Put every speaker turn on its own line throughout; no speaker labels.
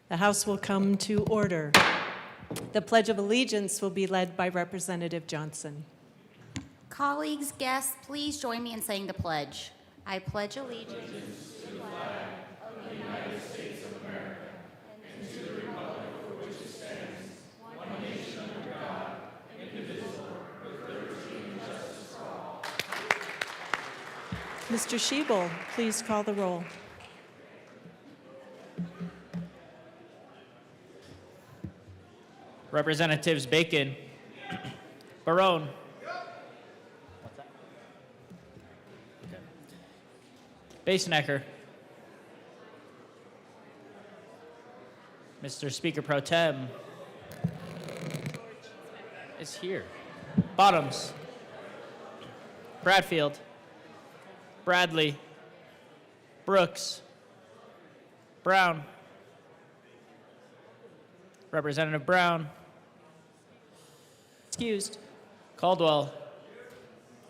The House will come to order. The Pledge of Allegiance will be led by Representative Johnson.
Colleagues, guests, please join me in saying the pledge. I pledge allegiance to the flag of the United States of America and to the republic for which it stands, one nation under God, indivisible, with liberty and justice for all.
Mr. Schiebel, please call the roll.
Representatives Bacon, Barone, Basenecker, Mr. Speaker Pro Tem is here. Bottoms, Bradfield, Bradley, Brooks, Brown, Representative Brown, excused. Caldwell,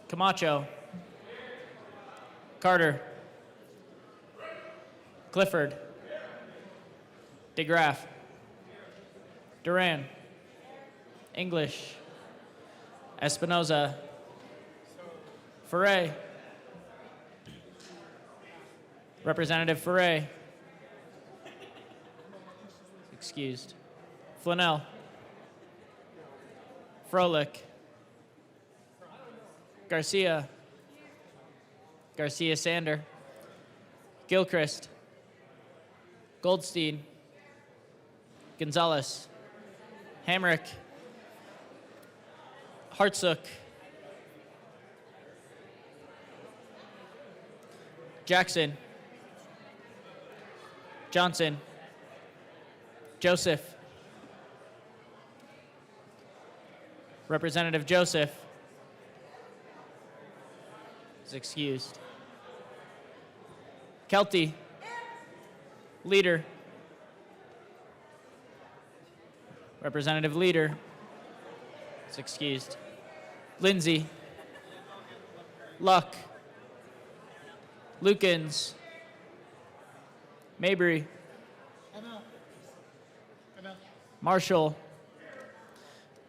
Camacho, Carter, Clifford, DeGraff, Duran, English, Espinoza, Ferre, Representative Ferre, excused. Flannel, Froelich, Garcia, Garcia Sander, Gilchrist, Goldstein, Gonzalez, Hamrick, Hartsook, Jackson, Johnson, Joseph, Representative Joseph is excused. Kelty, Leader, Representative Leader is excused. Lindsay, Luck, Lukens, Mabry, Marshall,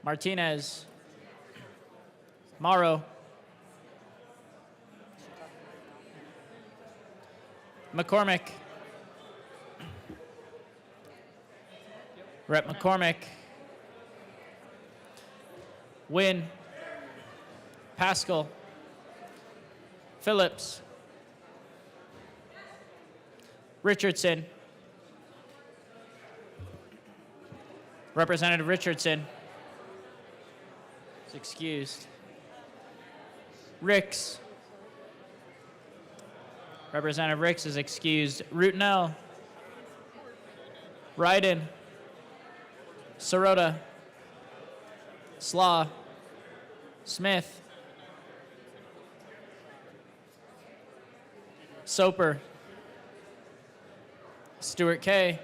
Martinez, Morrow, McCormick, Rep. McCormick, Wynn, Pascal, Phillips, Richardson, Representative Richardson is excused. Ricks, Representative Ricks is excused. Rutnell, Ryden, Sirota, Slaw, Smith, Soper, Stewart K,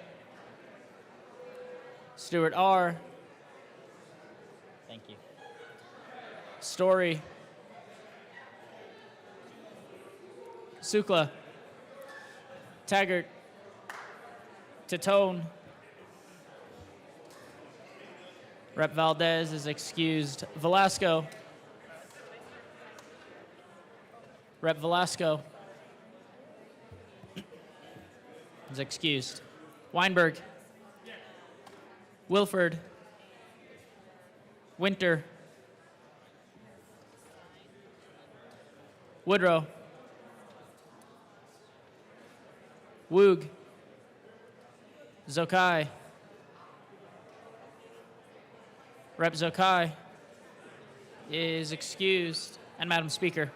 Stewart R, thank you, Story, Sukla, Taggart, Titone, Rep. Valdez is excused. Velasco, Rep. Velasco is excused. Weinberg, Wilford, Winter, Woodrow, Woog, Zokai, Rep. Zokai is excused. And Madam Speaker.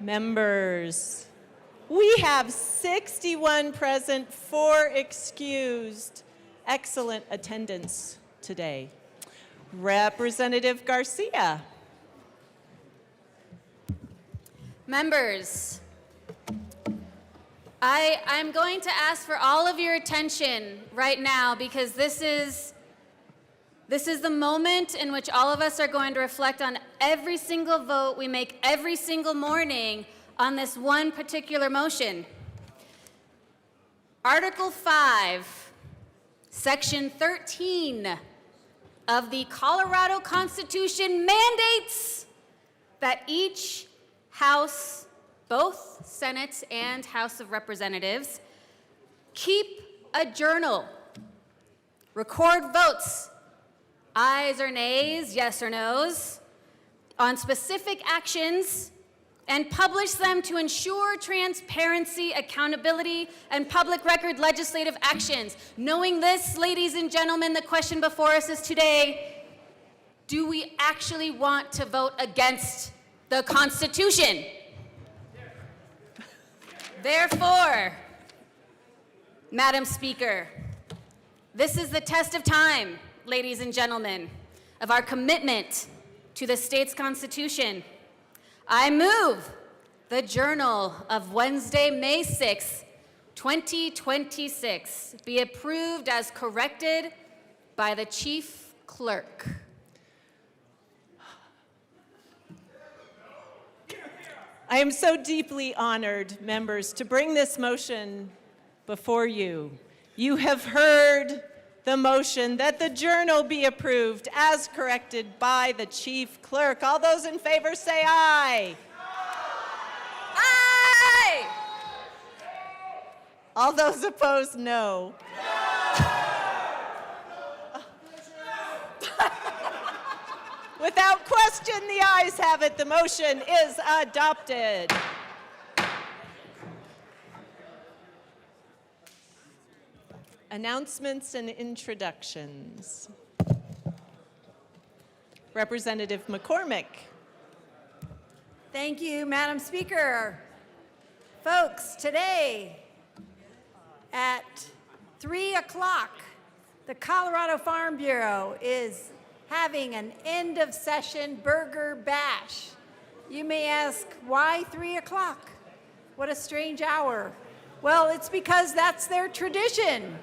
Members, we have 61 present, 4 excused. Excellent attendance today. Representative Garcia.
Members, I'm going to ask for all of your attention right now because this is the moment in which all of us are going to reflect on every single vote we make every single morning on this one particular motion. Article 5, Section 13 of the Colorado Constitution mandates that each House, both Senate and House of Representatives, keep a journal, record votes, ayes or nays, yes or noes, on specific actions, and publish them to ensure transparency, accountability, and public record legislative actions. Knowing this, ladies and gentlemen, the question before us is today, do we actually want to vote against the Constitution? Therefore, Madam Speaker, this is the test of time, ladies and gentlemen, of our commitment to the state's Constitution. I move the Journal of Wednesday, May 6, 2026 be approved as corrected by the Chief Clerk.
I am so deeply honored, members, to bring this motion before you. You have heard the motion that the journal be approved as corrected by the Chief Clerk. All those in favor say aye.
Aye!
All those opposed, no. Without question, the ayes have it. The motion is adopted. Announcements and introductions. Representative McCormick.
Thank you, Madam Speaker. Folks, today at 3 o'clock, the Colorado Farm Bureau is having an end-of-session burger bash. You may ask, why 3 o'clock? What a strange hour. Well, it's because that's their tradition.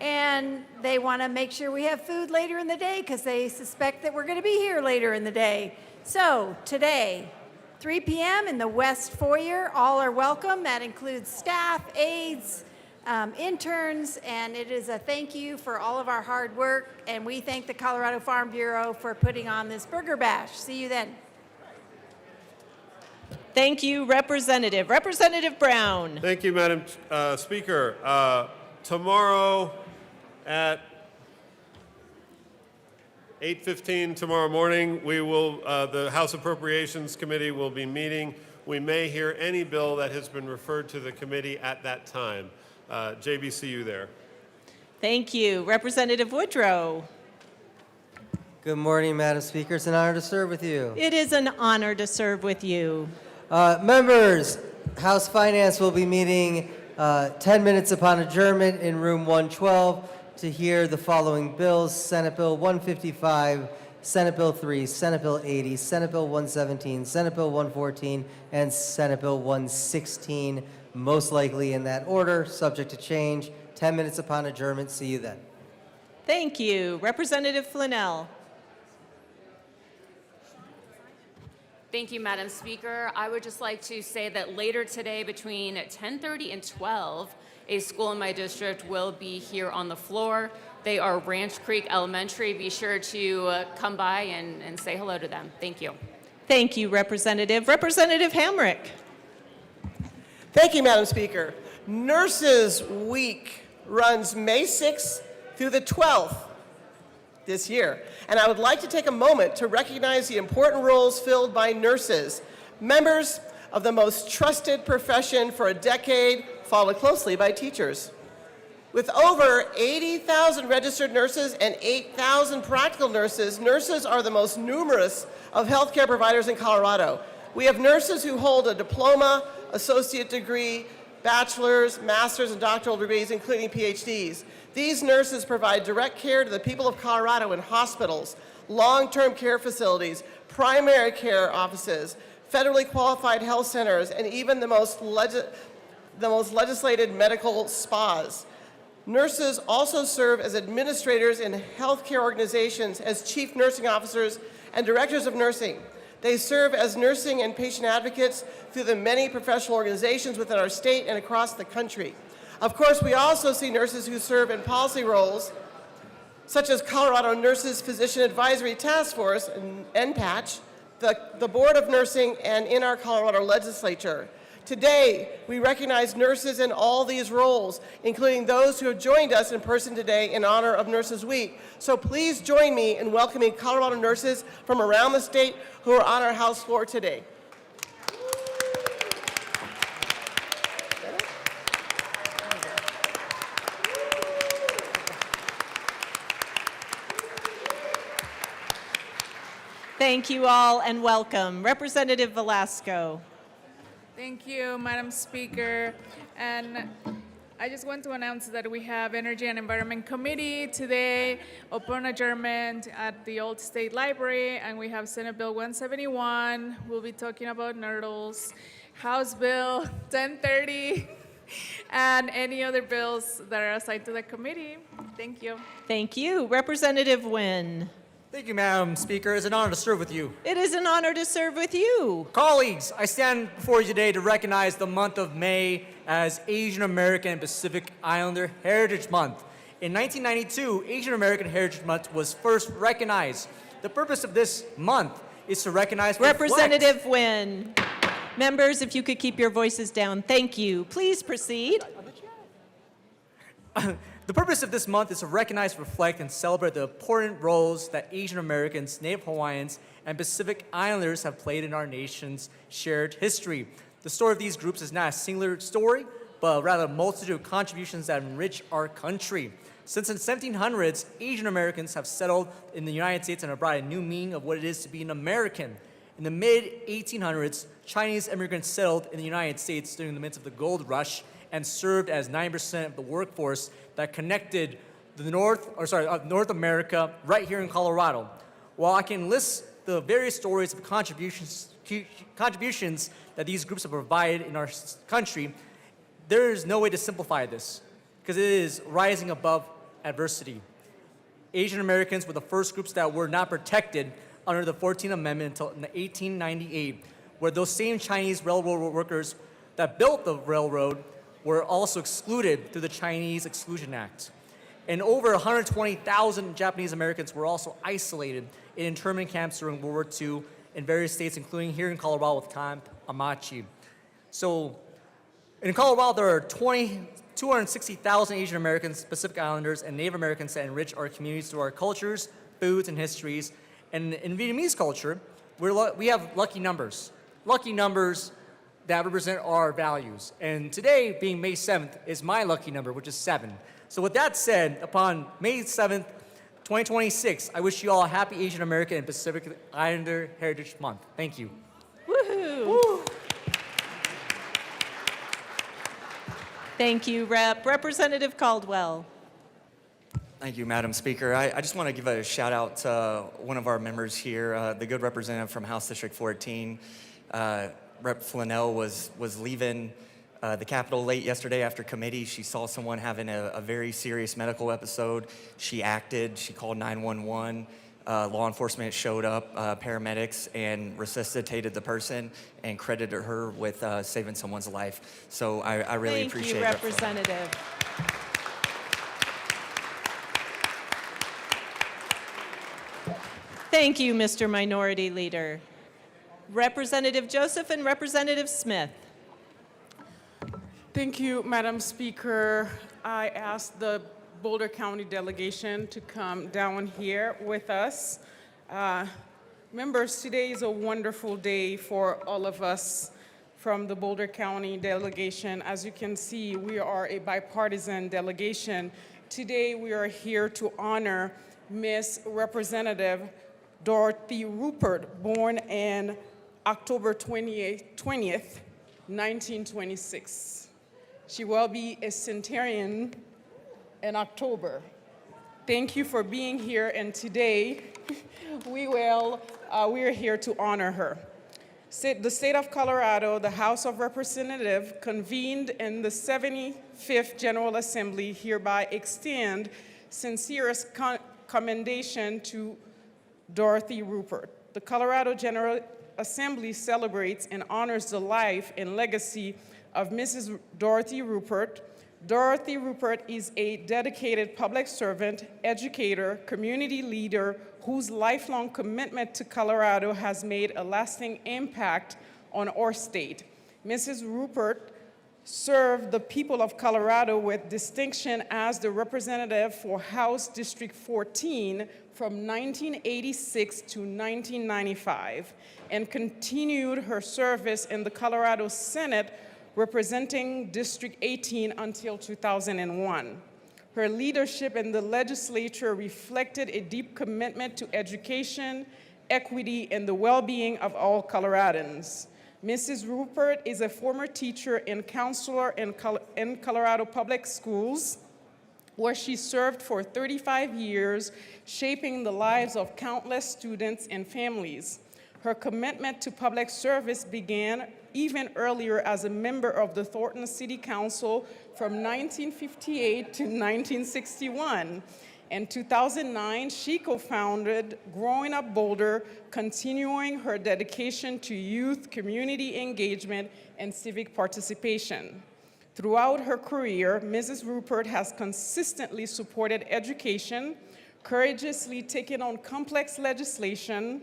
And they want to make sure we have food later in the day because they suspect that we're going to be here later in the day. So today, 3 p.m. in the West Foyer, all are welcome. That includes staff, aides, interns, and it is a thank you for all of our hard work. And we thank the Colorado Farm Bureau for putting on this burger bash. See you then.
Thank you, Representative. Representative Brown.
Thank you, Madam Speaker. Tomorrow at 8:15 tomorrow morning, we will, the House Appropriations Committee will be meeting. We may hear any bill that has been referred to the committee at that time. JB, see you there.
Thank you. Representative Woodrow.
Good morning, Madam Speaker. It's an honor to serve with you.
It is an honor to serve with you.
Members, House Finance will be meeting 10 minutes upon adjournment in room 112 to hear the following bills: Senate Bill 155, Senate Bill 3, Senate Bill 80, Senate Bill 117, Senate Bill 114, and Senate Bill 116, most likely in that order, subject to change. 10 minutes upon adjournment. See you then.
Thank you. Representative Flanell.
Thank you, Madam Speaker. I would just like to say that later today between 10:30 and 12, a school in my district will be here on the floor. They are Ranch Creek Elementary. Be sure to come by and say hello to them. Thank you.
Thank you, Representative. Representative Hamrick.
Thank you, Madam Speaker. Nurses Week runs May 6th through the 12th this year. And I would like to take a moment to recognize the important roles filled by nurses, members of the most trusted profession for a decade, followed closely by teachers. With over 80,000 registered nurses and 8,000 practical nurses, nurses are the most numerous of healthcare providers in Colorado. We have nurses who hold a diploma, associate degree, bachelor's, master's, and doctoral degrees, including PhDs. These nurses provide direct care to the people of Colorado in hospitals, long-term care facilities, primary care offices, federally qualified health centers, and even the most legislated medical spas. Nurses also serve as administrators in healthcare organizations, as chief nursing officers and directors of nursing. They serve as nursing and patient advocates through the many professional organizations within our state and across the country. Of course, we also see nurses who serve in policy roles, such as Colorado Nurses Physician Advisory Task Force, NPATCH, the Board of Nursing, and in our Colorado legislature. Today, we recognize nurses in all these roles, including those who have joined us in person today in honor of Nurses Week. So please join me in welcoming Colorado nurses from around the state who are on our House floor today.
Thank you all and welcome. Representative Velasco.
Thank you, Madam Speaker. And I just want to announce that we have Energy and Environment Committee today upon adjournment at the Old State Library, and we have Senate Bill 171. We'll be talking about NERDLs, House Bill 1030, and any other bills that are assigned to the committee. Thank you.
Thank you. Representative Nguyen.
Thank you, Madam Speaker. It's an honor to serve with you.
It is an honor to serve with you.
Colleagues, I stand before you today to recognize the month of May as Asian American and Pacific Islander Heritage Month. In 1992, Asian American Heritage Month was first recognized. The purpose of this month is to recognize
Representative Nguyen. Members, if you could keep your voices down. Thank you. Please proceed.
The purpose of this month is to recognize, reflect, and celebrate the important roles that Asian Americans, Native Hawaiians, and Pacific Islanders have played in our nation's shared history. The story of these groups is not a singular story, but rather a multitude of contributions that enrich our country. Since the 1700s, Asian Americans have settled in the United States and have brought a new meaning of what it is to be an American. In the mid-1800s, Chinese immigrants settled in the United States during the midst of the gold rush and served as 90% of the workforce that connected the North America right here in Colorado. While I can list the various stories of contributions that these groups have provided in our country, there is no way to simplify this because it is rising above adversity. Asian Americans were the first groups that were not protected under the 14th Amendment until 1898, where those same Chinese railroad workers that built the railroad were also excluded through the Chinese Exclusion Act. And over 120,000 Japanese Americans were also isolated in internment camps during World War II in various states, including here in Colorado with Camp Amachi. So in Colorado, there are 260,000 Asian Americans, Pacific Islanders, and Native Americans that enrich our communities through our cultures, foods, and histories. And in Vietnamese culture, we have lucky numbers that represent our values. And today, being May 7th, is my lucky number, which is 7. So with that said, upon May 7th, 2026, I wish you all a happy Asian American and Pacific Islander Heritage Month. Thank you.
Woohoo!
Woo.
Thank you, Rep. Representative Caldwell.
Thank you, Madam Speaker. I just want to give a shout out to one of our members here, the good representative from House District 14. Rep. Flanell was leaving the Capitol late yesterday after committee. She saw someone having a very serious medical episode. She acted, she called 911. Law enforcement showed up, paramedics, and resuscitated the person and credited her with saving someone's life. So I really appreciate it.
Thank you, Representative. Thank you, Mr. Minority Leader. Representative Joseph and Representative Smith.
Thank you, Madam Speaker. I asked the Boulder County delegation to come down here with us. Members, today is a wonderful day for all of us from the Boulder County delegation. As you can see, we are a bipartisan delegation. Today, we are here to honor Miss Representative Dorothy Rupert, born in October 20th, 1926. She will be a centenarian in October. Thank you for being here, and today we are here to honor her. The state of Colorado, the House of Representatives, convened in the 75th General Assembly hereby extend sincerest commendation to Dorothy Rupert. The Colorado General Assembly celebrates and honors the life and legacy of Mrs. Dorothy Rupert. Dorothy Rupert is a dedicated public servant, educator, community leader whose lifelong commitment to Colorado has made a lasting impact on our state. Mrs. Rupert served the people of Colorado with distinction as the representative for House District 14 from 1986 to 1995 and continued her service in the Colorado Senate representing District 18 until 2001. Her leadership in the legislature reflected a deep commitment to education, equity, and the well-being of all Coloradans. Mrs. Rupert is a former teacher and counselor in Colorado Public Schools, where she served for 35 years, shaping the lives of countless students and families. Her commitment to public service began even earlier as a member of the Thornton City Council from 1958 to 1961. In 2009, she co-founded Growing Up Boulder, continuing her dedication to youth, community engagement, and civic participation. Throughout her career, Mrs. Rupert has consistently supported education, courageously taken on complex legislation,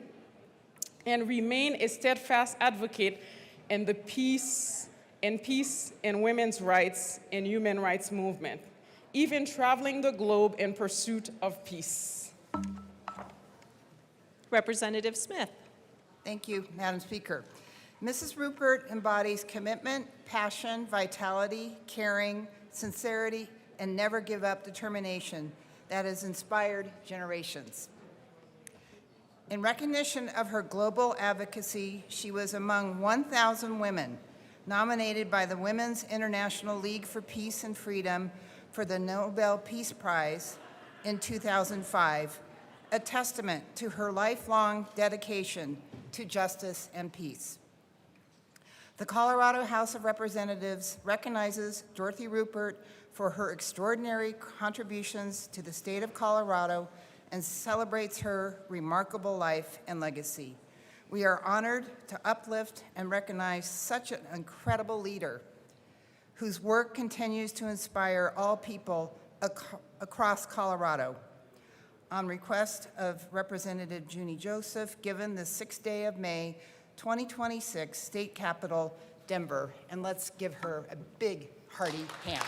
and remained a steadfast advocate in the peace and women's rights and human rights movement, even traveling the globe in pursuit of peace.
Representative Smith.
Thank you, Madam Speaker. Mrs. Rupert embodies commitment, passion, vitality, caring, sincerity, and never give up determination that has inspired generations. In recognition of her global advocacy, she was among 1,000 women nominated by the Women's International League for Peace and Freedom for the Nobel Peace Prize in 2005, a testament to her lifelong dedication to justice and peace. The Colorado House of Representatives recognizes Dorothy Rupert for her extraordinary contributions to the state of Colorado and celebrates her remarkable life and legacy. We are honored to uplift and recognize such an incredible leader whose work continues to inspire all people across Colorado. On request of Representative Junie Joseph, given the 6th day of May, 2026, State Capitol, Denver. And let's give her a big, hearty hand.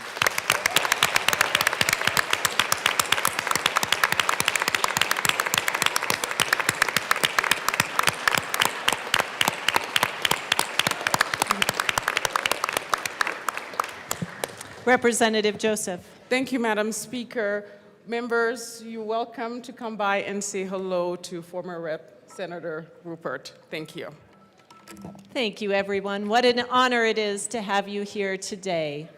Representative Joseph.
Thank you, Madam Speaker. Members, you're welcome to come by and say hello to former Rep. Senator Rupert. Thank you.
Thank you, everyone. What an honor it is to have you here today.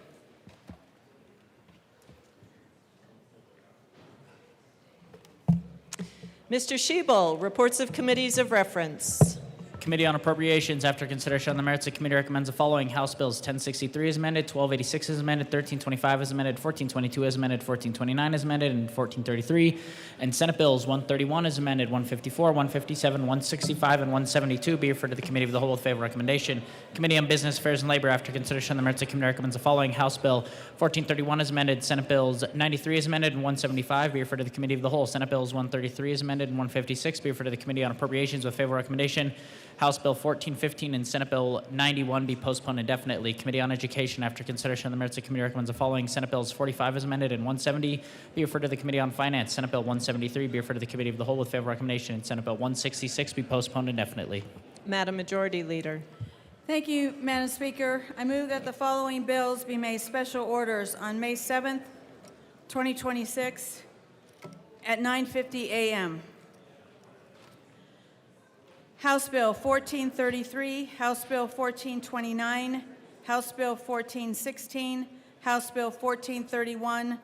Mr. Schiebel, reports of committees of reference.
Committee on Appropriations, after consideration on the merits, the committee recommends the following: House Bills 1063 as amended, 1286 as amended, 1325 as amended, 1422 as amended, 1429 as amended, and 1433. And Senate Bills 131 as amended, 154, 157, 165, and 172 be referred to the Committee of the Whole with favor recommendation. Committee on Business Affairs and Labor, after consideration on the merits, the committee recommends the following: House Bill 1431 as amended, Senate Bills 93 as amended, and 175 be referred to the Committee of the Whole. Senate Bills 133 as amended, and 156 be referred to the Committee on Appropriations with favor recommendation. House Bill 1415 and Senate Bill 91 be postponed indefinitely. Committee on Education, after consideration of the merits, the committee recommends the following: Senate Bills 45 as amended and 170 be referred to the Committee on Finance. Senate Bill 173 be referred to the Committee of the Whole with favor recommendation. And Senate Bill 166 be postponed indefinitely.
Madam Majority Leader.
Thank you, Madam Speaker. I move that the following bills be made special orders on May 7th, 2026 at 9:50 a.m. House Bill 1433, House Bill 1429, House Bill 1416, House Bill 1431,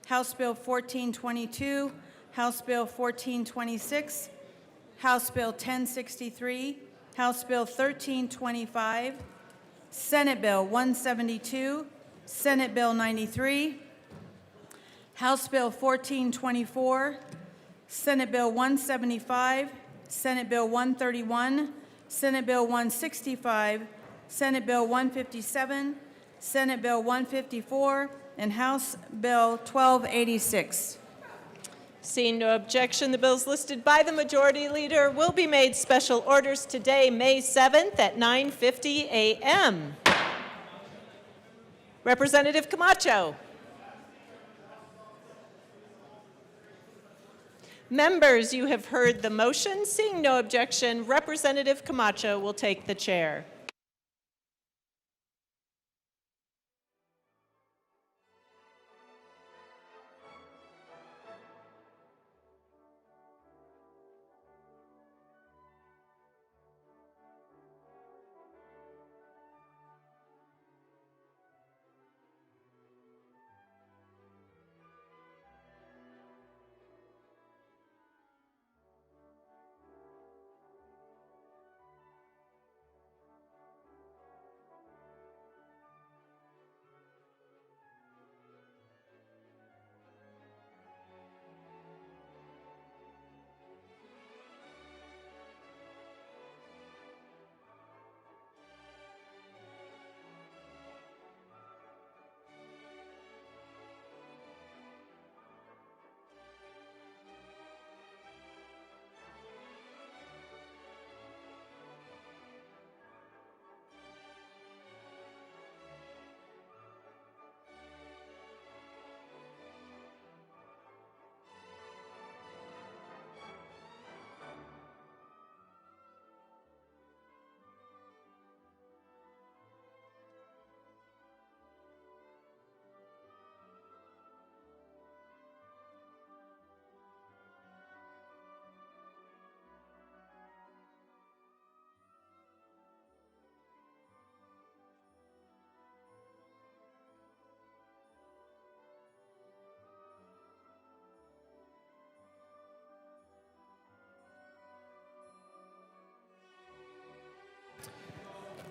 House Bill 1422, House Bill 1426, House Bill 1063, House Bill 1325, Senate Bill 172, Senate Bill 93, House Bill 1424, Senate Bill 175, Senate Bill 131, Senate Bill 165, Senate Bill 157, Senate Bill 154, and House Bill 1286.
Seeing no objection, the bills listed by the Majority Leader will be made special orders today, May 7th at 9:50 a.m. Representative Camacho. Members, you have heard the motion. Seeing no objection, Representative Camacho will take the chair.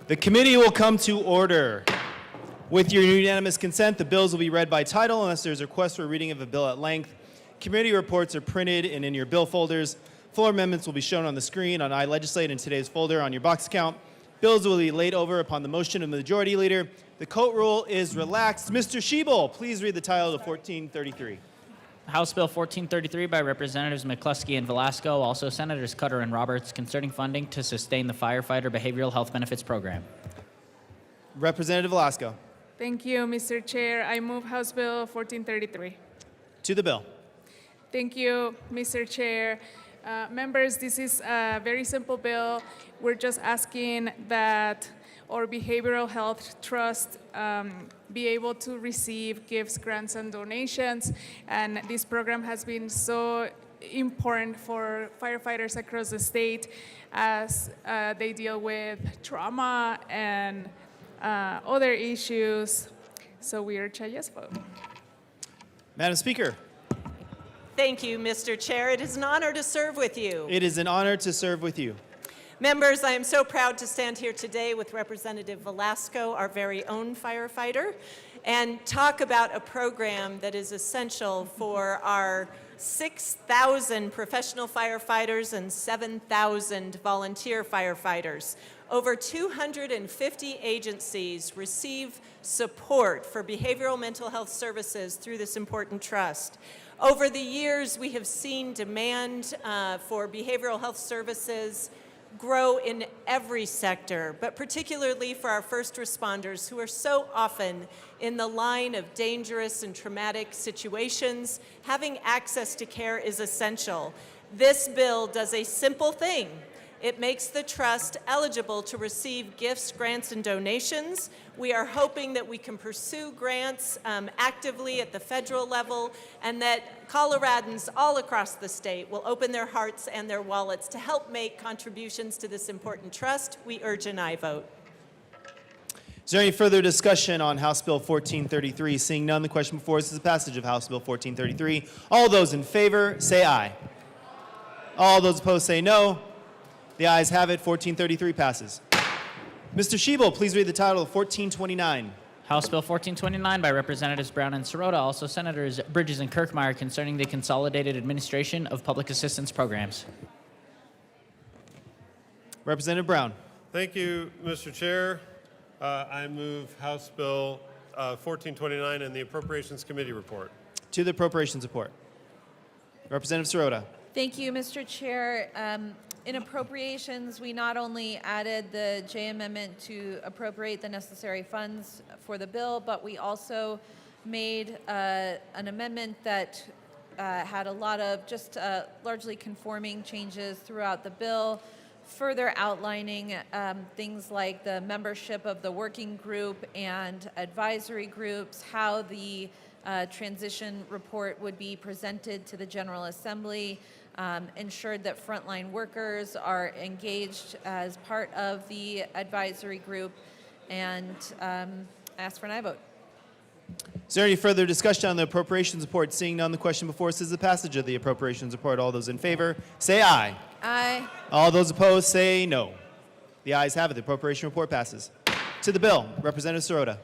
The committee will come to order. With your unanimous consent, the bills will be read by title unless there's a request for a reading of a bill at length. Committee reports are printed and in your bill folders. Floor amendments will be shown on the screen on iLegislate in today's folder on your box account. Bills will be laid over upon the motion of the Majority Leader. The court rule is relaxed. Mr. Schiebel, please read the title of 1433.
House Bill 1433 by Representatives McCluskey and Velasco, also Senators Cutter and Roberts, concerning funding to sustain the firefighter behavioral health benefits program.
Representative Velasco.
Thank you, Mr. Chair. I move House Bill 1433.
To the bill.
Thank you, Mr. Chair. Members, this is a very simple bill. We're just asking that our behavioral health trust be able to receive gifts, grants, and donations. And this program has been so important for firefighters across the state as they deal with trauma and other issues. So we urge a yes vote.
Madam Speaker.
Thank you, Mr. Chair. It is an honor to serve with you.
It is an honor to serve with you.
Members, I am so proud to stand here today with Representative Velasco, our very own firefighter, and talk about a program that is essential for our 6,000 professional firefighters and 7,000 volunteer firefighters. Over 250 agencies receive support for behavioral mental health services through this important trust. Over the years, we have seen demand for behavioral health services grow in every sector, but particularly for our first responders who are so often in the line of dangerous and traumatic situations. Having access to care is essential. This bill does a simple thing. It makes the trust eligible to receive gifts, grants, and donations. We are hoping that we can pursue grants actively at the federal level, and that Coloradans all across the state will open their hearts and their wallets to help make contributions to this important trust. We urge an aye vote.
Is there any further discussion on House Bill 1433? Seeing none, the question before us is the passage of House Bill 1433. All those in favor, say aye. All those opposed, say no. The ayes have it. 1433 passes. Mr. Schiebel, please read the title of 1429.
House Bill 1429 by Representatives Brown and Sirota, also Senators Bridges and Kirkmeyer, concerning the consolidated administration of public assistance programs.
Representative Brown.
Thank you, Mr. Chair. I move House Bill 1429 and the Appropriations Committee report.
To the Appropriations report. Representative Sirota.
Thank you, Mr. Chair. In appropriations, we not only added the J amendment to appropriate the necessary funds for the bill, but we also made an amendment that had a lot of just largely conforming changes throughout the bill, further outlining things like the membership of the working group and advisory groups, how the transition report would be presented to the General Assembly, ensured that frontline workers are engaged as part of the advisory group, and ask for an aye vote.
Is there any further discussion on the Appropriations report? Seeing none, the question before us is the passage of the Appropriations report. All those in favor, say aye.
Aye.
All those opposed, say no. The ayes have it. The Appropriation report passes. To the bill, Representative Sirota.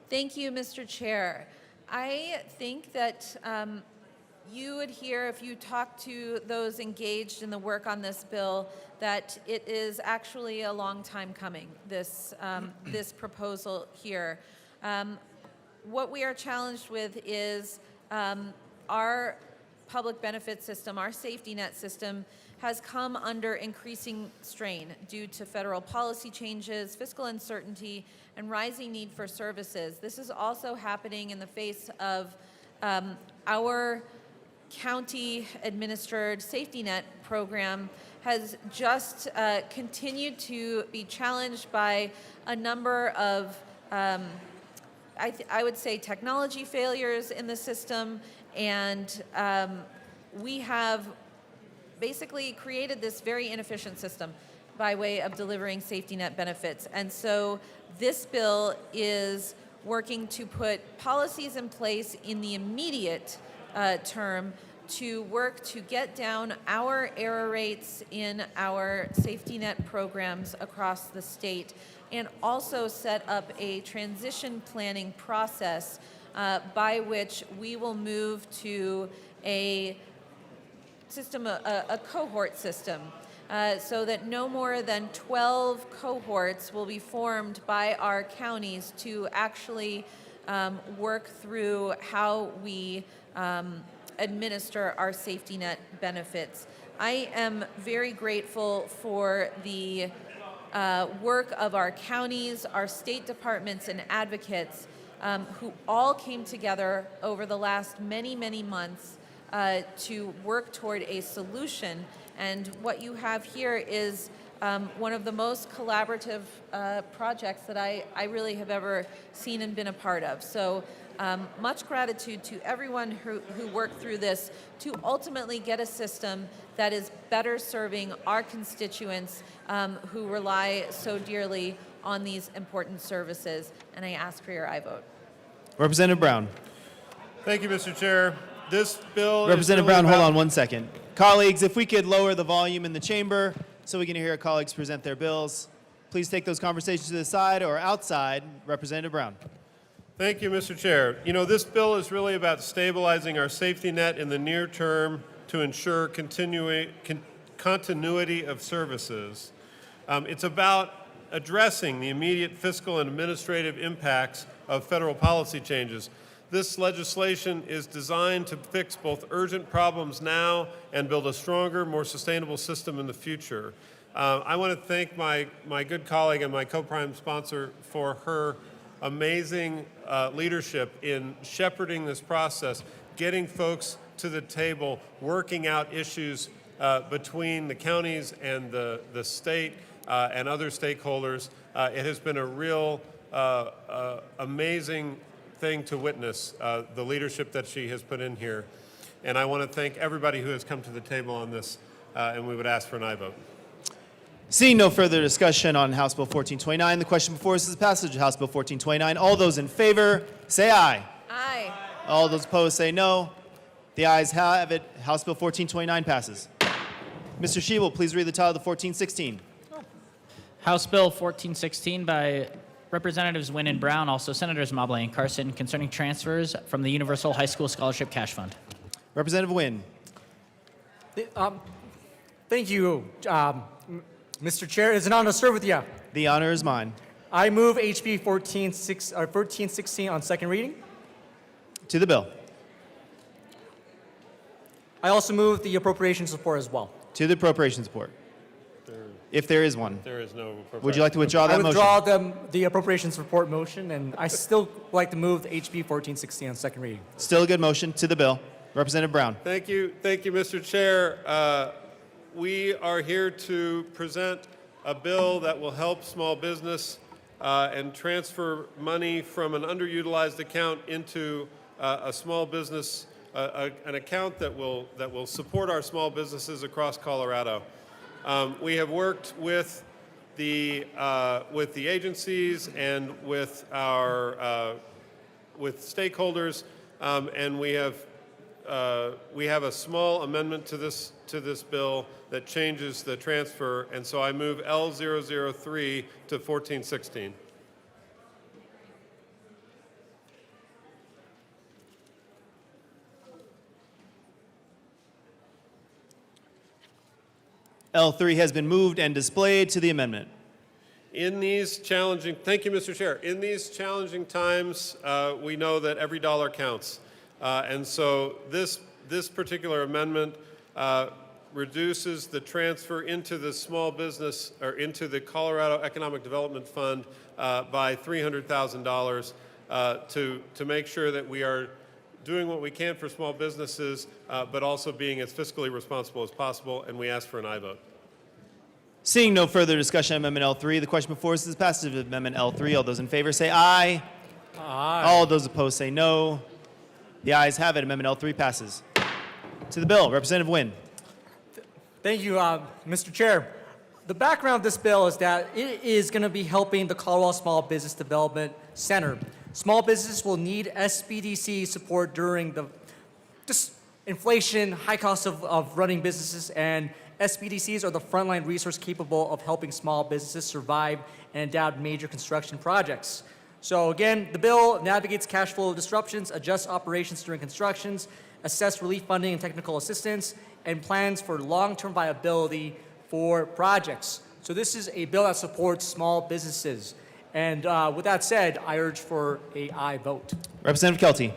Thank you, Mr. Chair. I think that you would hear, if you talk to those engaged in the work on this bill, that it is actually a long time coming, this proposal here. What we are challenged with is our public benefit system, our safety net system, has come under increasing strain due to federal policy changes, fiscal uncertainty, and rising need for services. This is also happening in the face of our county-administered safety net program has just continued to be challenged by a number of, I would say, technology failures in the system, and we have basically created this very inefficient system by way of delivering safety net benefits. And so this bill is working to put policies in place in the immediate term to work to get down our error rates in our safety net programs across the state, and also set up a transition planning process by which we will move to a system, a cohort system, so that no more than 12 cohorts will be formed by our counties to actually work through how we administer our safety net benefits. I am very grateful for the work of our counties, our state departments, and advocates who all came together over the last many, many months to work toward a solution. And what you have here is one of the most collaborative projects that I really have ever seen and been a part of. So much gratitude to everyone who worked through this to ultimately get a system that is better serving our constituents who rely so dearly on these important services. And I ask for your aye vote.
Representative Brown.
Thank you, Mr. Chair. This bill
Representative
is really
Brown, hold
about-
on 1 second. Colleagues, if we could lower the volume in the chamber so we can hear our colleagues present their bills. Please take those conversations to the side or outside. Representative Brown.
Thank you, Mr. Chair. You know, this bill is really about stabilizing our safety net in the near term to ensure continuity of services. It's about addressing the immediate fiscal and administrative impacts of federal policy changes. This legislation is designed to fix both urgent problems now and build a stronger, more sustainable system in the future. I want to thank my good colleague and my co-prime sponsor for her amazing leadership in shepherding this process, getting folks to the table, working out issues between the counties and the state and other stakeholders. It has been a real amazing thing to witness, the leadership that she has put in here. And I want to thank everybody who has come to the table on this, and we would ask for an aye vote.
Seeing no further discussion on House Bill 1429, the question before us is the passage of House Bill 1429. All those in favor, say aye.
Aye.
All those opposed, say no. The ayes have it. House Bill 1429 passes. Mr. Shi will please read the title of the 1416.
House Bill 1416 by Representatives Wynn and Brown, also Senators Mobley and Carson, concerning transfers from the Universal High School Scholarship Cash Fund.
Representative Wynn.
Thank you, Mr. Chair. It's an honor to serve with you.
The honor is mine.
I move HB 1416 on second reading.
To the bill.
I also move the appropriation support as well.
To the appropriation support. If there is one.
There is no appropriation.
Would you like to withdraw that
I
motion?
withdraw the appropriation support motion, and I still like to move the HB 1416 on second reading.
Still a good motion. To the bill. Representative Brown.
Thank you, Mr. Chair. We are here to present a bill that will help small business and transfer money from an underutilized account into a small business, an account that will support our small businesses across Colorado. We have worked with the agencies and with our with stakeholders, and we have a small amendment to this bill that changes the transfer, and so I move L003 to 1416.
L3 has been moved and displayed to the amendment.
In these challenging, thank you, Mr. Chair. In these challenging times, we know that every dollar counts. And so this particular amendment reduces the transfer into the small business or into the Colorado Economic Development Fund by $300,000 to make sure that we are doing what we can for small businesses, but also being as fiscally responsible as possible, and we ask for an aye vote.
Seeing no further discussion on Amendment L3, the question before us is the passage of Amendment L3. All those in favor say aye.
Aye.
All those opposed say no. The ayes have it. Amendment L3 passes. To the bill, Representative Wynn.
Thank you, Mr. Chair. The background of this bill is that it is going to be helping the Colorado Small Business Development Center. Small businesses will need SBDC support during the just inflation, high cost of running businesses, and SBDCs are the frontline resource capable of helping small businesses survive and adapt major construction projects. So again, the bill navigates cash flow disruptions, adjusts operations during constructions, assess relief funding and technical assistance, and plans for long-term viability for projects. So this is a bill that supports small businesses. And with that said, I urge for a aye vote.
Representative Kelty.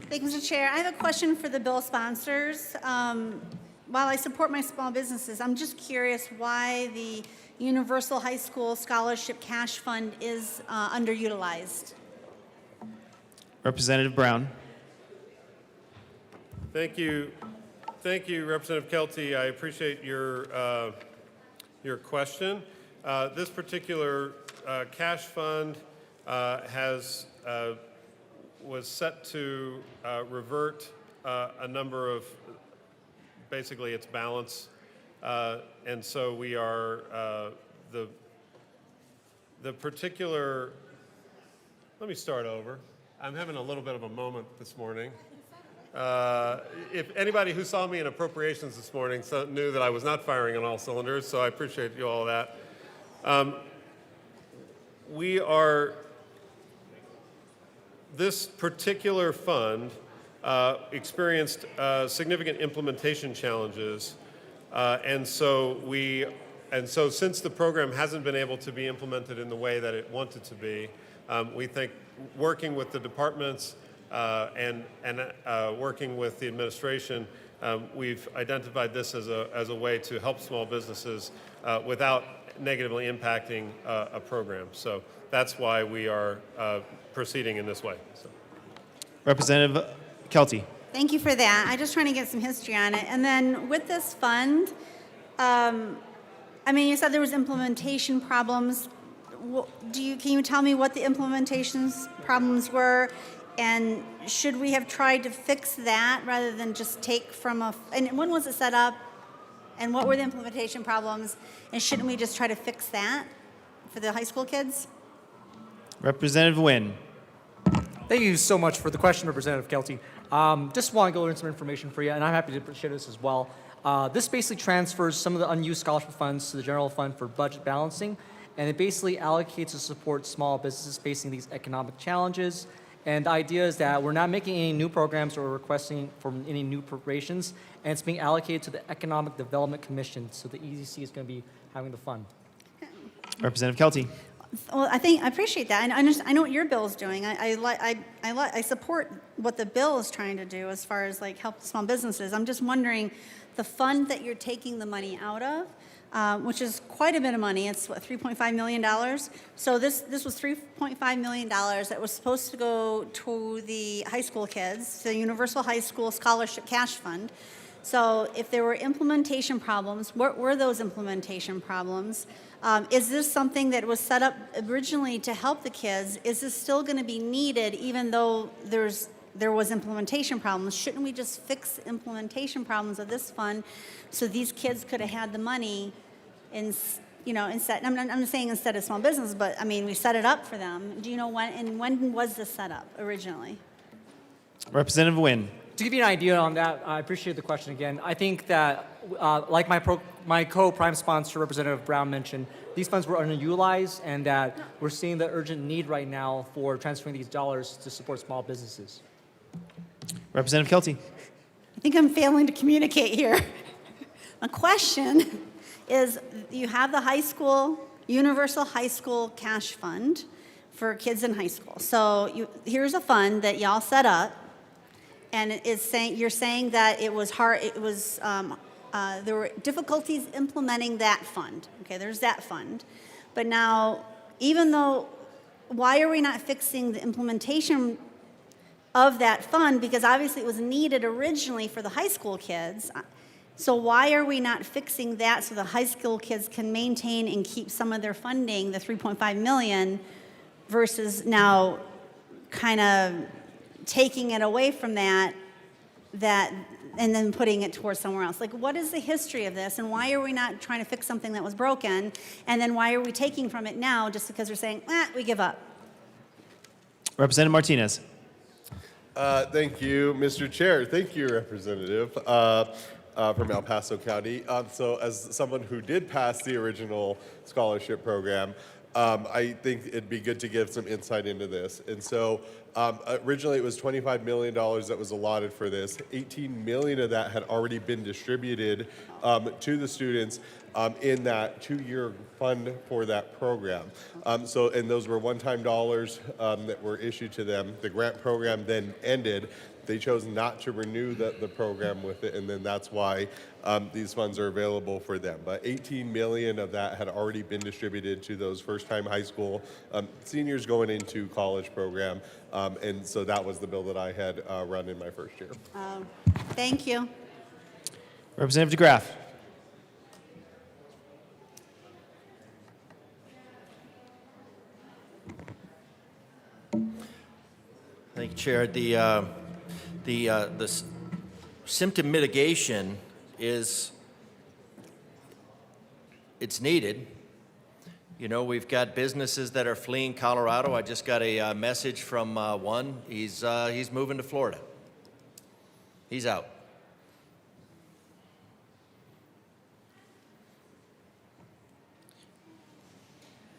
Thank you, Mr. Chair. I have a question for the bill sponsors. While I support my small businesses, I'm just curious why the Universal High School Scholarship Cash Fund is underutilized.
Representative Brown.
Thank you, Representative Kelty. I appreciate your question. This particular cash fund was set to revert a number of, basically its balance, and so we are the particular. Let me start over. I'm having a little bit of a moment this morning. If anybody who saw me in appropriations this morning knew that I was not firing on all cylinders, so I appreciate you all that. This particular fund experienced significant implementation challenges, and so since the program hasn't been able to be implemented in the way that it wanted to be, we think working with the departments and working with the administration, we've identified this as a way to help small businesses without negatively impacting a program. So that's why we are proceeding in this way. So.
Representative Kelty.
Thank you for that. I'm just trying to get some history on it. And then with this fund, I mean, you said there was implementation problems. Can you tell me what the implementation problems were? And should we have tried to fix that rather than just take from and when was it set up? And what were the implementation problems? And shouldn't we just try to fix that for the high school kids?
Representative Nguyen.
Thank you so much for the question, Representative Kelty. Just want to go into some information for you, and I'm happy to share this as well. This basically transfers some of the unused scholarship funds to the general fund for budget balancing, and it basically allocates to support small businesses facing these economic challenges. And the idea is that we're not making any new programs or requesting for any new appropriations, and it's being allocated to the Economic Development Commission, so the EDC is going to be having the fund.
Representative Kelty.
Well, I appreciate that. I know what your bill is doing. I support what the bill is trying to do as far as like help small businesses. I'm just wondering, the fund that you're taking the money out of, which is quite a bit of money. It's what, $3.5 million. So this was $3.5 million that was supposed to go to the high school kids, the Universal High School Scholarship Cash Fund. So if there were implementation problems, what were those implementation problems? Is this something that was set up originally to help the kids? Is this still going to be needed even though there was implementation problems? Shouldn't we just fix implementation problems of this fund so these kids could have had the money instead? I'm not saying instead of small business, but I mean, we set it up for them. Do you know when was this set up originally?
Representative Nguyen.
To give you an idea on that, I appreciate the question again. I think that, like my co-prime sponsor, Representative Brown, mentioned, these funds were underutilized, and that we're seeing the urgent need right now for transferring these dollars to support small businesses.
Representative Kelty.
I think I'm failing to communicate here. My question is, you have the high school, Universal High School Cash Fund for kids in high school. So here's a fund that y'all set up, and you're saying that it was hard. There were difficulties implementing that fund. Okay, there's that fund. But now, why are we not fixing the implementation of that fund? Because obviously it was needed originally for the high school kids. So why are we not fixing that so the high school kids can maintain and keep some of their funding, the $3.5 million, versus now kind of taking it away from that and then putting it towards somewhere else? Like, what is the history of this, and why are we not trying to fix something that was broken, and then why are we taking from it now just because we're saying, we give up?
Representative Martinez.
Thank you, Mr. Chair. Thank you, Representative from El Paso County. So as someone who did pass the original scholarship program, I think it'd be good to give some insight into this. And so originally it was $25 million that was allotted for this. 18 million of that had already been distributed to the students in that 2-year fund for that program. And those were one-time dollars that were issued to them. The grant program then ended. They chose not to renew the program with it, and then that's why these funds are available for them. But 18 million of that had already been distributed to those first-time high school seniors going into college program, and so that was the bill that I had run in my first year.
Thank you.
Representative DeGraff.
Thank you, Chair. The symptom mitigation it's needed. You know, we've got businesses that are fleeing Colorado. I just got a message from one. He's moving to Florida. He's out.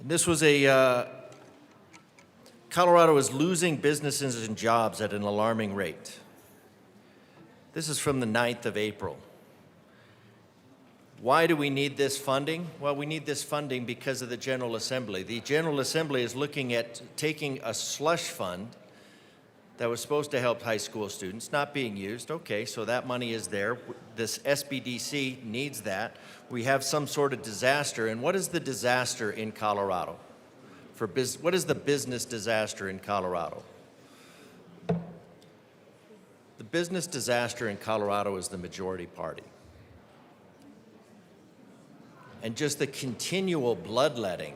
This was Colorado is losing businesses and jobs at an alarming rate. This is from the 9th of April. Why do we need this funding? Well, we need this funding because of the General Assembly. The General Assembly is looking at taking a slush fund that was supposed to help high school students, not being used. Okay, so that money is there. This SBDC needs that. We have some sort of disaster. And what is the disaster in Colorado? What is the business disaster in Colorado? The business disaster in Colorado is the majority party. And just the continual bloodletting.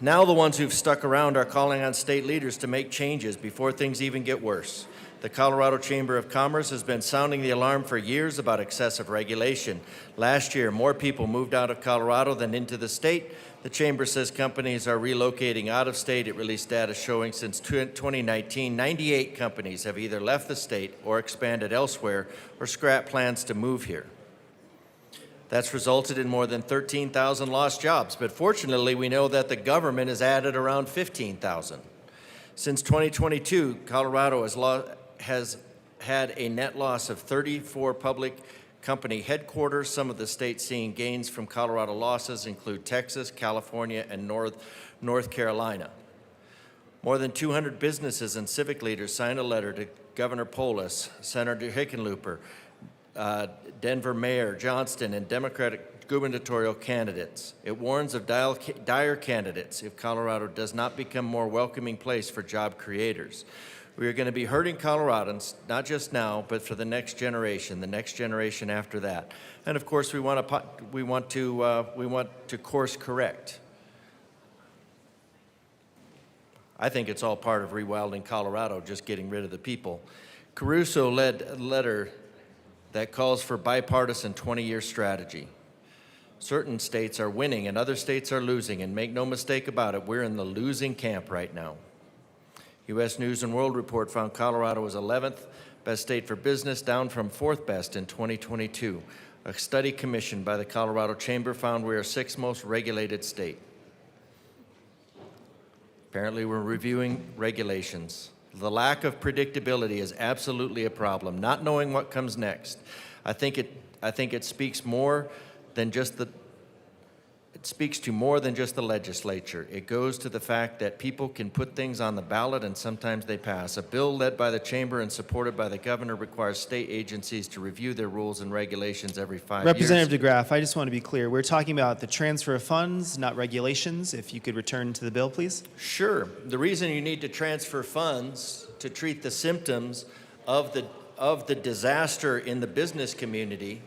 Now the ones who've stuck around are calling on state leaders to make changes before things even get worse. The Colorado Chamber of Commerce has been sounding the alarm for years about excessive regulation. Last year, more people moved out of Colorado than into the state. The Chamber says companies are relocating out of state. It released data showing since 2019, 98 companies have either left the state or expanded elsewhere or scrapped plans to move here. That's resulted in more than 13,000 lost jobs, but fortunately, we know that the government has added around 15,000. Since 2022, Colorado has had a net loss of 34 public company headquarters. Some of the states seeing gains from Colorado losses include Texas, California, and North Carolina. More than 200 businesses and civic leaders signed a letter to Governor Polis, Senator Hickenlooper, Denver Mayor Johnston, and Democratic gubernatorial candidates. It warns of dire candidates if Colorado does not become a more welcoming place for job creators. We are going to be hurting Coloradans, not just now, but for the next generation after that. And of course, we want to course correct. I think it's all part of rewilding Colorado, just getting rid of the people. Caruso led a letter that calls for bipartisan 20-year strategy. Certain states are winning and other states are losing, and make no mistake about it, we're in the losing camp right now. U.S. News & World Report found Colorado was 11th best state for business, down from 4th best in 2022. A study commissioned by the Colorado Chamber found we are 6th most regulated state. Apparently, we're reviewing regulations. The lack of predictability is absolutely a problem, not knowing what comes next. I think it speaks more than just the It speaks to more than just the legislature. It goes to the fact that people can put things on the ballot and sometimes they pass. A bill led by the chamber and supported by the governor requires state agencies to review their rules and regulations every 5 years.
Representative DeGraff, I just want to be clear. We're talking about the transfer of funds, not regulations. If you could return to the bill, please.
Sure. The reason you need to transfer funds to treat the symptoms of the disaster in the business community,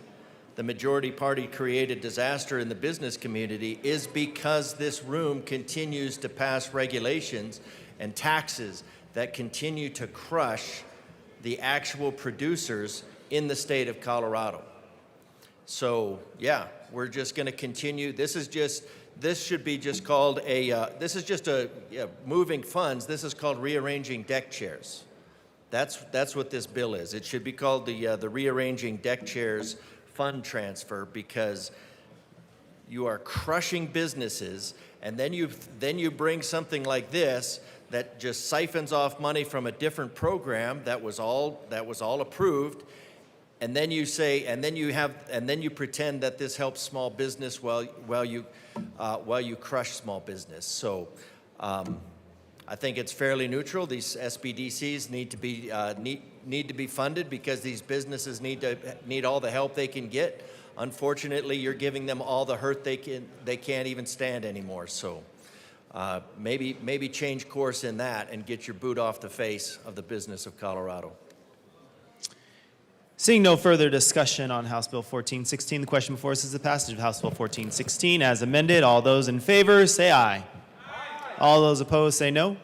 the majority party created disaster in the business community, is because this room continues to pass regulations and taxes that continue to crush the actual producers in the state of Colorado. So yeah, we're just going to continue. This should be just called this is just moving funds. This is called rearranging deck chairs. That's what this bill is. It should be called the rearranging deck chairs fund transfer, because you are crushing businesses, and then you bring something like this that just siphons off money from a different program that was all approved, and then you say, and then you pretend that this helps small business while you crush small business. So I think it's fairly neutral. These SBDCs need to be funded because these businesses need all the help they can get. Unfortunately, you're giving them all the hurt they can't even stand anymore. So maybe change course in that and get your boot off the face of the business of Colorado.
Seeing no further discussion on House Bill 1416, the question before us is the passage of House Bill 1416 as amended. All those in favor say aye. All those opposed say no.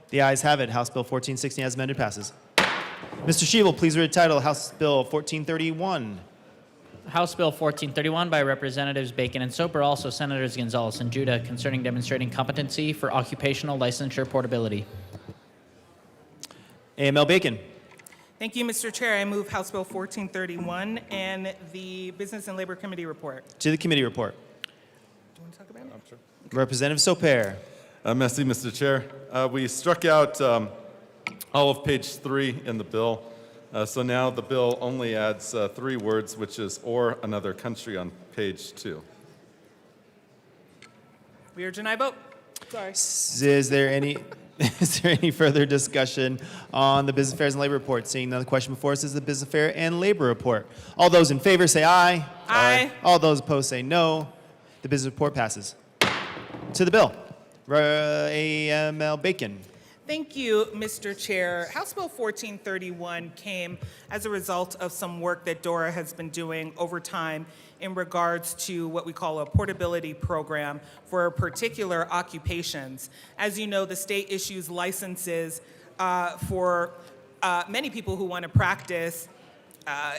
The ayes have it. House Bill 1416 as amended passes. Mr. Shebel, please read the title of House Bill 1431.
House Bill 1431 by Representatives Bacon and Soper, also Senators Gonzalez and Judah, concerning demonstrating competency for occupational licensure portability.
AML Bacon.
Thank you, Mr. Chair. I move House Bill 1431 and the Business and Labor Committee report.
To the committee report.
Do you want to talk about it?
Sure.
Representative Soper.
Merci, Mr. Chair. We struck out all of page 3 in the bill. So now the bill only adds 3 words, which is "or another country" on page 2.
We urge an aye vote. Sorry.
Is there any further discussion on the Business Affairs and Labor report? Seeing none, the question before us is the Business Affairs and Labor report. All those in favor say aye.
Aye.
All those opposed say no. The business report passes. To the bill. AML Bacon.
Thank you, Mr. Chair. House Bill 1431 came as a result of some work that Dora has been doing over time in regards to what we call a portability program for particular occupations. As you know, the state issues licenses for many people who want to practice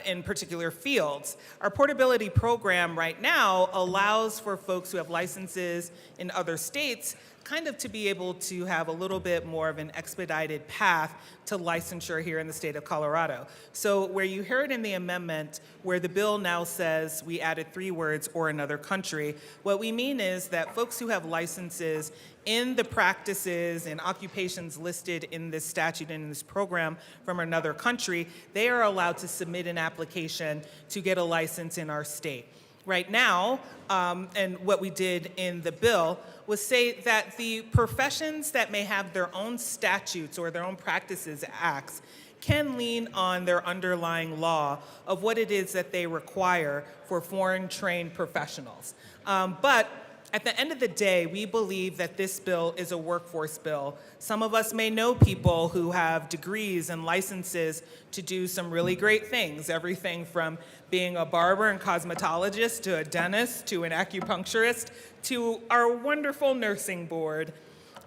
in particular fields. Our portability program right now allows for folks who have licenses in other states kind of to be able to have a little bit more of an expedited path to licensure here in the state of Colorado. So where you heard in the amendment where the bill now says we added 3 words or another country, what we mean is that folks who have licenses in the practices and occupations listed in this statute and in this program from another country, they are allowed to submit an application to get a license in our state. Right now, and what we did in the bill was say that the professions that may have their own statutes or their own practices acts can lean on their underlying law of what it is that they require for foreign trained professionals. But at the end of the day, we believe that this bill is a workforce bill. Some of us may know people who have degrees and licenses to do some really great things, everything from being a barber and cosmetologist to a dentist to an acupuncturist to our wonderful nursing board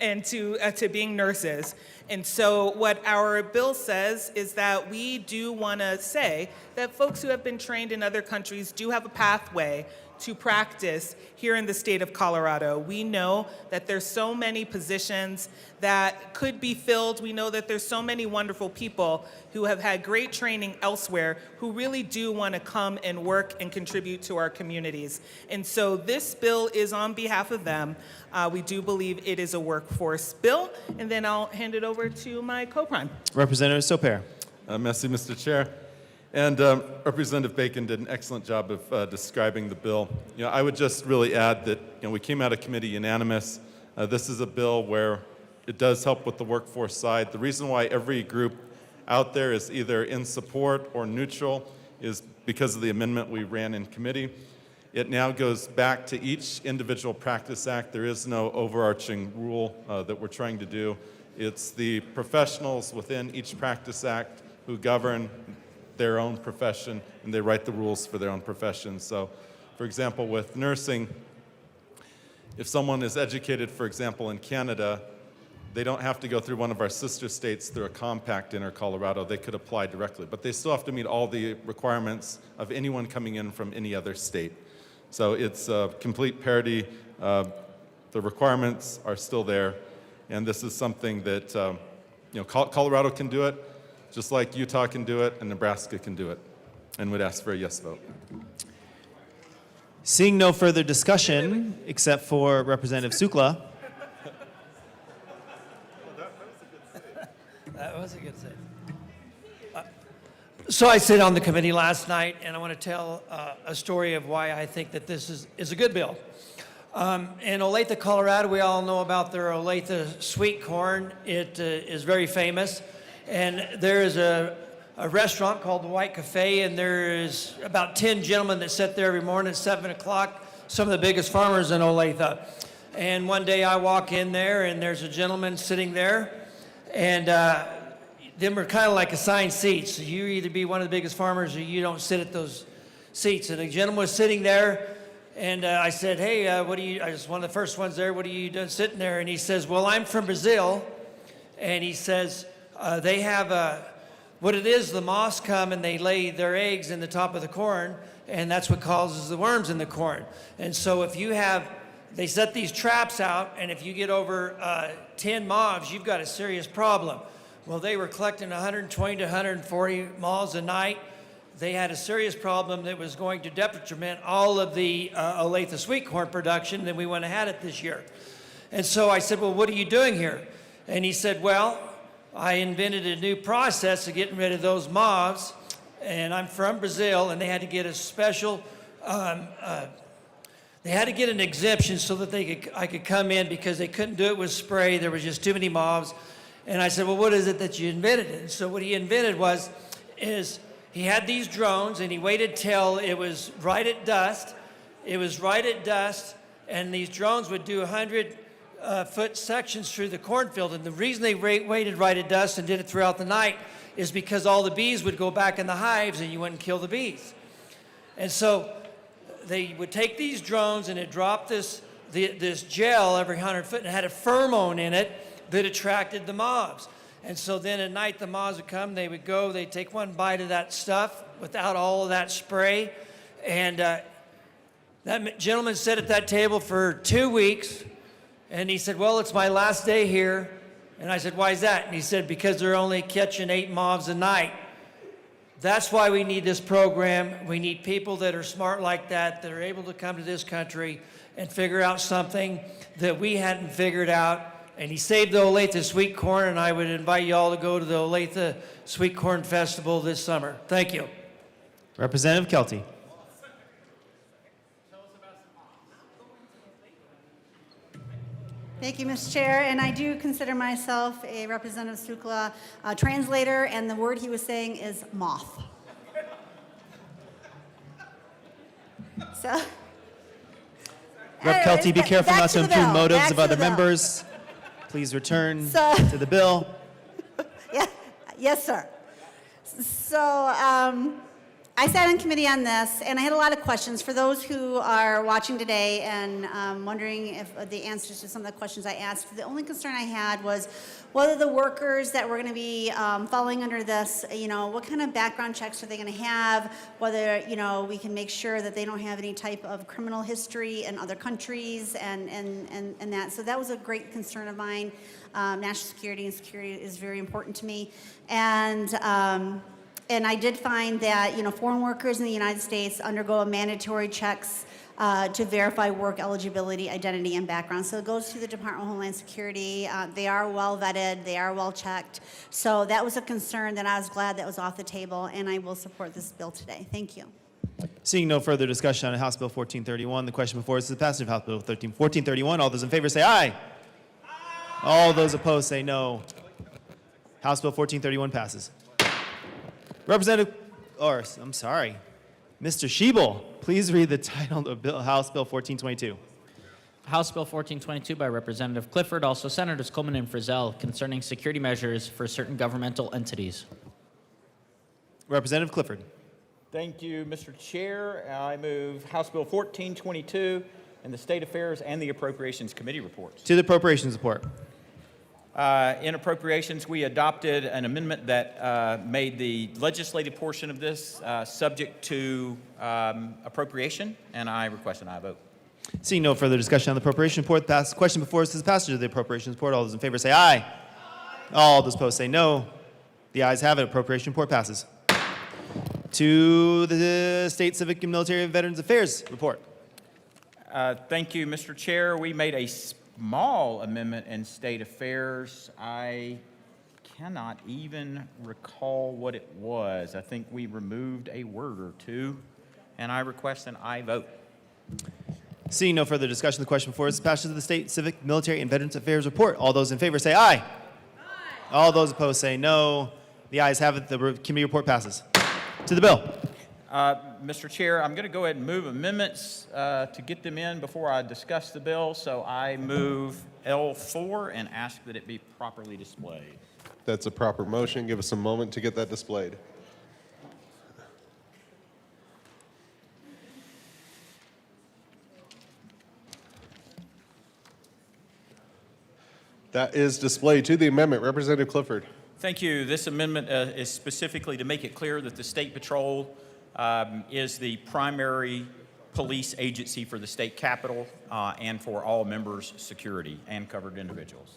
and to being nurses. And so what our bill says is that we do want to say that folks who have been trained in other countries do have a pathway to practice here in the state of Colorado. We know that there's so many positions that could be filled. We know that there's so many wonderful people who have had great training elsewhere who really do want to come and work and contribute to our communities. And so this bill is on behalf of them. We do believe it is a workforce bill. And then I'll hand it over to my co-prime.
Representative Soper.
Merci, Mr. Chair. And Representative Bacon did an excellent job of describing the bill. I would just really add that we came out of committee unanimous. This is a bill where it does help with the workforce side. The reason why every group out there is either in support or neutral is because of the amendment we ran in committee. It now goes back to each individual practice act. There is no overarching rule that we're trying to do. It's the professionals within each practice act who govern their own profession, and they write the rules for their own profession. So, for example, with nursing, if someone is educated, for example, in Canada, they don't have to go through one of our sister states through a compact in Colorado. They could apply directly, but they still have to meet all the requirements of anyone coming in from any other state. So it's complete parity. The requirements are still there, and this is something that Colorado can do it, just like Utah can do it and Nebraska can do it, and would ask for a yes vote.
Seeing no further discussion, except for Representative Sukla.
That was a good save. So I sit on the committee last night, and I want to tell a story of why I think that this is a good bill. In Olathe, Colorado, we all know about their Olathe sweet corn. It is very famous. And there is a restaurant called the White Cafe, and there is about 10 gentlemen that sit there every morning at 7 o'clock, some of the biggest farmers in Olathe. And one day I walk in there, and there's a gentleman sitting there, and them are kind of like assigned seats. You either be one of the biggest farmers or you don't sit at those seats. And the gentleman was sitting there, and I said, hey, I was one of the first ones there, what are you doing sitting there? And he says, well, I'm from Brazil. And he says, they have what it is, the moths come and they lay their eggs in the top of the corn, and that's what causes the worms in the corn. And so if you have, they set these traps out, and if you get over 10 moths, you've got a serious problem. Well, they were collecting 120 to 140 moths a night. They had a serious problem that was going to detriment all of the Olathe sweet corn production, and we went ahead it this year. And so I said, well, what are you doing here? And he said, well, I invented a new process of getting rid of those moths, and I'm from Brazil, and they had to get a special, they had to get an exemption so that I could come in because they couldn't do it with spray. There was just too many moths. And I said, well, what is it that you invented? And so what he invented is he had these drones, and he waited till it was right at dusk. It was right at dusk, and these drones would do 100 foot sections through the cornfield. And the reason they waited right at dusk and did it throughout the night is because all the bees would go back in the hives and you wouldn't kill the bees. And so they would take these drones and it dropped this gel every 100 foot and it had a pheromone in it that attracted the moths. And so then at night the moths would come, they would go, they'd take one bite of that stuff without all of that spray. And that gentleman sat at that table for 2 weeks and he said, well, it's my last day here. And I said, why is that? And he said, because they're only catching 8 moths a night. That's why we need this program. We need people that are smart like that are able to come to this country and figure out something that we hadn't figured out. And he saved the Olathe Sweet Corn, and I would invite you all to go to the Olathe Sweet Corn Festival this summer. Thank you.
Representative Kelty.
Thank you, Mr. Chair, and I do consider myself a Representative Sukla translator, and the word he was saying is moth. So,
Rep. Kelty, be careful
back
not to
to the
impugn
bill.
motives
Back
of
to
other
the bill.
members. Please return
So-
to the bill.
Yeah, yes, sir. So I sat in committee on this, and I had a lot of questions. For those who are watching today and wondering if the answers to some of the questions I asked, the only concern I had was whether the workers that were going to be falling under this, what kind of background checks are they going to have, whether, we can make sure that they don't have any type of criminal history in other countries and that. So that was a great concern of mine. National security and security is very important to me. And I did find that, foreign workers in the United States undergo mandatory checks to verify work eligibility, identity, and background. So it goes to the Department of Homeland Security. They are well vetted. They are well checked. So that was a concern that I was glad that was off the table, and I will support this bill today. Thank you.
Seeing no further discussion on House Bill 1431, the question before us is the passage of House Bill 1431. All those in favor say aye. All those opposed say no. House Bill 1431 passes. Mr. Schiebel, please read the title of House Bill 1422.
House Bill 1422 by Representative Clifford, also Senators Coleman and Frizzell, concerning security measures for certain governmental entities.
Representative Clifford.
Thank you, Mr. Chair. I move House Bill 1422 and the State Affairs and the Appropriations Committee reports.
To the Appropriations report.
In Appropriations, we adopted an amendment that made the legislative portion of this subject to appropriation, and I request an aye vote.
Seeing no further discussion on the Appropriation report, the question before us is the passage of the Appropriations report. All those in favor say aye. All those opposed say no. The ayes have it. Appropriation report passes. To the State Civic and Military and Veterans Affairs report.
Thank you, Mr. Chair. We made a small amendment in State Affairs. I cannot even recall what it was. I think we removed a word or two, and I request an aye vote.
Seeing no further discussion, the question before us is the passage of the State Civic, Military, and Veterans Affairs report. All those in favor say aye. Aye. All those opposed say no. The ayes have it. The committee report passes. To the bill.
Mr. Chair, I'm going to go ahead and move amendments to get them in before I discuss the bill. So I move L4 and ask that it be properly displayed.
That's a proper motion. Give us a moment to get that displayed. That is displayed. To the amendment, Representative Clifford.
Thank you. This amendment is specifically to make it clear that the State Patrol is the primary police agency for the state capitol and for all members' security and covered individuals.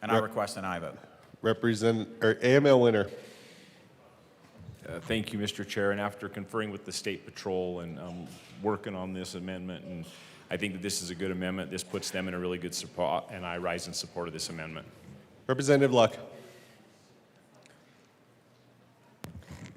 And I request an aye vote.
AML Winner.
Thank you, Mr. Chair. And after conferring with the State Patrol and working on this amendment, and I think that this is a good amendment. This puts them in a really good spot, and I rise in support of this amendment.
Representative Luck.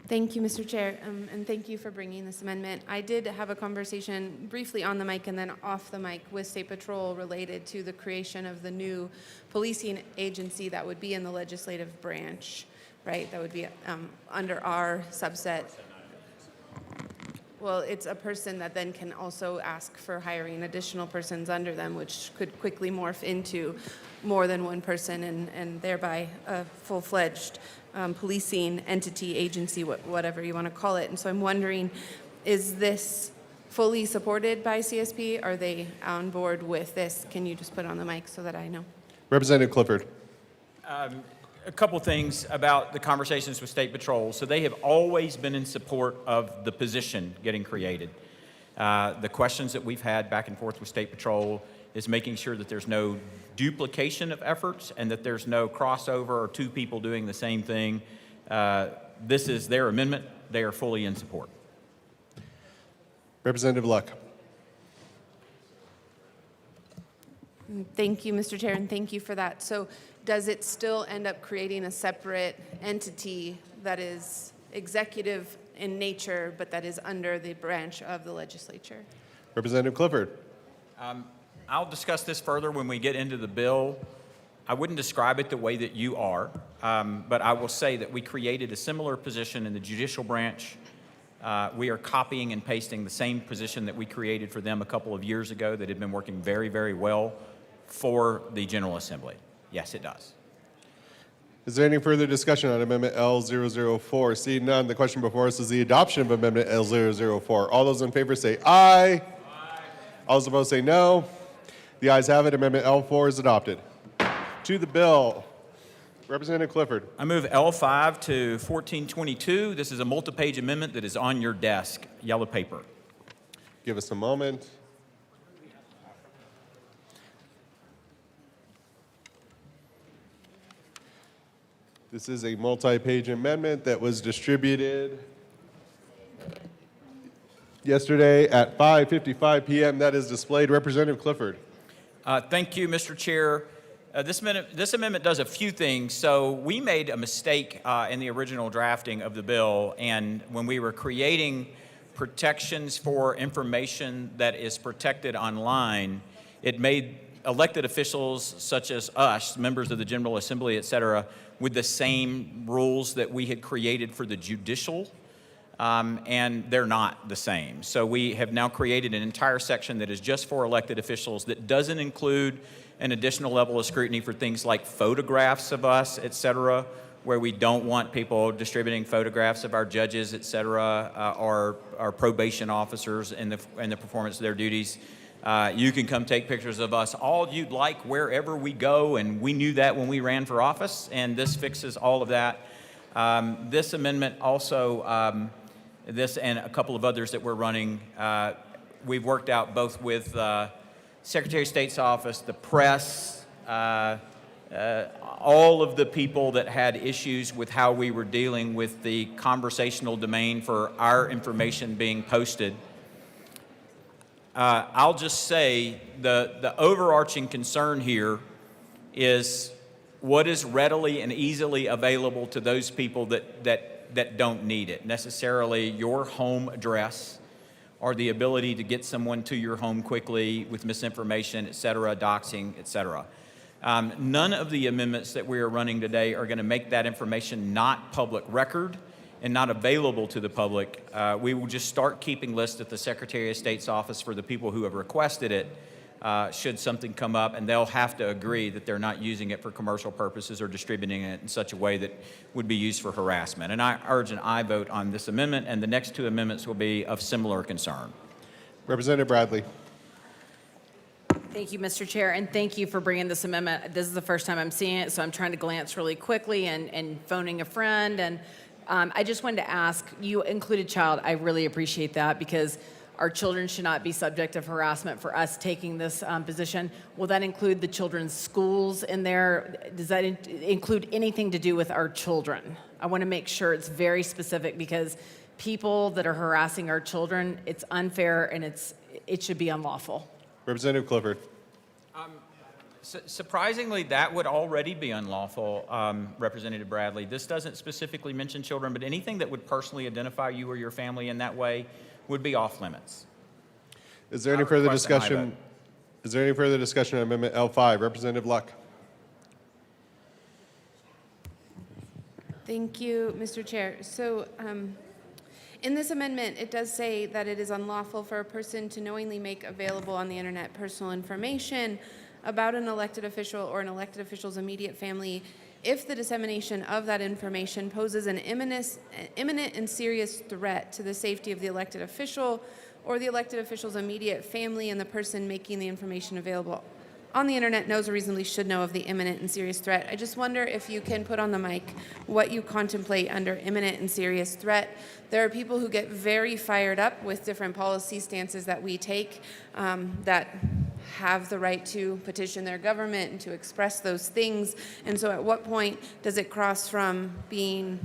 Thank you, Mr. Chair, and thank you for bringing this amendment. I did have a conversation briefly on the mic and then off the mic with State Patrol related to the creation of the new policing agency that would be in the legislative branch, right? That would be under our subset. well, it's a person that then can also ask for hiring additional persons under them, which could quickly morph into more than one person and thereby a full-fledged policing entity, agency, whatever you want to call it. And so I'm wondering, is this fully supported by CSP? Are they on board with this? Can you just put it on the mic so that I know?
Representative Clifford.
A couple things about the conversations with State Patrol. So they have always been in support of the position getting created. The questions that we've had back and forth with State Patrol is making sure that there's no duplication of efforts and that there's no crossover or two people doing the same thing. This is their amendment. They are fully in support.
Representative Luck.
Thank you, Mr. Chair, and thank you for that. So does it still end up creating a separate entity that is executive in nature, but that is under the branch of the legislature?
Representative Clifford.
I'll discuss this further when we get into the bill. I wouldn't describe it the way that you are, but I will say that we created a similar position in the judicial branch. We are copying and pasting the same position that we created for them a couple of years ago that had been working very, very well for the General Assembly. Yes, it does.
Is there any further discussion on Amendment L004? Seeing none, the question before us is the adoption of Amendment L004. All those in favor say aye. All those opposed say no. The ayes have it. Amendment L4 is adopted. To the bill. Representative Clifford.
I move L5 to 1422. This is a multi-page amendment that is on your desk, yellow paper.
Give us a moment. This is a multi-page amendment that was distributed yesterday at 5:55 p.m. That is displayed. Representative Clifford.
Thank you, Mr. Chair. This amendment does a few things. So we made a mistake in the original drafting of the bill, and when we were creating protections for information that is protected online, it made elected officials such as us, members of the General Assembly, et cetera, with the same rules that we had created for the judicial, and they're not the same. So we have now created an entire section that is just for elected officials that doesn't include an additional level of scrutiny for things like photographs of us, et cetera, where we don't want people distributing photographs of our judges, et cetera, or our probation officers in the performance of their duties. You can come take pictures of us all you'd like wherever we go, and we knew that when we ran for office, and this fixes all of that. This amendment also, this and a couple of others that we're running, we've worked out both with Secretary of State's office, the press, all of the people that had issues with how we were dealing with the conversational domain for our information being posted. I'll just say the overarching concern here is what is readily and easily available to those people that don't need it. Necessarily your home address or the ability to get someone to your home quickly with misinformation, et cetera, doxing, et cetera. None of the amendments that we are running today are going to make that information not public record and not available to the public. We will just start keeping lists at the Secretary of State's office for the people who have requested it should something come up, and they'll have to agree that they're not using it for commercial purposes or distributing it in such a way that would be used for harassment. And I urge an aye vote on this amendment, and the next two amendments will be of similar concern.
Representative Bradley.
Thank you, Mr. Chair, and thank you for bringing this amendment. This is the first time I'm seeing it, so I'm trying to glance really quickly and phoning a friend. And I just wanted to ask, you included child. I really appreciate that because our children should not be subject of harassment for us taking this position. Will that include the children's schools in there? Does that include anything to do with our children? I want to make sure it's very specific because people that are harassing our children, it's unfair and it should be unlawful.
Representative Clifford.
Surprisingly, that would already be unlawful, Representative Bradley. This doesn't specifically mention children, but anything that would personally identify you or your family in that way would be off limits.
Is there any further discussion? Is there any further discussion on Amendment L5? Representative Luck.
Thank you, Mr. Chair. So In this amendment, it does say that it is unlawful for a person to knowingly make available on the internet personal information about an elected official or an elected official's immediate family if the dissemination of that information poses an imminent and serious threat to the safety of the elected official or the elected official's immediate family, and the person making the information available on the internet knows or reasonably should know of the imminent and serious threat. I just wonder if you can put on the mic what you contemplate under imminent and serious threat. There are people who get very fired up with different policy stances that we take that have the right to petition their government and to express those things. And so at what point does it cross from being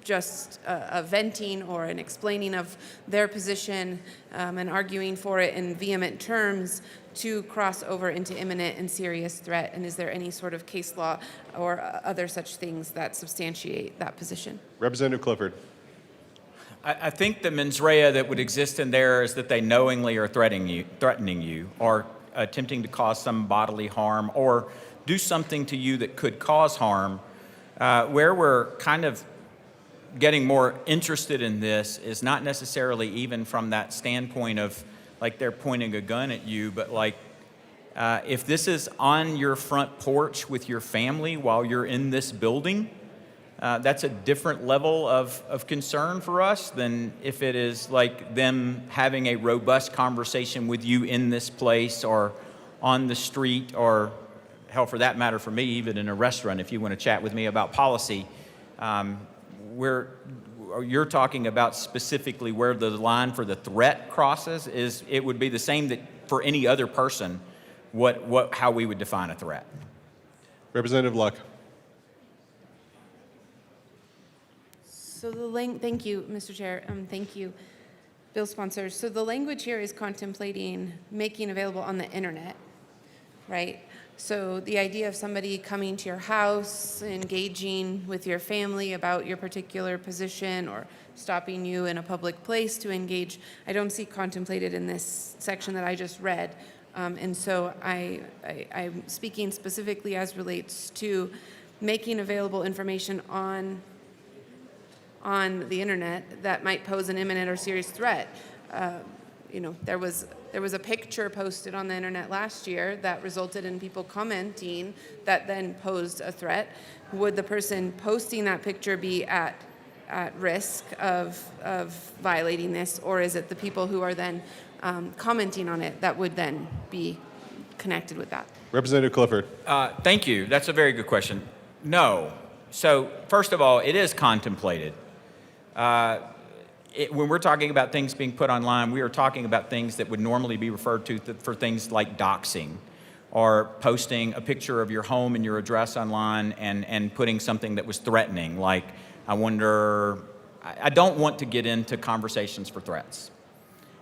just a venting or an explaining of their position and arguing for it in vehement terms to cross over into imminent and serious threat? And is there any sort of case law or other such things that substantiate that position?
Representative Clifford.
I think the mens rea that would exist in there is that they knowingly are threatening you or attempting to cause some bodily harm or do something to you that could cause harm. Where we're kind of getting more interested in this is not necessarily even from that standpoint of like they're pointing a gun at you, but like if this is on your front porch with your family while you're in this building, that's a different level of concern for us than if it is like them having a robust conversation with you in this place or on the street, or hell, for that matter, for me, even in a restaurant, if you want to chat with me about policy. You're talking about specifically where the line for the threat crosses is. It would be the same that for any other person, how we would define a threat.
Representative Luck.
So thank you, Mr. Chair. Thank you, bill sponsors. So the language here is contemplating making available on the internet, right? So the idea of somebody coming to your house, engaging with your family about your particular position, or stopping you in a public place to engage, I don't see contemplated in this section that I just read. And so I'm speaking specifically as relates to making available information on the internet that might pose an imminent or serious threat. There was a picture posted on the internet last year that resulted in people commenting that then posed a threat. Would the person posting that picture be at risk of violating this, or is it the people who are then commenting on it that would then be connected with that?
Representative Clifford.
Thank you. That's a very good question. No. So first of all, it is contemplated. When we're talking about things being put online, we are talking about things that would normally be referred to for things like doxing or posting a picture of your home and your address online and putting something that was threatening, like, I don't want to get into conversations for threats.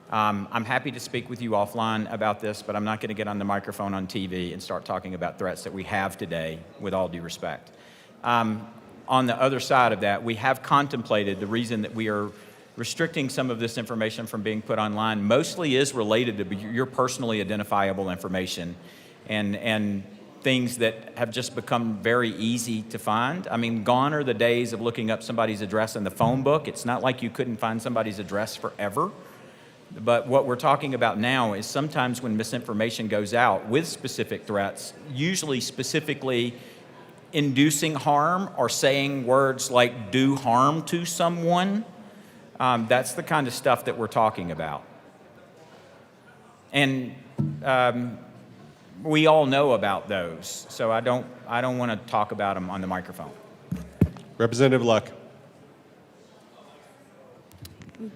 I'm happy to speak with you offline about this, but I'm not going to get on the microphone on TV and start talking about threats that we have today, with all due respect. On the other side of that, we have contemplated the reason that we are restricting some of this information from being put online mostly is related to your personally identifiable information and things that have just become very easy to find. I mean, gone are the days of looking up somebody's address in the phone book. It's not like you couldn't find somebody's address forever. But what we're talking about now is sometimes when misinformation goes out with specific threats, usually specifically inducing harm or saying words like do harm to someone, that's the kind of stuff that we're talking about. And we all know about those, so I don't want to talk about them on the microphone.
Representative Luck.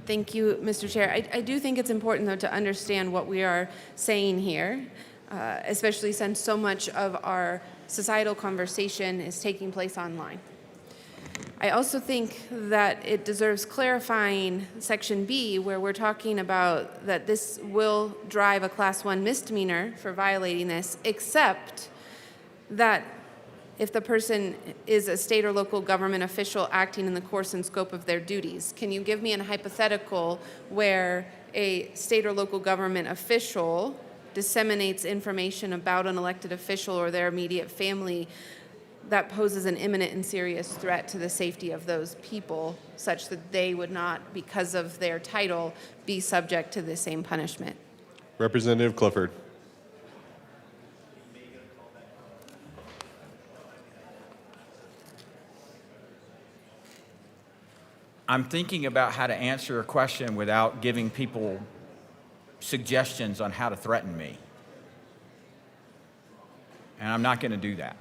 Thank you, Mr. Chair. I do think it's important, though, to understand what we are saying here, especially since so much of our societal conversation is taking place online. I also think that it deserves clarifying Section B, where we're talking about that this will drive a Class 1 misdemeanor for violating this, except that if the person is a state or local government official acting in the course and scope of their duties. Can you give me a hypothetical where a state or local government official disseminates information about an elected official or their immediate family that poses an imminent and serious threat to the safety of those people, such that they would not, because of their title, be subject to the same punishment.
Representative Clifford.
I'm thinking about how to answer a question without giving people suggestions on how to threaten me. And I'm not going to do that.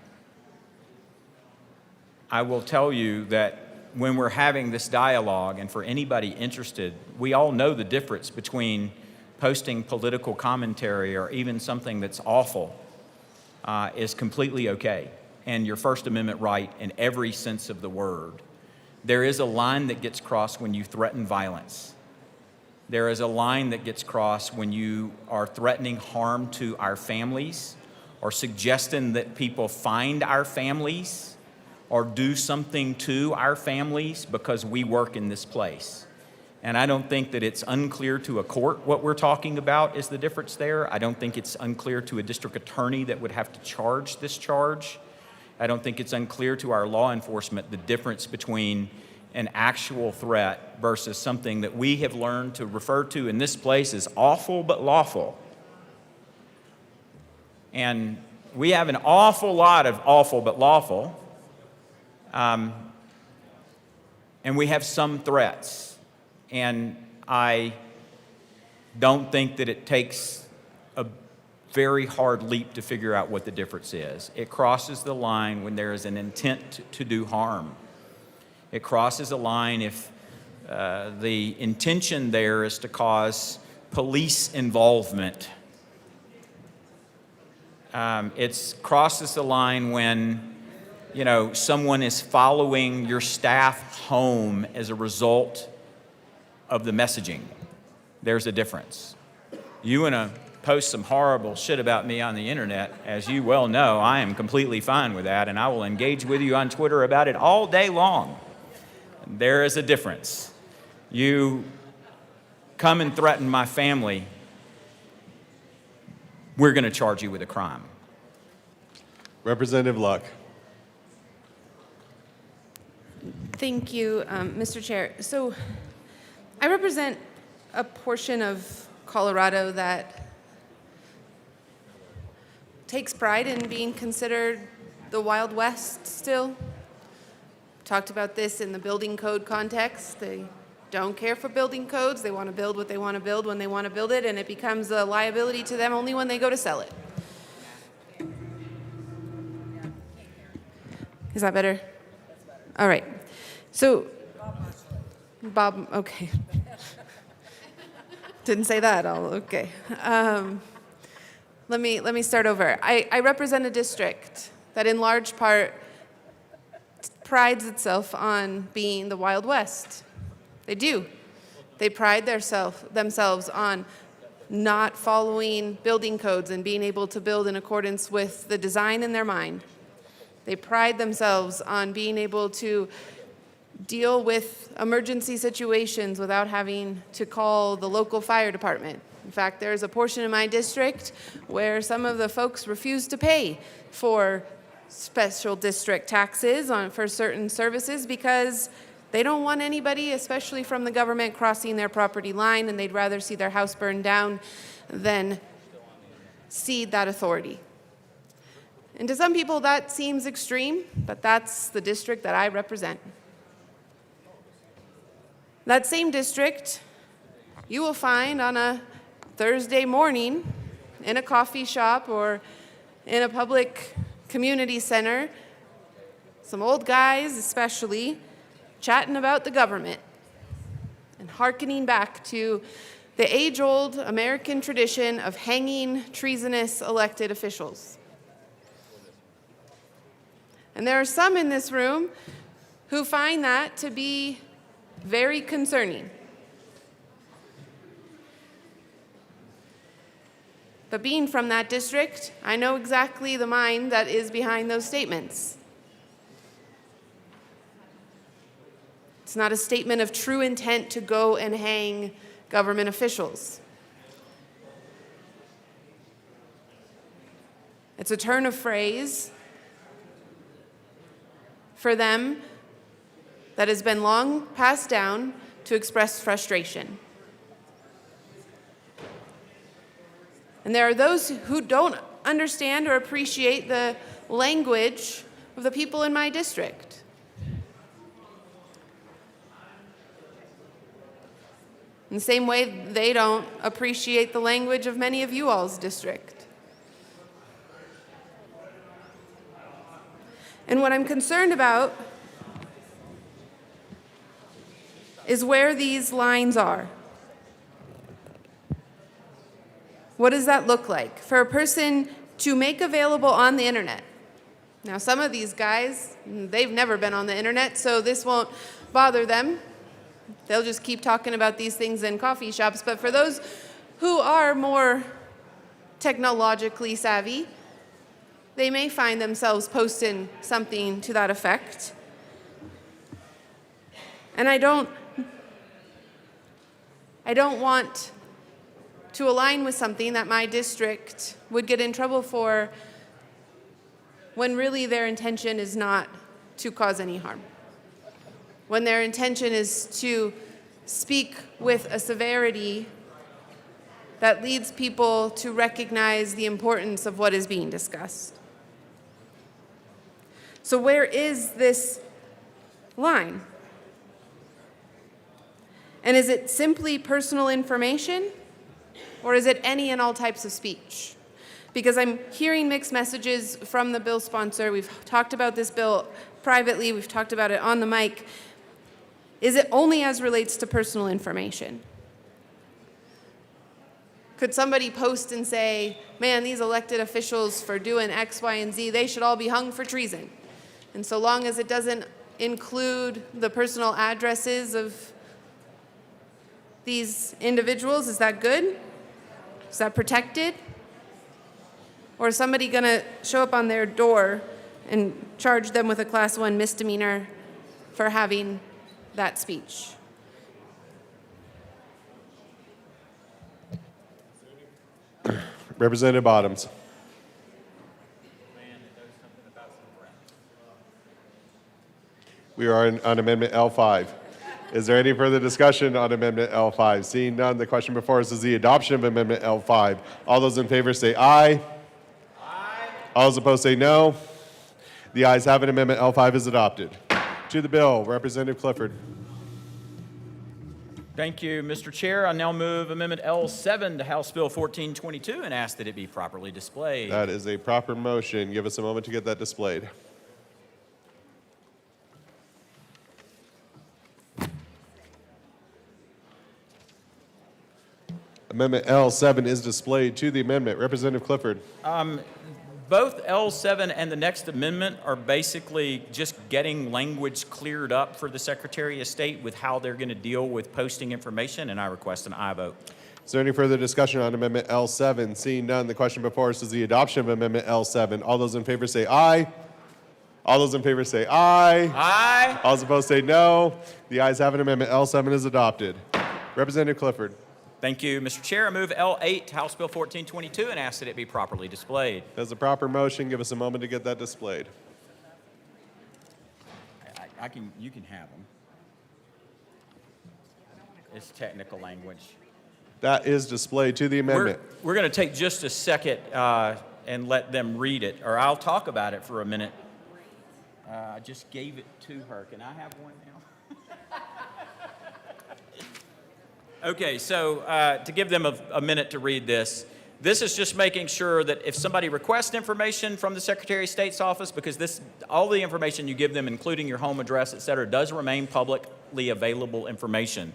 I will tell you that when we're having this dialogue, and for anybody interested, we all know the difference between posting political commentary or even something that's awful is completely okay, and your First Amendment right in every sense of the word. There is a line that gets crossed when you threaten violence. There is a line that gets crossed when you are threatening harm to our families or suggesting that people find our families or do something to our families because we work in this place. And I don't think that it's unclear to a court what we're talking about is the difference there. I don't think it's unclear to a district attorney that would have to charge this charge. I don't think it's unclear to our law enforcement the difference between an actual threat versus something that we have learned to refer to in this place as awful but lawful. And we have an awful lot of awful but lawful. And we have some threats. And I don't think that it takes a very hard leap to figure out what the difference is. It crosses the line when there is an intent to do harm. It crosses a line if the intention there is to cause police involvement. It crosses the line when, you know, someone is following your staff home as a result of the messaging. There's a difference. You want to post some horrible shit about me on the internet, as you well know, I am completely fine with that, and I will engage with you on Twitter about it all day long. There is a difference. You come and threaten my family, we're going to charge you with a crime.
Representative Luck.
Thank you, Mr. Chair. So I represent a portion of Colorado that takes pride in being considered the Wild West still. Talked about this in the building code context. They don't care for building codes. They want to build what they want to build when they want to build it, and it becomes a liability to them only when they go to sell it. Is that better? All right. So, Bob, okay. Didn't say that. Okay. Let me start over. I represent a district that in large part prides itself on being the Wild West. They do. They pride themselves on not following building codes and being able to build in accordance with the design in their mind. They pride themselves on being able to deal with emergency situations without having to call the local fire department. In fact, there's a portion of my district where some of the folks refuse to pay for special district taxes for certain services because they don't want anybody, especially from the government, crossing their property line, and they'd rather see their house burned down than cede that authority. And to some people that seems extreme, but that's the district that I represent. That same district you will find on a Thursday morning in a coffee shop or in a public community center, some old guys especially, chatting about the government and hearkening back to the age-old American tradition of hanging treasonous elected officials. And there are some in this room who find that to be very concerning. But being from that district, I know exactly the mind that is behind those statements. It's not a statement of true intent to go and hang government officials. It's a turn of phrase for them that has been long passed down to express frustration. And there are those who don't understand or appreciate the language of the people in my district. In the same way, they don't appreciate the language of many of you all's district. And what I'm concerned about is where these lines are. What does that look like for a person to make available on the internet? Now, some of these guys, they've never been on the internet, so this won't bother them. They'll just keep talking about these things in coffee shops. But for those who are more technologically savvy, they may find themselves posting something to that effect. And I don't want to align with something that my district would get in trouble for when really their intention is not to cause any harm. When their intention is to speak with a severity that leads people to recognize the importance of what is being discussed. So where is this line? And is it simply personal information, or is it any and all types of speech? Because I'm hearing mixed messages from the bill sponsor. We've talked about this bill privately. We've talked about it on the mic. Is it only as relates to personal information? Could somebody post and say, man, these elected officials for doing X, Y, and Z, they should all be hung for treason? And so long as it doesn't include the personal addresses of these individuals, is that good? Is that protected? Or is somebody going to show up on their door and charge them with a Class 1 misdemeanor for having that speech?
Representative Bottoms. We are on Amendment L5. Is there any further discussion on Amendment L5? Seeing none, the question before us is the adoption of Amendment L5. All those in favor say aye. Aye. All those opposed say no. The ayes have it. Amendment L5 is adopted. To the bill, Representative Clifford.
Thank you, Mr. Chair. I now move Amendment L7 to House Bill 1422 and ask that it be properly displayed.
That is a proper motion. Give us a moment to get that displayed. Amendment L7 is displayed. To the amendment, Representative Clifford.
Both L7 and the next amendment are basically just getting language cleared up for the Secretary of State with how they're going to deal with posting information, and I request an aye vote.
Is there any further discussion on Amendment L7? Seeing none, the question before us is the adoption of Amendment L7. All those in favor say aye. All those in favor say aye.
Aye.
All those opposed say no. The ayes have it. Amendment L7 is adopted. Representative Clifford.
Thank you, Mr. Chair. I move L8 to House Bill 1422 and ask that it be properly displayed.
That's a proper motion. Give us a moment to get that displayed.
You can have them. It's technical language.
That is displayed. To the amendment.
We're going to take just a second and let them read it, or I'll talk about it for a minute. I just gave it to her. Can I have one now? Okay, so to give them a minute to read this, this is just making sure that if somebody requests information from the Secretary of State's office, because all the information you give them, including your home address, et cetera, does remain publicly available information.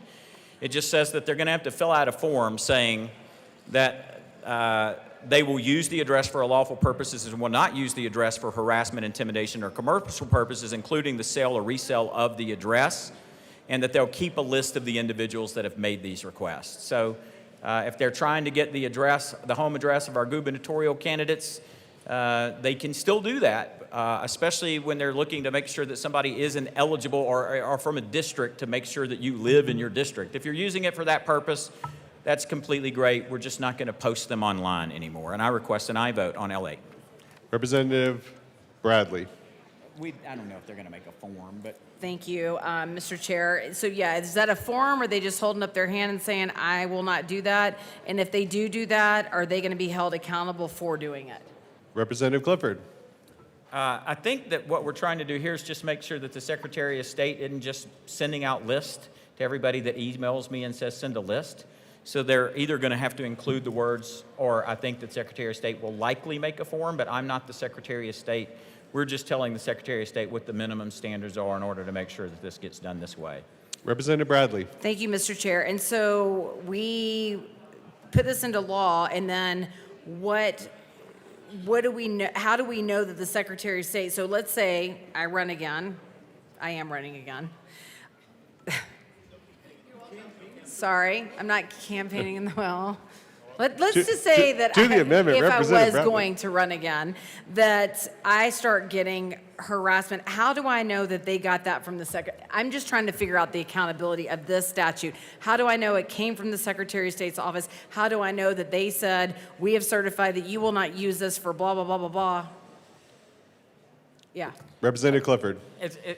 It just says that they're going to have to fill out a form saying that they will use the address for lawful purposes and will not use the address for harassment, intimidation, or commercial purposes, including the sale or resale of the address, and that they'll keep a list of the individuals that have made these requests. So if they're trying to get the address, the home address of our gubernatorial candidates, they can still do that, especially when they're looking to make sure that somebody isn't eligible or from a district, to make sure that you live in your district. If you're using it for that purpose, that's completely great. We're just not going to post them online anymore. And I request an aye vote on L8.
Representative Bradley.
I don't know if they're going to make a form, but
Thank you, Mr. Chair. So yeah, is that a form? Or are they just holding up their hand and saying, I will not do that? And if they do that, are they going to be held accountable for doing it?
Representative Clifford.
I think that what we're trying to do here is just make sure that the Secretary of State isn't just sending out lists to everybody that emails me and says send a list. So they're either going to have to include the words, or I think the Secretary of State will likely make a form, but I'm not the Secretary of State. We're just telling the Secretary of State what the minimum standards are in order to make sure that this gets done this way.
Representative Bradley.
Thank you, Mr. Chair. And so we put this into law, and then what do we know? How do we know that the Secretary of State? So let's say I run again. I am running again. Sorry, I'm not campaigning in the well. Let's just say that
to the amendment,
if I
Representative
was
Bradley.
going to run again, that I start getting harassment. How do I know that they got that from the Secretary? I'm just trying to figure out the accountability of this statute. How do I know it came from the Secretary of State's office? How do I know that they said, we have certified that you will not use this for blah, blah, blah, blah, blah? Yeah.
Representative Clifford.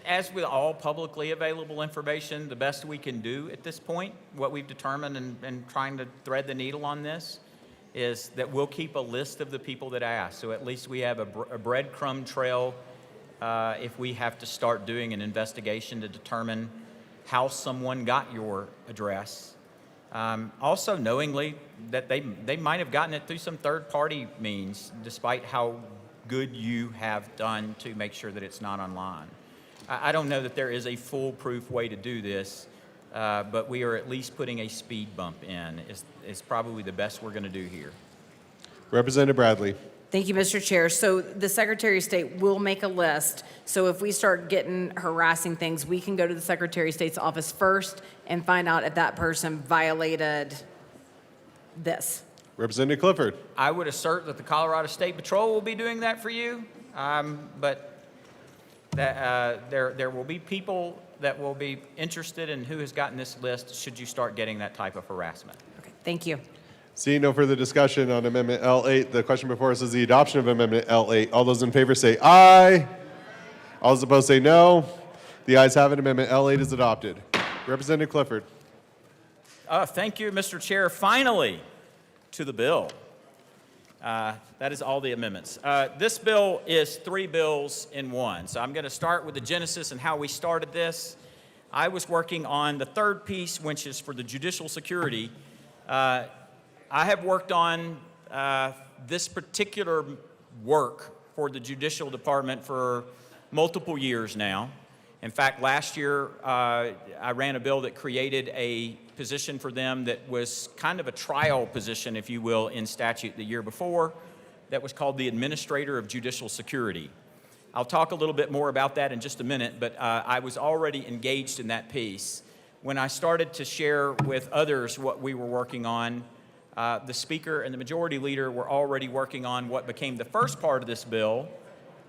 As with all publicly available information, the best we can do at this point, what we've determined and trying to thread the needle on this, is that we'll keep a list of the people that ask. So at least we have a breadcrumb trail if we have to start doing an investigation to determine how someone got your address. Also knowingly that they might have gotten it through some third-party means, despite how good you have done to make sure that it's not online. I don't know that there is a foolproof way to do this, but we are at least putting a speed bump in. Is probably the best we're going to do here.
Representative Bradley.
Thank you, Mr. Chair. So the Secretary of State will make a list. So if we start getting harassing things, we can go to the Secretary of State's office first and find out if that person violated this.
Representative Clifford.
I would assert that the Colorado State Patrol will be doing that for you, but that, there will be people that will be interested in who has gotten this list should you start getting that type of harassment.
Okay, thank you.
Seeing no further discussion on Amendment L8, the question before us is the adoption of Amendment L8. All those in favor say aye. All those opposed say no. The ayes have it. Amendment L8 is adopted. Representative Clifford.
Thank you, Mr. Chair. Finally, to the bill. That is all the amendments. This bill is 3 bills in one. So I'm going to start with the genesis and how we started this. I was working on the third piece, which is for the judicial security. I have worked on this particular work for the Judicial Department for multiple years now. In fact, last year, I ran a bill that created a position for them that was kind of a trial position, if you will, in statute the year before, that was called the Administrator of Judicial Security. I'll talk a little bit more about that in just a minute, but I was already engaged in that piece. When I started to share with others what we were working on, the Speaker and the Majority Leader were already working on what became the first part of this bill,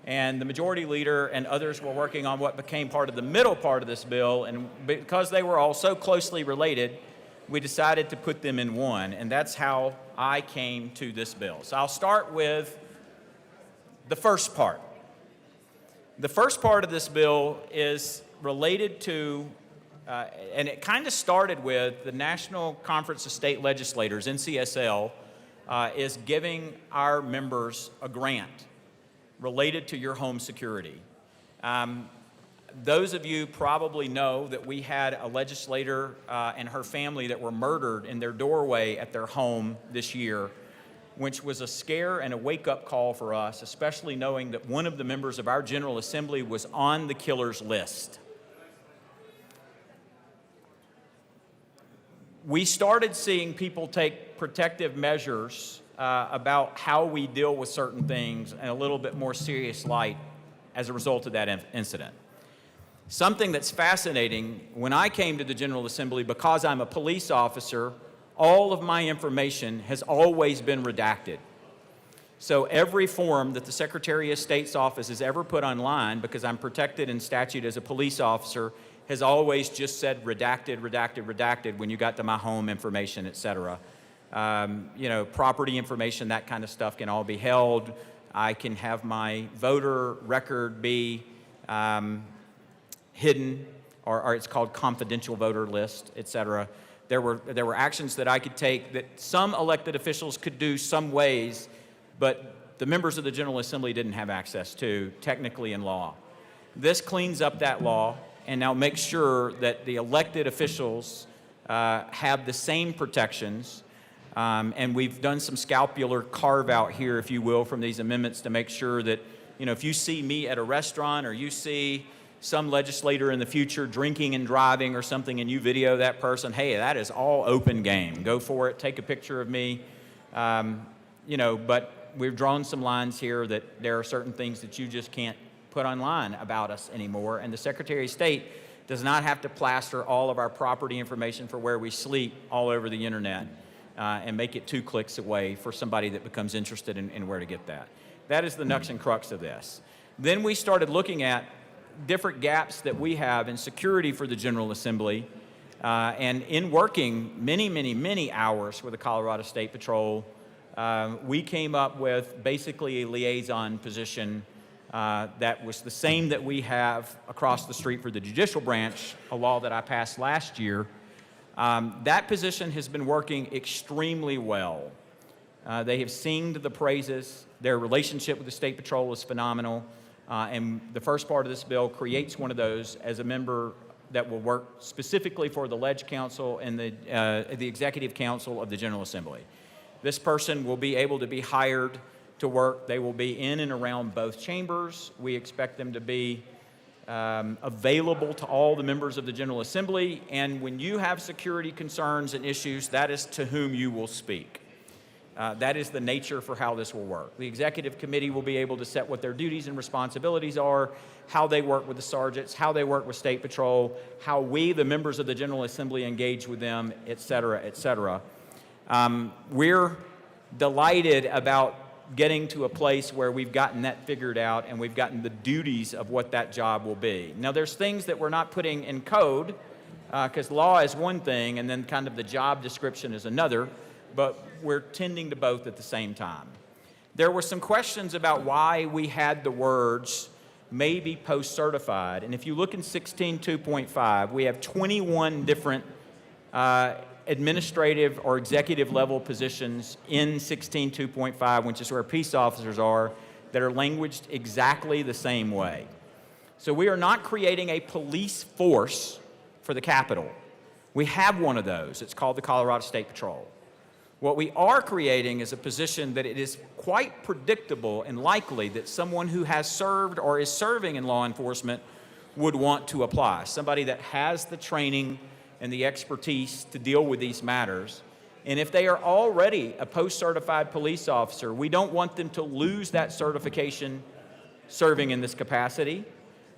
and the Majority Leader and others were working on what became part of the middle part of this bill, and because they were all so closely related, we decided to put them in one, and that's how I came to this bill. So I'll start with the first part. The first part of this bill is related to, and it kind of started with the National Conference of State Legislators, NCSL, is giving our members a grant related to your home security. Those of you probably know that we had a legislator and her family that were murdered in their doorway at their home this year, which was a scare and a wake-up call for us, especially knowing that one of the members of our General Assembly was on the killer's list. We started seeing people take protective measures about how we deal with certain things in a little bit more serious light as a result of that incident. Something that's fascinating, when I came to the General Assembly, because I'm a police officer, all of my information has always been redacted. So every form that the Secretary of State's office has ever put online, because I'm protected in statute as a police officer, has always just said redacted, redacted, redacted when you got to my home information, et cetera. You know, property information, that kind of stuff can all be held. I can have my voter record be hidden, or it's called confidential voter list, et cetera. There were actions that I could take that some elected officials could do some ways, but the members of the General Assembly didn't have access to, technically in law. This cleans up that law and now makes sure that the elected officials have the same protections. And we've done some scapular carve out here, if you will, from these amendments to make sure that, you know, if you see me at a restaurant or you see some legislator in the future drinking and driving or something and you video that person, hey, that is all open game. Go for it. Take a picture of me. You know, but we've drawn some lines here that there are certain things that you just can't put online about us anymore. And the Secretary of State does not have to plaster all of our property information for where we sleep all over the internet and make it 2 clicks away for somebody that becomes interested in where to get that. That is the nuts and crux of this. Then we started looking at different gaps that we have in security for the General Assembly. And in working many hours with the Colorado State Patrol, we came up with basically a liaison position that was the same that we have across the street for the judicial branch, a law that I passed last year. That position has been working extremely well. They have sung the praises. Their relationship with the State Patrol is phenomenal. And the first part of this bill creates one of those as a member that will work specifically for the Ledge Council and the Executive Council of the General Assembly. This person will be able to be hired to work. They will be in and around both chambers. We expect them to be available to all the members of the General Assembly. And when you have security concerns and issues, that is to whom you will speak. That is the nature for how this will work. The Executive Committee will be able to set what their duties and responsibilities are, how they work with the sergeants, how they work with State Patrol, how we, the members of the General Assembly, engage with them, et cetera, et cetera. We're delighted about getting to a place where we've gotten that figured out and we've gotten the duties of what that job will be. Now, there's things that we're not putting in code, because law is one thing and then kind of the job description is another, but we're tending to both at the same time. There were some questions about why we had the words may be post-certified. And if you look in 16.2.5, we have 21 different administrative or executive level positions in 16.2.5, which is where peace officers are, that are languaged exactly the same way. So we are not creating a police force for the Capitol. We have one of those. It's called the Colorado State Patrol. What we are creating is a position that it is quite predictable and likely that someone who has served or is serving in law enforcement would want to apply. Somebody that has the training and the expertise to deal with these matters. And if they are already a post-certified police officer, we don't want them to lose that certification serving in this capacity.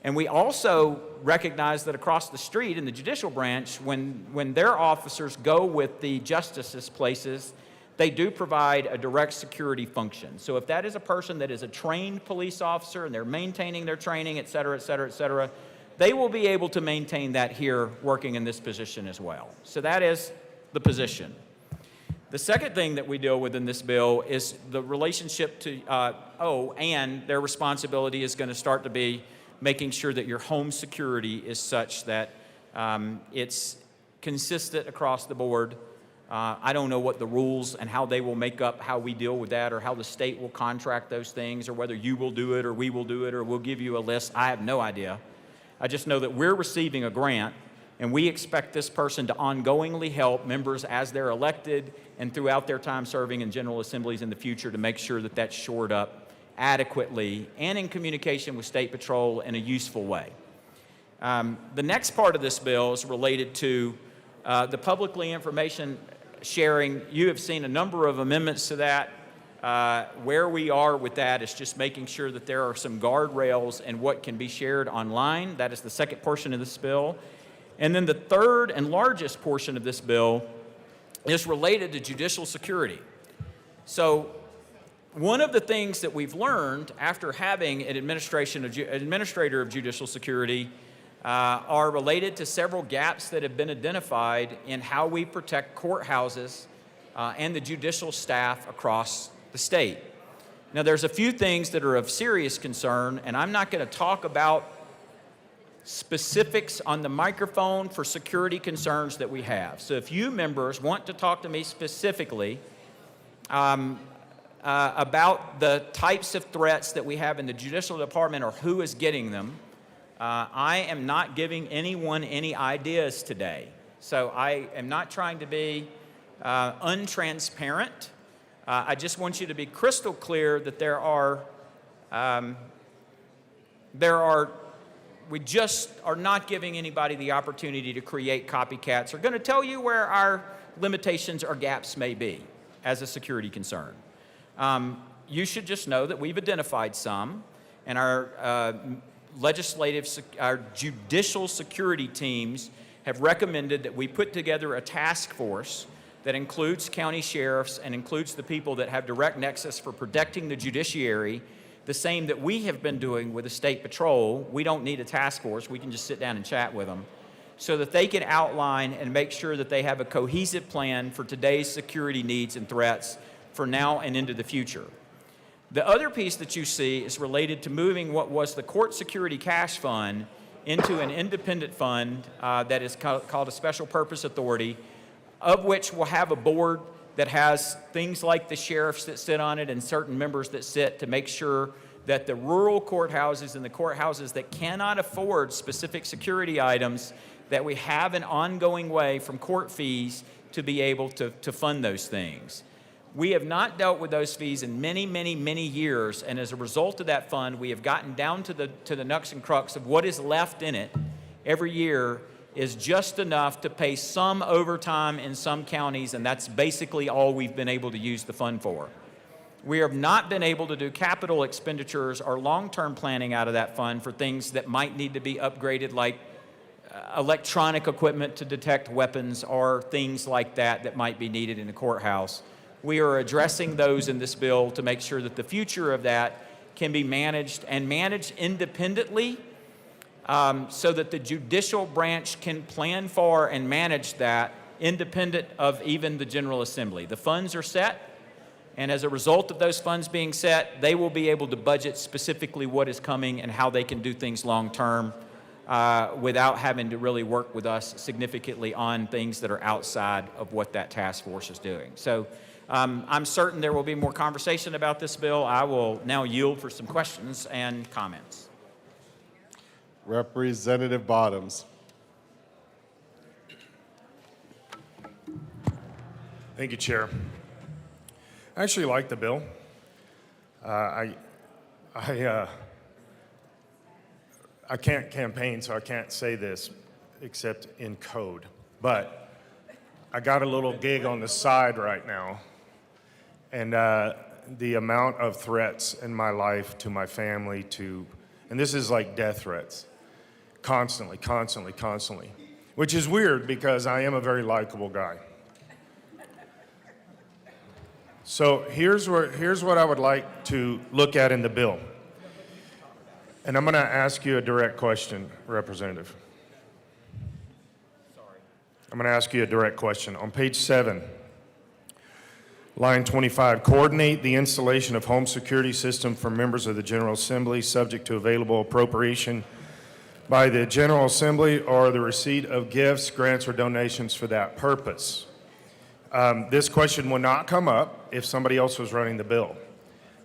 And we also recognize that across the street in the judicial branch, when their officers go with the justices' places, they do provide a direct security function. So if that is a person that is a trained police officer and they're maintaining their training, et cetera, et cetera, et cetera, they will be able to maintain that here working in this position as well. So that is the position. The second thing that we deal with in this bill is the relationship to, and their responsibility is going to start to be making sure that your home security is such that it's consistent across the board. I don't know what the rules and how they will make up how we deal with that or how the state will contract those things or whether you will do it or we will do it or we'll give you a list. I have no idea. I just know that we're receiving a grant and we expect this person to ongoingly help members as they're elected and throughout their time serving in general assemblies in the future to make sure that that's shored up adequately and in communication with State Patrol in a useful way. The next part of this bill is related to the publicly information sharing. You have seen a number of amendments to that. Where we are with that is just making sure that there are some guardrails and what can be shared online. That is the second portion of this bill. And then the third and largest portion of this bill is related to judicial security. So one of the things that we've learned after having an administrator of judicial security are related to several gaps that have been identified in how we protect courthouses and the judicial staff across the state. Now, there's a few things that are of serious concern, and I'm not going to talk about specifics on the microphone for security concerns that we have. So if you members want to talk to me specifically about the types of threats that we have in the Judicial Department or who is getting them, I am not giving anyone any ideas today. So I am not trying to be untransparent. I just want you to be crystal clear that we just are not giving anybody the opportunity to create copycats. We're going to tell you where our limitations or gaps may be as a security concern. You should just know that we've identified some, and our our judicial security teams have recommended that we put together a task force that includes county sheriffs and includes the people that have direct nexus for protecting the judiciary, the same that we have been doing with the State Patrol. We don't need a task force. We can just sit down and chat with them so that they can outline and make sure that they have a cohesive plan for today's security needs and threats for now and into the future. The other piece that you see is related to moving what was the Court Security Cash Fund into an independent fund that is called a Special Purpose Authority, of which will have a board that has things like the sheriffs that sit on it and certain members that sit to make sure that the rural courthouses and the courthouses that cannot afford specific security items, that we have an ongoing way from court fees to be able to fund those things. We have not dealt with those fees in many, many, many years, and as a result of that fund, we have gotten down to the nuts and crux of what is left in it every year is just enough to pay some overtime in some counties, and that's basically all we've been able to use the fund for. We have not been able to do capital expenditures or long-term planning out of that fund for things that might need to be upgraded, like electronic equipment to detect weapons or things like that that might be needed in the courthouse. We are addressing those in this bill to make sure that the future of that can be managed and managed independently, so that the judicial branch can plan for and manage that independent of even the General Assembly. The funds are set, and as a result of those funds being set, they will be able to budget specifically what is coming and how they can do things long term without having to really work with us significantly on things that are outside of what that task force is doing. So I'm certain there will be more conversation about this bill. I will now yield for some questions and comments.
Representative Bottoms.
Thank you, Chair. I actually like the bill. I can't campaign, so I can't say this except in code. But I got a little gig on the side right now, and the amount of threats in my life to my family, and this is like death threats, constantly, which is weird because I am a very likable guy. So here's what I would like to look at in the bill. And I'm going to ask you a direct question, Representative. I'm going to ask you a direct question. On page 7, line 25, coordinate the installation of home security system for members of the General Assembly subject to available appropriation by the General Assembly or the receipt of gifts, grants, or donations for that purpose. This question will not come up if somebody else was running the bill.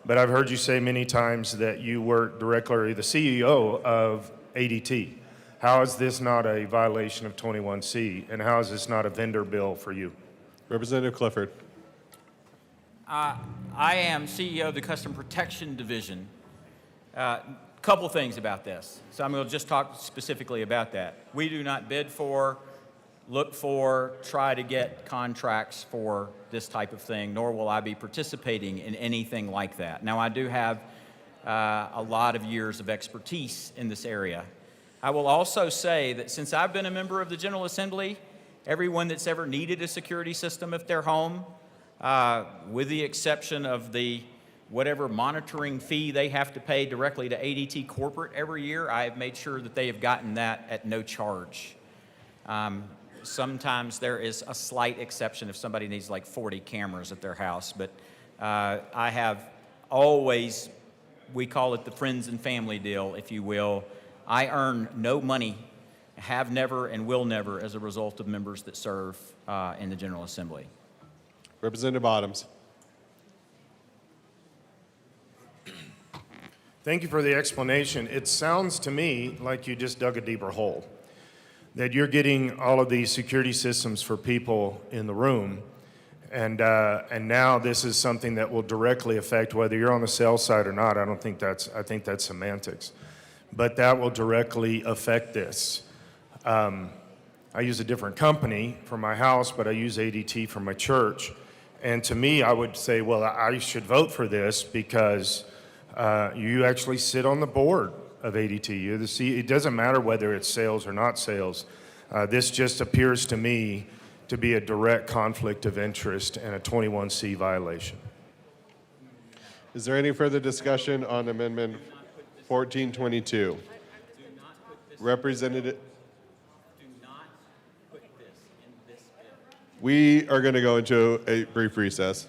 But I've heard you say many times that you work directly, the CEO of ADT. How is this not a violation of 21C, and how is this not a vendor bill for you?
Representative Clifford.
I am CEO of the Custom Protection Division. Couple things about this. So I'm going to just talk specifically about that. We do not bid for, look for, try to get contracts for this type of thing, nor will I be participating in anything like that. Now, I do have a lot of years of expertise in this area. I will also say that since I've been a member of the General Assembly, everyone that's ever needed a security system at their home, with the exception of the whatever monitoring fee they have to pay directly to ADT corporate every year, I have made sure that they have gotten that at no charge. Sometimes there is a slight exception if somebody needs like 40 cameras at their house, but I have always, we call it the friends and family deal, if you will, I earn no money, have never and will never as a result of members that serve in the General Assembly.
Representative Bottoms.
Thank you for the explanation. It sounds to me like you just dug a deeper hole, that you're getting all of these security systems for people in the room, and now this is something that will directly affect whether you're on the sales side or not. I think that's semantics, but that will directly affect this. I use a different company for my house, but I use ADT for my church, and to me, I would say, well, I should vote for this because you actually sit on the board of ADT. It doesn't matter whether it's sales or not sales. This just appears to me to be a direct conflict of interest and a 21C violation.
Is there any further discussion on Amendment 1422? Representative. We are going to go into a brief recess.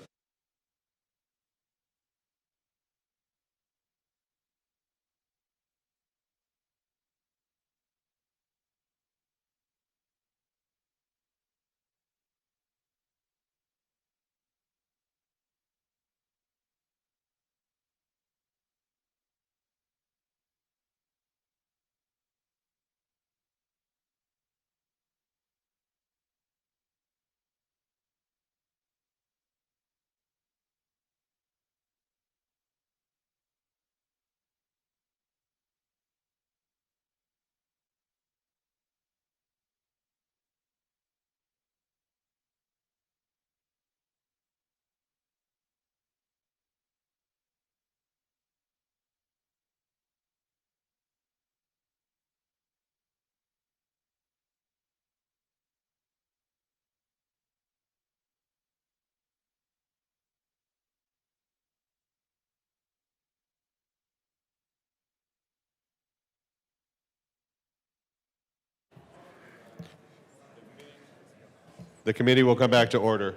The committee will come back to order.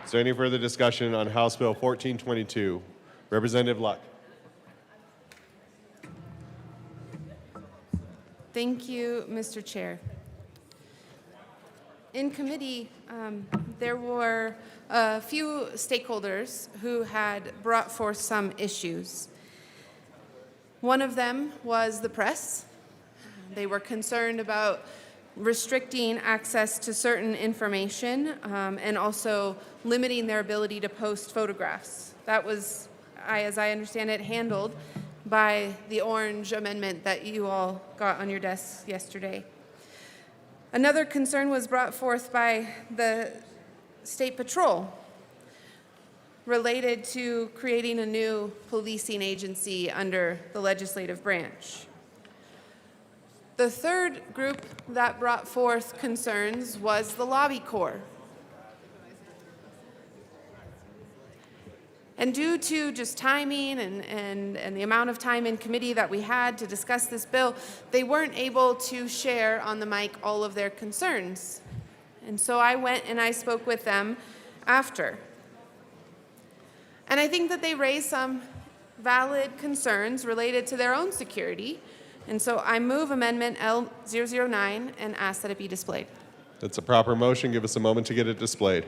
Is there any further discussion on House Bill 1422? Representative Luck.
Thank you, Mr. Chair. In committee, there were a few stakeholders who had brought forth some issues. One of them was the press. They were concerned about restricting access to certain information and also limiting their ability to post photographs. That was, as I understand it, handled by the orange amendment that you all got on your desks yesterday. Another concern was brought forth by the State Patrol related to creating a new policing agency under the legislative branch. The third group that brought forth concerns was the Lobby Corps. And due to just timing and the amount of time in committee that we had to discuss this bill, they weren't able to share on the mic all of their concerns. And so I went and I spoke with them after. And I think that they raised some valid concerns related to their own security. And so I move Amendment L009 and ask that it be displayed.
That's a proper motion. Give us a moment to get it displayed.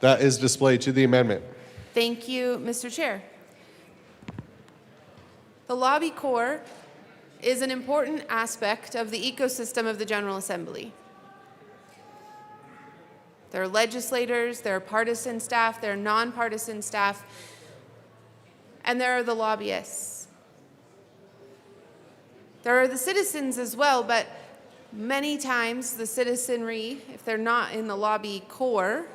That is displayed to the amendment.
Thank you, Mr. Chair. The Lobby Corps is an important aspect of the ecosystem of the General Assembly. There are legislators, there are partisan staff, there are nonpartisan staff, and there are the lobbyists. There are the citizens as well, but many times the citizenry, if they're not in the Lobby Corps,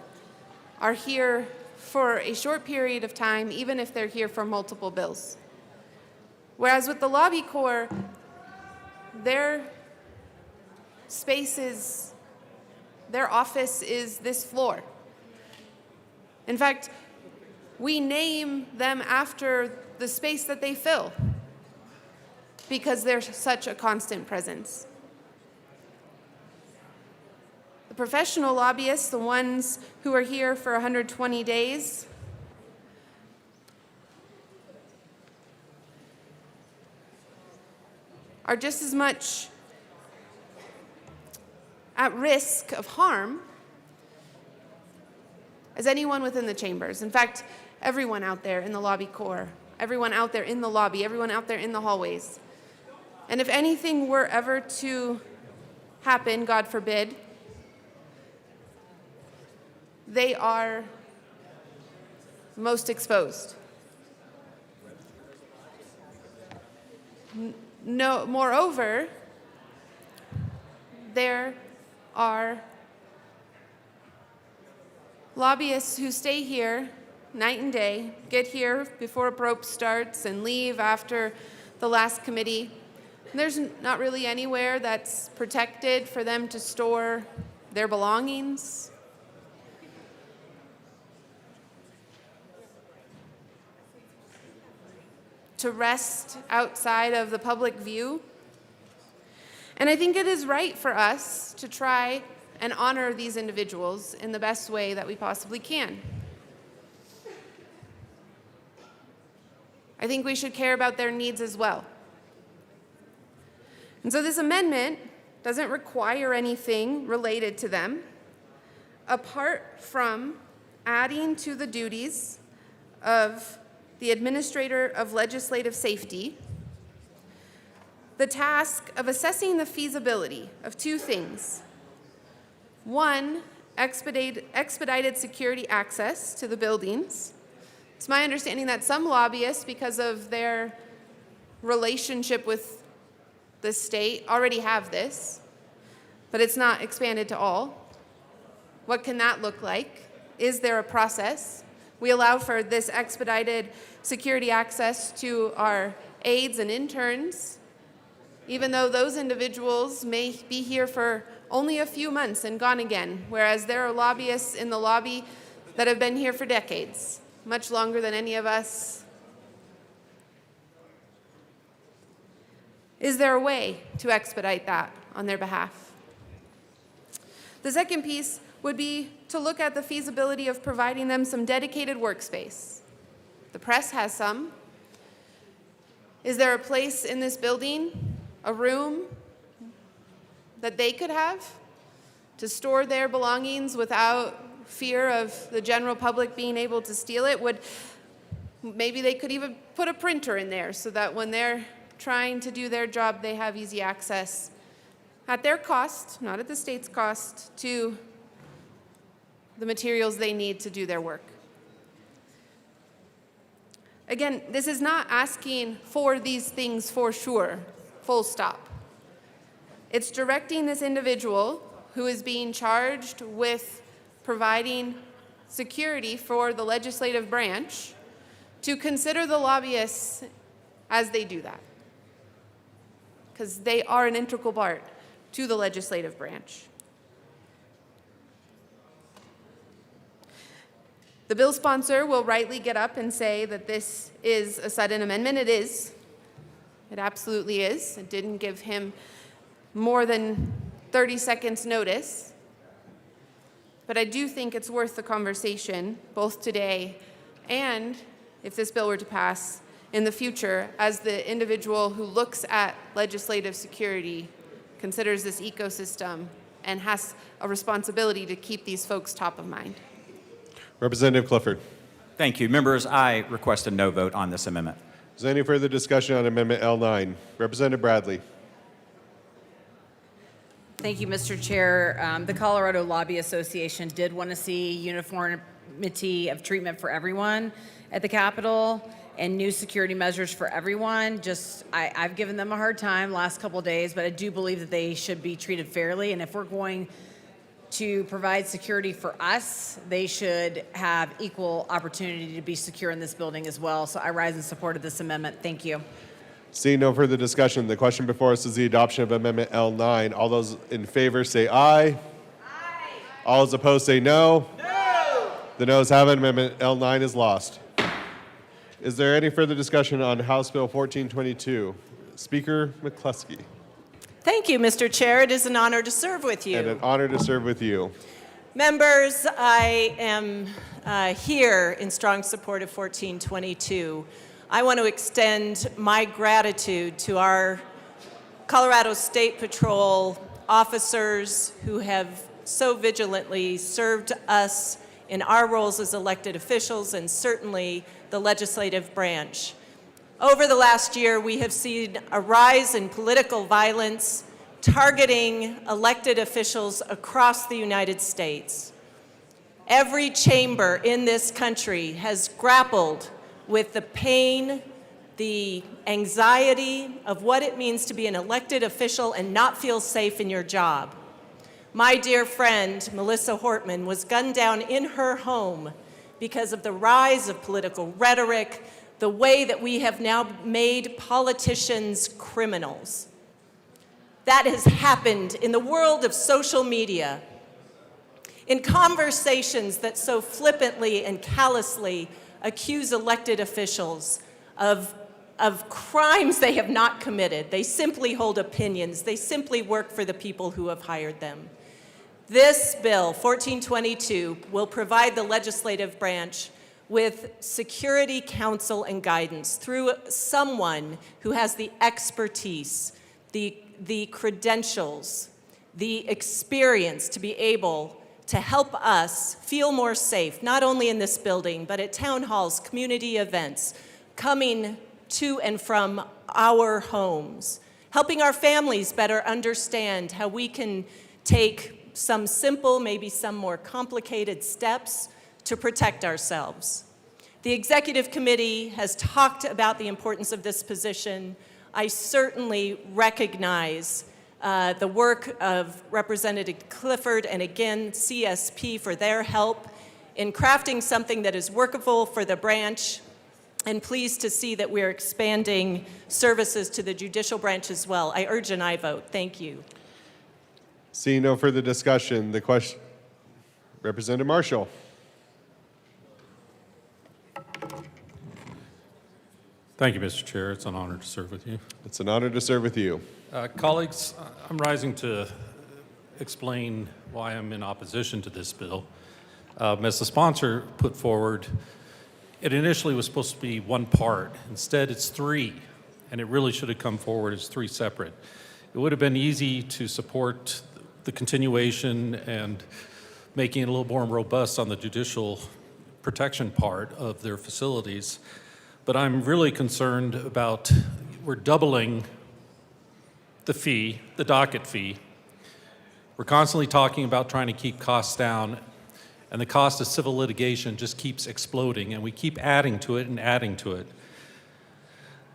are here for a short period of time, even if they're here for multiple bills. Whereas with the Lobby Corps, their spaces, their office is this floor. In fact, we name them after the space that they fill because they're such a constant presence. The professional lobbyists, the ones who are here for 120 days, are just as much at risk of harm as anyone within the chambers. In fact, everyone out there in the lobby core, everyone out there in the lobby, everyone out there in the hallways. And if anything were ever to happen, God forbid, they are most exposed. No, moreover, there are lobbyists who stay here night and day, get here before probe starts and leave after the last committee. There's not really anywhere that's protected for them to store their belongings. To rest outside of the public view. And I think it is right for us to try and honor these individuals in the best way that we possibly can. I think we should care about their needs as well. And so this amendment doesn't require anything related to them, apart from adding to the duties of the Administrator of Legislative Safety the task of assessing the feasibility of two things. One, expedited security access to the buildings. It's my understanding that some lobbyists, because of their relationship with the state, already have this, but it's not expanded to all. What can that look like? Is there a process? We allow for this expedited security access to our aides and interns, even though those individuals may be here for only a few months and gone again, whereas there are lobbyists in the lobby that have been here for decades, much longer than any of us. Is there a way to expedite that on their behalf? The second piece would be to look at the feasibility of providing them some dedicated workspace. The press has some. Is there a place in this building, a room, that they could have to store their belongings without fear of the general public being able to steal it? Maybe they could even put a printer in there so that when they're trying to do their job, they have easy access at their cost, not at the state's cost, to the materials they need to do their work. Again, this is not asking for these things for sure, full stop. It's directing this individual who is being charged with providing security for the legislative branch to consider the lobbyists as they do that, because they are an integral part to the legislative branch. The bill sponsor will rightly get up and say that this is a sudden amendment. It is. It absolutely is. It didn't give him more than 30 seconds notice. But I do think it's worth the conversation, both today and, if this bill were to pass, in the future, as the individual who looks at legislative security, considers this ecosystem, and has a responsibility to keep these folks top of mind.
Representative Clifford.
Thank you. Members, I request a no vote on this amendment.
Is there any further discussion on Amendment L9? Representative Bradley.
Thank you, Mr. Chair. The Colorado Lobby Association did want to see uniformity of treatment for everyone at the Capitol and new security measures for everyone. I've given them a hard time last couple of days, but I do believe that they should be treated fairly. And if we're going to provide security for us, they should have equal opportunity to be secure in this building as well. So I rise in support of this amendment. Thank you.
Seeing no further discussion, the question before us is the adoption of Amendment L9. All those in favor say aye. Aye. All those opposed say no. No. The noes have it. Amendment L9 is lost. Is there any further discussion on House Bill 1422? Speaker McCluskey.
Thank you, Mr. Chair. It is an honor to serve with you.
And an honor to serve with you.
Members, I am here in strong support of 1422. I want to extend my gratitude to our Colorado State Patrol officers who have so vigilantly served us in our roles as elected officials and certainly the legislative branch. Over the last year, we have seen a rise in political violence targeting elected officials across the United States. Every chamber in this country has grappled with the pain, the anxiety of what it means to be an elected official and not feel safe in your job. My dear friend, Melissa Hortman, was gunned down in her home because of the rise of political rhetoric, the way that we have now made politicians criminals. That has happened in the world of social media, in conversations that so flippantly and callously accuse elected officials of crimes they have not committed. They simply hold opinions. They simply work for the people who have hired them. This bill, 1422, will provide the legislative branch with security counsel and guidance through someone who has the expertise, the credentials, the experience to be able to help us feel more safe, not only in this building, but at town halls, community events, coming to and from our homes, helping our families better understand how we can take some simple, maybe some more complicated steps to protect ourselves. The Executive Committee has talked about the importance of this position. I certainly recognize the work of Representative Clifford and again CSP for their help in crafting something that is workable for the branch, and pleased to see that we're expanding services to the judicial branch as well. I urge an aye vote. Thank you.
Seeing no further discussion, the question, Representative Marshall.
Thank you, Mr. Chair. It's an honor to serve with you.
It's an honor to serve with you.
Colleagues, I'm rising to explain why I'm in opposition to this bill. As the sponsor put forward, it initially was supposed to be one part. Instead, it's three, and it really should have come forward as three separate. It would have been easy to support the continuation and making it a little more robust on the judicial protection part of their facilities. But I'm really concerned about, we're doubling the fee, the docket fee. We're constantly talking about trying to keep costs down, and the cost of civil litigation just keeps exploding, and we keep adding to it and adding to it.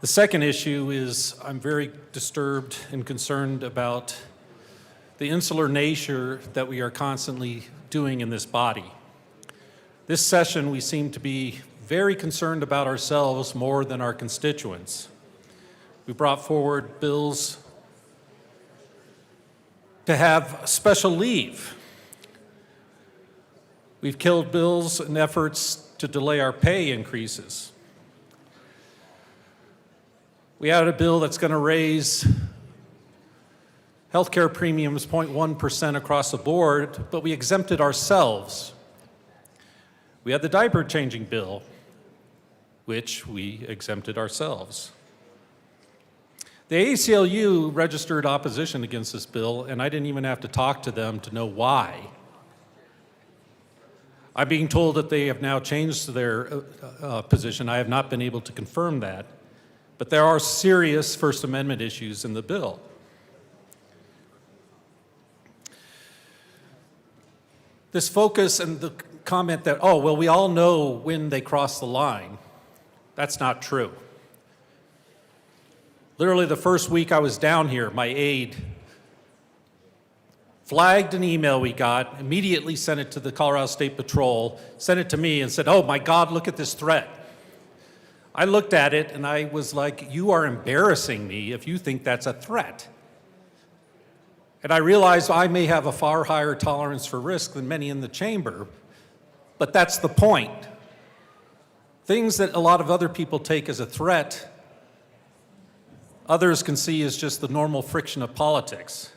The second issue is I'm very disturbed and concerned about the insular nature that we are constantly doing in this body. This session, we seem to be very concerned about ourselves more than our constituents. We brought forward bills to have special leave. We've killed bills and efforts to delay our pay increases. We had a bill that's going to raise healthcare premiums 0.1% across the board, but we exempted ourselves. We had the diaper changing bill, which we exempted ourselves. The ACLU registered opposition against this bill, and I didn't even have to talk to them to know why. I'm being told that they have now changed their position. I have not been able to confirm that, but there are serious First Amendment issues in the bill. This focus and the comment that, oh, well, we all know when they cross the line. That's not true. Literally the first week I was down here, my aide flagged an email we got, immediately sent it to the Colorado State Patrol, sent it to me and said, oh my God, look at this threat. I looked at it and I was like, you are embarrassing me if you think that's a threat. And I realized I may have a far higher tolerance for risk than many in the chamber, but that's the point. Things that a lot of other people take as a threat, others can see as just the normal friction of politics.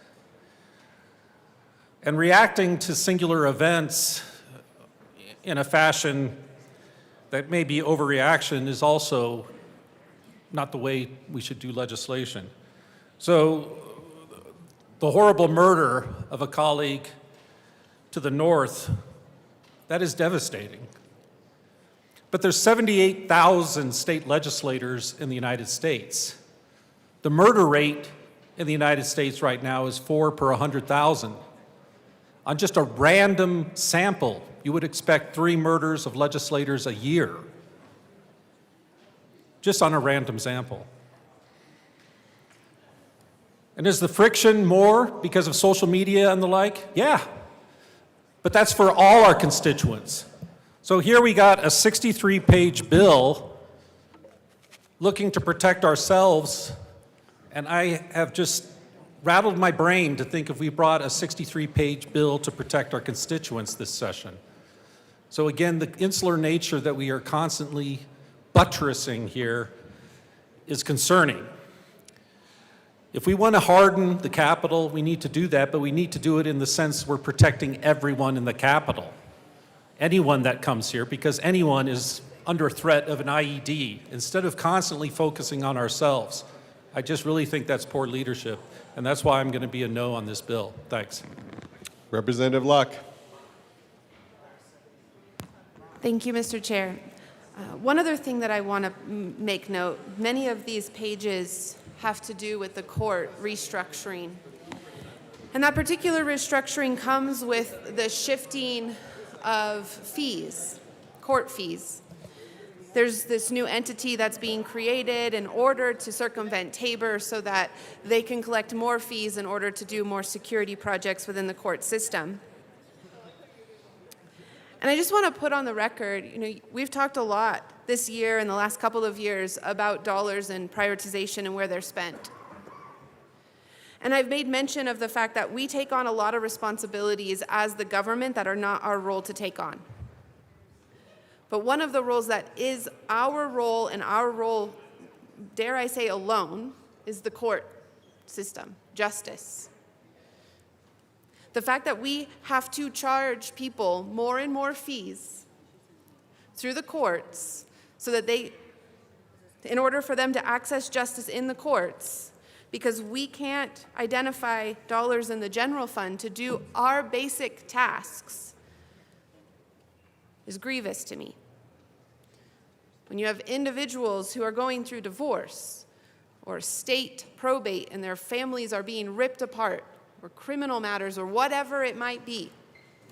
And reacting to singular events in a fashion that may be overreaction is also not the way we should do legislation. So the horrible murder of a colleague to the north, that is devastating. But there's 78,000 state legislators in the United States. The murder rate in the United States right now is 4 per 100,000. On just a random sample, you would expect 3 murders of legislators a year, just on a random sample. And is the friction more because of social media and the like? Yeah, but that's for all our constituents. So here we got a 63-page bill looking to protect ourselves, and I have just rattled my brain to think if we brought a 63-page bill to protect our constituents this session. So again, the insular nature that we are constantly buttressing here is concerning. If we want to harden the Capitol, we need to do that, but we need to do it in the sense we're protecting everyone in the Capitol. Anyone that comes here, because anyone is under threat of an IED, instead of constantly focusing on ourselves. I just really think that's poor leadership, and that's why I'm going to be a no on this bill. Thanks.
Representative Luck.
Thank you, Mr. Chair. One other thing that I want to make note, many of these pages have to do with the court restructuring. And that particular restructuring comes with the shifting of fees, court fees. There's this new entity that's being created in order to circumvent Tabor so that they can collect more fees in order to do more security projects within the court system. And I just want to put on the record, we've talked a lot this year and the last couple of years about dollars and prioritization and where they're spent. And I've made mention of the fact that we take on a lot of responsibilities as the government that are not our role to take on. But one of the roles that is our role, and our role, dare I say alone, is the court system, justice. The fact that we have to charge people more and more fees through the courts so that in order for them to access justice in the courts, because we can't identify dollars in the general fund to do our basic tasks, is grievous to me. When you have individuals who are going through divorce or state probate and their families are being ripped apart, or criminal matters, or whatever it might be,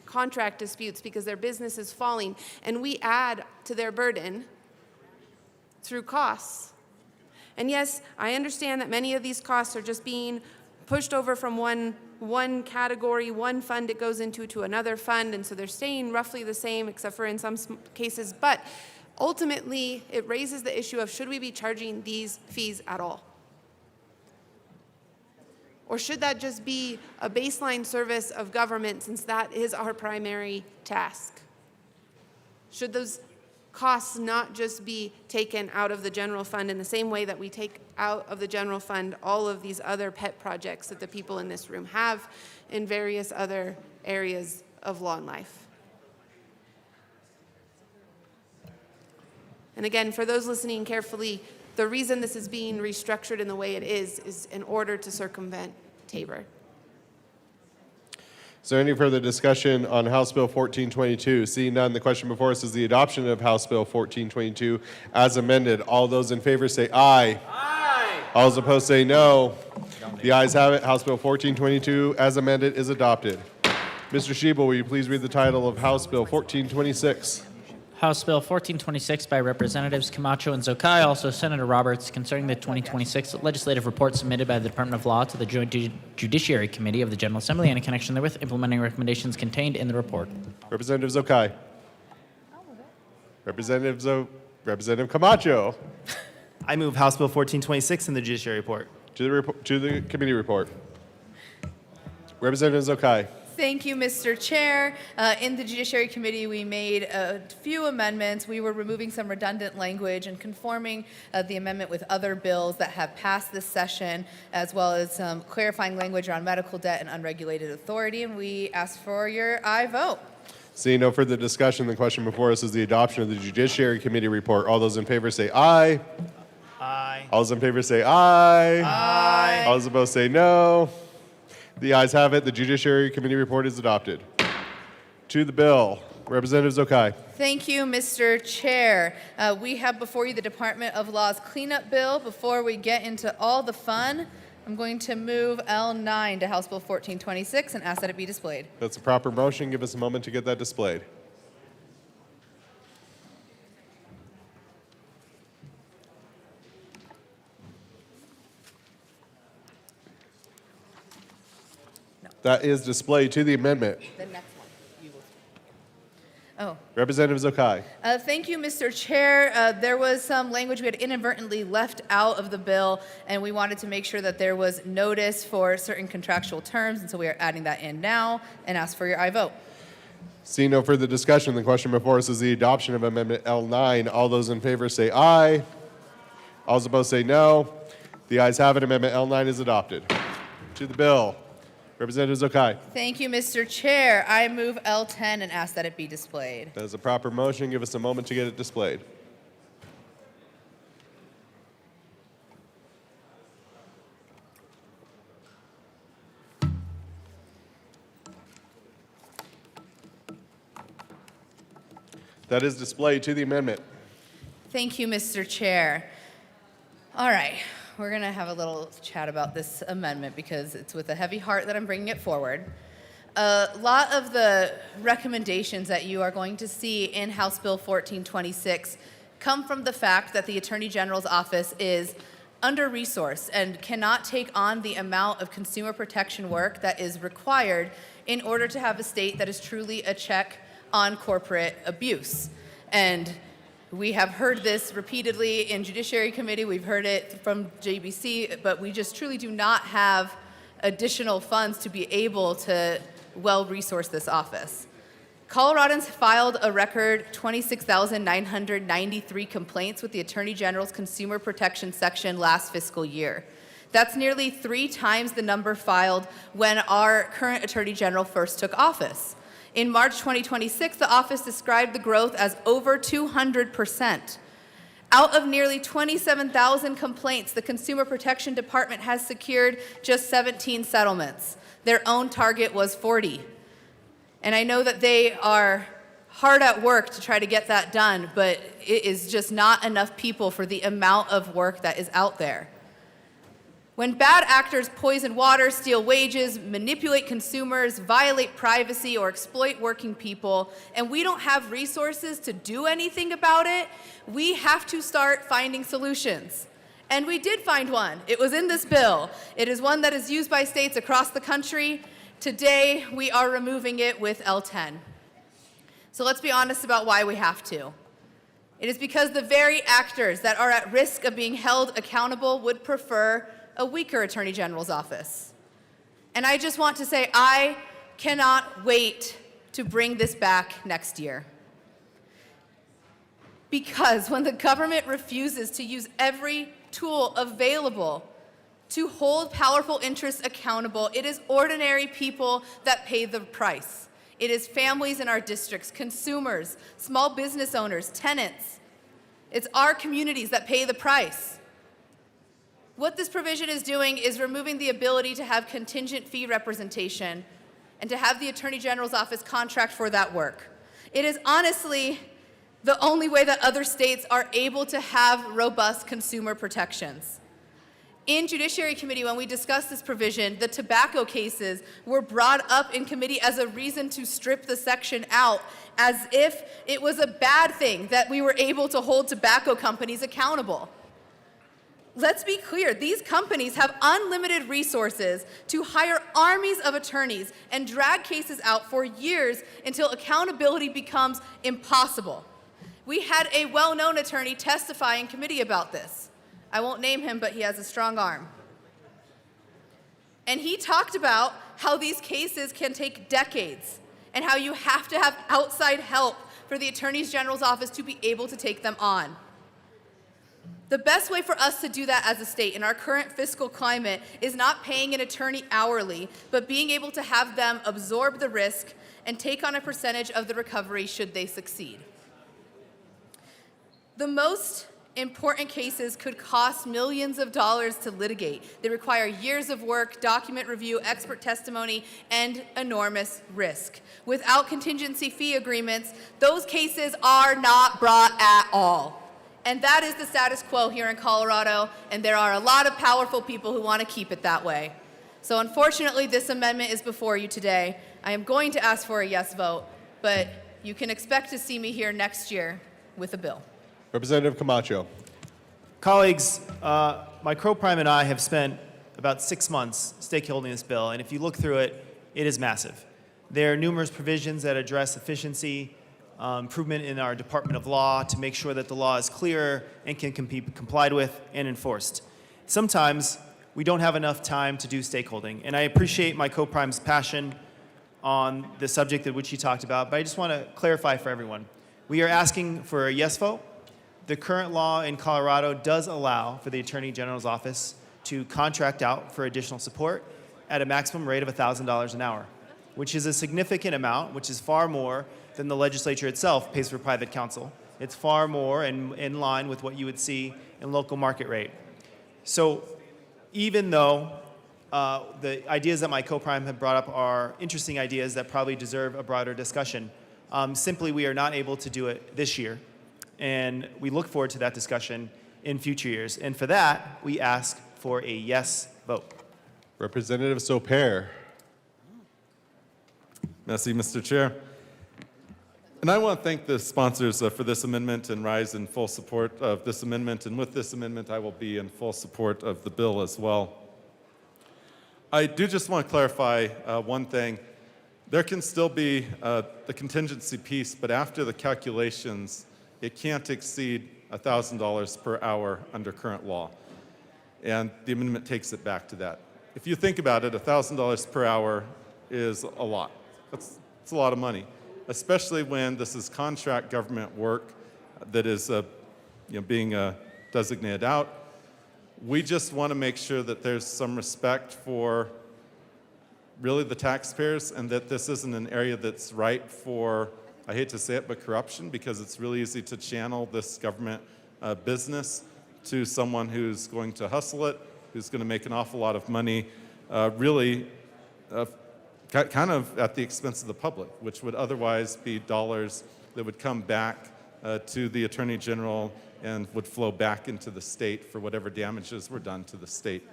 contract disputes because their business is falling, and we add to their burden through costs. And yes, I understand that many of these costs are just being pushed over from one category, one fund it goes into to another fund, and so they're staying roughly the same, except for in some cases. But ultimately, it raises the issue of should we be charging these fees at all? Or should that just be a baseline service of government, since that is our primary task? Should those costs not just be taken out of the general fund in the same way that we take out of the general fund all of these other pet projects that the people in this room have in various other areas of law and life? And again, for those listening carefully, the reason this is being restructured in the way it is in order to circumvent Tabor.
Is there any further discussion on House Bill 1422? Seeing none, the question before us is the adoption of House Bill 1422 as amended. All those in favor say aye. Aye. All those opposed say no. The ayes have it. House Bill 1422 as amended is adopted. Mr. Schiebel, will you please read the title of House Bill 1426?
House Bill 1426 by Representatives Camacho and Zokai, also Senator Roberts, concerning the 2026 legislative report submitted by the Department of Law to the Joint Judiciary Committee of the General Assembly and in connection therewith, implementing recommendations contained in the report.
Representative Zokai. Representative Camacho.
I move House Bill 1426 in the Judiciary Report.
To the committee report. Representative Zokai.
Thank you, Mr. Chair. In the Judiciary Committee, we made a few amendments. We were removing some redundant language and conforming the amendment with other bills that have passed this session, as well as some clarifying language around medical debt and unregulated authority, and we ask for your aye vote.
Seeing no further discussion, the question before us is the adoption of the Judiciary Committee report. All those in favor say aye.
Aye.
All those in favor say aye.
Aye.
All those opposed say no. The ayes have it. The Judiciary Committee report is adopted. To the bill, Representative Zokai.
Thank you, Mr. Chair. We have before you the Department of Law's cleanup bill. Before we get into all the fun, I'm going to move L9 to House Bill 1426 and ask that it be displayed.
That's a proper motion. Give us a moment to get that displayed. That is displayed to the amendment.
The next one. You will. Oh.
Representative Zokai.
Thank you, Mr. Chair. There was some language we had inadvertently left out of the bill, and we wanted to make sure that there was notice for certain contractual terms, and so we are adding that in now and ask for your aye vote.
Seeing no further discussion, the question before us is the adoption of Amendment L9. All those in favor say aye. All those opposed say no. The ayes have it. Amendment L9 is adopted. To the bill, Representative Zokai.
Thank you, Mr. Chair. I move L10 and ask that it be displayed.
That is a proper motion. Give us a moment to get it displayed. That is displayed to the amendment.
Thank you, Mr. Chair. All right, we're going to have a little chat about this amendment because it's with a heavy heart that I'm bringing it forward. A lot of the recommendations that you are going to see in House Bill 1426 come from the fact that the Attorney General's office is under-resourced and cannot take on the amount of consumer protection work that is required in order to have a state that is truly a check on corporate abuse. And we have heard this repeatedly in Judiciary Committee. We've heard it from JBC, but we just truly do not have additional funds to be able to well-resource this office. Coloradans filed a record 26,993 complaints with the Attorney General's Consumer Protection Section last fiscal year. That's nearly 3 times the number filed when our current Attorney General first took office. In March 2026, the office described the growth as over 200%. Out of nearly 27,000 complaints, the Consumer Protection Department has secured just 17 settlements. Their own target was 40. And I know that they are hard at work to try to get that done, but it is just not enough people for the amount of work that is out there. When bad actors poison water, steal wages, manipulate consumers, violate privacy, or exploit working people, and we don't have resources to do anything about it, we have to start finding solutions. And we did find one. It was in this bill. It is one that is used by states across the country. Today, we are removing it with L10. So let's be honest about why we have to. It is because the very actors that are at risk of being held accountable would prefer a weaker Attorney General's office. And I just want to say I cannot wait to bring this back next year. Because when the government refuses to use every tool available to hold powerful interests accountable, it is ordinary people that pay the price. It is families in our districts, consumers, small business owners, tenants. It's our communities that pay the price. What this provision is doing is removing the ability to have contingent fee representation and to have the Attorney General's office contract for that work. It is honestly the only way that other states are able to have robust consumer protections. In Judiciary Committee, when we discussed this provision, the tobacco cases were brought up in committee as a reason to strip the section out, as if it was a bad thing that we were able to hold tobacco companies accountable. Let's be clear, these companies have unlimited resources to hire armies of attorneys and drag cases out for years until accountability becomes impossible. We had a well-known attorney testify in committee about this. I won't name him, but he has a strong arm. And he talked about how these cases can take decades and how you have to have outside help for the Attorney General's office to be able to take them on. The best way for us to do that as a state in our current fiscal climate is not paying an attorney hourly, but being able to have them absorb the risk and take on a percentage of the recovery should they succeed. The most important cases could cost millions of dollars to litigate. They require years of work, document review, expert testimony, and enormous risk. Without contingency fee agreements, those cases are not brought at all. And that is the status quo here in Colorado, and there are a lot of powerful people who want to keep it that way. So unfortunately, this amendment is before you today. I am going to ask for a yes vote, but you can expect to see me here next year with a bill.
Representative Camacho.
Colleagues, my co-prime and I have spent about 6 months stakeholding this bill, and if you look through it, it is massive. There are numerous provisions that address efficiency, improvement in our Department of Law to make sure that the law is clearer and can be complied with and enforced. Sometimes we don't have enough time to do stakeholding, and I appreciate my co-prime's passion on the subject of which he talked about, but I just want to clarify for everyone. We are asking for a yes vote. The current law in Colorado does allow for the Attorney General's office to contract out for additional support at a maximum rate of $1,000 an hour, which is a significant amount, which is far more than the legislature itself pays for private counsel. It's far more in line with what you would see in local market rate. So even though the ideas that my co-prime have brought up are interesting ideas that probably deserve a broader discussion, simply we are not able to do it this year. And we look forward to that discussion in future years. And for that, we ask for a yes vote.
Representative Soper.
Merci, Mr. Chair. And I want to thank the sponsors for this amendment and rise in full support of this amendment. And with this amendment, I will be in full support of the bill as well. I do just want to clarify one thing. There can still be the contingency piece, but after the calculations, it can't exceed $1,000 per hour under current law. And the amendment takes it back to that. If you think about it, $1,000 per hour is a lot. It's a lot of money, especially when this is contract government work that is being designated out. We just want to make sure that there's some respect for really the taxpayers and that this isn't an area that's ripe for, I hate to say it, but corruption, because it's really easy to channel this government business to someone who's going to hustle it, who's going to make an awful lot of money, really kind of at the expense of the public, which would otherwise be dollars that would come back to the Attorney General and would flow back into the state for whatever damages were done to the state.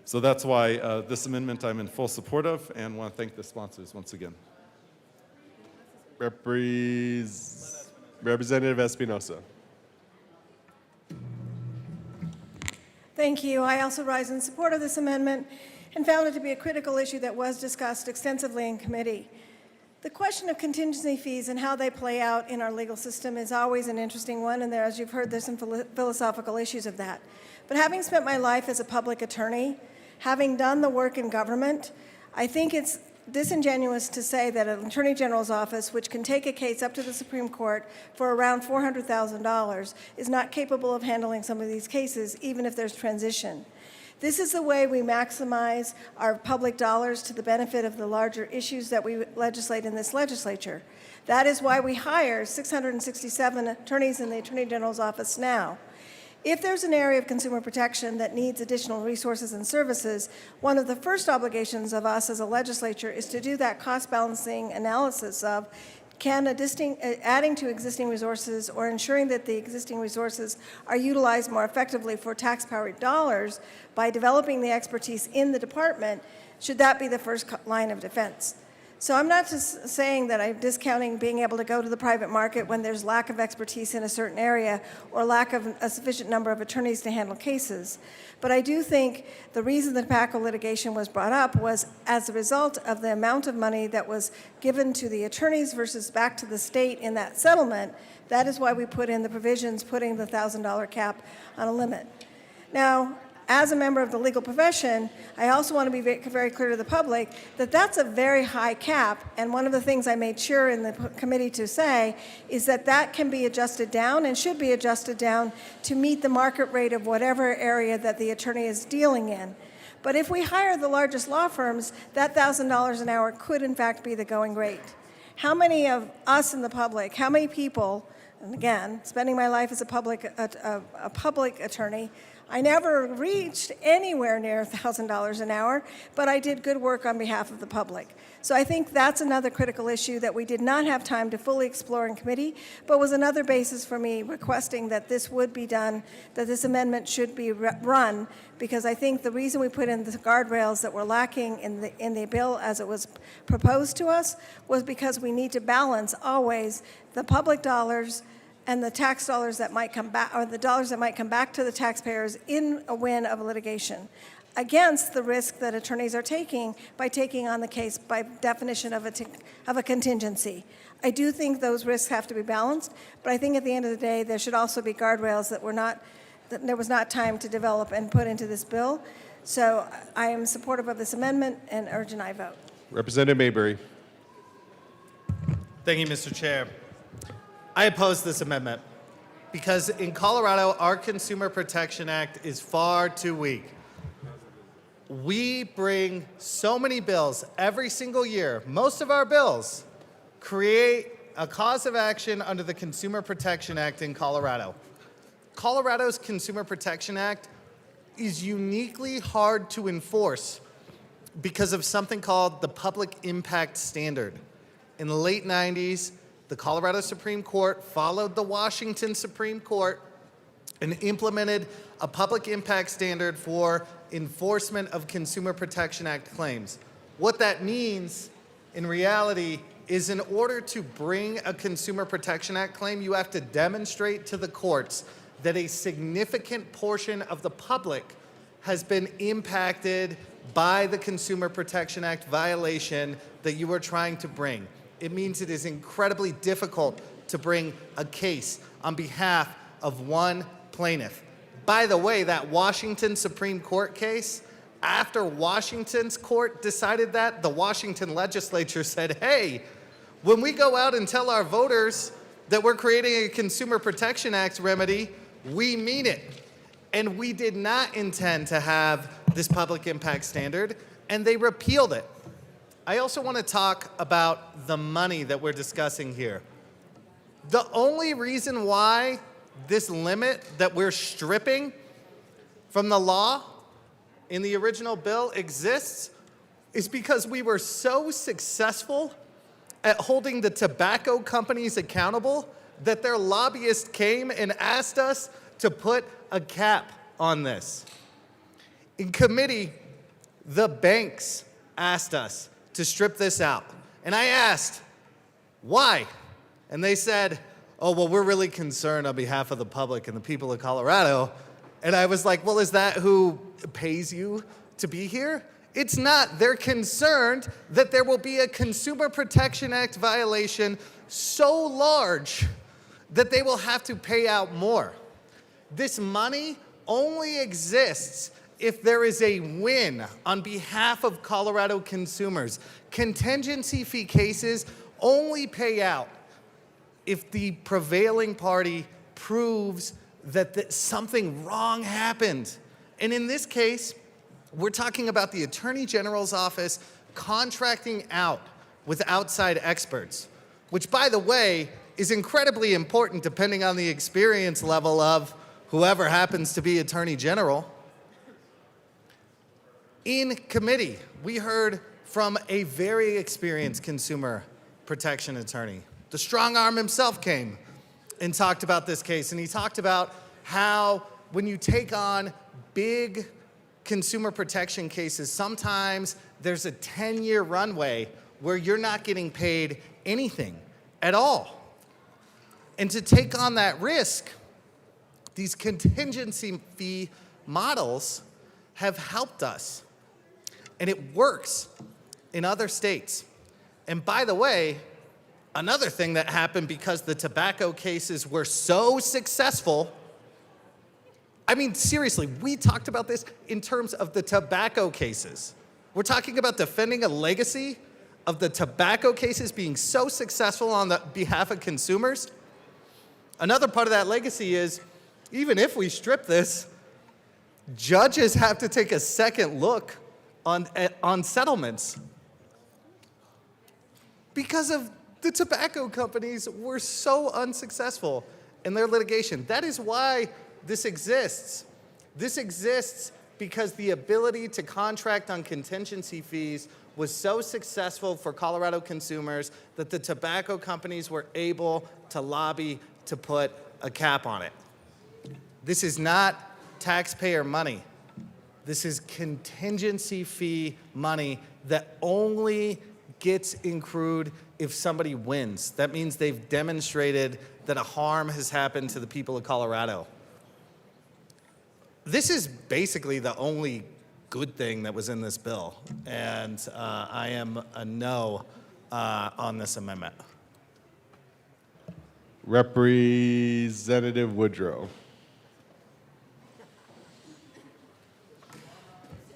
So that's why this amendment I'm in full support of, and want to thank the sponsors once again.
Representative Espinosa.
Thank you. I also rise in support of this amendment and found it to be a critical issue that was discussed extensively in committee. The question of contingency fees and how they play out in our legal system is always an interesting one, and there, as you've heard, there's some philosophical issues of that. But having spent my life as a public attorney, having done the work in government, I think it's disingenuous to say that an Attorney General's office, which can take a case up to the Supreme Court for around $400,000, is not capable of handling some of these cases, even if there's transition. This is the way we maximize our public dollars to the benefit of the larger issues that we legislate in this legislature. That is why we hire 667 attorneys in the Attorney General's office now. If there's an area of consumer protection that needs additional resources and services, one of the first obligations of us as a legislature is to do that cost balancing analysis of can adding to existing resources or ensuring that the existing resources are utilized more effectively for taxpayer dollars by developing the expertise in the department, should that be the first line of defense? So I'm not just saying that I'm discounting being able to go to the private market when there's lack of expertise in a certain area or lack of a sufficient number of attorneys to handle cases. But I do think the reason the tobacco litigation was brought up was as a result of the amount of money that was given to the attorneys versus back to the state in that settlement. That is why we put in the provisions putting the $1,000 cap on a limit. Now, as a member of the legal profession, I also want to be very clear to the public that that's a very high cap. And one of the things I made sure in the committee to say is that that can be adjusted down and should be adjusted down to meet the market rate of whatever area that the attorney is dealing in. But if we hire the largest law firms, that $1,000 an hour could in fact be the going rate. How many of us in the public, how many people, and again, spending my life as a public attorney, I never reached anywhere near $1,000 an hour, but I did good work on behalf of the public. So I think that's another critical issue that we did not have time to fully explore in committee, but was another basis for me requesting that this would be done, that this amendment should be run, because I think the reason we put in the guardrails that were lacking in the bill as it was proposed to us was because we need to balance always the public dollars and the tax dollars that might come back, or the dollars that might come back to the taxpayers in a win of litigation, against the risk that attorneys are taking by taking on the case by definition of a contingency. I do think those risks have to be balanced, but I think at the end of the day, there should also be guardrails that there was not time to develop and put into this bill. So I am supportive of this amendment and urge an aye vote.
Representative Mayberry.
Thank you, Mr. Chair. I oppose this amendment because in Colorado, our Consumer Protection Act is far too weak. We bring so many bills every single year. Most of our bills create a cause of action under the Consumer Protection Act in Colorado. Colorado's Consumer Protection Act is uniquely hard to enforce because of something called the Public Impact Standard. In the late 90s, the Colorado Supreme Court followed the Washington Supreme Court and implemented a public impact standard for enforcement of Consumer Protection Act claims. What that means in reality is in order to bring a Consumer Protection Act claim, you have to demonstrate to the courts that a significant portion of the public has been impacted by the Consumer Protection Act violation that you are trying to bring. It means it is incredibly difficult to bring a case on behalf of one plaintiff. By the way, that Washington Supreme Court case, after Washington's court decided that, the Washington legislature said, hey, when we go out and tell our voters that we're creating a Consumer Protection Act remedy, we mean it. And we did not intend to have this public impact standard, and they repealed it. I also want to talk about the money that we're discussing here. The only reason why this limit that we're stripping from the law in the original bill exists is because we were so successful at holding the tobacco companies accountable that their lobbyists came and asked us to put a cap on this. In committee, the banks asked us to strip this out. And I asked, why? And they said, oh, well, we're really concerned on behalf of the public and the people of Colorado. And I was like, well, is that who pays you to be here? It's not. They're concerned that there will be a Consumer Protection Act violation so large that they will have to pay out more. This money only exists if there is a win on behalf of Colorado consumers. Contingency fee cases only pay out if the prevailing party proves that something wrong happened. And in this case, we're talking about the Attorney General's office contracting out with outside experts, which, by the way, is incredibly important depending on the experience level of whoever happens to be Attorney General. In committee, we heard from a very experienced consumer protection attorney. The strong arm himself came and talked about this case, and he talked about how when you take on big consumer protection cases, sometimes there's a 10-year runway where you're not getting paid anything at all. And to take on that risk, these contingency fee models have helped us. And it works in other states. And by the way, another thing that happened because the tobacco cases were so successful, I mean, seriously, we talked about this in terms of the tobacco cases. We're talking about defending a legacy of the tobacco cases being so successful on the behalf of consumers. Another part of that legacy is, even if we strip this, judges have to take a second look on settlements because of the tobacco companies were so unsuccessful in their litigation. That is why this exists. This exists because the ability to contract on contingency fees was so successful for Colorado consumers that the tobacco companies were able to lobby to put a cap on it. This is not taxpayer money. This is contingency fee money that only gets accrued if somebody wins. That means they've demonstrated that a harm has happened to the people of Colorado. This is basically the only good thing that was in this bill, and I am a no on this amendment.
Representative Woodrow.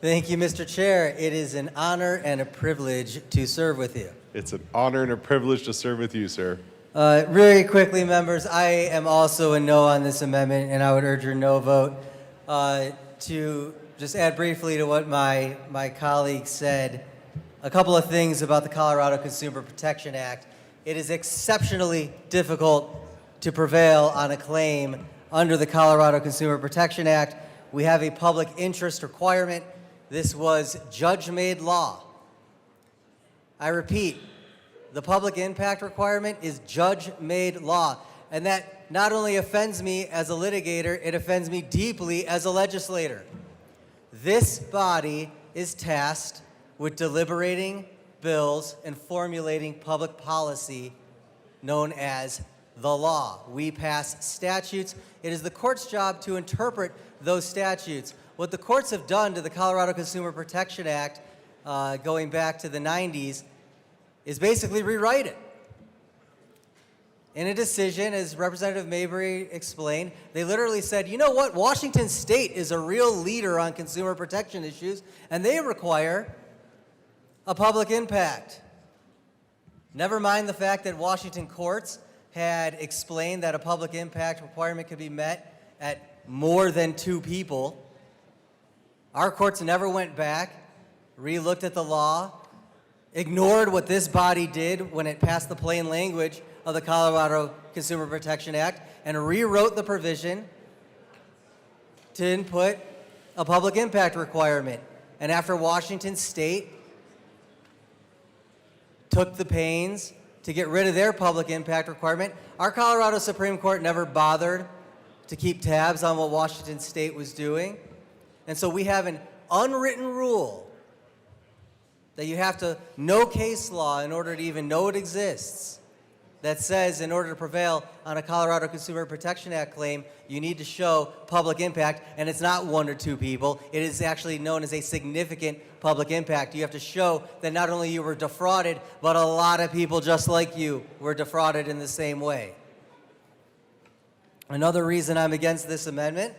Thank you, Mr. Chair. It is an honor and a privilege to serve with you.
It's an honor and a privilege to serve with you, sir.
Very quickly, members, I am also a no on this amendment, and I would urge your no vote. To just add briefly to what my colleague said, a couple of things about the Colorado Consumer Protection Act. It is exceptionally difficult to prevail on a claim under the Colorado Consumer Protection Act. We have a public interest requirement. This was judge-made law. I repeat, the public impact requirement is judge-made law. And that not only offends me as a litigator, it offends me deeply as a legislator. This body is tasked with deliberating bills and formulating public policy known as the law. We pass statutes. It is the court's job to interpret those statutes. What the courts have done to the Colorado Consumer Protection Act, going back to the 90s, is basically rewrite it. In a decision, as Representative Mabry explained, they literally said, you know what, Washington State is a real leader on consumer protection issues, and they require a public impact. Never mind the fact that Washington courts had explained that a public impact requirement could be met at more than 2 people. Our courts never went back, re-looked at the law, ignored what this body did when it passed the plain language of the Colorado Consumer Protection Act, and rewrote the provision to input a public impact requirement. And after Washington State took the pains to get rid of their public impact requirement, our Colorado Supreme Court never bothered to keep tabs on what Washington State was doing. And so we have an unwritten rule that you have to know case law in order to even know it exists, that says in order to prevail on a Colorado Consumer Protection Act claim, you need to show public impact, and it's not 1 or 2 people. It is actually known as a significant public impact. You have to show that not only you were defrauded, but a lot of people just like you were defrauded in the same way. Another reason I'm against this amendment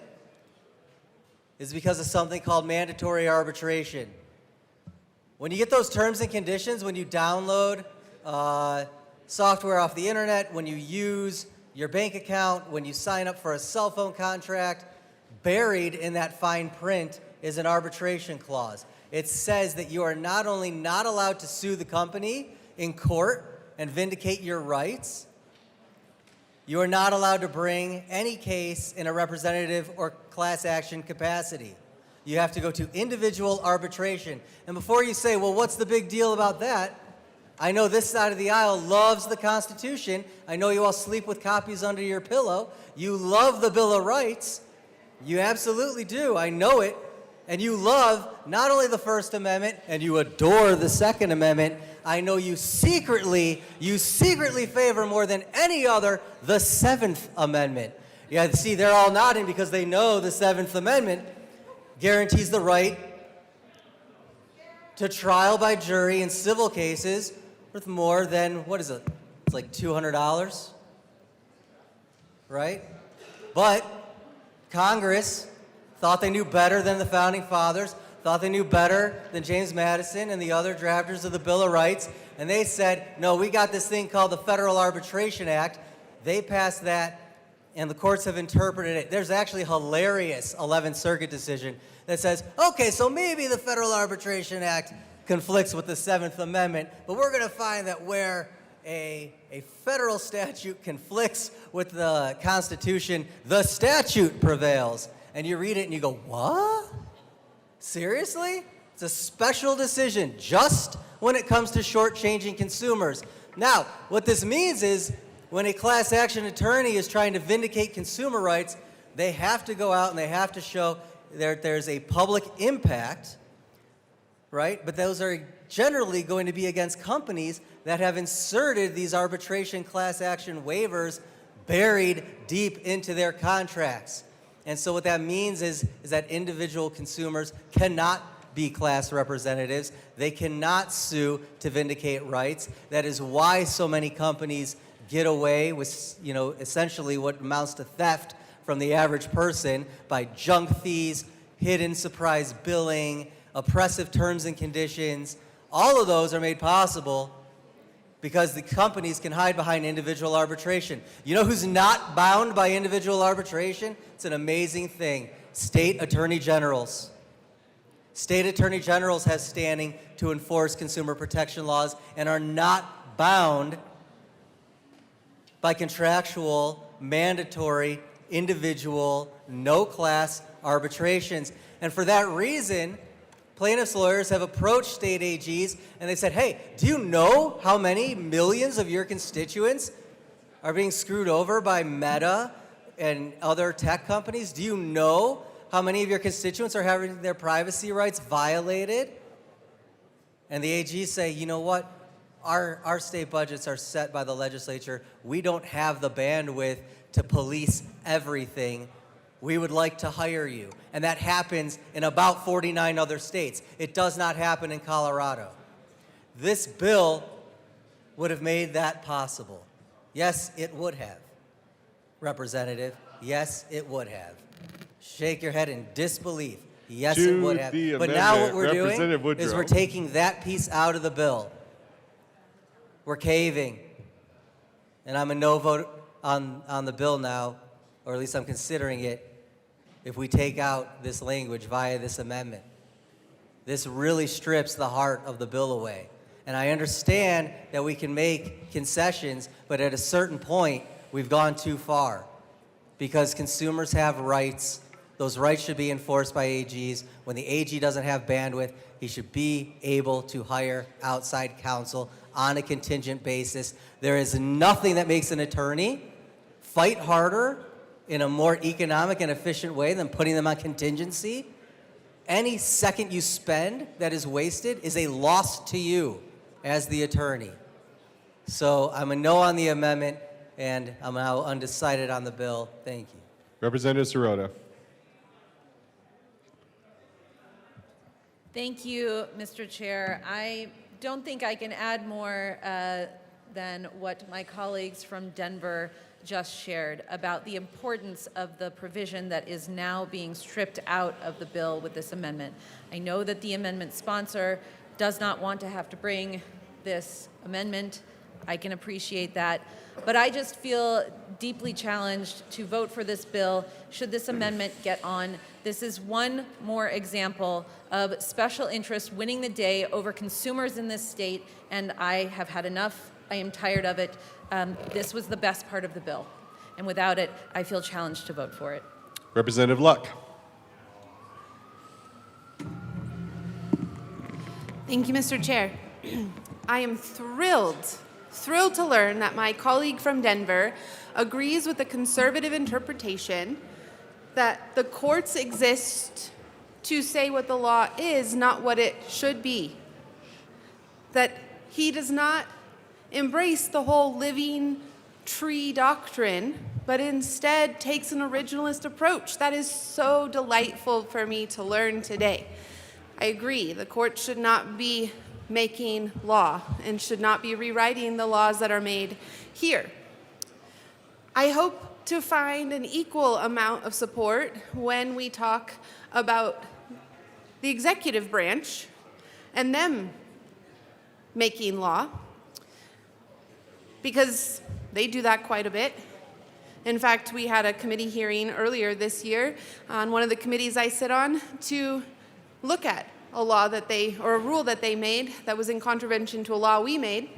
is because of something called mandatory arbitration. When you get those terms and conditions, when you download software off the internet, when you use your bank account, when you sign up for a cell phone contract, buried in that fine print is an arbitration clause. It says that you are not only not allowed to sue the company in court and vindicate your rights, you are not allowed to bring any case in a representative or class action capacity. You have to go to individual arbitration. And before you say, well, what's the big deal about that? I know this side of the aisle loves the Constitution. I know you all sleep with copies under your pillow. You love the Bill of Rights. You absolutely do. I know it. And you love not only the First Amendment, and you adore the Second Amendment. I know you secretly favor more than any other the Seventh Amendment. Yeah, see, they're all nodding because they know the Seventh Amendment guarantees the right to trial by jury in civil cases worth more than, what is it? It's like $200, right? But Congress thought they knew better than the Founding Fathers, thought they knew better than James Madison and the other drafters of the Bill of Rights, and they said, no, we got this thing called the Federal Arbitration Act. They passed that, and the courts have interpreted it. There's actually a hilarious 11th Circuit decision that says, okay, so maybe the Federal Arbitration Act conflicts with the 7th Amendment, but we're going to find that where a federal statute conflicts with the Constitution, the statute prevails. And you read it and you go, what? Seriously? It's a special decision just when it comes to shortchanging consumers. Now, what this means is when a class action attorney is trying to vindicate consumer rights, they have to go out and they have to show there's a public impact, right? But those are generally going to be against companies that have inserted these arbitration class action waivers buried deep into their contracts. And so what that means is that individual consumers cannot be class representatives. They cannot sue to vindicate rights. That is why so many companies get away with, essentially what amounts to theft from the average person by junk fees, hidden surprise billing, oppressive terms and conditions. All of those are made possible because the companies can hide behind individual arbitration. You know who's not bound by individual arbitration? It's an amazing thing. State attorney generals. State attorney generals have standing to enforce consumer protection laws and are not bound by contractual, mandatory, individual, no-class arbitrations. And for that reason, plaintiffs' lawyers have approached state AGs and they said, hey, do you know how many millions of your constituents are being screwed over by Meta and other tech companies? Do you know how many of your constituents are having their privacy rights violated? And the AGs say, you know what? Our state budgets are set by the legislature. We don't have the bandwidth to police everything. We would like to hire you. And that happens in about 49 other states. It does not happen in Colorado. This bill would have made that possible. Yes, it would have. Representative, yes, it would have. Shake your head in disbelief. Yes, it would have. But now what we're doing is we're taking that piece out of the bill. We're caving. And I'm a no vote on the bill now, or at least I'm considering it, if we take out this language via this amendment. This really strips the heart of the bill away. And I understand that we can make concessions, but at a certain point, we've gone too far. Because consumers have rights. Those rights should be enforced by AGs. When the AG doesn't have bandwidth, he should be able to hire outside counsel on a contingent basis. There is nothing that makes an attorney fight harder in a more economic and efficient way than putting them on contingency. Any second you spend that is wasted is a loss to you as the attorney. So I'm a no on the amendment, and I'm now undecided on the bill. Thank you.
Representative Sirota.
Thank you, Mr. Chair. I don't think I can add more than what my colleagues from Denver just shared about the importance of the provision that is now being stripped out of the bill with this amendment. I know that the amendment sponsor does not want to have to bring this amendment. I can appreciate that. But I just feel deeply challenged to vote for this bill should this amendment get on. This is one more example of special interest winning the day over consumers in this state, and I have had enough. I am tired of it. This was the best part of the bill, and without it, I feel challenged to vote for it.
Representative Luck.
Thank you, Mr. Chair. I am thrilled to learn that my colleague from Denver agrees with the conservative interpretation that the courts exist to say what the law is, not what it should be. That he does not embrace the whole living tree doctrine, but instead takes an originalist approach. That is so delightful for me to learn today. I agree, the court should not be making law and should not be rewriting the laws that are made here.
I hope to find an equal amount of support when we talk about the executive branch and them making law, because they do that quite a bit. In fact, we had a committee hearing earlier this year on one of the committees I sit on to look at a law that or a rule that they made that was in contravention to a law we made.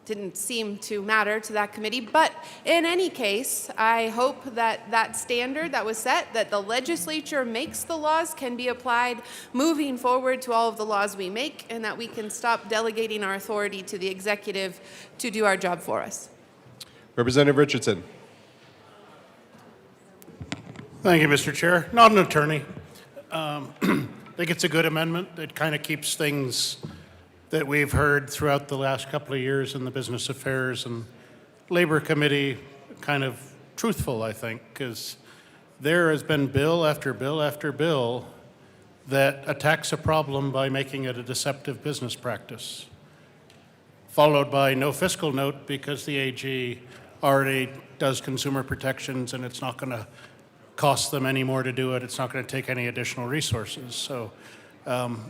Didn't seem to matter to that committee, but in any case, I hope that that standard that was set, that the legislature makes the laws, can be applied moving forward to all of the laws we make, and that we can stop delegating our authority to the executive to do our job for us.
Representative Richardson.
Thank you, Mr. Chair. Not an attorney. I think it's a good amendment. It kind of keeps things that we've heard throughout the last couple of years in the Business Affairs and Labor Committee kind of truthful, I think, because there has been bill after bill after bill that attacks a problem by making it a deceptive business practice, followed by no fiscal note because the AG already does consumer protections and it's not going to cost them any more to do it. It's not going to take any additional resources. So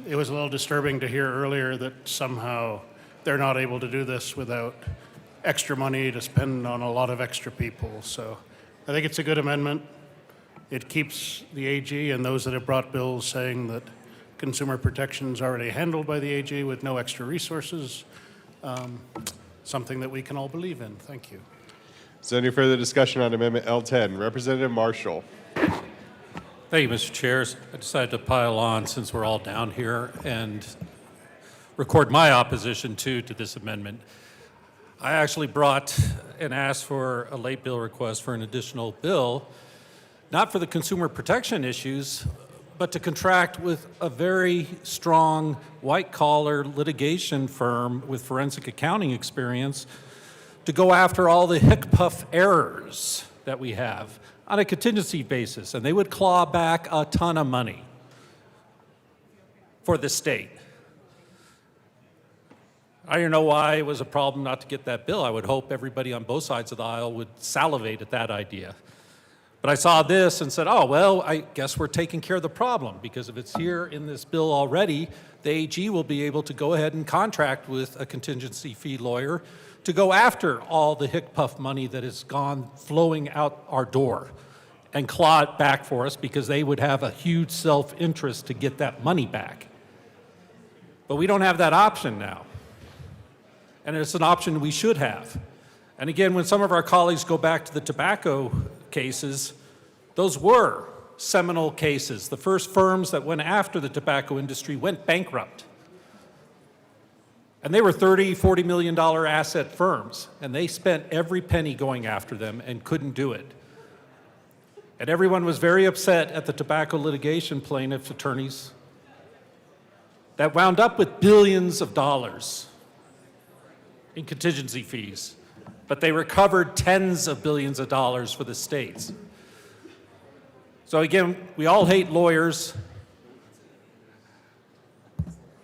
it was a little disturbing to hear earlier that somehow they're not able to do this without extra money to spend on a lot of extra people. So I think it's a good amendment. It keeps the AG and those that have brought bills saying that consumer protection is already handled by the AG with no extra resources, something that we can all believe in. Thank you.
Is there any further discussion on Amendment L10? Representative Marshall.
Thank you, Mr. Chair. I decided to pile on since we're all down here and record my opposition to this amendment. I actually brought and asked for a late bill request for an additional bill, not for the consumer protection issues, but to contract with a very strong white-collar litigation firm with forensic accounting experience to go after all the HICPUF errors that we have on a contingency basis, and they would claw back a ton of money for the state. I don't know why it was a problem not to get that bill. I would hope everybody on both sides of the aisle would salivate at that idea. But I saw this and said, oh, well, I guess we're taking care of the problem, because if it's here in this bill already, the AG will be able to go ahead and contract with a contingency fee lawyer to go after all the HICPUF money that has gone flowing out our door and claw it back for us, because they would have a huge self-interest to get that money back. But we don't have that option now. And it's an option we should have. And again, when some of our colleagues go back to the tobacco cases, those were seminal cases. The first firms that went after the tobacco industry went bankrupt. And they were $30, $40 million asset firms, and they spent every penny going after them and couldn't do it. And everyone was very upset at the tobacco litigation plaintiffs' attorneys that wound up with billions of dollars in contingency fees, but they recovered tens of billions of dollars for the states. So again, we all hate lawyers,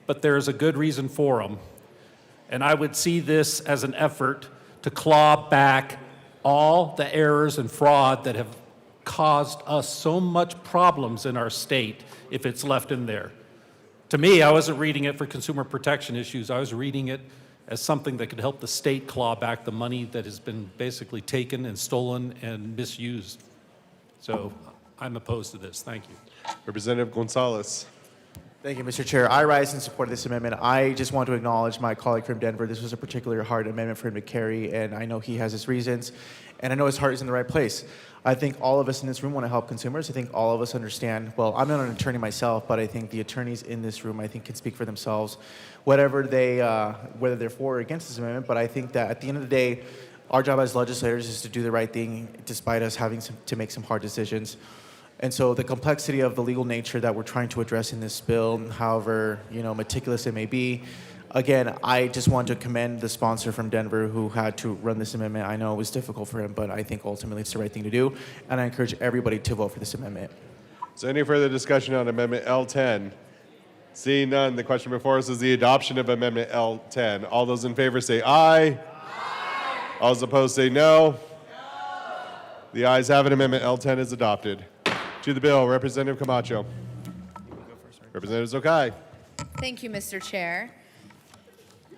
but there's a good reason for them. And I would see this as an effort to claw back all the errors and fraud that have caused us so much problems in our state if it's left in there. To me, I wasn't reading it for consumer protection issues. I was reading it as something that could help the state claw back the money that has been basically taken and stolen and misused. So I'm opposed to this. Thank you.
Representative Gonzalez.
Thank you, Mr. Chair. I rise in support of this amendment. I just want to acknowledge my colleague from Denver. This was a particularly hard amendment for him to carry, and I know he has his reasons, and I know his heart is in the right place. I think all of us in this room want to help consumers. I think all of us understand, well, I'm not an attorney myself, but I think the attorneys in this room, I think, can speak for themselves, whether they're for or against this amendment. But I think that at the end of the day, our job as legislators is to do the right thing, despite us having to make some hard decisions. And so the complexity of the legal nature that we're trying to address in this bill, however meticulous it may be, again, I just want to commend the sponsor from Denver who had to run this amendment. I know it was difficult for him, but I think ultimately it's the right thing to do. And I encourage everybody to vote for this amendment.
Is there any further discussion on Amendment L10? Seeing none, the question before us is the adoption of Amendment L10. All those in favor say aye. Aye. All those opposed say no. The ayes have it. Amendment L10 is adopted. To the bill, Representative Camacho. Representative Zokai.
Thank you, Mr. Chair.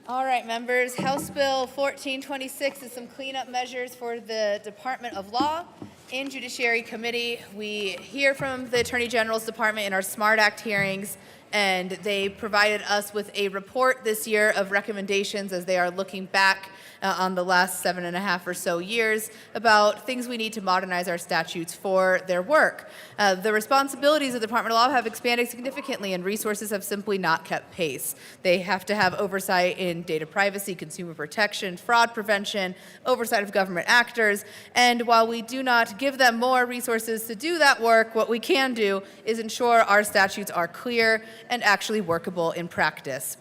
All right, members, House Bill 1426 is some cleanup measures for the Department of Law. In Judiciary Committee, we hear from the Attorney General's Department in our SMART Act hearings, and they provided us with a report this year of recommendations as they are looking back on the last 7.5 or so years about things we need to modernize our statutes for their work. The responsibilities of the Department of Law have expanded significantly, and resources have simply not kept pace. They have to have oversight in data privacy, consumer protection, fraud prevention, oversight of government actors, and while we do not give them more resources to do that work, what we can do is ensure our statutes are clear and actually workable in practice.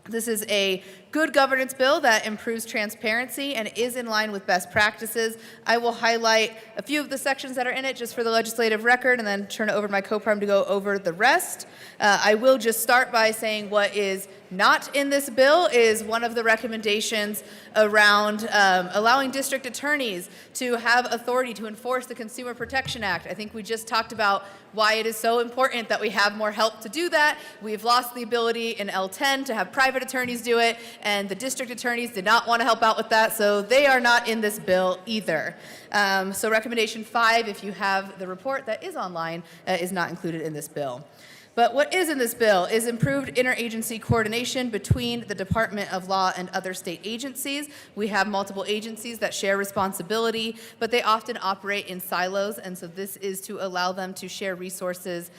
This is a good governance bill that improves transparency and is in line with best practices. I will highlight a few of the sections that are in it just for the legislative record and then turn it over to my co-prime to go over the rest. I will just start by saying what is not in this bill is one of the recommendations around allowing district attorneys to have authority to enforce the Consumer Protection Act. I think we just talked about why it is so important that we have more help to do that. We've lost the ability in L10 to have private attorneys do it, and the district attorneys did not want to help out with that, so they are not in this bill either. So recommendation 5, if you have the report that is online, is not included in this bill. But what is in this bill is improved interagency coordination between the Department of Law and other state agencies. We have multiple agencies that share responsibility, but they often operate in silos, and so this is to allow them to share resources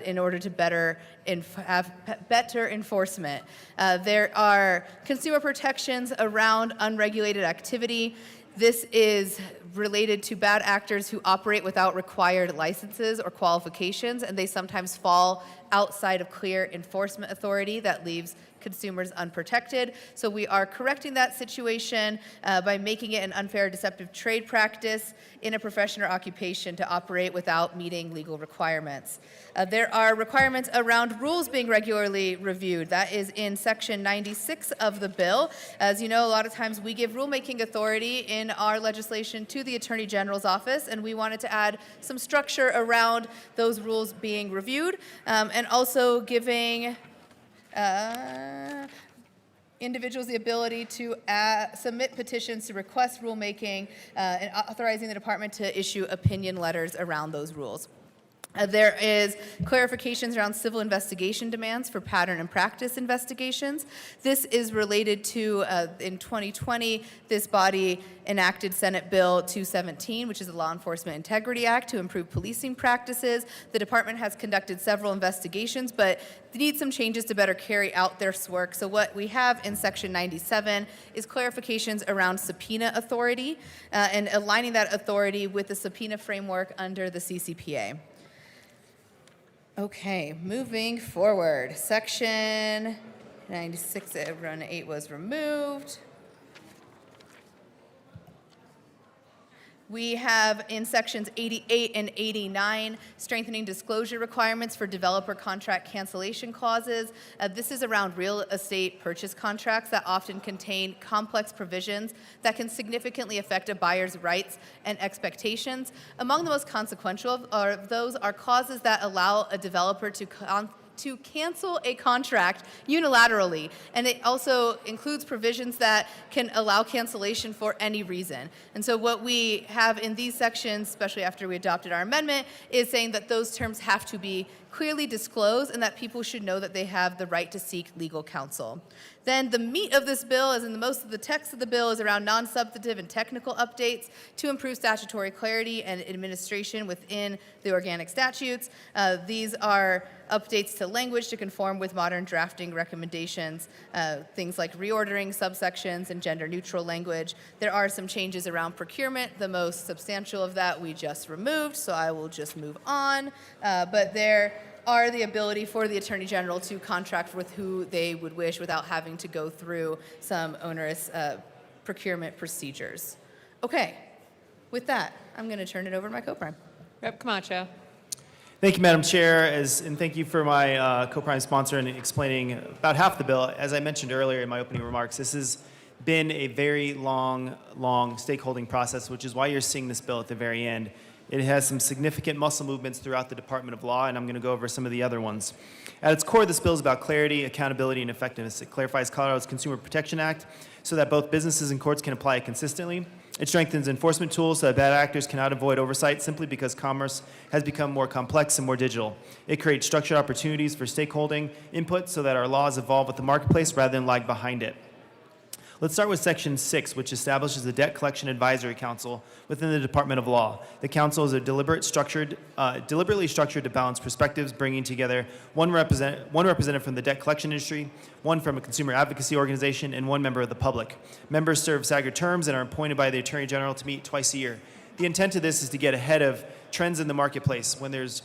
in order to have better enforcement. There are consumer protections around unregulated activity. This is related to bad actors who operate without required licenses or qualifications, and they sometimes fall outside of clear enforcement authority that leaves consumers unprotected. So we are correcting that situation by making it an unfair or deceptive trade practice in a profession or occupation to operate without meeting legal requirements. There are requirements around rules being regularly reviewed. That is in section 96 of the bill. As you know, a lot of times we give rulemaking authority in our legislation to the Attorney General's office, and we wanted to add some structure around those rules being reviewed, and also giving individuals the ability to submit petitions to request rulemaking and authorizing the department to issue opinion letters around those rules. There is clarifications around civil investigation demands for pattern and practice investigations. This is related to, in 2020, this body enacted Senate Bill 217, which is the Law Enforcement Integrity Act, to improve policing practices. The department has conducted several investigations, but needs some changes to better carry out their work. So what we have in Section 97 is clarifications around subpoena authority and aligning that authority with the subpoena framework under the CCPA. Okay, moving forward. Section 96, Run 8 was removed. We have in sections 88 and 89 strengthening disclosure requirements for developer contract cancellation clauses. This is around real estate purchase contracts that often contain complex provisions that can significantly affect a buyer's rights and expectations. Among the most consequential of those are clauses that allow a developer to cancel a contract unilaterally, and it also includes provisions that can allow cancellation for any reason. And so what we have in these sections, especially after we adopted our amendment, is saying that those terms have to be clearly disclosed and that people should know that they have the right to seek legal counsel. Then the meat of this bill, as in most of the text of the bill, is around non-substantive and technical updates to improve statutory clarity and administration within the organic statutes. These are updates to language to conform with modern drafting recommendations, things like reordering subsections and gender-neutral language. There are some changes around procurement. The most substantial of that we just removed, so I will just move on. But there are the ability for the Attorney General to contract with who they would wish without having to go through some onerous procurement procedures. Okay, with that, I'm going to turn it over to my co-prime.
Rep. Camacho.
Thank you, Madam Chair, and thank you for my co-prime sponsor in explaining about half the bill. As I mentioned earlier in my opening remarks, this is been a very long stakeholding process, which is why you're seeing this bill at the very end. It has some significant muscle movements throughout the Department of Law, and I'm going to go over some of the other ones. At its core, this bill is about clarity, accountability, and effectiveness. It clarifies Colorado's Consumer Protection Act so that both businesses and courts can apply it consistently. It strengthens enforcement tools so that bad actors cannot avoid oversight simply because commerce has become more complex and more digital. It creates structured opportunities for stakeholding input so that our laws evolve with the marketplace rather than lag behind it. Let's start with Section 6, which establishes the Debt Collection Advisory Council within the Department of Law. The council is deliberately structured to balance perspectives, bringing together one representative from the debt collection industry, one from a consumer advocacy organization, and one member of the public. Members serve staggered terms and are appointed by the Attorney General to meet twice a year. The intent of this is to get ahead of trends in the marketplace when there's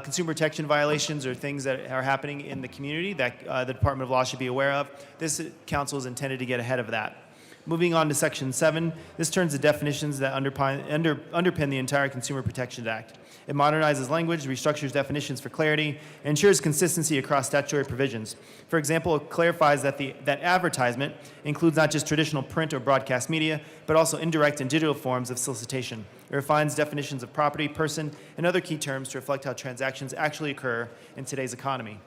consumer protection violations or things that are happening in the community that the Department of Law should be aware of. This council is intended to get ahead of that. Moving on to Section 7, this turns to definitions that underpin the entire Consumer Protection Act. It modernizes language, restructures definitions for clarity, and ensures consistency across statutory provisions. For example, it clarifies that advertisement includes not just traditional print or broadcast media, but also indirect and digital forms of solicitation. It refines definitions of property, person, and other key terms to reflect how transactions actually occur in today's economy.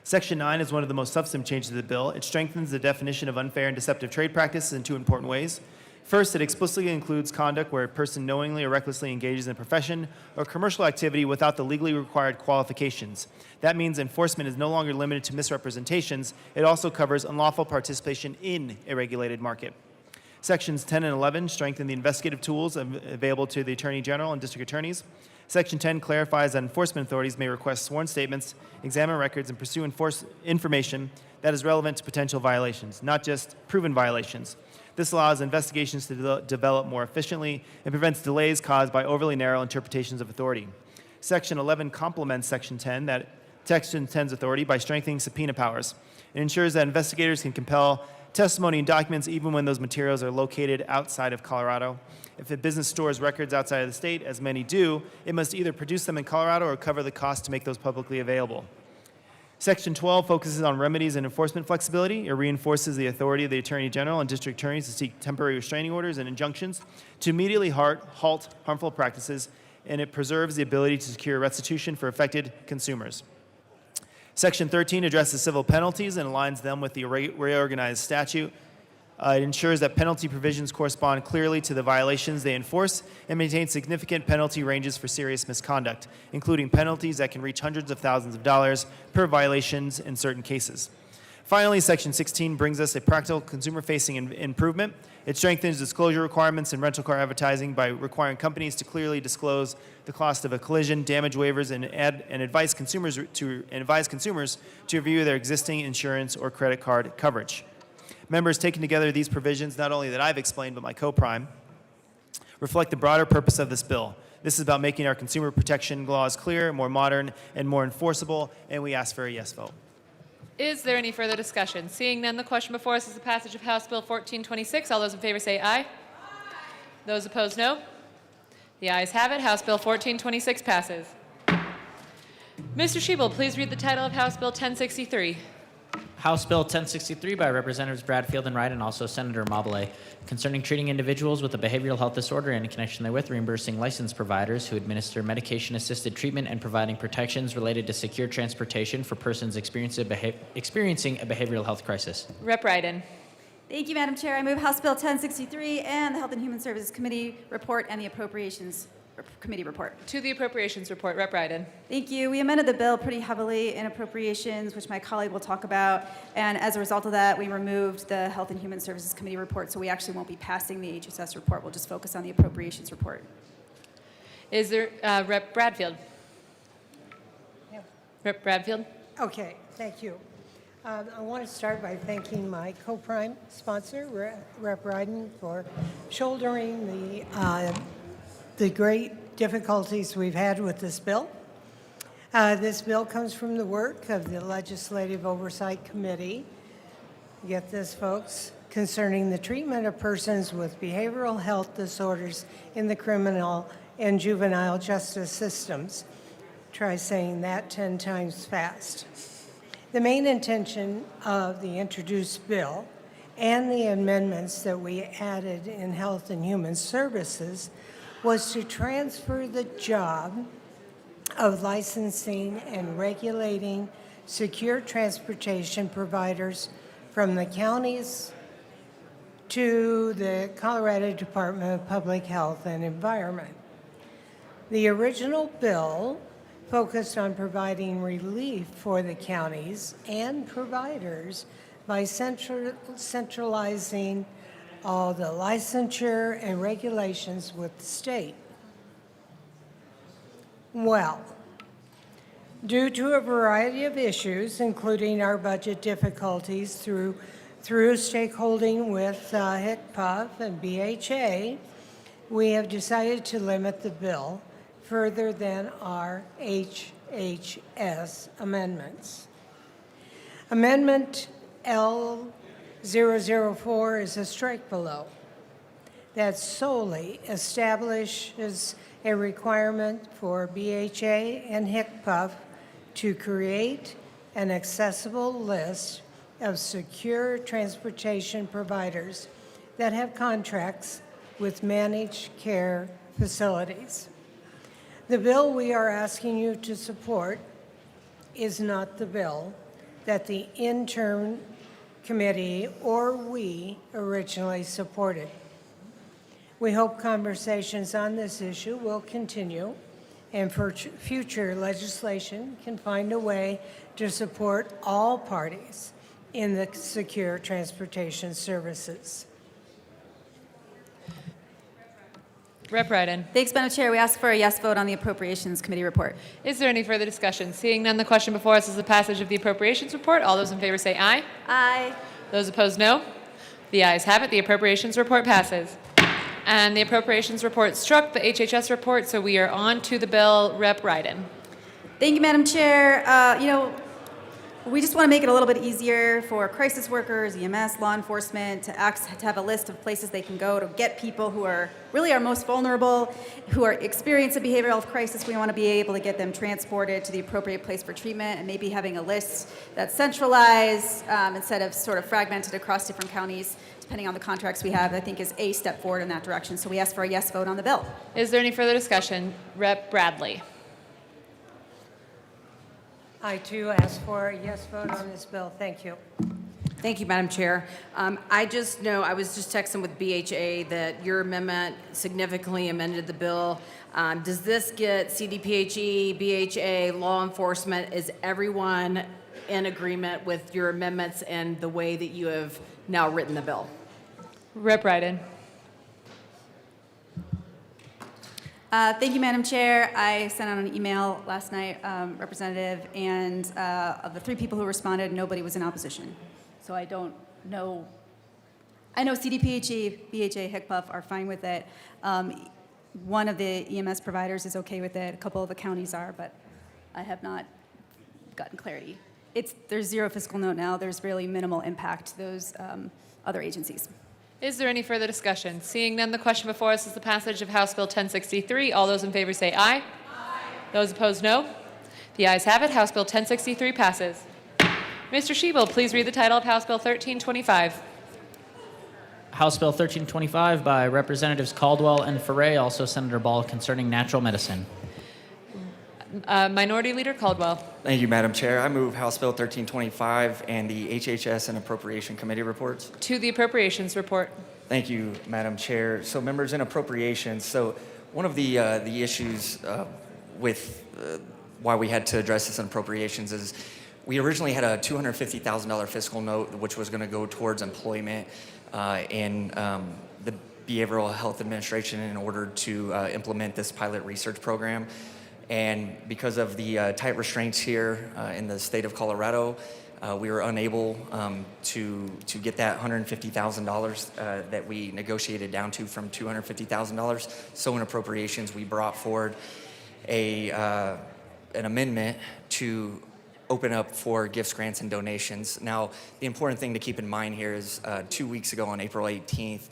Section 9 is one of the most substantive changes to the bill. It strengthens the definition of unfair and deceptive trade practices in two important ways. First, it explicitly includes conduct where a person knowingly or recklessly engages in a profession or commercial activity without the legally required qualifications. That means enforcement is no longer limited to misrepresentations. It also covers unlawful participation in a regulated market. Sections 10 and 11 strengthen the investigative tools available to the Attorney General and District Attorneys. Section 10 clarifies that enforcement authorities may request sworn statements, examine records, and pursue information that is relevant to potential violations, not just proven violations. This allows investigations to develop more efficiently and prevents delays caused by overly narrow interpretations of authority. Section 11 complements Section 10, Section 10's authority by strengthening subpoena powers. It ensures that investigators can compel testimony and documents even when those materials are located outside of Colorado. If a business stores records outside of the state, as many do, it must either produce them in Colorado or cover the cost to make those publicly available. Section 12 focuses on remedies and enforcement flexibility. It reinforces the authority of the Attorney General and District Attorneys to seek temporary restraining orders and injunctions to immediately halt harmful practices, and it preserves the ability to secure restitution for affected consumers. Section 13 addresses civil penalties and aligns them with the reorganized statute. It ensures that penalty provisions correspond clearly to the violations they enforce and maintains significant penalty ranges for serious misconduct, including penalties that can reach hundreds of thousands of dollars per violations in certain cases. Finally, Section 16 brings us a practical consumer-facing improvement. It strengthens disclosure requirements in rental car advertising by requiring companies to clearly disclose the cost of a collision, damage waivers, and advise consumers to review their existing insurance or credit card coverage. Members, taking together these provisions, not only that I've explained, but my co-prime, reflect the broader purpose of this bill. This is about making our consumer protection laws clear, more modern, and more enforceable, and we ask for a yes vote.
Is there any further discussion? Seeing none, the question before us is the passage of House Bill 1426. All those in favor say aye. Those opposed, no. The ayes have it. House Bill 1426 passes. Mr. Schiebel, please read the title of House Bill 1063.
House Bill 1063 by Representatives Bradfield and Wright and also Senator Mabile, concerning treating individuals with a behavioral health disorder and in connection therewith reimbursing licensed providers who administer medication-assisted treatment and providing protections related to secure transportation for persons experiencing a behavioral health crisis.
Rep. Ryden.
Thank you, Madam Chair. I move House Bill 1063 and the Health and Human Services Committee report and the Appropriations Committee report.
To the Appropriations report, Rep. Ryden.
Thank you. We amended the bill pretty heavily in appropriations, which my colleague will talk about. And as a result of that, we removed the Health and Human Services Committee report, so we actually won't be passing the HSS report. We'll just focus on the appropriations report.
Is there Rep. Bradfield?
Yeah.
Rep. Bradfield?
Okay, thank you. I want to start by thanking my co-prime sponsor, Rep. Ryden, for shouldering the great difficulties we've had with this bill. This bill comes from the work of the Legislative Oversight Committee. Get this, folks, concerning the treatment of persons with behavioral health disorders in the criminal and juvenile justice systems. Try saying that 10 times fast. The main intention of the introduced bill and the amendments that we added in Health and Human Services was to transfer the job of licensing and regulating secure transportation providers from the counties to the Colorado Department of Public Health and Environment. The original bill focused on providing relief for the counties and providers by centralizing all the licensure and regulations with the state. Well, due to a variety of issues, including our budget difficulties through stakeholding with HICPUF and BHA, we have decided to limit the bill further than our HHS amendments. Amendment L004 is a strike below that solely establishes a requirement for BHA and HICPUF to create an accessible list of secure transportation providers that have contracts with managed care facilities. The bill we are asking you to support is not the bill that the interim committee or we originally supported. We hope conversations on this issue will continue and for future legislation can find a way to support all parties in the secure transportation services.
Rep. Ryden.
Thanks, Madam Chair. We ask for a yes vote on the Appropriations Committee report.
Is there any further discussion? Seeing none, the question before us is the passage of the Appropriations Report. All those in favor say aye.
Aye.
Those opposed, no. The ayes have it. The Appropriations Report passes. And the Appropriations Report struck the HHS report, so we are on to the bill. Rep. Ryden.
Thank you, Madam Chair. We just want to make it a little bit easier for crisis workers, EMS, law enforcement, to have a list of places they can go to get people who are really our most vulnerable, who are experiencing a behavioral health crisis. We want to be able to get them transported to the appropriate place for treatment, and maybe having a list that's centralized instead of sort of fragmented across different counties, depending on the contracts we have, I think is a step forward in that direction. So we ask for a yes vote on the bill.
Is there any further discussion? Rep. Bradley.
I too ask for a yes vote on this bill. Thank you.
Thank you, Madam Chair. I just know, I was just texting with BHA that your amendment significantly amended the bill. Does this get CDPHE, BHA, law enforcement? Is everyone in agreement with your amendments and the way that you have now written the bill?
Rep. Ryden.
Thank you, Madam Chair. I sent out an email last night, Representative, and of the 3 people who responded, nobody was in opposition. So I don't know. I know CDPHE, BHA, HICPUF are fine with it. One of the EMS providers is okay with it. A couple of the counties are, but I have not gotten clarity. There's zero fiscal note now. There's really minimal impact to those other agencies.
Is there any further discussion? Seeing none, the question before us is the passage of House Bill 1063. All those in favor say aye. Aye. Those opposed, no. The ayes have it. House Bill 1063 passes. Mr. Schiebel, please read the title of House Bill 1325.
House Bill 1325 by Representatives Caldwell and Ferre, also Senator Ball, concerning natural medicine.
Minority Leader Caldwell.
Thank you, Madam Chair. I move House Bill 1325 and the HHS and Appropriation Committee reports.
To the Appropriations Report.
Thank you, Madam Chair. So, members in Appropriations, so one of the issues with why we had to address this in Appropriations is we originally had a $250,000 fiscal note which was going to go towards employment in the Behavioral Health Administration in order to implement this pilot research program. And because of the tight restraints here in the state of Colorado, we were unable to get that $150,000 that we negotiated down to from $250,000. So in appropriations, we brought forward an amendment to open up for gifts, grants, and donations. Now, the important thing to keep in mind here is 2 weeks ago on April 18th,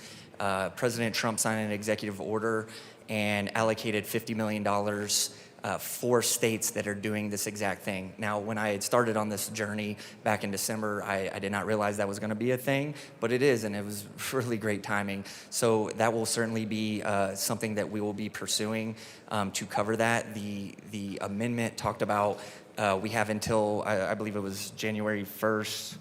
President Trump signed an executive order and allocated $50 million 4 states that are doing this exact thing. Now, when I had started on this journey back in December, I did not realize that was going to be a thing, but it is, and it was really great timing. So that will certainly be something that we will be pursuing to cover that. The amendment talked about we have until, I believe it was January 1st,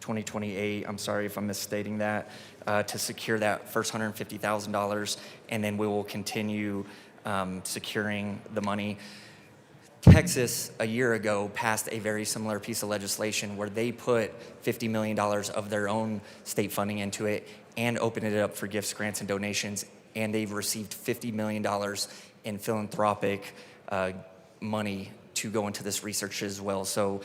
2028, I'm sorry if I'm misstating that, to secure that first $150,000, and then we will continue securing the money. Texas, a year ago, passed a very similar piece of legislation where they put $50 million of their own state funding into it and opened it up for gifts, grants, and donations, and they've received $50 million in philanthropic money to go into this research as well. So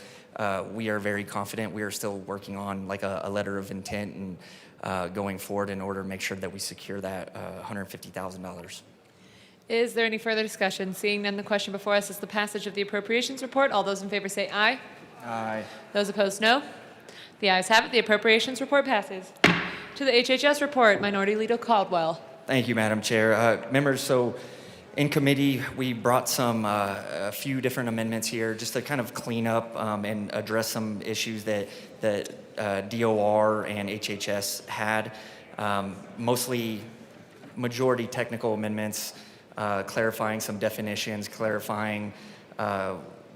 we are very confident. We are still working on like a letter of intent and going forward in order to make sure that we secure that $150,000.
Is there any further discussion? Seeing none, the question before us is the passage of the appropriations report. All those in favor say aye.
Aye.
Those opposed, no. The ayes have it. The appropriations report passes. To the HHS report, Minority Leader Caldwell.
Thank you, Madam Chair. Members, so in committee, we brought a few different amendments here just to kind of clean up and address some issues that DOR and HHS had. Mostly majority technical amendments, clarifying some definitions, clarifying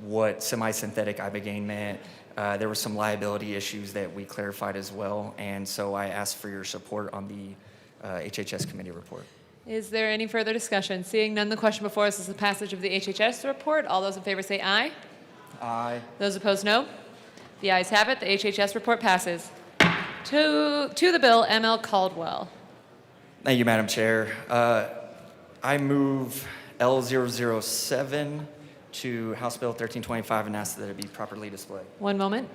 what semi-synthetic ibogaine meant. There were some liability issues that we clarified as well, and so I asked for your support on the HHS committee report.
Is there any further discussion? Seeing none, the question before us is the passage of the HHS report. All those in favor say aye.
Aye.
Those opposed, no. The ayes have it. The HHS report passes. To the bill, ML Caldwell.
Thank you, Madam Chair. I move L007 to House Bill 1325 and ask that it be properly displayed.
One moment.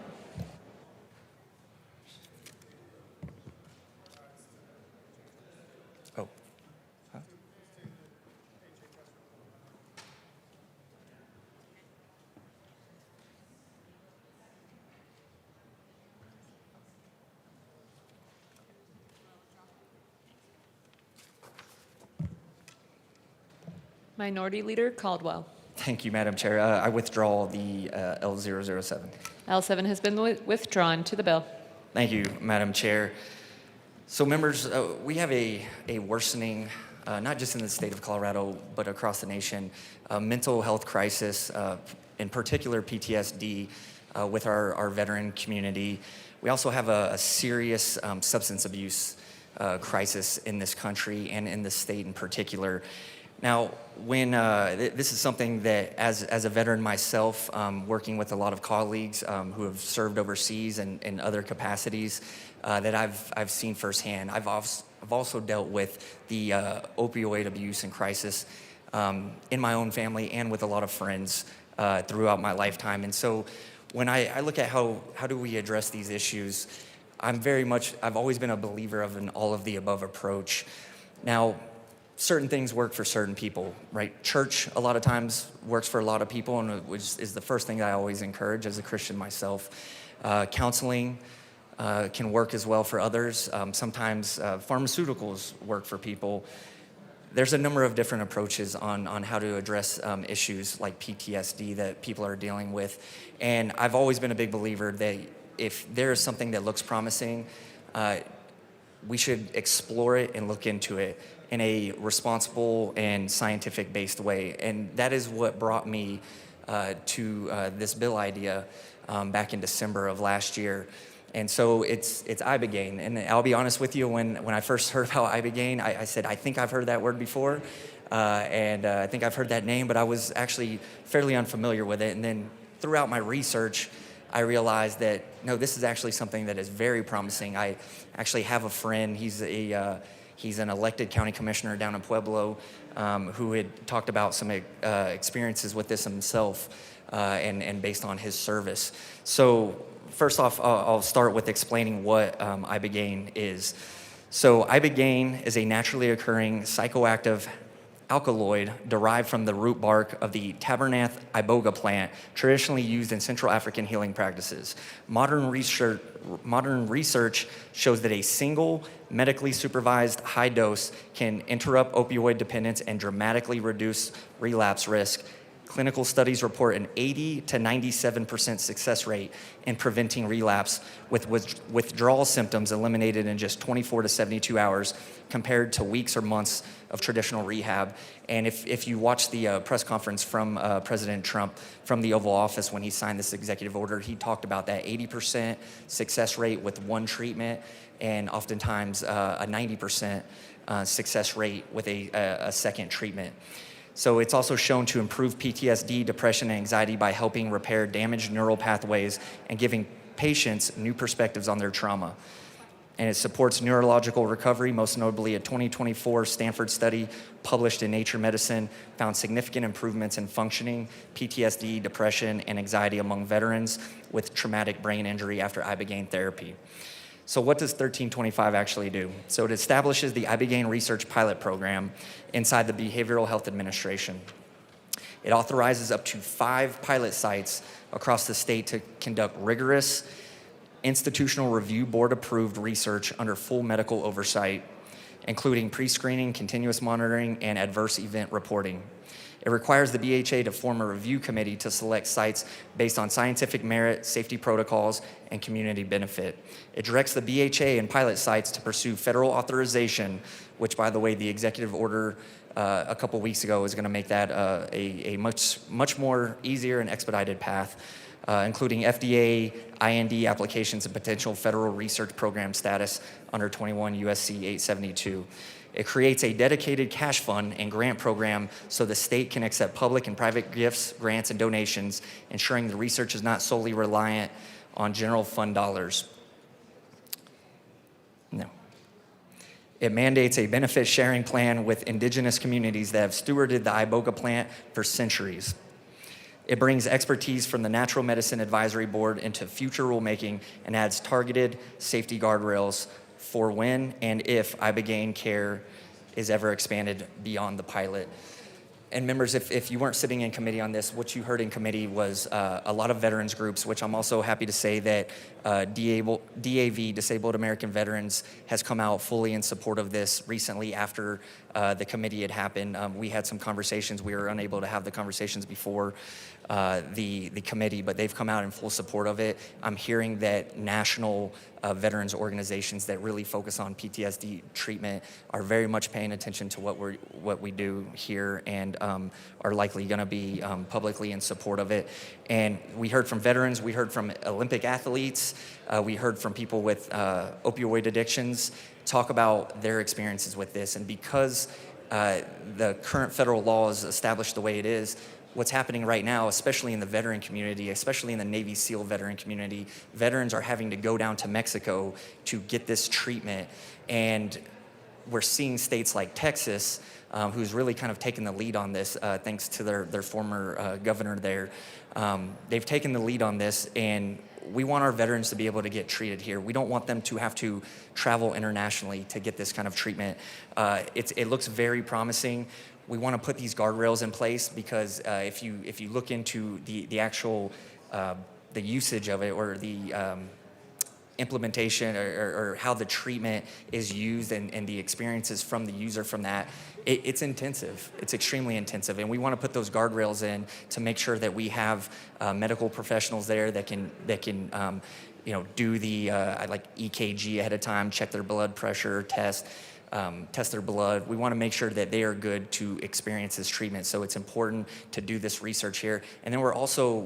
Oh.
Minority Leader Caldwell.
Thank you, Madam Chair. I withdraw the L007.
L7 has been withdrawn. To the bill.
Thank you, Madam Chair. So members, we have a worsening, not just in the state of Colorado, but across the nation, mental health crisis, in particular PTSD, with our veteran community. We also have a serious substance abuse crisis in this country and in the state in particular. Now, when this is something that, as a veteran myself, working with a lot of colleagues who have served overseas and in other capacities, that I've seen firsthand. I've also dealt with the opioid abuse and crisis in my own family and with a lot of friends throughout my lifetime. And so, when I look at how do we address these issues, I've always been a believer of an all of the above approach. Now, certain things work for certain people, right? Church, a lot of times, works for a lot of people, and which is the first thing I always encourage as a Christian myself. Counseling can work as well for others. Sometimes pharmaceuticals work for people. There's a number of different approaches on how to address issues like PTSD that people are dealing with. And I've always been a big believer that if there is something that looks promising, we should explore it and look into it in a responsible and scientific-based way. And that is what brought me to this bill idea back in December of last year. And so it's ibogaine. And I'll be honest with you, when I first heard about ibogaine, I said, I think I've heard that word before, and I think I've heard that name, but I was actually fairly unfamiliar with it. And then throughout my research, I realized that, no, this is actually something that is very promising. I actually have a friend, he's an elected county commissioner down in Pueblo, who had talked about some experiences with this himself, and based on his service. So first off, I'll start with explaining what ibogaine is. So ibogaine is a naturally occurring psychoactive alkaloid derived from the root bark of the Tabernath iboga plant, traditionally used in Central African healing practices. Modern research shows that a single medically supervised high dose can interrupt opioid dependence and dramatically reduce relapse risk Clinical studies report an 80 to 97% success rate in preventing relapse, with withdrawal symptoms eliminated in just 24 to 72 hours compared to weeks or months of traditional rehab. And if you watch the press conference from President Trump from the Oval Office when he signed this executive order, he talked about that 80% success rate with one treatment, and oftentimes a 90% success rate with a second treatment. So it's also shown to improve PTSD, depression, and anxiety by helping repair damaged neural pathways and giving patients new perspectives on their trauma. And it supports neurological recovery. Most notably, a 2024 Stanford study published in Nature Medicine found significant improvements in functioning, PTSD, depression, and anxiety among veterans with traumatic brain injury after ibogaine therapy. So what does 1325 actually do? So it establishes the ibogaine Research Pilot Program inside the Behavioral Health Administration. It authorizes up to 5 pilot sites across the state to conduct rigorous, institutional review board-approved research under full medical oversight, including pre-screening, continuous monitoring, and adverse event reporting. It requires the BHA to form a review committee to select sites based on scientific merit, safety protocols, and community benefit. It directs the BHA and pilot sites to pursue federal authorization, which, by the way, the executive order a couple weeks ago is going to make that a much more easier and expedited path, including FDA, IND applications, and potential federal research program status under 21 USC 872. It creates a dedicated cash fund and grant program so the state can accept public and private gifts, grants, and donations, ensuring the research is not solely reliant on general fund dollars. No. It mandates a benefit sharing plan with indigenous communities that have stewarded the iboga plant for centuries. It brings expertise from the Natural Medicine Advisory Board into future rulemaking and adds targeted safety guardrails for when and if ibogaine care is ever expanded beyond the pilot. And members, if you weren't sitting in committee on this, what you heard in committee was a lot of veterans groups, which I'm also happy to say that DAV, Disabled American Veterans, has come out fully in support of this recently after the committee had happened. We had some conversations. We were unable to have the conversations before the committee, but they've come out in full support of it. I'm hearing that national veterans organizations that really focus on PTSD treatment are very much paying attention to what we do here, and are likely going to be publicly in support of it. And we heard from veterans, we heard from Olympic athletes, we heard from people with opioid addictions talk about their experiences with this. And because the current federal law is established the way it is, what's happening right now, especially in the veteran community, especially in the Navy SEAL veteran community, veterans are having to go down to Mexico to get this treatment. And we're seeing states like Texas, who's really kind of taken the lead on this, thanks to their former governor there. They've taken the lead on this, and we want our veterans to be able to get treated here. We don't want them to have to travel internationally to get this kind of treatment. It looks very promising. We want to put these guardrails in place because if you look into the actual the usage of it, or the implementation, or how the treatment is used, and the experiences from the user from that, it's intensive. It's extremely intensive, and we want to put those guardrails in to make sure that we have medical professionals there that can do the like EKG ahead of time, check their blood pressure, test their blood. We want to make sure that they are good to experience this treatment. So it's important to do this research here. And then we're also,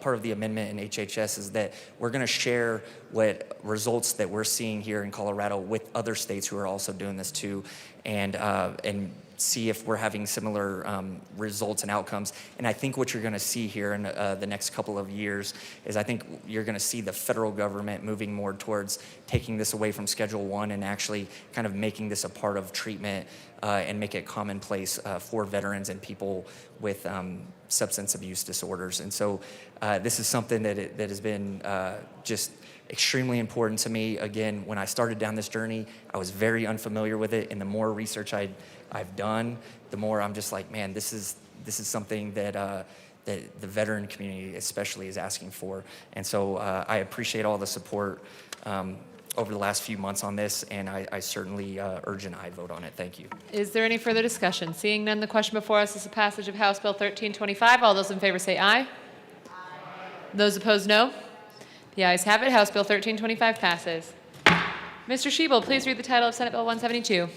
part of the amendment in HHS is that we're going to share what results that we're seeing here in Colorado with other states who are also doing this too, and see if we're having similar results and outcomes. And I think what you're going to see here in the next couple of years is, I think you're going to see the federal government moving more towards taking this away from Schedule I and actually kind of making this a part of treatment, and make it commonplace for veterans and people with substance abuse disorders. And so this is something that has been just extremely important to me. Again, when I started down this journey, I was very unfamiliar with it, and the more research I've done, the more I'm just like, man, this is something that that the veteran community especially is asking for. And so I appreciate all the support over the last few months on this, and I certainly urge an aye vote on it. Thank you.
Is there any further discussion? Seeing none, the question before us is the passage of House Bill 1325. All those in favor say aye. Those opposed, no. The ayes have it. House Bill 1325 passes. Mr. Shebel, please read the title of Senate Bill 172.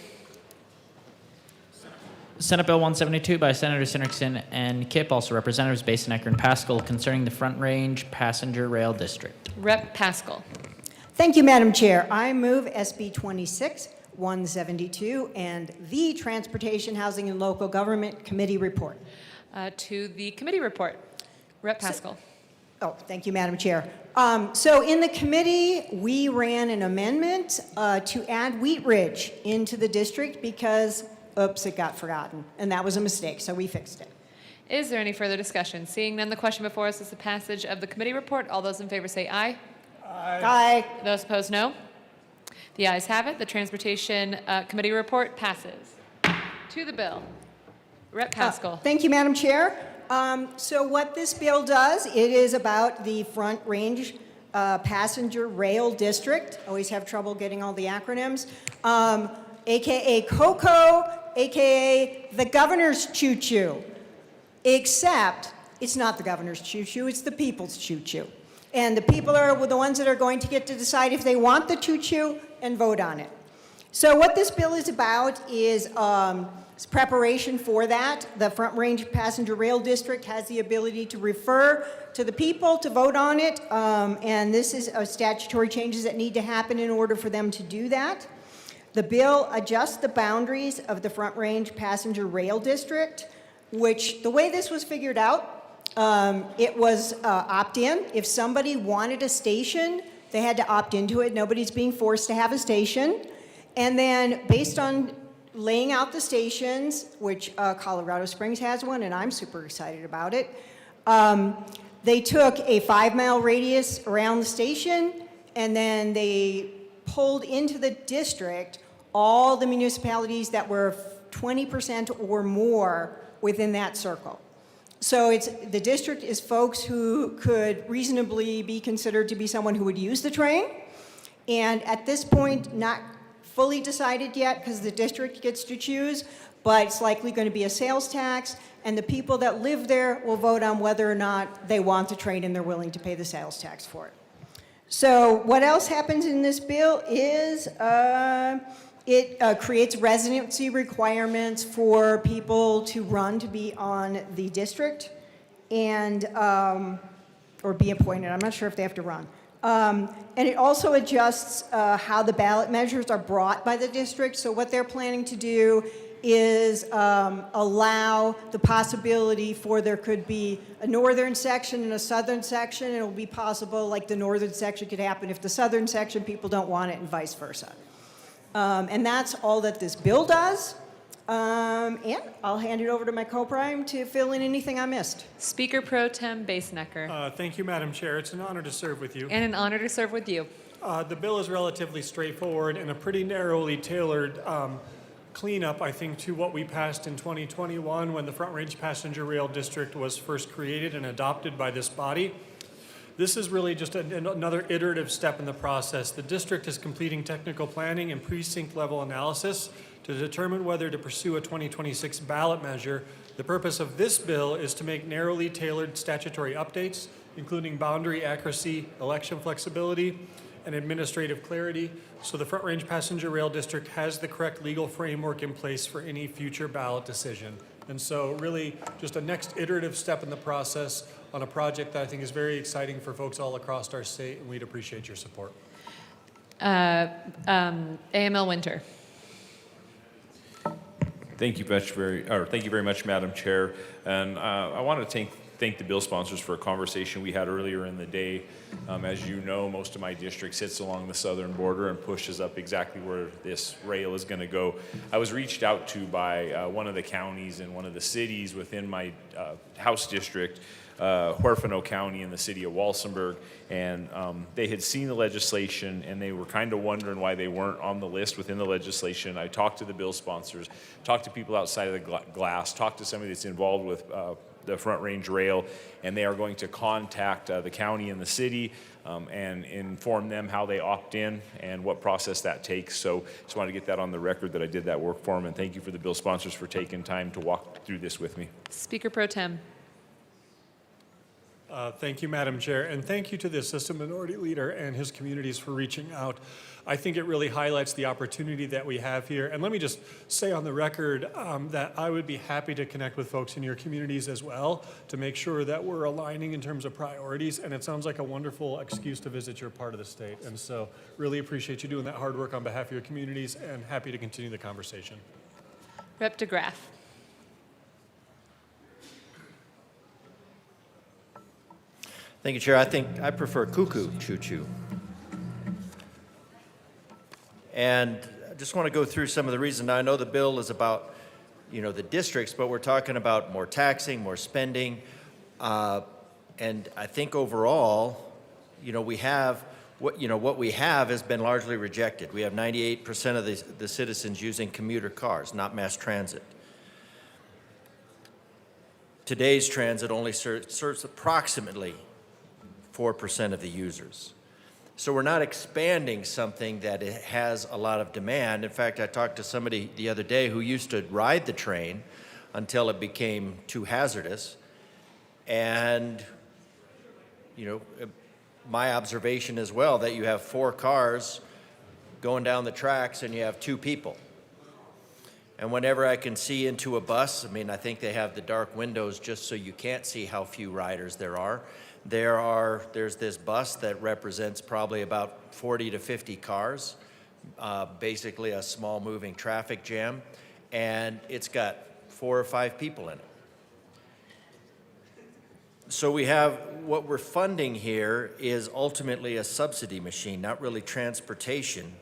Senate Bill 172 by Senators Hinrichsen and Kipp, also Representatives Basenecker and Pascal, concerning the Front Range Passenger Rail District.
Rep. Pascal.
Thank you, Madam Chair. I move SB 26-172 and the Transportation, Housing, and Local Government Committee report.
To the committee report. Rep. Pascal.
Thank you, Madam Chair. So in the committee, we ran an amendment to add Wheat Ridge into the district because, oops, it got forgotten. And that was a mistake, so we fixed it.
Is there any further discussion? Seeing none, the question before us is the passage of the committee report. All those in favor say aye.
Aye.
Those opposed, no. The ayes have it. The Transportation Committee report passes. To the bill. Rep. Pascal.
Thank you, Madam Chair. So what this bill does, it is about the Front Range Passenger Rail District. Always have trouble getting all the acronyms. AKA COCO, AKA the governor's choo-choo. Except it's not the governor's choo-choo, it's the people's choo-choo. And the people are the ones that are going to get to decide if they want the choo-choo and vote on it. So what this bill is about is preparation for that. The Front Range Passenger Rail District has the ability to refer to the people to vote on it, and this is statutory changes that need to happen in order for them to do that. The bill adjusts the boundaries of the Front Range Passenger Rail District, which the way this was figured out, it was opt-in. If somebody wanted a station, they had to opt into it. Nobody's being forced to have a station. And then based on laying out the stations, which Colorado Springs has one, and I'm super excited about it, they took a 5-mile radius around the station, and then they pulled into the district all the municipalities that were 20% or more within that circle. So the district is folks who could reasonably be considered to be someone who would use the train. And at this point, not fully decided yet because the district gets to choose, but it's likely going to be a sales tax, and the people that live there will vote on whether or not they want the train and they're willing to pay the sales tax for it. So what else happens in this bill is it creates residency requirements for people to run to be on the district and or be appointed. I'm not sure if they have to run. And it also adjusts how the ballot measures are brought by the district. So what they're planning to do is allow the possibility for there could be a northern section and a southern section. And it will be possible, like the northern section could happen if the southern section people don't want it, and vice versa. And that's all that this bill does. And I'll hand it over to my co-prime to fill in anything I missed.
Speaker Pro Tem Basenecker.
Thank you, Madam Chair. It's an honor to serve with you.
And an honor to serve with you.
The bill is relatively straightforward and a pretty narrowly tailored cleanup, I think, to what we passed in 2021 when the Front Range Passenger Rail District was first created and adopted by this body. This is really just another iterative step in the process. The district is completing technical planning and precinct level analysis to determine whether to pursue a 2026 ballot measure. The purpose of this bill is to make narrowly tailored statutory updates, including boundary accuracy, election flexibility, and administrative clarity, so the Front Range Passenger Rail District has the correct legal framework in place for any future ballot decision. And so really just a next iterative step in the process on a project that I think is very exciting for folks all across our state, and we'd appreciate your support.
AML Winter.
Thank you very much, Madam Chair. And I want to thank the bill sponsors for a conversation we had earlier in the day. As you know, most of my district sits along the southern border and pushes up exactly where this rail is going to go. I was reached out to by one of the counties and one of the cities within my House district, Huerfano County in the city of Walsenburg, and they had seen the legislation and they were kind of wondering why they weren't on the list within the legislation. I talked to the bill sponsors, talked to people outside of the glass, talked to somebody that's involved with the Front Range Rail, and they are going to contact the county and the city and inform them how they opt in and what process that takes. So just wanted to get that on the record that I did that work for them, and thank you for the bill sponsors for taking time to walk through this with me.
Speaker Pro Tem.
Thank you, Madam Chair, and thank you to the Assistant Minority Leader and his communities for reaching out. I think it really highlights the opportunity that we have here. And let me just say on the record that I would be happy to connect with folks in your communities as well to make sure that we're aligning in terms of priorities. And it sounds like a wonderful excuse to visit your part of the state. And so really appreciate you doing that hard work on behalf of your communities, and happy to continue the conversation.
Rep. DeGraff.
Thank you, Chair. I think I prefer cuckoo choo-choo. And I just want to go through some of the reasons. Now, I know the bill is about, the districts, but we're talking about more taxing, more spending. And I think overall, we have, what we have has been largely rejected. We have 98% of the citizens using commuter cars, not mass transit. Today's transit only serves approximately 4% of the users. So we're not expanding something that has a lot of demand. In fact, I talked to somebody the other day who used to ride the train until it became too hazardous. And, my observation as well, that you have 4 cars going down the tracks and you have 2 people. And whenever I can see into a bus, I think they have the dark windows just so you can't see how few riders there are. There's this bus that represents probably about 40 to 50 cars, basically a small moving traffic jam, and it's got 4 or 5 people in it. So what we're funding here is ultimately a subsidy machine, not really transportation.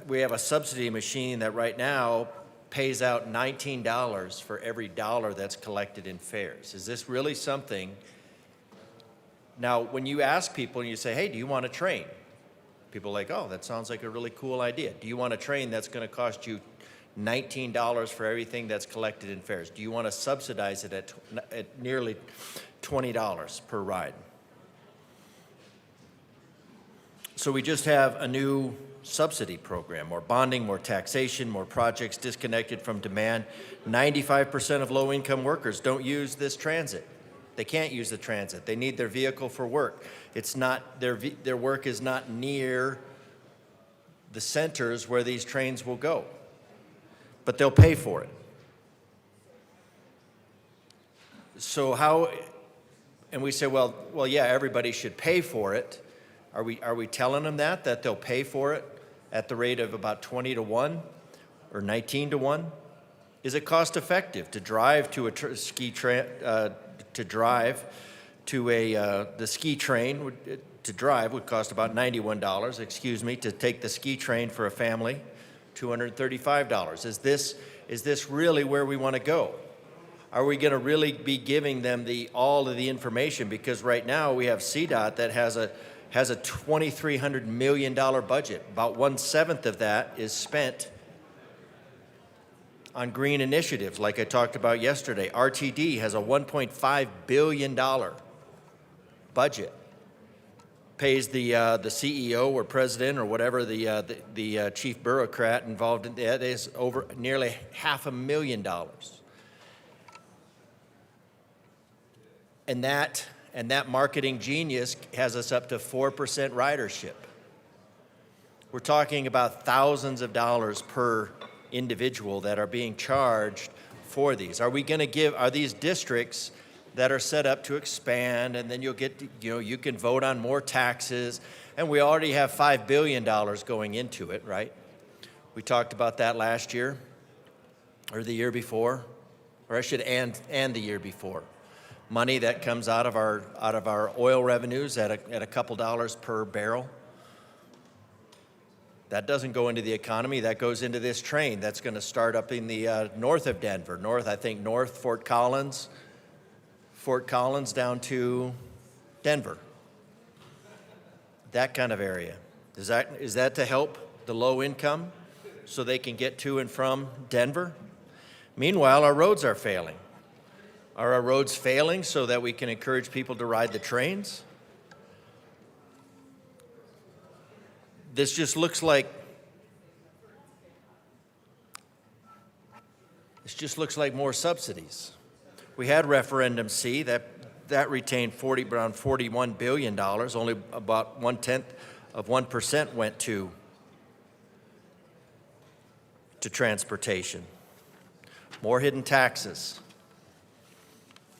We have a subsidy machine that right now pays out $19 for every dollar that's collected in fares. Is this really something? Now, when you ask people and you say, hey, do you want a train? People are like, oh, that sounds like a really cool idea. Do you want a train that's going to cost you $19 for everything that's collected in fares? Do you want to subsidize it at nearly $20 per ride? So we just have a new subsidy program, more bonding, more taxation, more projects disconnected from demand. 95% of low-income workers don't use this transit. They can't use the transit. They need their vehicle for work. It's not their work is not near the centers where these trains will go, but they'll pay for it. So and we say, well, yeah, everybody should pay for it. Are we telling them that they'll pay for it at the rate of about 20 to 1 or 19 to 1? Is it cost effective to drive to the ski train to drive would cost about $91, to take the ski train for a family, $235. Is this really where we want to go? Are we going to really be giving them all of the information? Because right now we have CDOT that has a $2,300 million budget. About 1/7 of that is spent on green initiatives, like I talked about yesterday. RTD has a $1.5 billion budget. Pays the CEO or president or whatever the chief bureaucrat involved in that is over nearly $500,000. And that marketing genius has us up to 4% ridership. We're talking about thousands of dollars per individual that are being charged for these. Are these districts that are set up to expand, and then you can vote on more taxes, and we already have $5 billion going into it, right? We talked about that last year, or the year before, or I should and the year before. Money that comes out of our oil revenues at a couple dollars per barrel. That doesn't go into the economy. That goes into this train that's going to start up in the north of Denver. North Fort Collins down to Denver. That kind of area. Is that to help the low income so they can get to and from Denver? Meanwhile, our roads are failing. Are our roads failing so that we can encourage people to ride the trains? This just looks like more subsidies. We had referendum C that retained around $41 billion. Only about 0.1% went to transportation. More hidden taxes.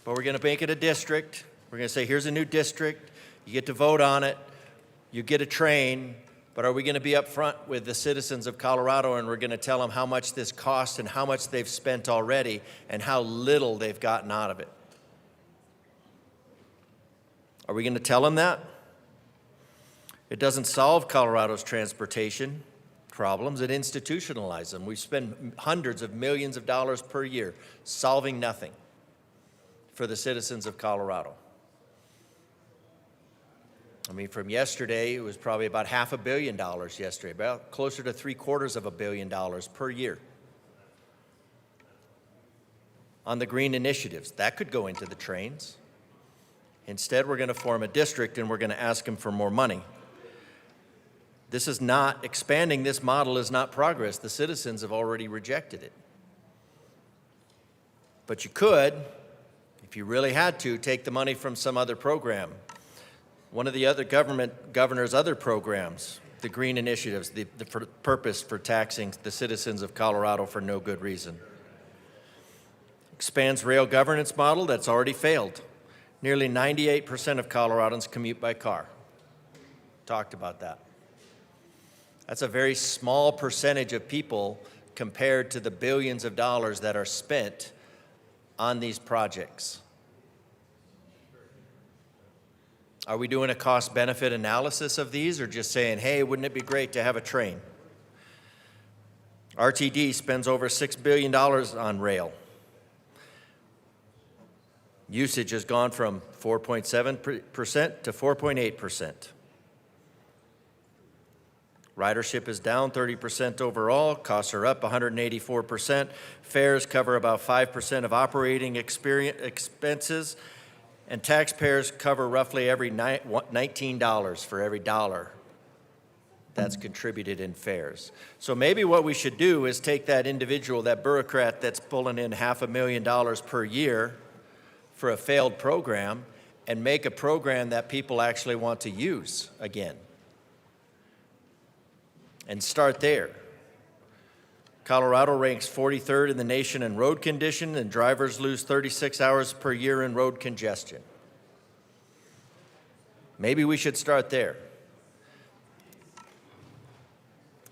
But we're going to make it a district. We're going to say, here's a new district. You get to vote on it. You get a train. But are we going to be up front with the citizens of Colorado, and we're going to tell them how much this costs and how much they've spent already and how little they've gotten out of it? Are we going to tell them that? It doesn't solve Colorado's transportation problems. It institutionalizes them. We spend hundreds of millions of dollars per year solving nothing for the citizens of Colorado. I mean, from yesterday, it was probably about $500 million yesterday, about closer to $750 million per year on the green initiatives. That could go into the trains. Instead, we're going to form a district, and we're going to ask them for more money. This is not, expanding this model is not progress. The citizens have already rejected it. But you could, if you really had to, take the money from some other program. One of the other governor's other programs, the green initiatives, the purpose for taxing the citizens of Colorado for no good reason. Expands rail governance model that's already failed. Nearly 98% of Coloradans commute by car. Talked about that. That's a very small percentage of people compared to the billions of dollars that are spent on these projects. Are we doing a cost-benefit analysis of these, or just saying, hey, wouldn't it be great to have a train? RTD spends over $6 billion on rail. Usage has gone from 4.7% to 4.8%. Ridership is down 30% overall. Costs are up 184%. Fares cover about 5% of operating expenses. And taxpayers cover roughly every $19 for every dollar that's contributed in fares. So maybe what we should do is take that individual, that bureaucrat that's pulling in $500,000 per year for a failed program, and make a program that people actually want to use again. And start there. Colorado ranks 43rd in the nation in road condition, and drivers lose 36 hours per year in road congestion. Maybe we should start there.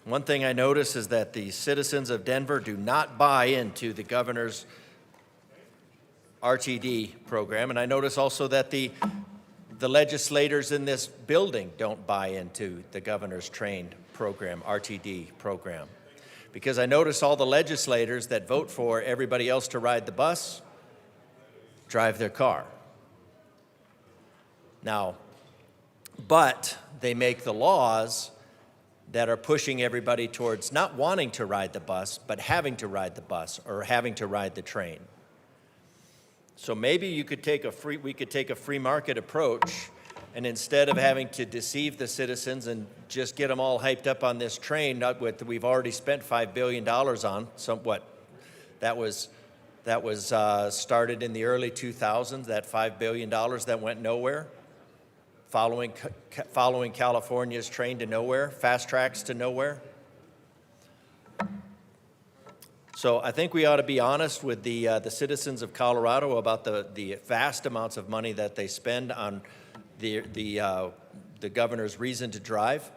One thing I notice is that the citizens of Denver do not buy into the governor's RTD program, and I notice also that the legislators in this building don't buy into the governor's trained program, RTD program. Because I notice all the legislators that vote for everybody else to ride the bus drive their car. Now, but they make the laws that are pushing everybody towards not wanting to ride the bus, but having to ride the bus or having to ride the train. So maybe we could take a free market approach, and instead of having to deceive the citizens and just get them all hyped up on this train, we've already spent $5 billion on, that was started in the early 2000s, that $5 billion that went nowhere, following California's train to nowhere, fast tracks to nowhere. So I think we ought to be honest with the citizens of Colorado about the vast amounts of money that they spend on the governor's reason to drive,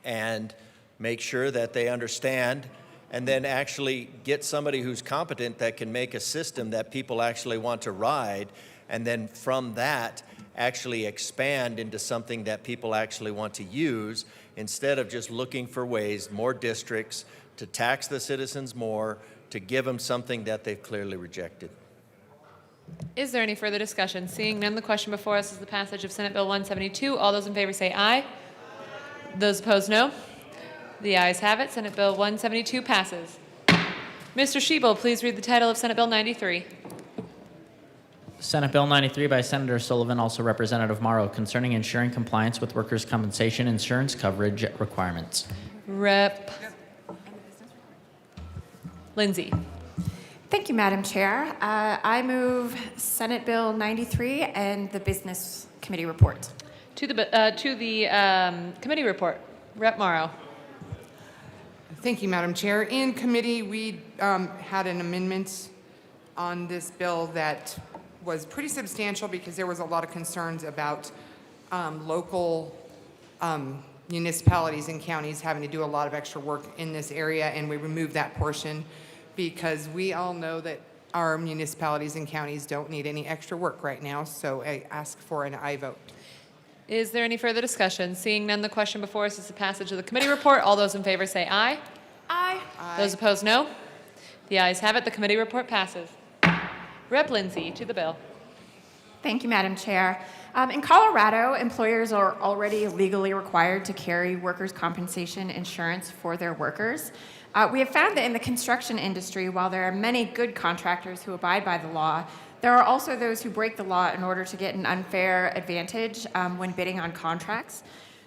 and make sure that they understand, and then actually get somebody who's competent that can make a system that people actually want to ride, and then from that actually expand into something that people actually want to use, instead of just looking for ways, more districts, to tax the citizens more, to give them something that they've clearly rejected.
Is there any further discussion? Seeing none, the question before us is the passage of Senate Bill 172. All those in favor say aye. Those opposed, no. The ayes have it. Senate Bill 172 passes. Mr. Schiebel, please read the title of Senate Bill 93.
Senate Bill 93 by Senator Sullivan, also Representative Morrow, concerning ensuring compliance with workers' compensation insurance coverage requirements.
Rep. Lindsay.
Thank you, Madam Chair. I move Senate Bill 93 and the Business Committee report.
To the committee report. Rep. Morrow.
Thank you, Madam Chair. In committee, we had an amendment on this bill that was pretty substantial because there was a lot of concerns about local municipalities and counties having to do a lot of extra work in this area, and we removed that portion because we all know that our municipalities and counties don't need any extra work right now, so I ask for an aye vote.
Is there any further discussion? Seeing none, the question before us is the passage of the committee report. All those in favor say aye.
Aye.
Those opposed, no. The ayes have it. The committee report passes. Rep. Lindsay, to the bill.
Thank you, Madam Chair. In Colorado, employers are already legally required to carry workers' compensation insurance for their workers. We have found that in the construction industry, while there are many good contractors who abide by the law, there are also those who break the law in order to get an unfair advantage when bidding on contracts.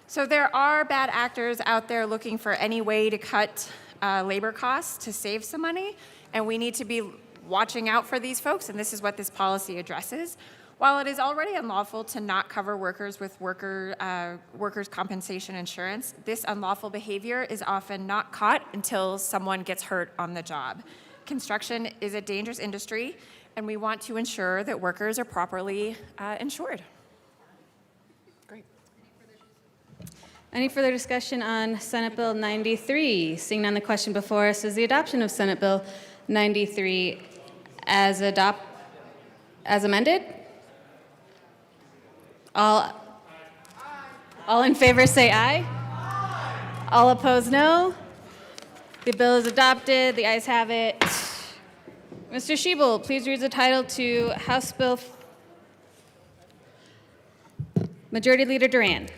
So there are bad actors out there looking for any way to cut labor costs to save some money, and we need to be watching out for these folks, and this is what this policy addresses. While it is already unlawful to not cover workers with workers' compensation insurance, this unlawful behavior is often not caught until someone gets hurt on the job. Construction is a dangerous industry, and we want to ensure that workers are properly insured.
Great.
Any further discussion on Senate Bill 93? Seeing none, the question before us is the adoption of Senate Bill 93 as amended. All in favor say aye. All opposed, no. The bill is adopted. The ayes have it. Mr. Schiebel, please read the title to House Bill. Majority Leader Duran.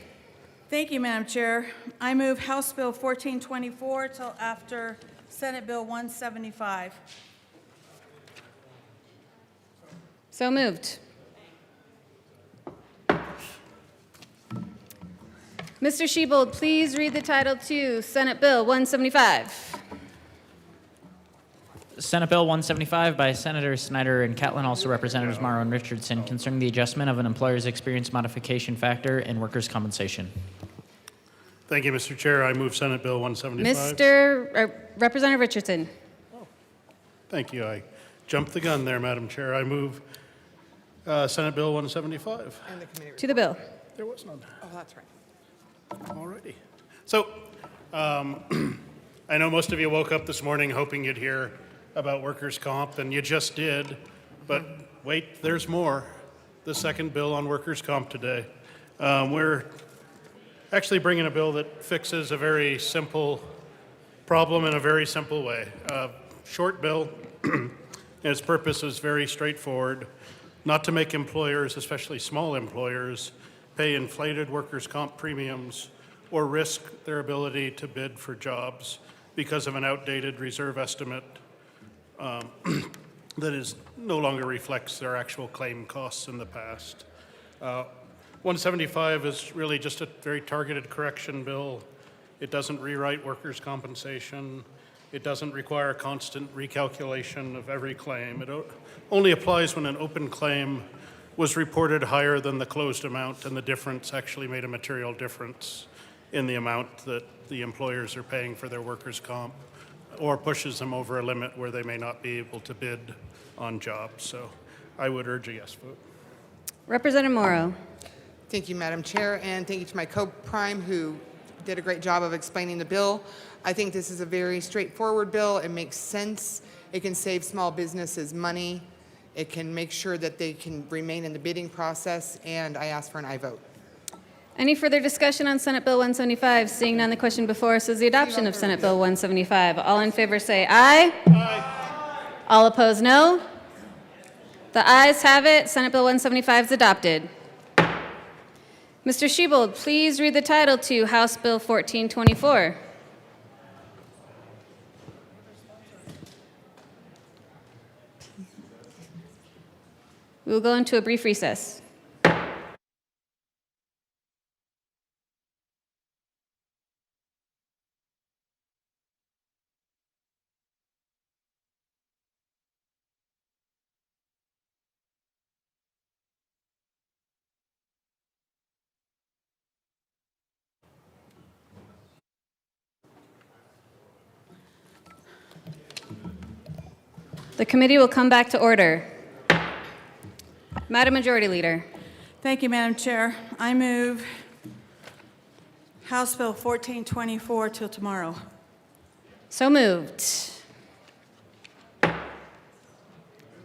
Thank you, Madam Chair. I move House Bill 1424 till after Senate Bill 175.
So moved. Mr. Schiebold, please read the title to Senate Bill 175.
Senate Bill 175 by Senator Snyder and Catlin, also Representatives Morrow and Richardson, concerning the adjustment of an employer's experience modification factor in workers' compensation.
Thank you, Mr. Chair. I move Senate Bill 175.
Representative Richardson.
Thank you. I jumped the gun there, Madam Chair. I move Senate Bill 175.
And the committee
To the bill.
There was none.
Oh, that's right.
Alrighty. So, I know most of you woke up this morning hoping you'd hear about workers' comp, and you just did. But wait, there's more. The second bill on workers' comp today. We're actually bringing a bill that fixes a very simple problem in a very simple way. Short bill. Its purpose is very straightforward. Not to make employers, especially small employers, pay inflated workers' comp premiums or risk their ability to bid for jobs because of an outdated reserve estimate that no longer reflects their actual claim costs in the past. 175 is really just a very targeted correction bill. It doesn't rewrite workers' compensation. It doesn't require constant recalculation of every claim. It only applies when an open claim was reported higher than the closed amount, and the difference actually made a material difference in the amount that the employers are paying for their workers' comp, or pushes them over a limit where they may not be able to bid on jobs. So I would urge a yes vote.
Representative Morrow.
Thank you, Madam Chair, and thank you to my co-prime who did a great job of explaining the bill. I think this is a very straightforward bill. It makes sense. It can save small businesses money. It can make sure that they can remain in the bidding process, and I ask for an aye vote.
Any further discussion on Senate Bill 175? Seeing none, the question before us is the adoption of Senate Bill 175. All in favor say aye. Aye. All opposed, no. The ayes have it. Senate Bill 175 is adopted. Mr. Schiebold, please read the title to House Bill 1424. We will go into a brief recess. The committee will come back to order. Madam Majority Leader.
Thank you, Madam Chair. I move House Bill 1424 till tomorrow.
So moved.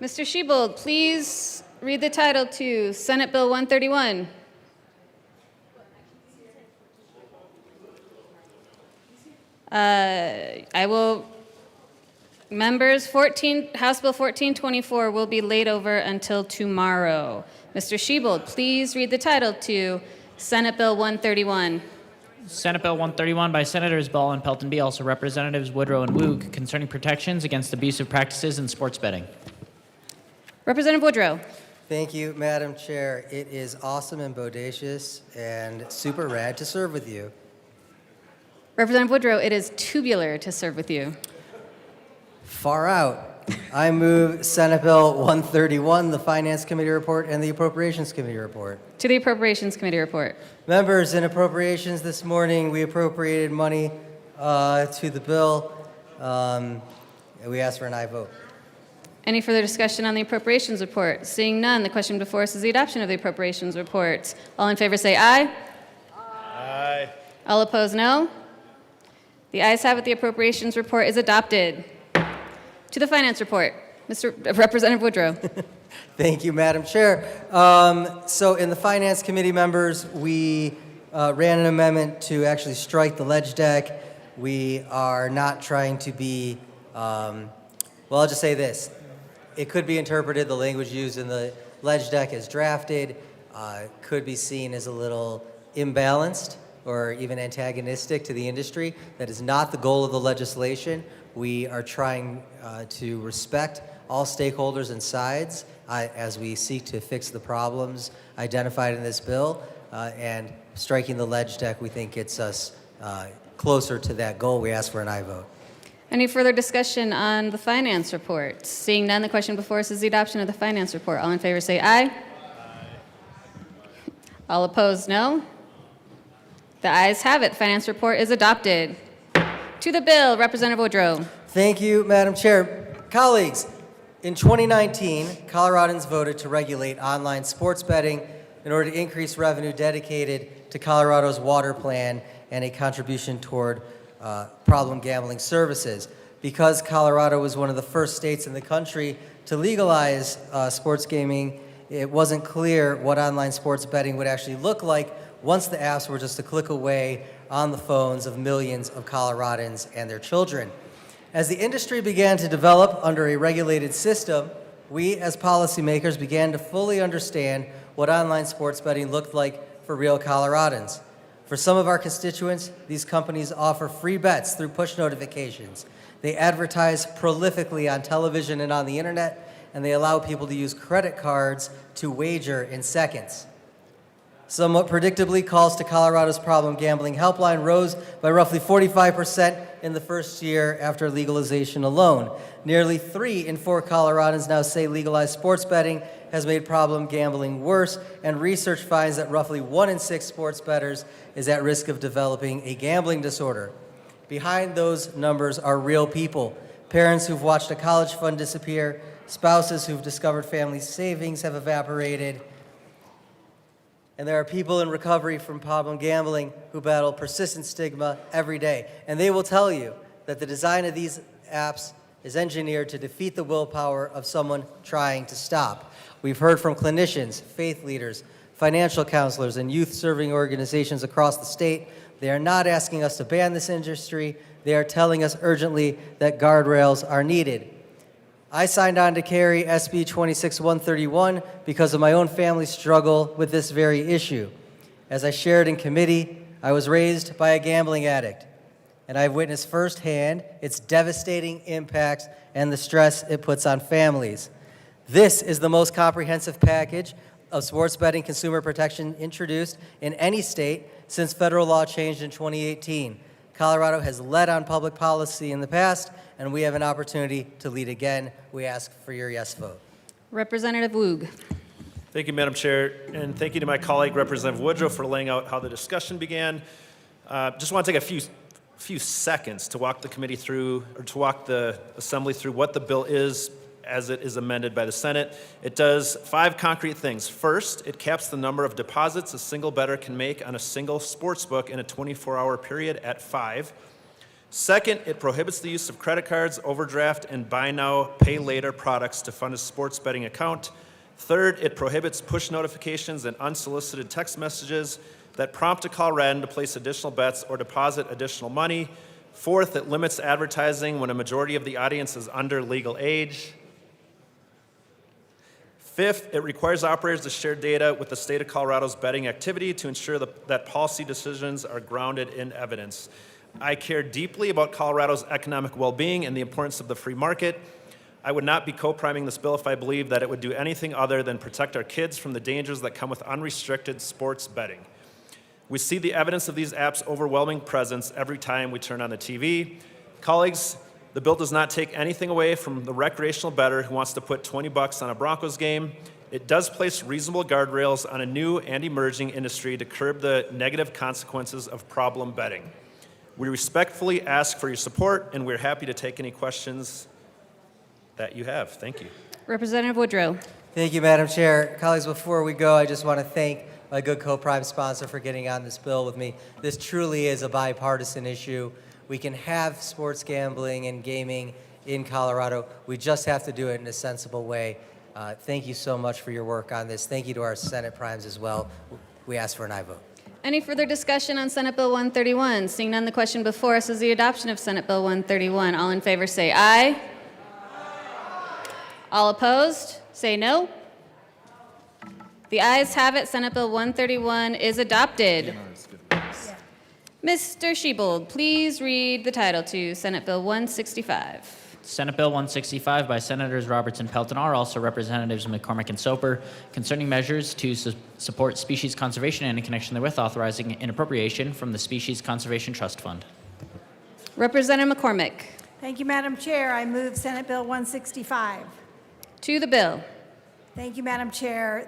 Mr. Shebold, please read the title to Senate Bill 131. I will. Members, House Bill 1424 will be laid over until tomorrow. Mr. Shebold, please read the title to Senate Bill 131.
Senate Bill 131 by Senators Ball and Pelton B, also Representatives Woodrow and Woog, concerning protections against abusive practices in sports betting.
Representative Woodrow.
Thank you, Madam Chair. It is awesome and bodacious and super rad to serve with you.
Representative Woodrow, it is tubular to serve with you.
Far out. I move Senate Bill 131, the Finance Committee report, and the Appropriations Committee report.
To the Appropriations Committee report.
Members, in appropriations this morning, we appropriated money to the bill. We ask for an aye vote.
Any further discussion on the Appropriations report? Seeing none, the question before us is the adoption of the Appropriations report. All in favor say aye.
Aye.
All opposed, no. The ayes have it. The Appropriations report is adopted. To the Finance report, Representative Woodrow.
Thank you, Madam Chair. So in the Finance Committee, members, we ran an amendment to actually strike the ledge deck. We are not trying to be, well, I'll just say this. It could be interpreted, the language used in the ledge deck as drafted, could be seen as a little imbalanced or even antagonistic to the industry. That is not the goal of the legislation. We are trying to respect all stakeholders and sides as we seek to fix the problems identified in this bill, and striking the ledge deck, we think, gets us closer to that goal. We ask for an aye vote.
Any further discussion on the Finance report? Seeing none, the question before us is the adoption of the Finance report. All in favor say aye. Aye. All opposed, no. The ayes have it. Finance report is adopted. To the bill, Representative Woodrow.
Thank you, Madam Chair. Colleagues, in 2019, Coloradans voted to regulate online sports betting in order to increase revenue dedicated to Colorado's water plan and a contribution toward problem gambling services. Because Colorado was one of the first states in the country to legalize sports gaming, it wasn't clear what online sports betting would actually look like once the apps were just a click away on the phones of millions of Coloradans and their children. As the industry began to develop under a regulated system, we as policymakers began to fully understand what online sports betting looked like for real Coloradans. For some of our constituents, these companies offer free bets through push notifications. They advertise prolifically on television and on the internet, and they allow people to use credit cards to wager in seconds. Somewhat predictably, calls to Colorado's problem gambling helpline rose by roughly 45% in the first year after legalization alone. Nearly 3 in 4 Coloradans now say legalized sports betting has made problem gambling worse, and research finds that roughly 1 in 6 sports bettors is at risk of developing a gambling disorder. Behind those numbers are real people, parents who've watched a college fund disappear, spouses who've discovered family savings have evaporated, and there are people in recovery from problem gambling who battle persistent stigma every day. And they will tell you that the design of these apps is engineered to defeat the willpower of someone trying to stop. We've heard from clinicians, faith leaders, financial counselors, and youth-serving organizations across the state. They are not asking us to ban this industry. They are telling us urgently that guardrails are needed. I signed on to carry SB 26131 because of my own family's struggle with this very issue. As I shared in committee, I was raised by a gambling addict, and I've witnessed firsthand its devastating impacts and the stress it puts on families. This is the most comprehensive package of sports betting consumer protection introduced in any state since federal law changed in 2018. Colorado has led on public policy in the past, and we have an opportunity to lead again. We ask for your yes vote.
Representative Woog.
Thank you, Madam Chair, and thank you to my colleague, Representative Woodrow, for laying out how the discussion began. Just want to take a few seconds to walk the committee through, or to walk the Assembly through what the bill is as it is amended by the Senate. It does 5 concrete things. First, it caps the number of deposits a single bettor can make on a single sports book in a 24-hour period at 5. Second, it prohibits the use of credit cards, overdraft, and buy now, pay later products to fund a sports betting account. Third, it prohibits push notifications and unsolicited text messages that prompt a Coloradan to place additional bets or deposit additional money. Fourth, it limits advertising when a majority of the audience is under legal age. Fifth, it requires operators to share data with the state of Colorado's betting activity to ensure that policy decisions are grounded in evidence. I care deeply about Colorado's economic well-being and the importance of the free market. I would not be co-priming this bill if I believed that it would do anything other than protect our kids from the dangers that come with unrestricted sports betting. We see the evidence of these apps' overwhelming presence every time we turn on the TV. Colleagues, the bill does not take anything away from the recreational bettor who wants to put $20 on a Broncos game. It does place reasonable guardrails on a new and emerging industry to curb the negative consequences of problem betting. We respectfully ask for your support, and we're happy to take any questions that you have. Thank you.
Representative Woodrow.
Thank you, Madam Chair. Colleagues, before we go, I just want to thank my good co-prime sponsor for getting on this bill with me. This truly is a bipartisan issue. We can have sports gambling and gaming in Colorado. We just have to do it in a sensible way. Thank you so much for your work on this. Thank you to our Senate primes as well. We ask for an aye vote.
Any further discussion on Senate Bill 131? Seeing none, the question before us is the adoption of Senate Bill 131. All in favor say aye. All opposed say no. The ayes have it. Senate Bill 131 is adopted. Mr. Shebold, please read the title to Senate Bill 165.
Senate Bill 165 by Senators Roberts and Peltonar, also Representatives McCormick and Soper, concerning measures to support species conservation and in connection therewith authorizing an appropriation from the Species Conservation Trust Fund.
Representative McCormick.
Thank you, Madam Chair. I move Senate Bill 165.
To the bill.
Thank you, Madam Chair.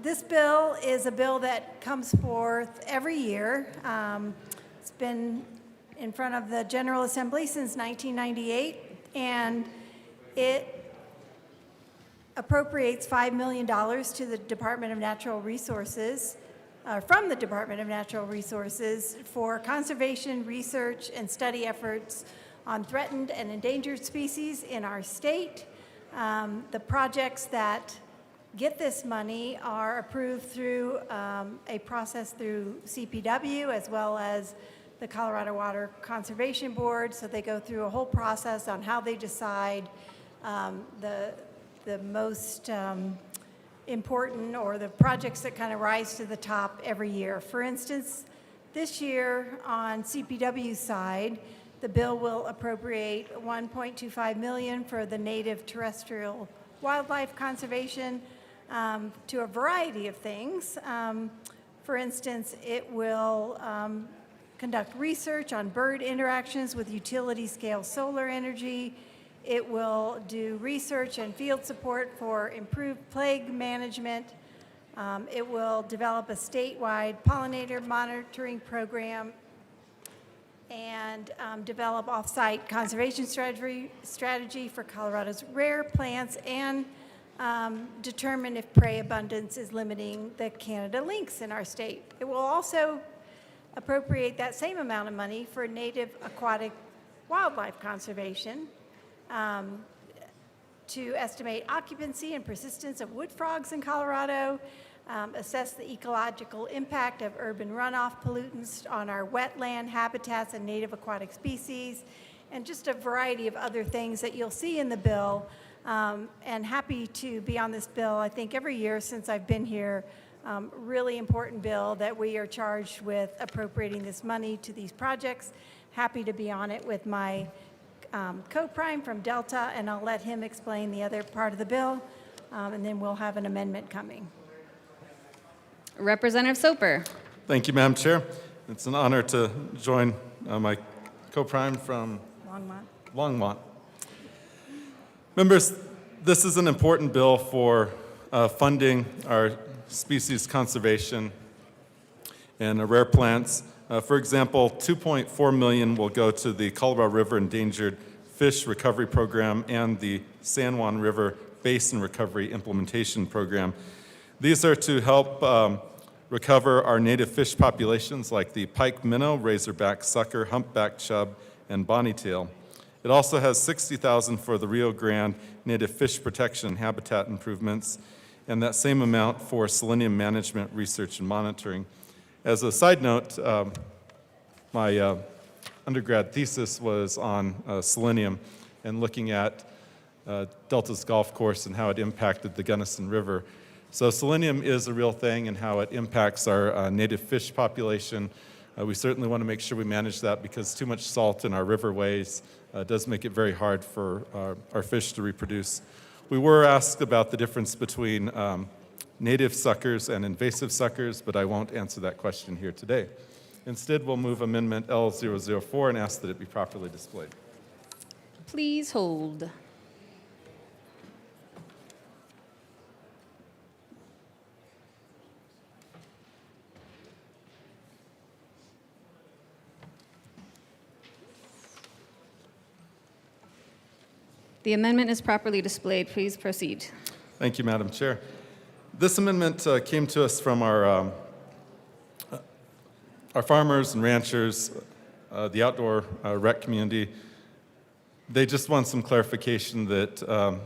This bill is a bill that comes forth every year. It's been in front of the General Assembly since 1998, and it appropriates $5 million to the Department of Natural Resources, from the Department of Natural Resources, for conservation, research, and study efforts on threatened and endangered species in our state. The projects that get this money are approved through a process through CPW as well as the Colorado Water Conservation Board. So they go through a whole process on how they decide the most important, or the projects that kind of rise to the top every year. For instance, this year on CPW's side, the bill will appropriate $1.25 million for the native terrestrial wildlife conservation to a variety of things. For instance, it will conduct research on bird interactions with utility-scale solar energy. It will do research and field support for improved plague management. It will develop a statewide pollinator monitoring program and develop off-site conservation strategy for Colorado's rare plants, and determine if prey abundance is limiting the Canada lynx in our state. It will also appropriate that same amount of money for native aquatic wildlife conservation, to estimate occupancy and persistence of wood frogs in Colorado, assess the ecological impact of urban runoff pollutants on our wetland habitats and native aquatic species, and just a variety of other things that you'll see in the bill. And happy to be on this bill. I think every year since I've been here, really important bill that we are charged with appropriating this money to these projects. Happy to be on it with my co-prime from Delta, and I'll let him explain the other part of the bill. and then we'll have an amendment coming.
Representative Soper.
Thank you, Madam Chair. It's an honor to join my co-prime from Longmont. Members, this is an important bill for funding our species conservation and rare plants. For example, $2.4 million will go to the Colorado River Endangered Fish Recovery Program and the San Juan River Basin Recovery Implementation Program. These are to help recover our native fish populations like the pike minnow, razorback sucker, humpback chub, and bonnytail. It also has $60,000 for the Rio Grande native fish protection and habitat improvements, and that same amount for selenium management, research, and monitoring. As a side note, my undergrad thesis was on selenium and looking at Delta's golf course and how it impacted the Gunnison River. So selenium is a real thing and how it impacts our native fish population. We certainly want to make sure we manage that because too much salt in our riverways does make it very hard for our fish to reproduce. We were asked about the difference between native suckers and invasive suckers, but I won't answer that question here today. Instead, we'll move Amendment L004 and ask that it be properly displayed.
Please hold. The amendment is properly displayed. Please proceed.
Thank you, Madam Chair. This amendment came to us from our farmers and ranchers, the outdoor rec community. They just want some clarification that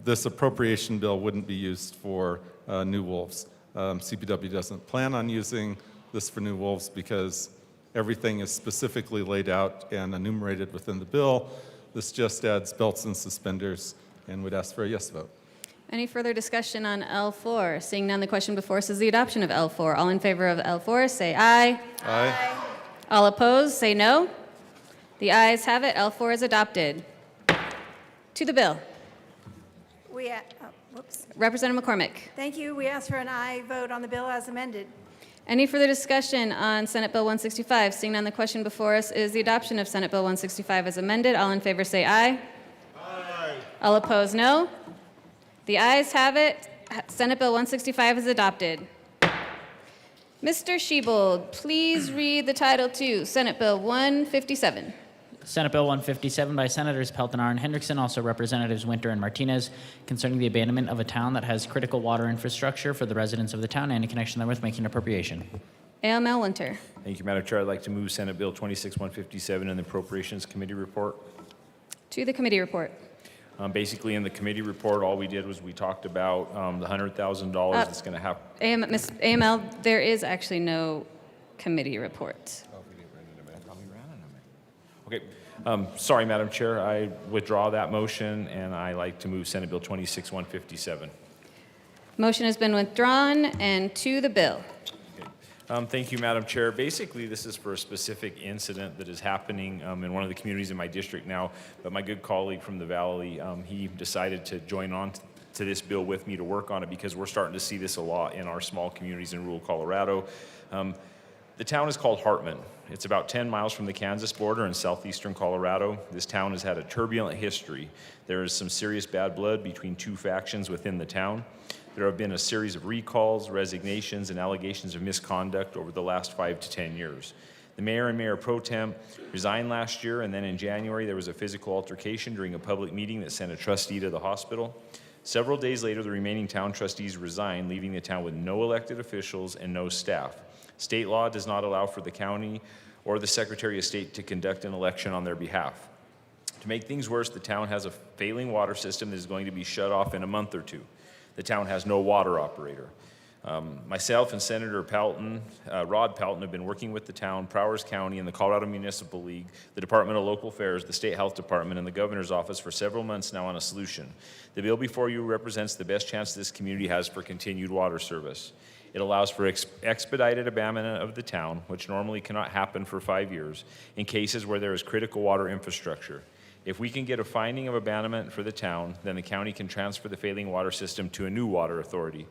this appropriation bill wouldn't be used for new wolves. CPW doesn't plan on using this for new wolves because everything is specifically laid out and enumerated within the bill. This just adds belts and suspenders and would ask for a yes vote.
Any further discussion on L4? Seeing none, the question before us is the adoption of L4. All in favor of L4, say aye.
Aye.
All opposed, say no. The ayes have it. L4 is adopted. To the bill.
Whoops.
Representative McCormick.
Thank you. We ask for an aye vote on the bill as amended.
Any further discussion on Senate Bill 165? Seeing none, the question before us is the adoption of Senate Bill 165 as amended. All in favor say aye.
Aye.
All opposed, no. The ayes have it. Senate Bill 165 is adopted. Mr. Shebold, please read the title to Senate Bill 157.
Senate Bill 157 by Senators Pelton, and Hendrickson, also Representatives Winter and Martinez, concerning the abandonment of a town that has critical water infrastructure for the residents of the town and in connection therewith making appropriation.
AML Winter.
Thank you, Madam Chair. I'd like to move Senate Bill 26157 in the Appropriations Committee report.
To the committee report.
Basically, in the committee report, all we did was we talked about the $100,000 that's going to happen.
AML, there is actually no committee report.
Okay. Sorry, Madam Chair. I withdraw that motion, and I like to move Senate Bill 26157.
Motion has been withdrawn, and to the bill.
Thank you, Madam Chair. Basically, this is for a specific incident that is happening in one of the communities in my district now, but my good colleague from the Valley, he decided to join on to this bill with me to work on it because we're starting to see this a lot in our small communities in rural Colorado. The town is called Hartman. It's about 10 miles from the Kansas border in southeastern Colorado. This town has had a turbulent history. There is some serious bad blood between two factions within the town. There have been a series of recalls, resignations, and allegations of misconduct over the last 5 to 10 years. The mayor and mayor pro tem resigned last year, and then in January there was a physical altercation during a public meeting that sent a trustee to the hospital. Several days later, the remaining town trustees resigned, leaving the town with no elected officials and no staff. State law does not allow for the county or the Secretary of State to conduct an election on their behalf. To make things worse, the town has a failing water system that is going to be shut off in a month or two. The town has no water operator. Myself and Senator Pelton, Rod Pelton, have been working with the town, Prowers County, and the Colorado Municipal League, the Department of Local Affairs, the State Health Department, and the Governor's Office for several months now on a solution. The bill before you represents the best chance this community has for continued water service. It allows for expedited abandonment of the town, which normally cannot happen for 5 years, in cases where there is critical water infrastructure. If we can get a finding of abandonment for the town, then the county can transfer the failing water system to a new water authority.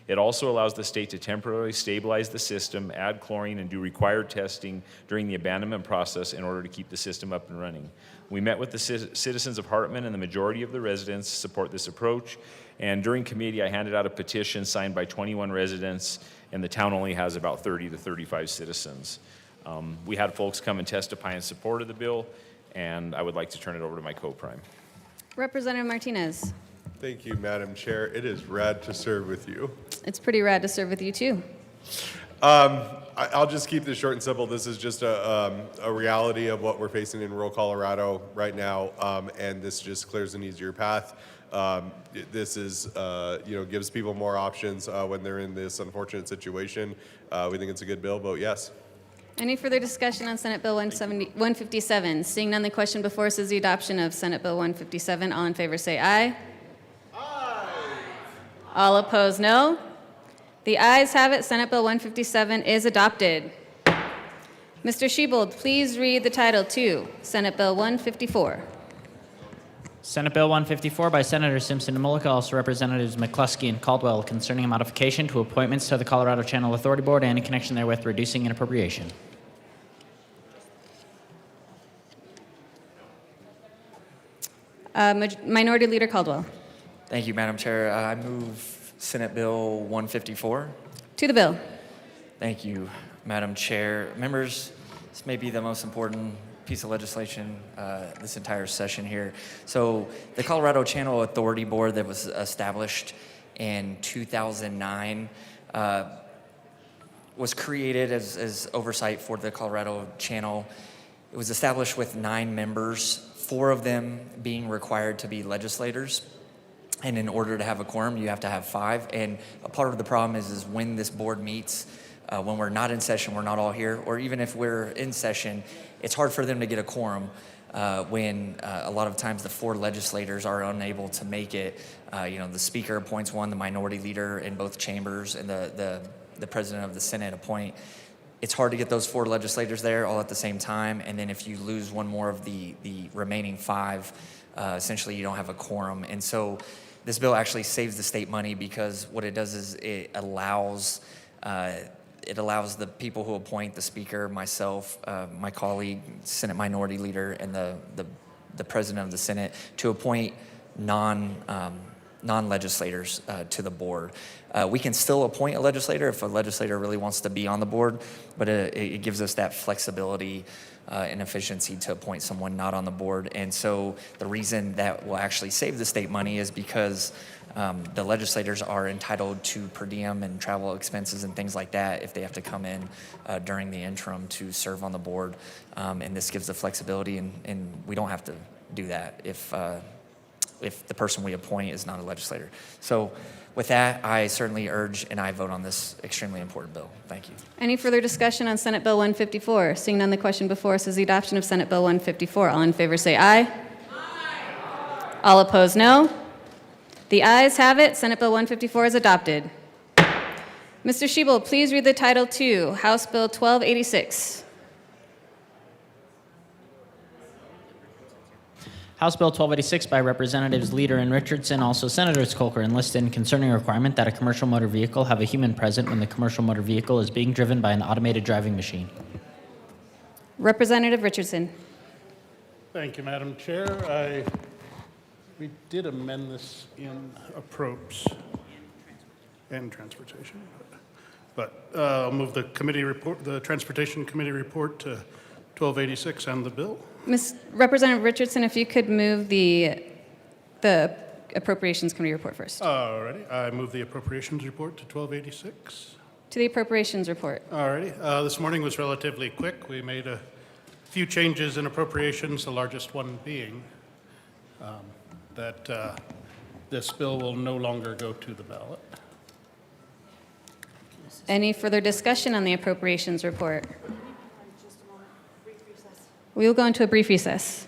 It also allows the state to temporarily stabilize the system, add chlorine, and do required testing during the abandonment process in order to keep the system up and running. We met with the citizens of Hartman, and the majority of the residents support this approach. And during committee, I handed out a petition signed by 21 residents, and the town only has about 30 to 35 citizens. We had folks come and testify in support of the bill, and I would like to turn it over to my co-prime.
Representative Martinez.
Thank you, Madam Chair. It is rad to serve with you.
It's pretty rad to serve with you, too.
I'll just keep this short and simple. This is just a reality of what we're facing in rural Colorado right now, and this just clears an easier path. This is, gives people more options when they're in this unfortunate situation. We think it's a good bill. Vote yes.
Any further discussion on Senate Bill 157? Seeing none, the question before us is the adoption of Senate Bill 157. All in favor say aye. Aye. All opposed, no. The ayes have it. Senate Bill 157 is adopted. Mr. Shebold, please read the title to Senate Bill 154.
Senate Bill 154 by Senator Simpson and Mullica, also Representatives McCluskey and Caldwell, concerning a modification to appointments to the Colorado Channel Authority Board and in connection therewith reducing an appropriation.
Minority Leader Caldwell.
Thank you, Madam Chair. I move Senate Bill 154.
To the bill.
Thank you, Madam Chair. Members, this may be the most important piece of legislation this entire session here. So the Colorado Channel Authority Board that was established in 2009 was created as oversight for the Colorado Channel. It was established with 9 members, 4 of them being required to be legislators. And in order to have a quorum, you have to have 5. And a part of the problem is when this board meets, when we're not in session, we're not all here, or even if we're in session, it's hard for them to get a quorum when a lot of times the 4 legislators are unable to make it. The speaker appoints one, the minority leader in both chambers, and the president of the Senate appoint. It's hard to get those 4 legislators there all at the same time, and then if you lose one more of the remaining 5, essentially you don't have a quorum. And so this bill actually saves the state money because what it does is it allows the people who appoint the speaker, myself, my colleague, Senate Minority Leader, and the President of the Senate to appoint non-legislators to the board. We can still appoint a legislator if a legislator really wants to be on the board, but it gives us that flexibility and efficiency to appoint someone not on the board. And so the reason that will actually save the state money is because the legislators are entitled to per diem and travel expenses and things like that if they have to come in during the interim to serve on the board. And this gives the flexibility, and we don't have to do that if the person we appoint is not a legislator. So with that, I certainly urge and I vote on this extremely important bill. Thank you.
Any further discussion on Senate Bill 154? Seeing none, the question before us is the adoption of Senate Bill 154. All in favor say aye. Aye. All opposed, no. The ayes have it. Senate Bill 154 is adopted. Mr. Shebold, please read the title to House Bill 1286.
House Bill 1286 by Representatives Leader and Richardson, also Senators Colker and Liston, concerning a requirement that a commercial motor vehicle have a human present when the commercial motor vehicle is being driven by an automated driving machine.
Representative Richardson.
Thank you, Madam Chair. We did amend this in approps and transportation, but I'll move the committee report, the Transportation Committee report to 1286 and the bill.
Representative Richardson, if you could move the Appropriations Committee report first.
Alrighty, I move the Appropriations report to 1286.
To the Appropriations report.
Alrighty, this morning was relatively quick. We made a few changes in appropriations, the largest one being that this bill will no longer go to the ballot.
Any further discussion on the Appropriations report? We will go into a brief recess.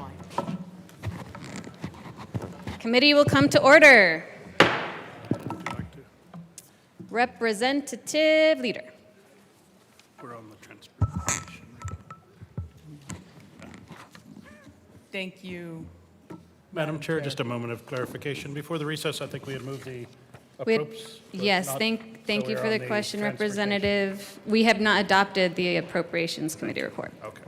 why.
Committee will come to order. Representative Leader.
We're on the transportation.
Thank you.
Madam Chair, just a moment of clarification. Before the recess, I think we had moved the
We had-
approps. but
Yes,
not-
thank
so
you
we're
for
on
the question,
transportation.
Representative. We have not adopted the Appropriations Committee report.
Okay.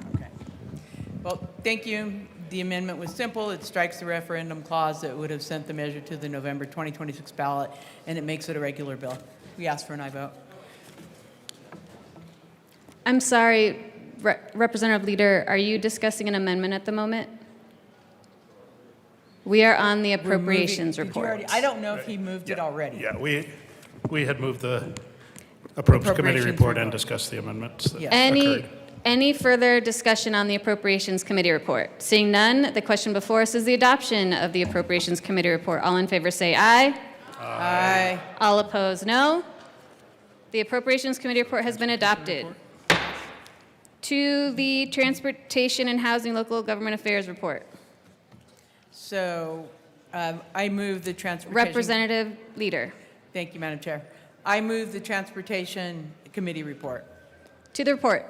Well, thank you. The amendment was simple. It strikes the referendum clause that would have sent the measure to the November 2026 ballot, and it makes it a regular bill. We ask for an aye vote.
I'm sorry, Representative Leader, are you discussing an amendment at the moment? We are on the Appropriations
Did you
report.
already- I don't know if he moved it already.
Yeah, we had moved the Appropriations Committee
Appropriations
report and
report.
discussed the amendments that
Any,
occurred.
any further discussion on the Appropriations Committee report? Seeing none, the question before us is the adoption of the Appropriations Committee report. All in favor say aye.
Aye.
All opposed, no. The Appropriations Committee report has been adopted. To the Transportation and Housing Local Government Affairs report.
So I move the transportation.
Representative Leader.
Thank you, Madam Chair. I move the Transportation Committee report.
To the report.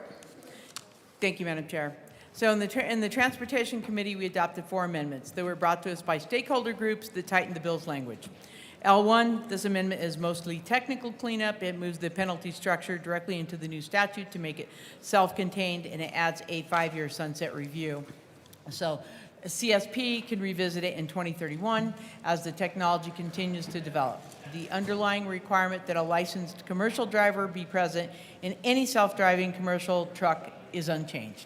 Thank you, Madam Chair. So in the Transportation Committee, we adopted 4 amendments that were brought to us by stakeholder groups that tightened the bill's language. L1, this amendment is mostly technical cleanup. It moves the penalty structure directly into the new statute to make it self-contained, and it adds a 5-year sunset review. So CSP can revisit it in 2031 as the technology continues to develop. The underlying requirement that a licensed commercial driver be present in any self-driving commercial truck is unchanged.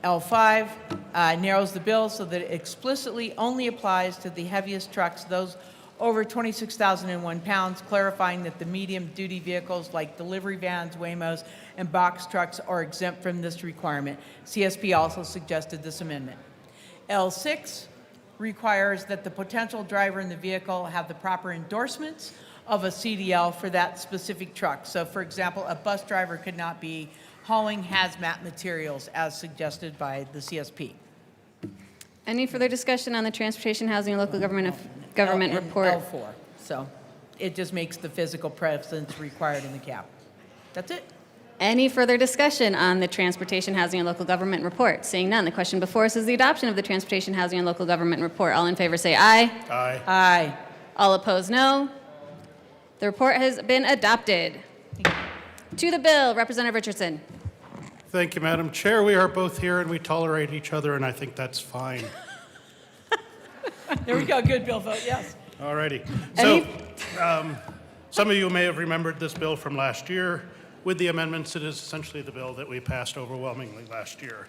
L5 narrows the bill so that it explicitly only applies to the heaviest trucks, those over 26,001 pounds, clarifying that the medium-duty vehicles like delivery vans, Waymos, and box trucks are exempt from this requirement. CSP also suggested this amendment. L6 requires that the potential driver in the vehicle have the proper endorsements of a CDL for that specific truck. So, for example, a bus driver could not be hauling hazmat materials as suggested by the CSP.
Any further discussion on the Transportation, Housing, and Local Government report?
L4. So it just makes the physical presence required in the cab. That's it.
Any further discussion on the Transportation, Housing, and Local Government report? Seeing none, the question before us is the adoption of the Transportation, Housing, and Local Government report. All in favor say aye.
Aye.
Aye.
All opposed, no. The report has been adopted. To the bill, Representative Richardson.
Thank you, Madam Chair. We are both here and we tolerate each other, and I think that's fine.
There we go. Good bill vote. Yes.
All righty. So, some of you may have remembered this bill from last year. With the amendments, it is essentially the bill that we passed overwhelmingly last year.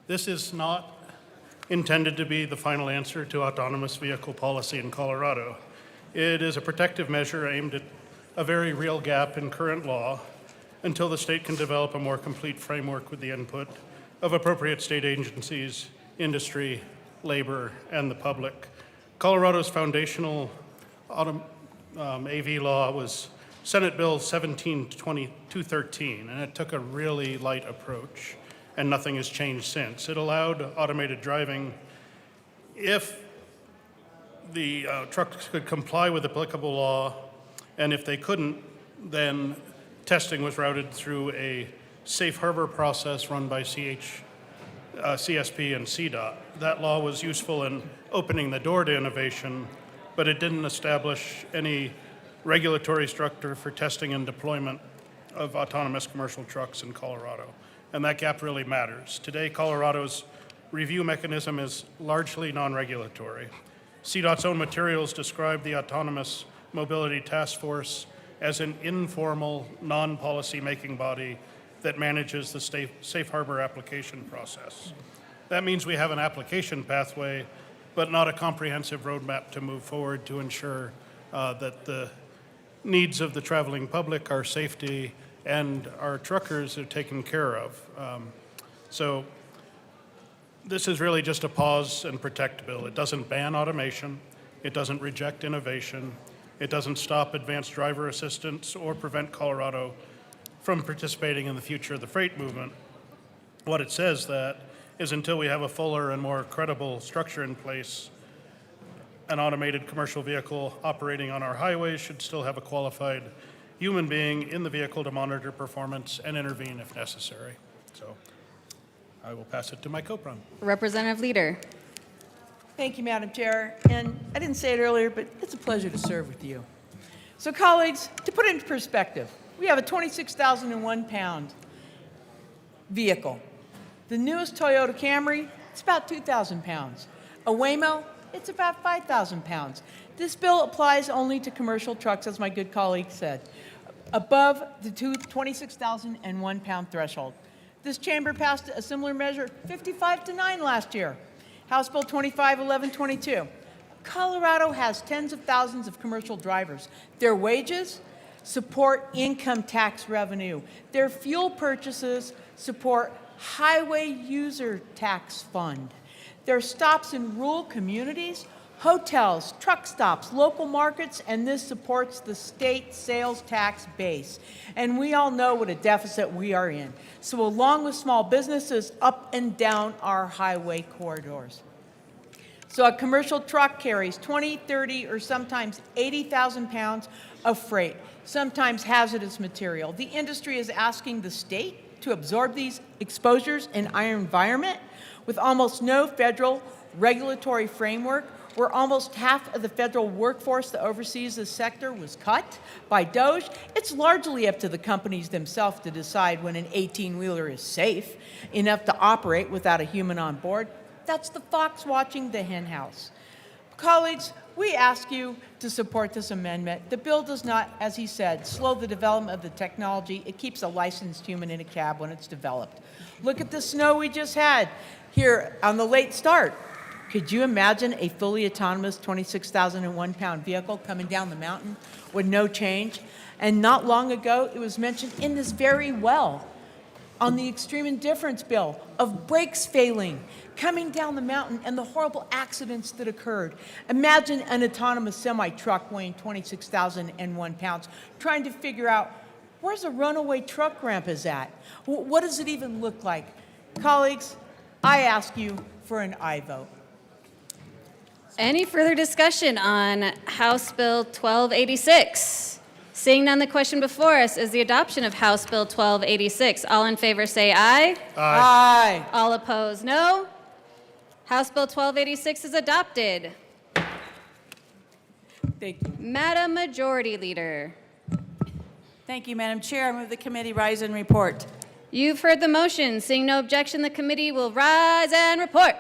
This is not intended to be the final answer to autonomous vehicle policy in Colorado. It is a protective measure aimed at a very real gap in current law until the state can develop a more complete framework with the input of appropriate state agencies, industry, labor, and the public. Colorado's foundational AV law was Senate Bill 17-213, and it took a really light approach, and nothing has changed since. It allowed automated driving if the trucks could comply with applicable law, and if they couldn't, then testing was routed through a safe harbor process run by CSP and CDOT. That law was useful in opening the door to innovation, but it didn't establish any regulatory structure for testing and deployment of autonomous commercial trucks in Colorado. And that gap really matters. Today, Colorado's review mechanism is largely non-regulatory. CDOT's own materials describe the Autonomous Mobility Task Force as an informal, non-policy making body that manages the safe harbor application process. That means we have an application pathway, but not a comprehensive roadmap to move forward to ensure that the needs of the traveling public, our safety, and our truckers are taken care of. So this is really just a pause and protect bill. It doesn't ban automation. It doesn't reject innovation. It doesn't stop advanced driver assistance or prevent Colorado from participating in the future of the freight movement. What it says that is until we have a fuller and more credible structure in place, an automated commercial vehicle operating on our highways should still have a qualified human being in the vehicle to monitor performance and intervene if necessary. So I will pass it to my co-prime.
Representative Leader.
Thank you, Madam Chair. And I didn't say it earlier, but it's a pleasure to serve with you. So colleagues, to put it into perspective, we have a 26,001 pound vehicle. The newest Toyota Camry, it's about 2,000 pounds. A Waymo, it's about 5,000 pounds. This bill applies only to commercial trucks, as my good colleague said, above the 26,001 pound threshold. This chamber passed a similar measure 55-9 last year. House Bill 251122. Colorado has tens of thousands of commercial drivers. Their wages support income tax revenue. Their fuel purchases support highway user tax fund. Their stops in rural communities, hotels, truck stops, local markets, and this supports the state sales tax base. And we all know what a deficit we are in. So along with small businesses up and down our highway corridors. So a commercial truck carries 20, 30, or sometimes 80,000 pounds of freight, sometimes hazardous material. The industry is asking the state to absorb these exposures in our environment with almost no federal regulatory framework, where almost half of the federal workforce that oversees this sector was cut by DOJ. It's largely up to the companies themselves to decide when an 18-wheeler is safe enough to operate without a human on board. That's the fox watching the hen house. Colleagues, we ask you to support this amendment. The bill does not, as he said, slow the development of the technology. It keeps a licensed human in a cab when it's developed. Look at the snow we just had here on the late start. Could you imagine a fully autonomous 26,001 pound vehicle coming down the mountain with no change? And not long ago, it was mentioned in this very well on the extreme indifference bill of brakes failing, coming down the mountain, and the horrible accidents that occurred. Imagine an autonomous semi-truck weighing 26,001 pounds trying to figure out where's a runaway truck ramp is at. What does it even look like? Colleagues, I ask you for an aye vote.
Any further discussion on House Bill 1286? Seeing none, the question before us is the adoption of House Bill 1286. All in favor say aye.
Aye.
All opposed, no. House Bill 1286 is adopted.
Thank you.
Madam Majority Leader.
Thank you, Madam Chair. I move the committee rise and report.
You've heard the motion. Seeing no objection, the committee will rise and report.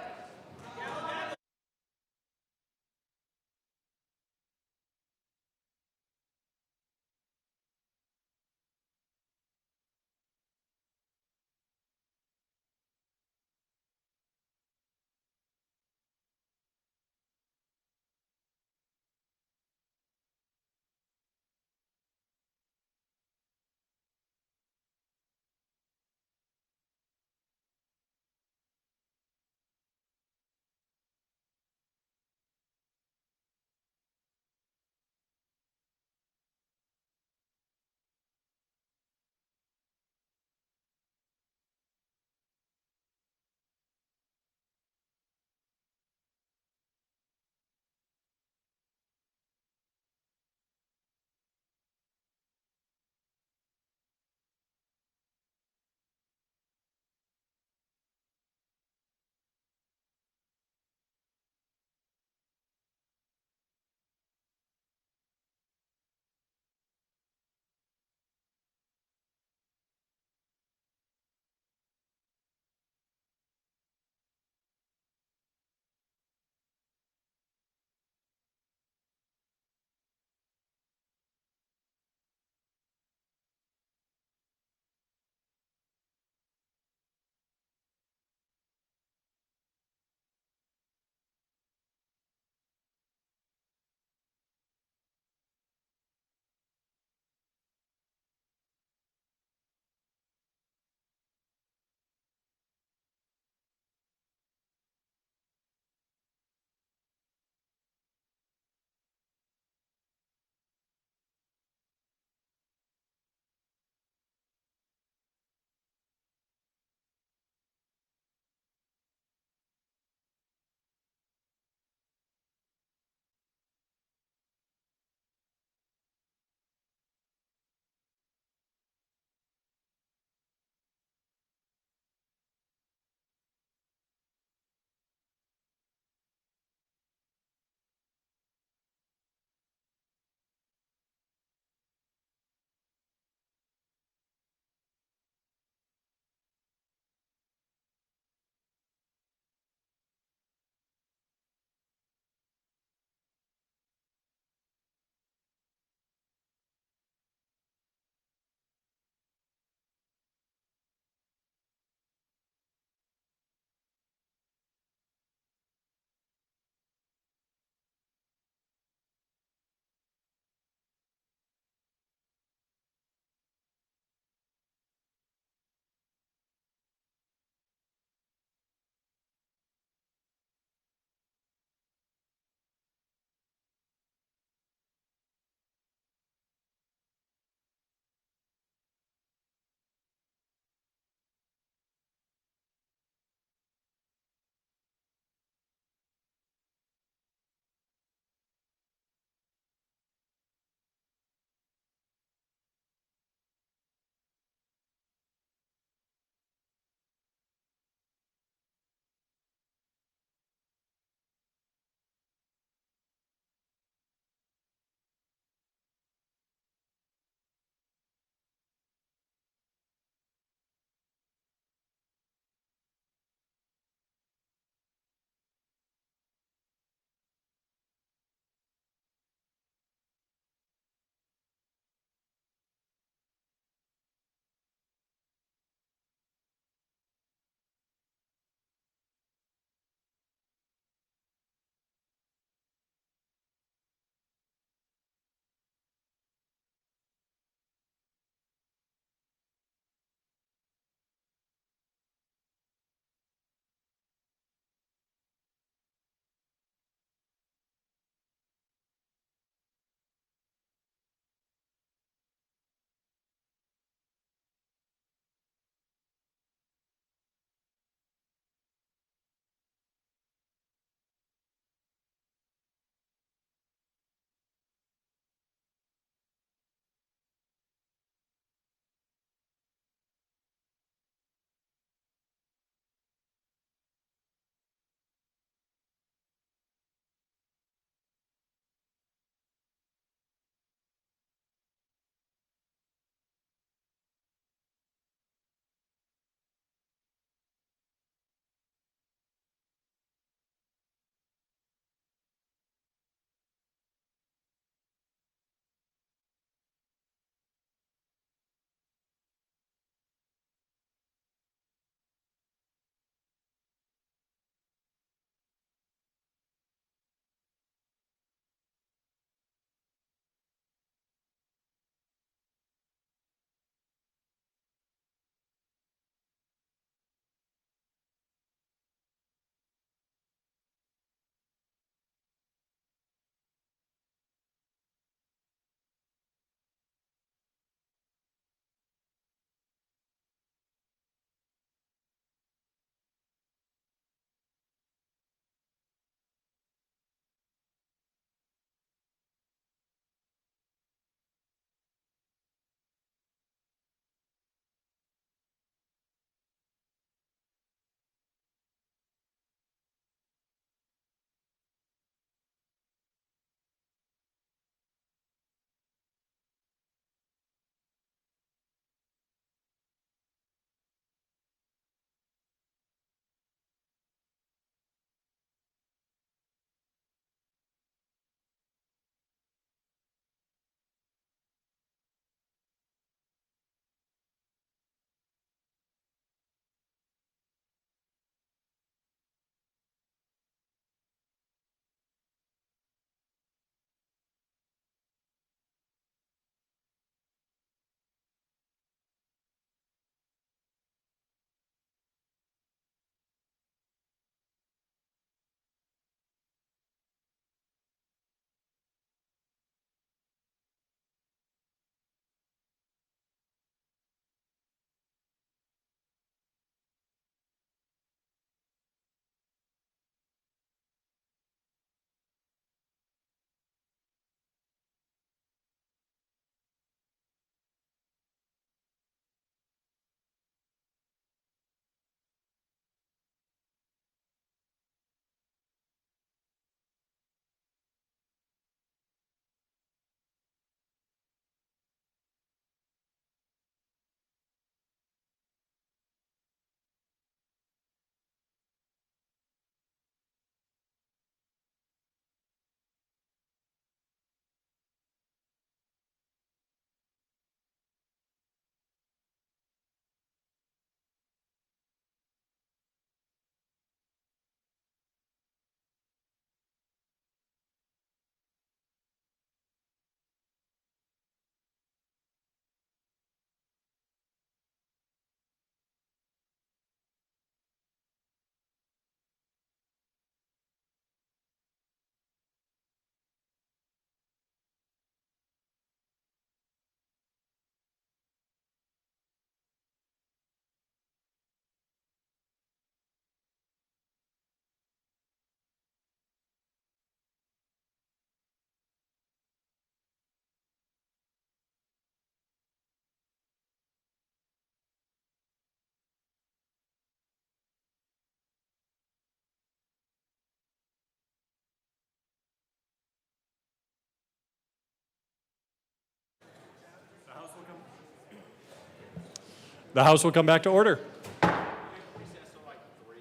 The House will come back to order.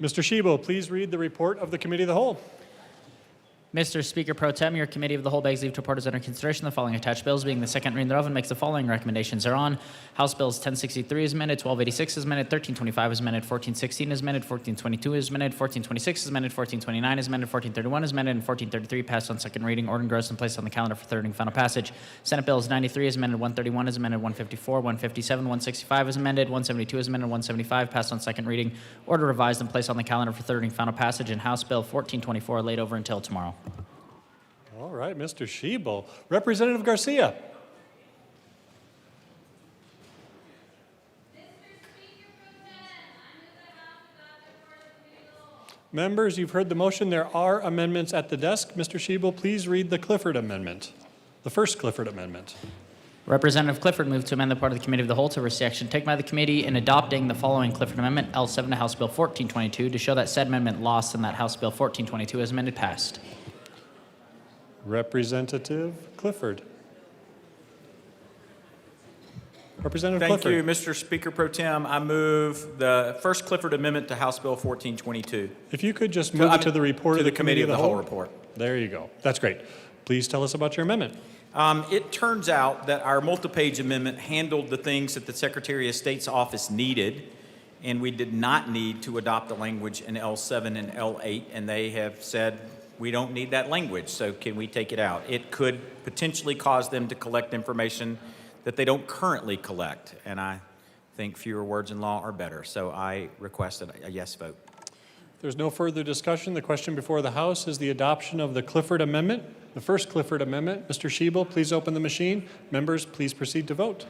Mr. Shebo, please read the report of the Committee of the Whole.
Mr. Speaker Pro Tem, your Committee of the Whole begs leave to report as under consideration the following attached bills, being the second reading thereof, and makes the following recommendations thereon. House Bills 1063 is amended, 1286 is amended, 1325 is amended, 1416 is amended, 1422 is amended, 1426 is amended, 1429 is amended, 1431 is amended, and 1433 passed on second reading, ordered, engrossed, and placed on the calendar for third and final passage. Senate Bills 93 is amended, 131 is amended, 154, 157, 165 is amended, 172 is amended, 175 passed on second reading, ordered, revised, and placed on the calendar for third and final passage, and House Bill 1424 laid over until tomorrow.
All right, Mr. Shebo. Representative Garcia. Members, you've heard the motion. There are amendments at the desk. Mr. Shebo, please read the Clifford Amendment, the first Clifford Amendment.
Representative Clifford moved to amend the part of the Committee of the Whole to receive action taken by the committee in adopting the following Clifford Amendment, L7 to House Bill 1422, to show that said amendment lost and that House Bill 1422 as amended passed.
Representative Clifford. Representative
Thank
Clifford.
you, Mr. Speaker Pro Tem. I move the first Clifford Amendment to House Bill 1422.
If you could just move it to the report
to
of
the
the Committee of the Whole
report.
There you go. That's great. Please tell us about your amendment.
It turns out that our multi-page amendment handled the things that the Secretary of State's office needed, and we did not need to adopt the language in L7 and L8, and they have said, we don't need that language, so can we take it out? It could potentially cause them to collect information that they don't currently collect, and I think fewer words in law are better, so I request a yes vote.
If there's no further discussion, the question before the House is the adoption of the Clifford Amendment, the first Clifford Amendment. Mr. Shebo, please open the machine. Members, please proceed to vote.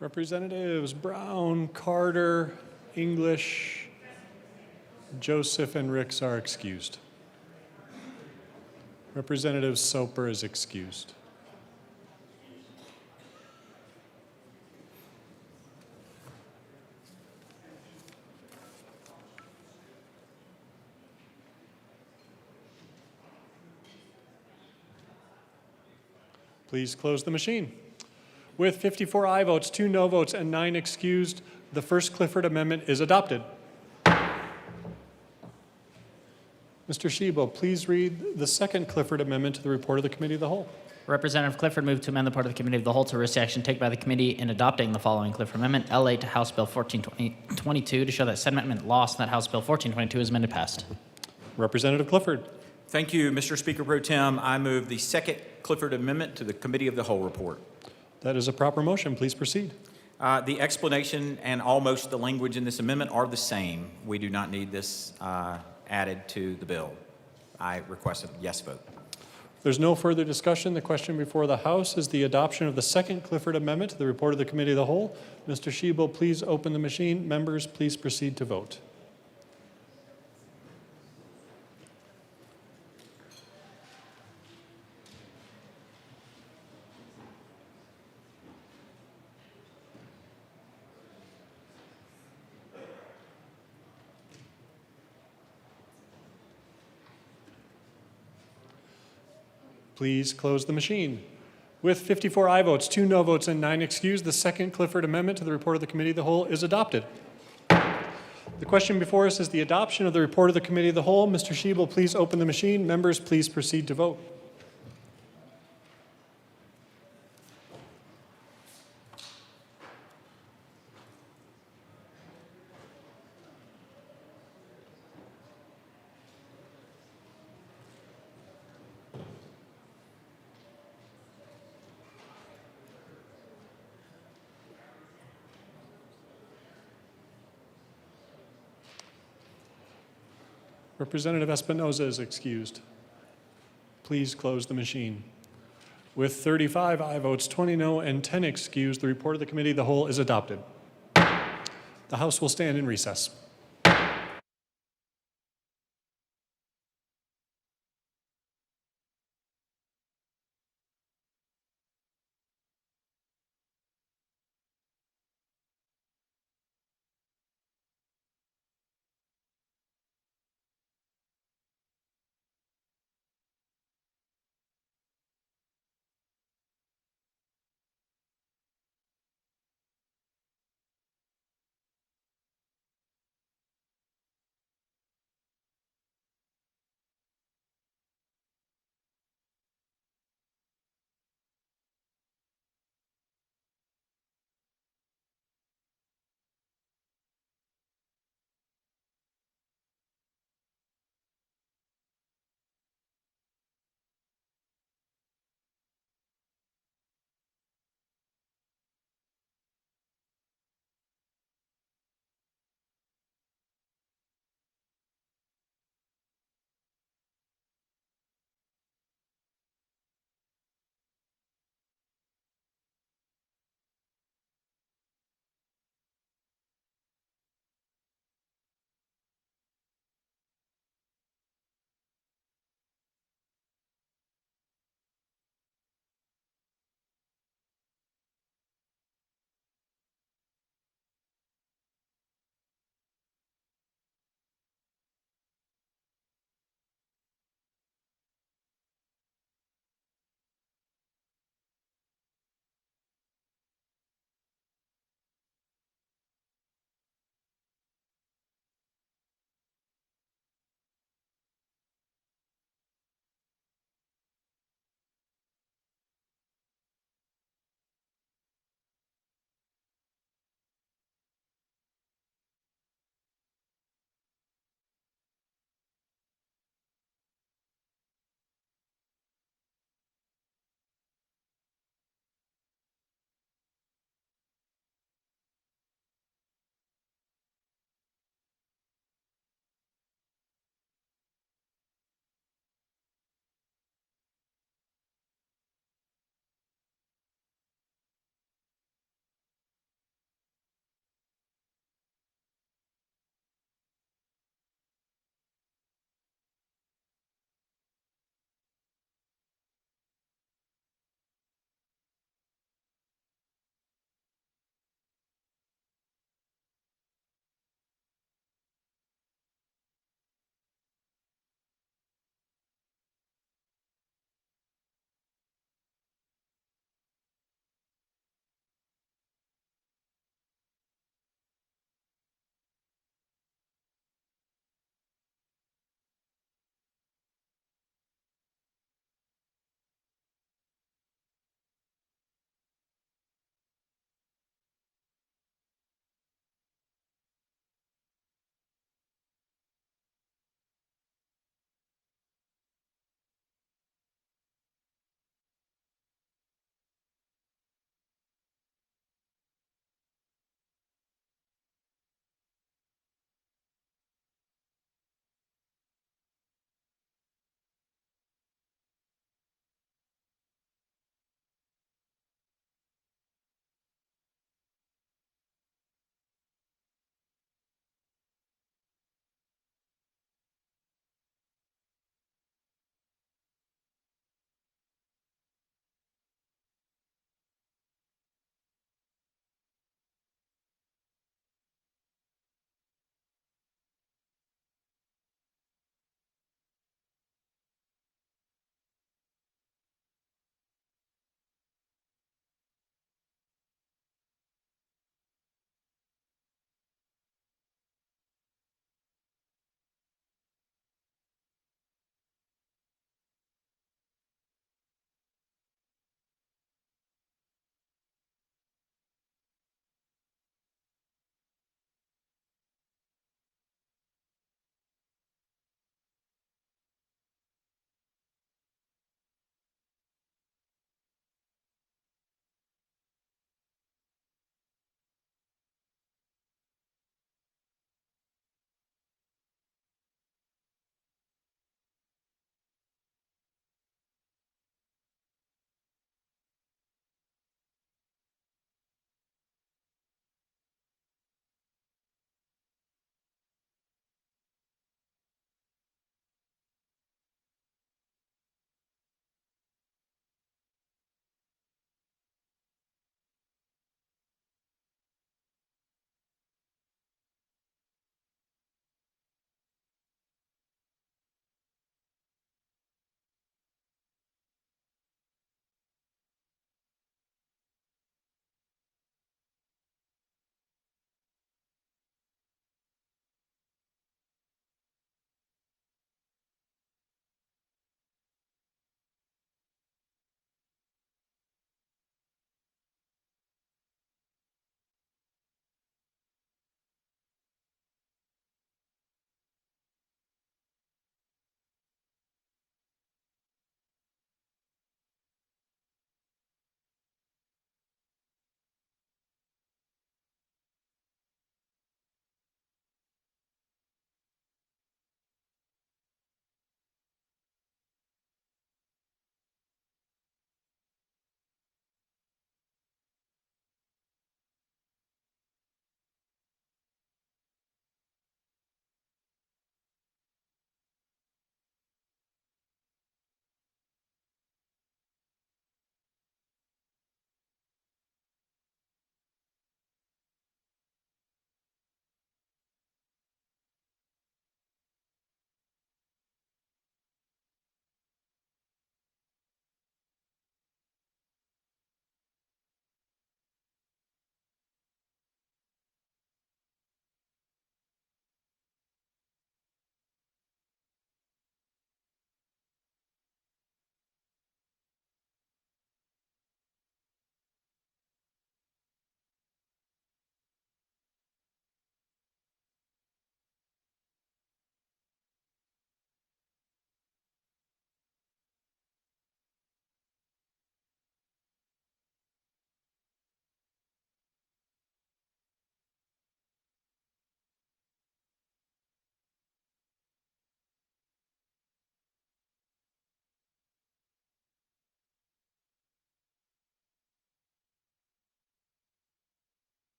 Representatives Brown, Carter, English, Joseph, and Ricks are excused. Representative Soper is excused. Please close the machine. With 54 aye votes, 2 no votes, and 9 excused, the first Clifford Amendment is adopted. Mr. Shebo, please read the second Clifford Amendment to the report of the Committee of the Whole.
Representative Clifford moved to amend the part of the Committee of the Whole to receive action taken by the committee in adopting the following Clifford Amendment, L8 to House Bill 1422, to show that said amendment lost and that House Bill 1422 is amended passed.
Representative Clifford.
Thank you, Mr. Speaker Pro Tem. I move the second Clifford Amendment to the Committee of the Whole report.
That is a proper motion. Please proceed.
The explanation and almost the language in this amendment are the same. We do not need this added to the bill. I request a yes vote.
If there's no further discussion, the question before the House is the adoption of the second Clifford Amendment to the report of the Committee of the Whole. Mr. Shebo, please open the machine. Members, please proceed to vote. Please close the machine. With 54 aye votes, 2 no votes, and 9 excused, the second Clifford Amendment to the report of the Committee of the Whole is adopted. The question before us is the adoption of the report of the Committee of the Whole. Mr. Shebo, please open the machine. Members, please proceed to vote. Representative Espinoza is excused. Please close the machine. With 35 aye votes, 20 no, and 10 excused, the report of the Committee of the Whole is adopted. The House will stand in recess.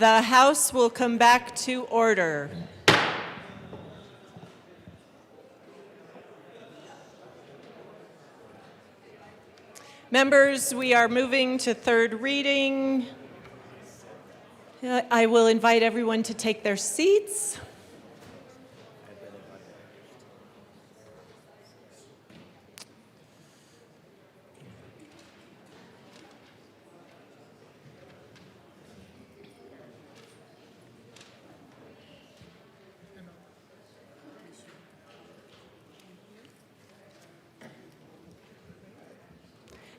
The House will come back to order. Members, we are moving to third reading. I will invite everyone to take their seats.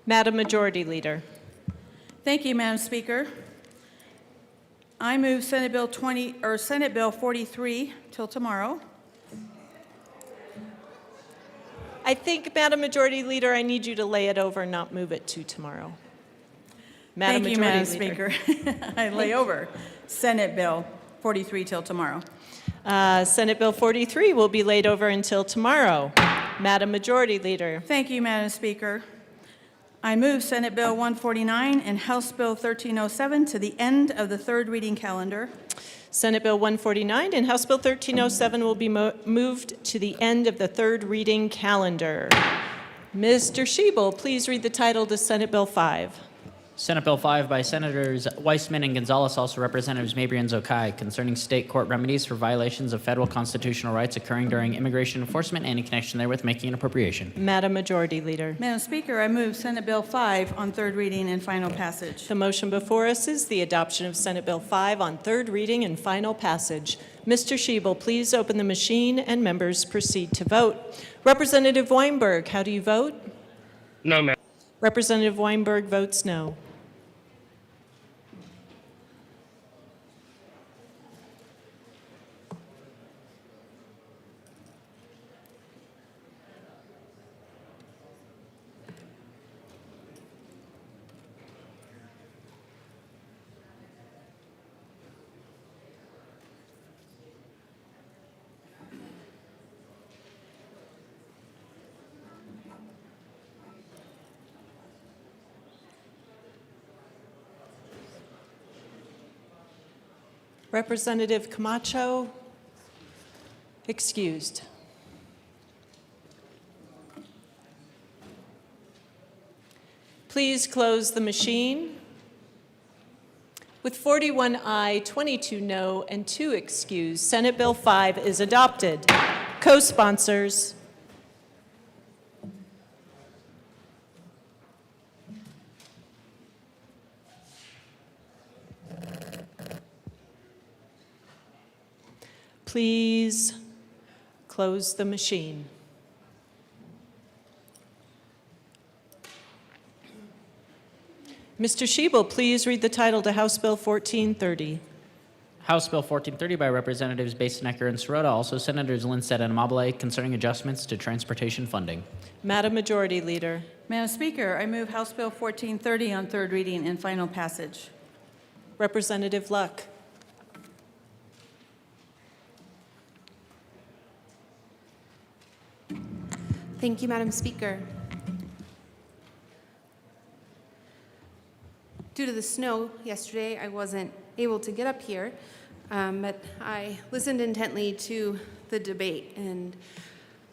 Madam Majority Leader.
Thank you, Madam Speaker. I move Senate Bill 43 till tomorrow.
I think, Madam Majority Leader, I need you to lay it over and not move it to tomorrow.
Thank you, Madam
Leader.
Speaker. I lay over Senate Bill 43 till tomorrow.
Senate Bill 43 will be laid over until tomorrow. Madam Majority Leader.
Thank you, Madam Speaker. I move Senate Bill 149 and House Bill 1307 to the end of the third reading calendar.
Senate Bill 149 and House Bill 1307 will be moved to the end of the third reading calendar. Mr. Schiebel, please read the title to Senate Bill 5.
Senate Bill 5 by Senators Weissman and Gonzalez, also Representatives Mabry and Zokai, concerning state court remedies for violations of federal constitutional rights occurring during immigration enforcement and in connection therewith making an appropriation.
Madam Majority Leader.
Madam Speaker, I move Senate Bill 5 on third reading and final passage.
The motion before us is the adoption of Senate Bill 5 on third reading and final passage. Mr. Schiebel, please open the machine and members proceed to vote. Representative Weinberg, how do you vote?
No, ma'am.
Representative Weinberg votes no. Representative Camacho, excused. Please close the machine. With 41 aye, 22 no, and 2 excused, Senate Bill 5 is adopted. Co-sponsors. Please close the machine. Mr. Schiebel, please read the title to House Bill 1430.
House Bill 1430 by Representatives Basenecker and Sirota, also Senators Lindstedt and Amabile, concerning adjustments to transportation funding.
Madam Majority Leader.
Madam Speaker, I move House Bill 1430 on third reading and final passage.
Representative Luck.
Thank you, Madam Speaker. Due to the snow yesterday, I wasn't able to get up here, but I listened intently to the debate. And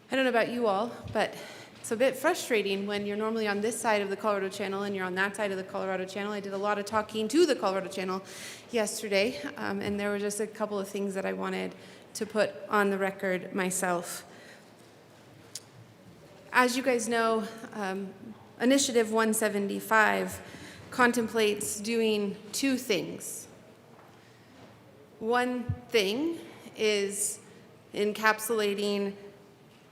I don't know about you all, but it's a bit frustrating when you're normally on this side of the Colorado Channel and you're on that side of the Colorado Channel. I did a lot of talking to the Colorado Channel yesterday, and there were just a couple of things that I wanted to put on the record myself. As you guys know, Initiative 175 contemplates doing two things. One thing is encapsulating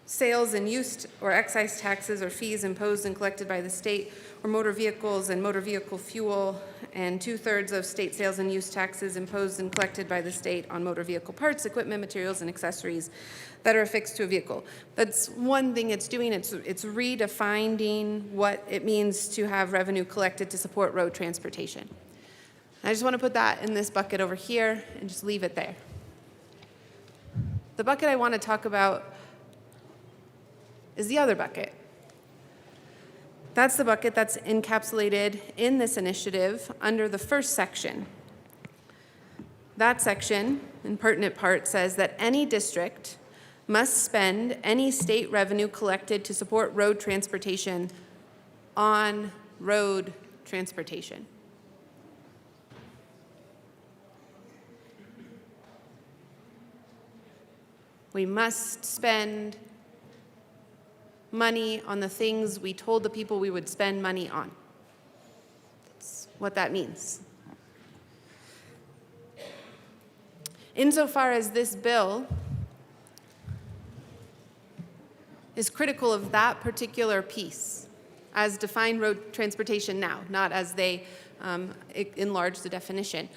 sales and use or excise taxes or fees imposed and collected by the state or motor vehicles and motor vehicle fuel, and 2/3 of state sales and use taxes imposed and collected by the state on motor vehicle parts, equipment, materials, and accessories that are affixed to a vehicle. That's one thing it's doing. It's redefining what it means to have revenue collected to support road transportation. I just want to put that in this bucket over here and just leave it there. The bucket I want to talk about is the other bucket. That's the bucket that's encapsulated in this initiative under the first section. That section, in pertinent part, says that any district must spend any state revenue collected to support road transportation on road transportation. We must spend money on the things we told the people we would spend money on. That's what that means. Insofar as this bill is critical of that particular piece, as defined road transportation now, not as they enlarge the definition,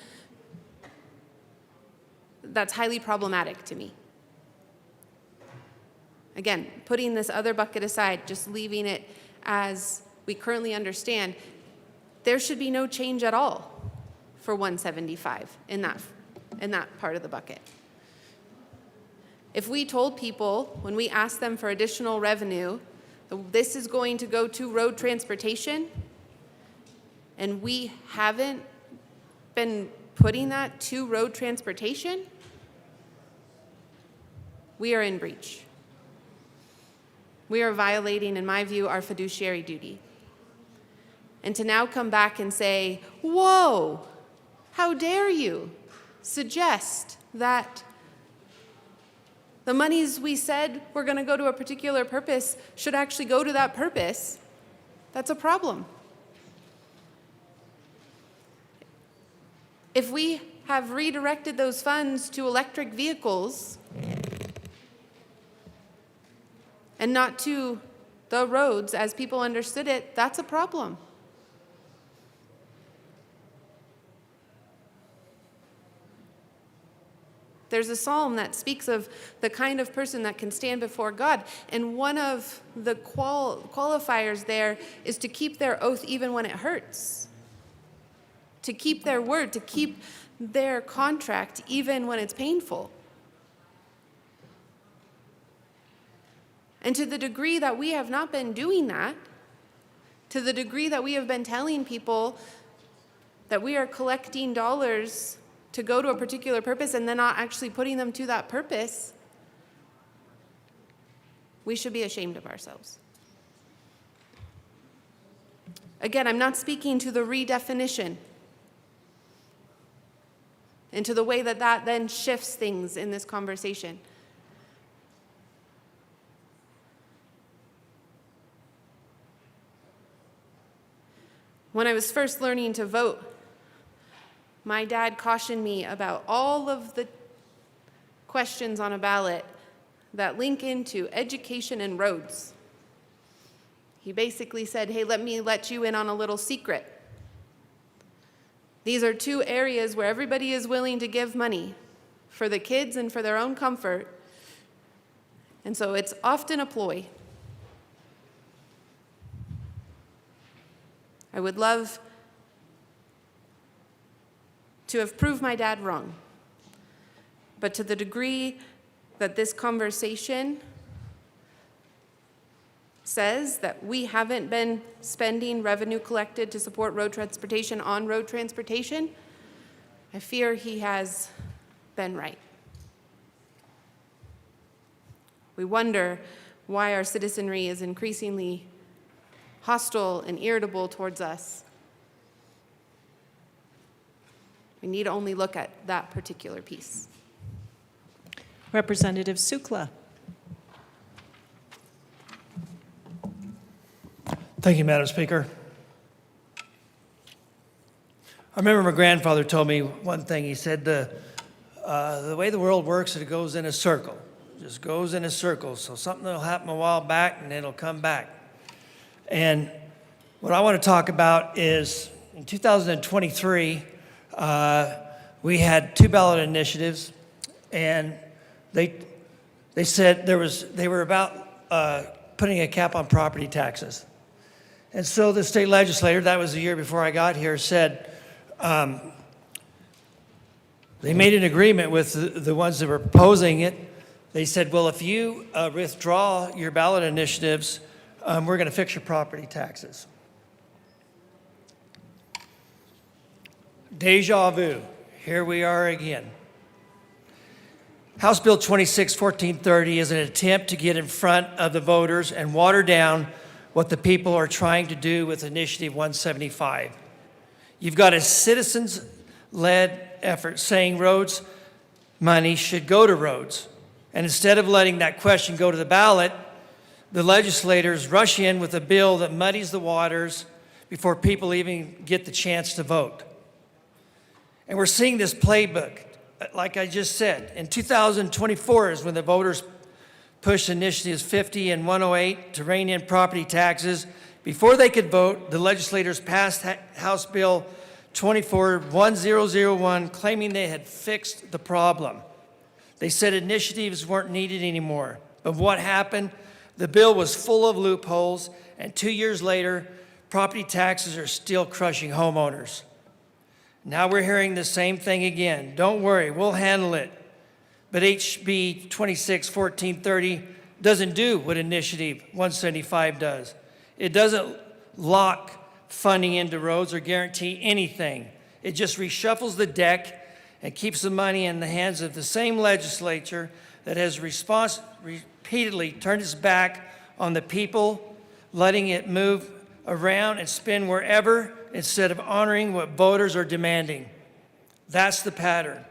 that's highly problematic to me. Again, putting this other bucket aside, just leaving it as we currently understand, there should be no change at all for 175 in that part of the bucket. If we told people, when we asked them for additional revenue, this is going to go to road transportation, and we haven't been putting that to road transportation, we are in breach. We are violating, in my view, our fiduciary duty. And to now come back and say, whoa, how dare you suggest that the monies we said were going to go to a particular purpose should actually go to that purpose, that's a problem. If we have redirected those funds to electric vehicles and not to the roads as people understood it, that's a problem. There's a psalm that speaks of the kind of person that can stand before God, and one of the qualifiers there is to keep their oath even when it hurts, to keep their word, to keep their contract even when it's painful. And to the degree that we have not been doing that, to the degree that we have been telling people that we are collecting dollars to go to a particular purpose and then not actually putting them to that purpose, we should be ashamed of ourselves. Again, I'm not speaking to the redefinition and to the way that that then shifts things in this conversation. When I was first learning to vote, my dad cautioned me about all of the questions on a ballot that link into education and roads. He basically said, hey, let me let you in on a little secret. These are two areas where everybody is willing to give money for the kids and for their own comfort. And so it's often a ploy. I would love to have proved my dad wrong. But to the degree that this conversation says that we haven't been spending revenue collected to support road transportation on road transportation, I fear he has been right. We wonder why our citizenry is increasingly hostile and irritable towards us. We need only look at that particular piece.
Representative Sukla.
Thank you, Madam Speaker. I remember my grandfather told me one thing. He said, the way the world works, it goes in a circle. It just goes in a circle. So something will happen a while back, and it'll come back. And what I want to talk about is in 2023, we had two ballot initiatives, and they said they were about putting a cap on property taxes. And so the state legislator, that was the year before I got here, said they made an agreement with the ones that were proposing it. They said, well, if you withdraw your ballot initiatives, we're going to fix your property taxes. Deja vu. here we are again. House Bill 261430 is an attempt to get in front of the voters and water down what the people are trying to do with Initiative 175. You've got a citizens-led effort saying roads money should go to roads. And instead of letting that question go to the ballot, the legislators rush in with a bill that muddies the waters before people even get the chance to vote. And we're seeing this playbook, like I just said. In 2024 is when the voters pushed Initiatives 50 and 108 to rein in property taxes. Before they could vote, the legislators passed House Bill 241001, claiming they had fixed the problem. They said initiatives weren't needed anymore. But what happened? The bill was full of loopholes, and 2 years later, property taxes are still crushing homeowners. Now we're hearing the same thing again. Don't worry, we'll handle it. But HB 261430 doesn't do what Initiative 175 does. It doesn't lock funding into roads or guarantee anything. It just reshuffles the deck and keeps the money in the hands of the same legislature that has repeatedly turned its back on the people, letting it move around and spin wherever instead of honoring what voters are demanding. That's the pattern.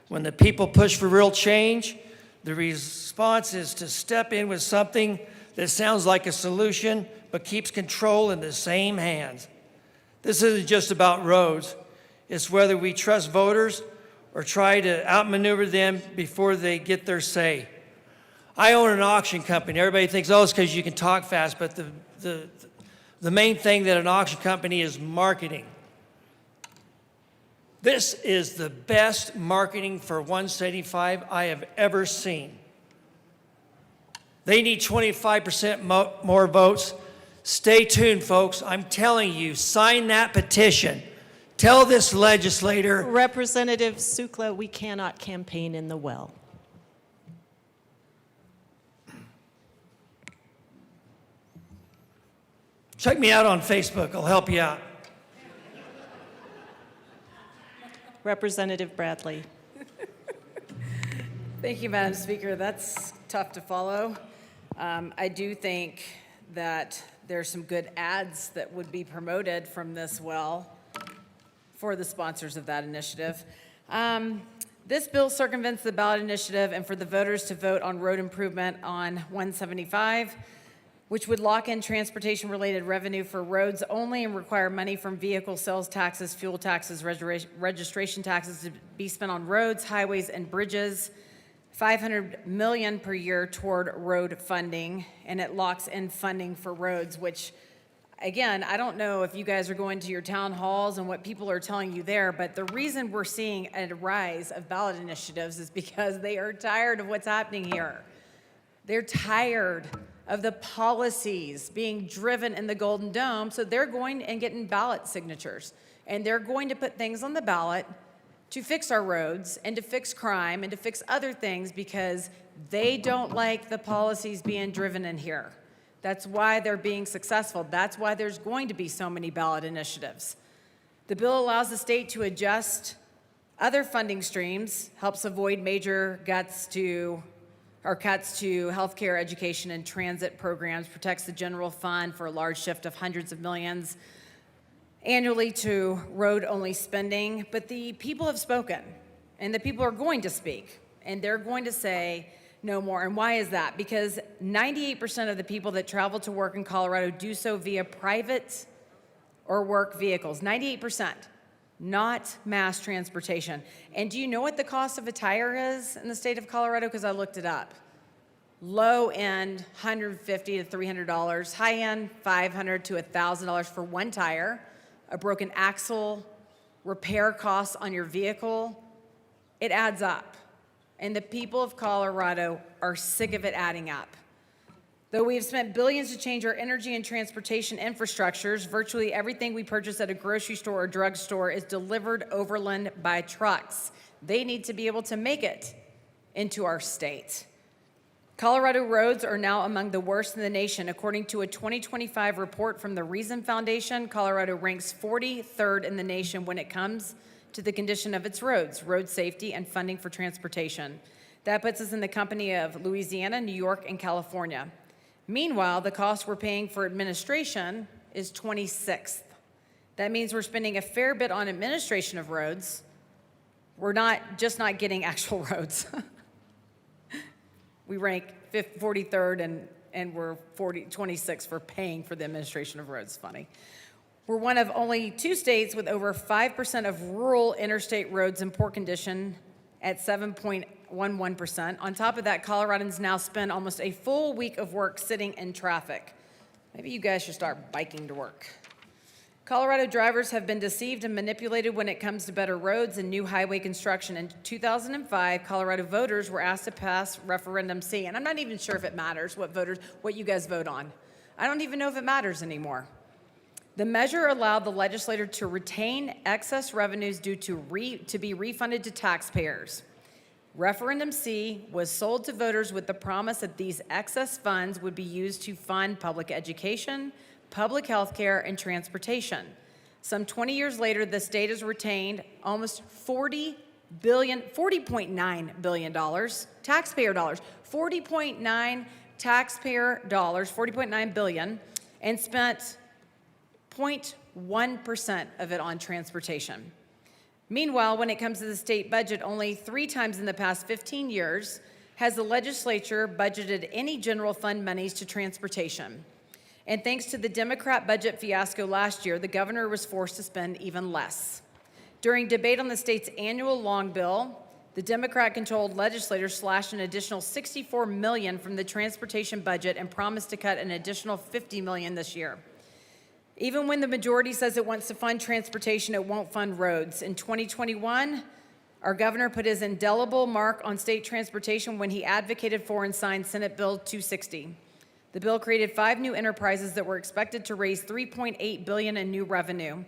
When the people push for real change, the response is to step in with something that sounds like a solution but keeps control in the same hands. This isn't just about roads. It's whether we trust voters or try to outmaneuver them before they get their say. I own an auction company. Everybody thinks, oh, it's because you can talk fast, but the main thing that an auction company is marketing. This is the best marketing for 175 I have ever seen. They need 25% more votes. Stay tuned, folks. I'm telling you, sign that petition. Tell this legislator.
Representative Sukla, we cannot campaign in the well.
Check me out on Facebook. I'll help you out.
Representative Bradley.
Thank you, Madam Speaker. That's tough to follow. I do think that there's some good ads that would be promoted from this well for the sponsors of that initiative. This bill circumvents the ballot initiative and for the voters to vote on road improvement on 175, which would lock in transportation-related revenue for roads only and require money from vehicle sales taxes, fuel taxes, registration taxes to be spent on roads, highways, and bridges, $500 million per year toward road funding, and it locks in funding for roads, which, again, I don't know if you guys are going to your town halls and what people are telling you there, but the reason we're seeing a rise of ballot initiatives is because they are tired of what's happening here. They're tired of the policies being driven in the Golden Dome, so they're going and getting ballot signatures. And they're going to put things on the ballot to fix our roads and to fix crime and to fix other things because they don't like the policies being driven in here. That's why they're being successful. That's why there's going to be so many ballot initiatives. The bill allows the state to adjust other funding streams, helps avoid major cuts to healthcare, education, and transit programs, protects the general fund for a large shift of hundreds of millions annually to road-only spending. But the people have spoken, and the people are going to speak, and they're going to say no more. And why is that? Because 98% of the people that travel to work in Colorado do so via private or work vehicles. 98%, not mass transportation. And do you know what the cost of a tire is in the state of Colorado? Because I looked it up. Low end, $150 to $300. High end, $500 to $1,000 for one tire. A broken axle, repair costs on your vehicle. It adds up. And the people of Colorado are sick of it adding up. Though we have spent billions to change our energy and transportation infrastructures, virtually everything we purchase at a grocery store or drugstore is delivered overland by trucks. They need to be able to make it into our state. Colorado roads are now among the worst in the nation. According to a 2025 report from the Reason Foundation, Colorado ranks 43rd in the nation when it comes to the condition of its roads, road safety, and funding for transportation. That puts us in the company of Louisiana, New York, and California. Meanwhile, the cost we're paying for administration is 26th. That means we're spending a fair bit on administration of roads. We're not getting actual roads. We rank 43rd and we're 26th for paying for the administration of roads. Funny. We're one of only 2 states with over 5% of rural interstate roads in poor condition at 7.11%. On top of that, Coloradans now spend almost a full week of work sitting in traffic. Maybe you guys should start biking to work. Colorado drivers have been deceived and manipulated when it comes to better roads and new highway construction. In 2005, Colorado voters were asked to pass Referendum C, and I'm not even sure if it matters what you guys vote on. I don't even know if it matters anymore. The measure allowed the legislature to retain excess revenues due to be refunded to taxpayers. Referendum C was sold to voters with the promise that these excess funds would be used to fund public education, public health care, and transportation. Some 20 years later, the state has retained almost $40.9 billion taxpayer dollars, $40.9 billion, and spent 0.1% of it on transportation. Meanwhile, when it comes to the state budget, only 3 times in the past 15 years has the legislature budgeted any general fund monies to transportation. And thanks to the Democrat budget fiasco last year, the governor was forced to spend even less. During debate on the state's annual long bill, the Democrat-controlled legislators slashed an additional $64 million from the transportation budget and promised to cut an additional $50 million this year. Even when the majority says it wants to fund transportation, it won't fund roads. In 2021, our governor put his indelible mark on state transportation when he advocated for and signed Senate Bill 260. The bill created 5 new enterprises that were expected to raise $3.8 billion in new revenue.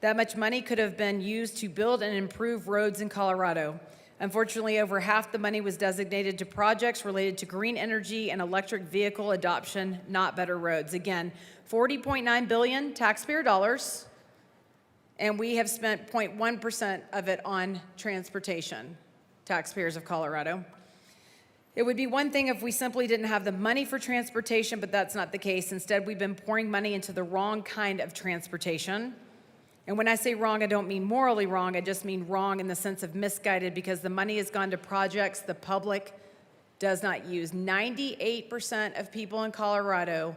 That much money could have been used to build and improve roads in Colorado. Unfortunately, over half the money was designated to projects related to green energy and electric vehicle adoption, not better roads. Again, $40.9 billion taxpayer dollars, and we have spent 0.1% of it on transportation, taxpayers of Colorado. It would be one thing if we simply didn't have the money for transportation, but that's not the case. Instead, we've been pouring money into the wrong kind of transportation. And when I say wrong, I don't mean morally wrong, I just mean wrong in the sense of misguided, because the money has gone to projects the public does not use. 98% of people in Colorado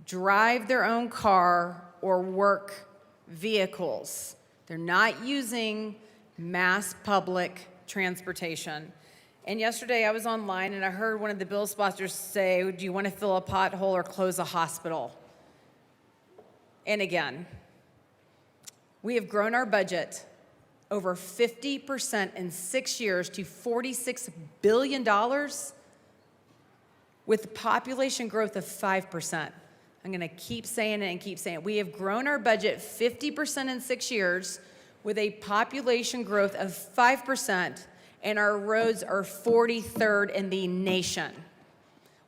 drive their own car or work vehicles. They're not using mass public transportation. And yesterday I was online and I heard one of the bill sponsors say, do you want to fill a pothole or close a hospital? And again, we have grown our budget over 50% in 6 years to $46 billion with population growth of 5%. I'm going to keep saying it and keep saying it. We have grown our budget 50% in 6 years with a population growth of 5%, and our roads are 43rd in the nation.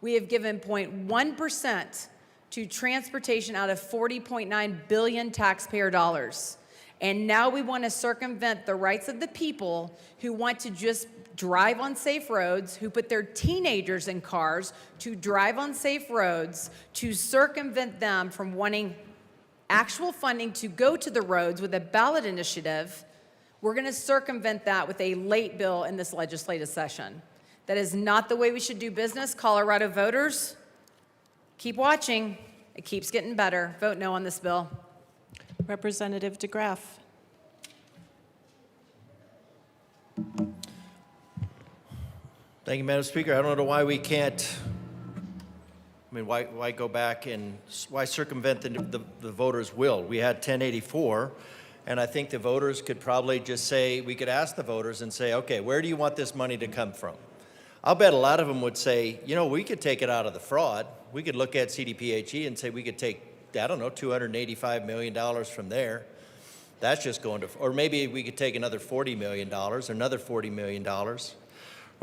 We have given 0.1% to transportation out of $40.9 billion taxpayer dollars. And now we want to circumvent the rights of the people who want to just drive on safe roads, who put their teenagers in cars to drive on safe roads, to circumvent them from wanting actual funding to go to the roads with a ballot initiative. We're going to circumvent that with a late bill in this legislative session. That is not the way we should do business. Colorado voters, keep watching. It keeps getting better. Vote no on this bill.
Representative DeGraff.
Thank you, Madam Speaker. I don't know why we can't, why go back and why circumvent the voters' will? We had 1084, and I think the voters could probably just say, we could ask the voters and say, okay, where do you want this money to come from? I'll bet a lot of them would say, you know, we could take it out of the fraud. We could look at CDPHE and say we could take, I don't know, $285 million from there. That's just going to, or maybe we could take another $40 million, another $40 million. Or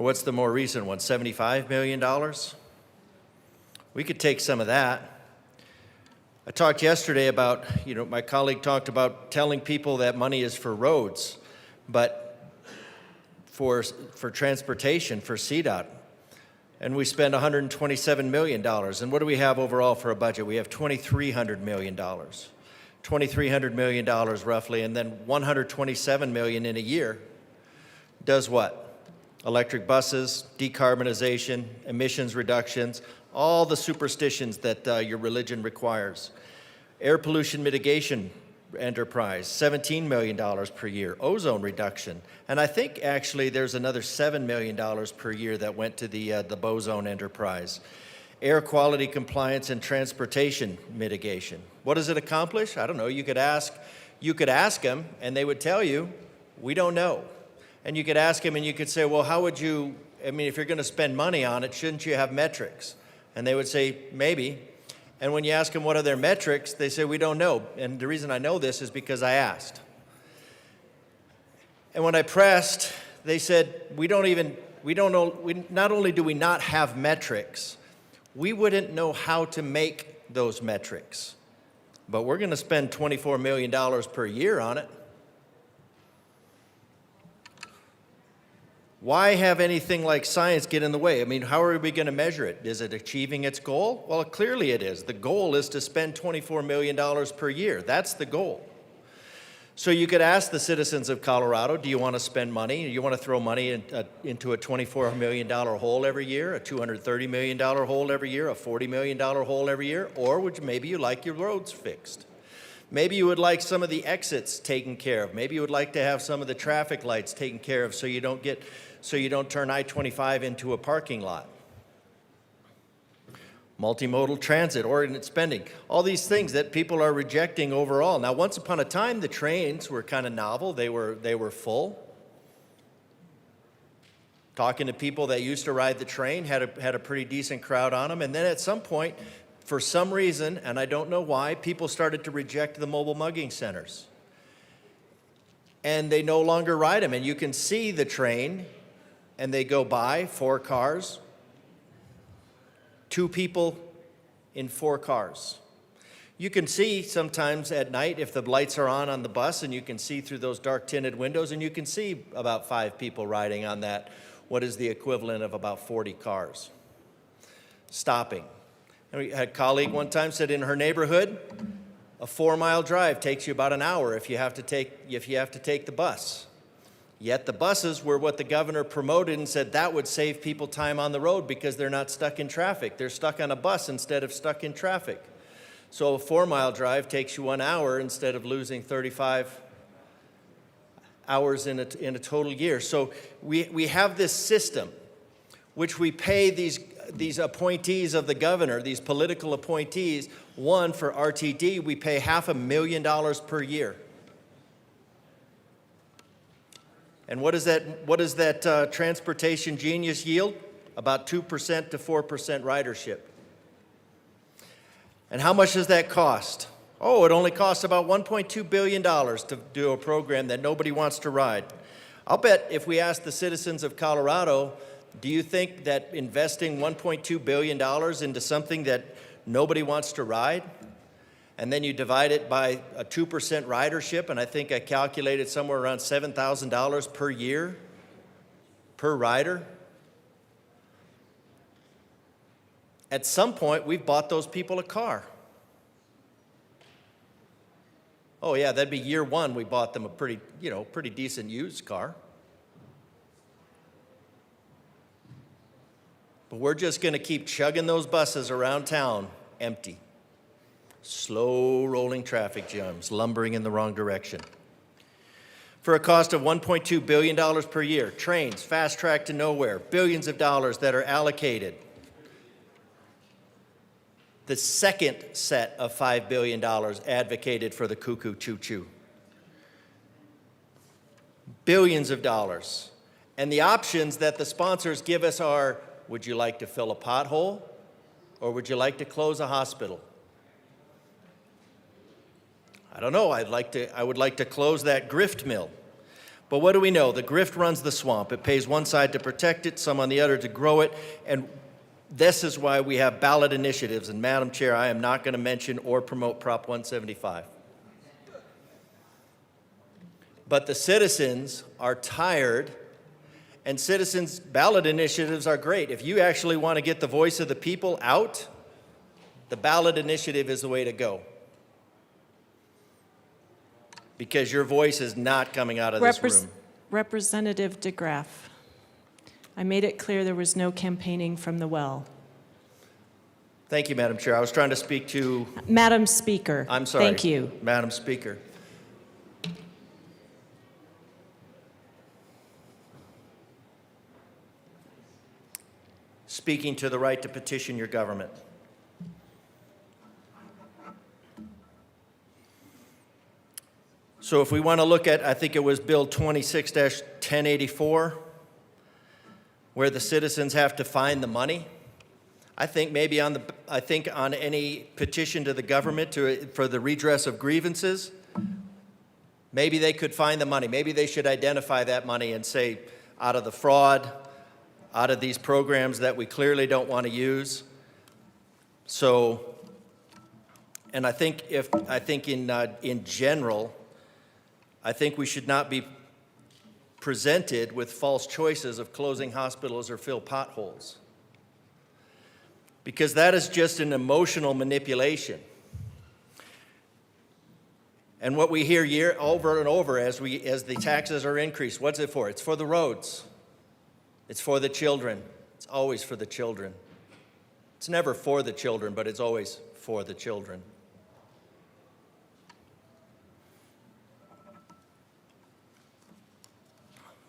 what's the more recent one, $75 million? We could take some of that. I talked yesterday about, my colleague talked about telling people that money is for roads. but for transportation, for CDOT, and we spend $127 million. And what do we have overall for a budget? We have $2,300 million. $2,300 million roughly, and then $127 million in a year does what? Electric buses, decarbonization, emissions reductions, all the superstitions that your religion requires. Air pollution mitigation enterprise, $17 million per year. Ozone reduction, and I think actually there's another $7 million per year that went to the Bozone enterprise. Air quality compliance and transportation mitigation. What does it accomplish? I don't know. You could ask them, and they would tell you, we don't know. And you could ask them, and you could say, well, how would you? I mean, if you're going to spend money on it, shouldn't you have metrics? And they would say, maybe. And when you ask them what are their metrics, they say, we don't know. And the reason I know this is because I asked. And when I pressed, they said, we don't know, not only do we not have metrics, we wouldn't know how to make those metrics. But we're going to spend $24 million per year on it. Why have anything like science get in the way? I mean, how are we going to measure it? Is it achieving its goal? Well, clearly it is. The goal is to spend $24 million per year. That's the goal. So you could ask the citizens of Colorado, do you want to spend money? Do you want to throw money into a $24 million hole every year, a $230 million hole every year, a $40 million hole every year? Or would you, maybe you like your roads fixed? Maybe you would like some of the exits taken care of. Maybe you would like to have some of the traffic lights taken care of so you don't turn I-25 into a parking lot. Multimodal transit, ordinance spending, all these things that people are rejecting overall. Now, once upon a time, the trains were kind of novel. They were full. Talking to people that used to ride the train, had a pretty decent crowd on them. And then at some point, for some reason, and I don't know why, people started to reject the mobile mugging centers. And they no longer ride them. And you can see the train, and they go by, 4 cars, 2 people in 4 cars. You can see sometimes at night if the lights are on the bus, and you can see through those dark tinted windows, and you can see about 5 people riding on that, what is the equivalent of about 40 cars. Stopping. And we had a colleague one time said in her neighborhood, a 4-mile drive takes you about an hour if you have to take the bus. Yet the buses were what the governor promoted and said that would save people time on the road because they're not stuck in traffic. They're stuck on a bus instead of stuck in traffic. So a 4-mile drive takes you 1 hour instead of losing 35 hours in a total year. So we have this system which we pay these appointees of the governor, these political appointees. One, for RTD, we pay $500,000 per year. And what does that transportation genius yield? About 2% to 4% ridership. And how much does that cost? Oh, it only costs about $1.2 billion to do a program that nobody wants to ride. I'll bet if we ask the citizens of Colorado, do you think that investing $1.2 billion into something that nobody wants to ride, and then you divide it by a 2% ridership, and I think I calculated somewhere around $7,000 per year per rider. At some point, we've bought those people a car. Oh yeah, that'd be year 1. We bought them a pretty decent used car. But we're just going to keep chugging those buses around town empty. Slow rolling traffic jams, lumbering in the wrong direction. For a cost of $1.2 billion per year, trains, fast track to nowhere, billions of dollars that are allocated. The second set of $5 billion advocated for the cuckoo choo-choo. Billions of dollars. And the options that the sponsors give us are, would you like to fill a pothole, or would you like to close a hospital? I don't know, I would like to close that grift mill. But what do we know? The grift runs the swamp. It pays one side to protect it, some on the other to grow it, and this is why we have ballot initiatives. And Madam Chair, I am not going to mention or promote Prop 175. But the citizens are tired, and citizens' ballot initiatives are great. If you actually want to get the voice of the people out, the ballot initiative is the way to go. Because your voice is not coming out of this room.
Representative DeGraff, I made it clear there was no campaigning from the well.
Thank you, Madam Chair. I was trying to speak to...
Madam Speaker.
I'm sorry.
Thank you.
Madam Speaker. Speaking to the right to petition your government. So if we want to look at, I think it was Bill 26-1084, where the citizens have to find the money. I think maybe on any petition to the government for the redress of grievances, maybe they could find the money. Maybe they should identify that money and say, out of the fraud, out of these programs that we clearly don't want to use. So, and I think in general, I think we should not be presented with false choices of closing hospitals or fill potholes, because that is just an emotional manipulation. And what we hear over and over as the taxes are increased, what's it for? It's for the roads. It's for the children. It's always for the children. It's never for the children, but it's always for the children.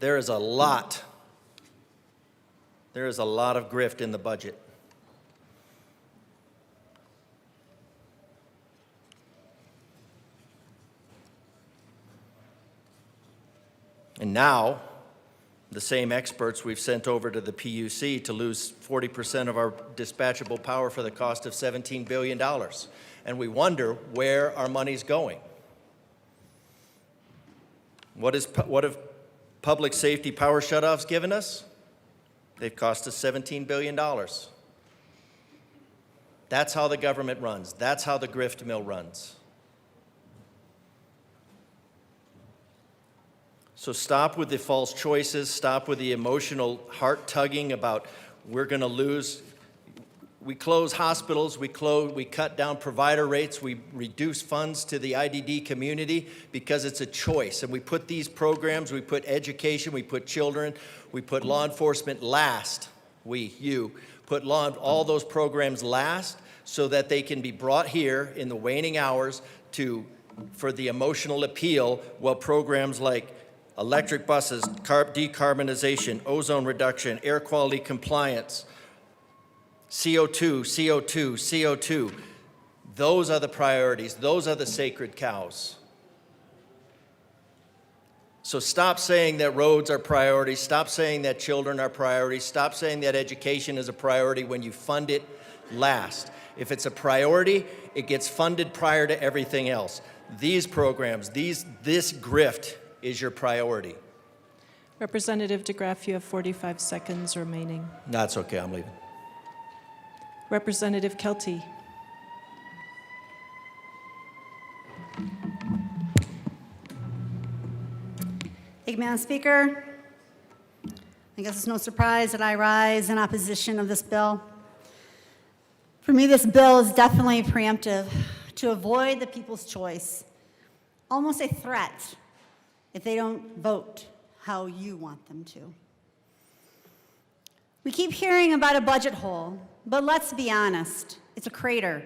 There is a lot of grift in the budget. And now, the same experts we've sent over to the PUC to lose 40% of our dispatchable power for the cost of $17 billion. And we wonder where our money's going. What have public safety power shutoffs given us? They've cost us $17 billion. That's how the government runs. That's how the grift mill runs. So stop with the false choices. Stop with the emotional heart-tugging about we're going to lose. We close hospitals. We cut down provider rates. We reduce funds to the IDD community because it's a choice. And we put these programs, we put education, we put children, we put law enforcement last. You put all those programs last so that they can be brought here in the waning hours for the emotional appeal, while programs like electric buses, decarbonization, ozone reduction, air quality compliance, CO2. Those are the priorities. Those are the sacred cows. So stop saying that roads are priorities. Stop saying that children are priorities. Stop saying that education is a priority when you fund it last. If it's a priority, it gets funded prior to everything else. These programs, this grift is your priority.
Representative DeGraff, you have 45 seconds remaining.
That's okay, I'm leaving.
Representative Kelty.
Thank you, Madam Speaker. I guess it's no surprise that I rise in opposition of this bill. For me, this bill is definitely preemptive to avoid the people's choice, almost a threat if they don't vote how you want them to. We keep hearing about a budget hole, but let's be honest, it's a crater.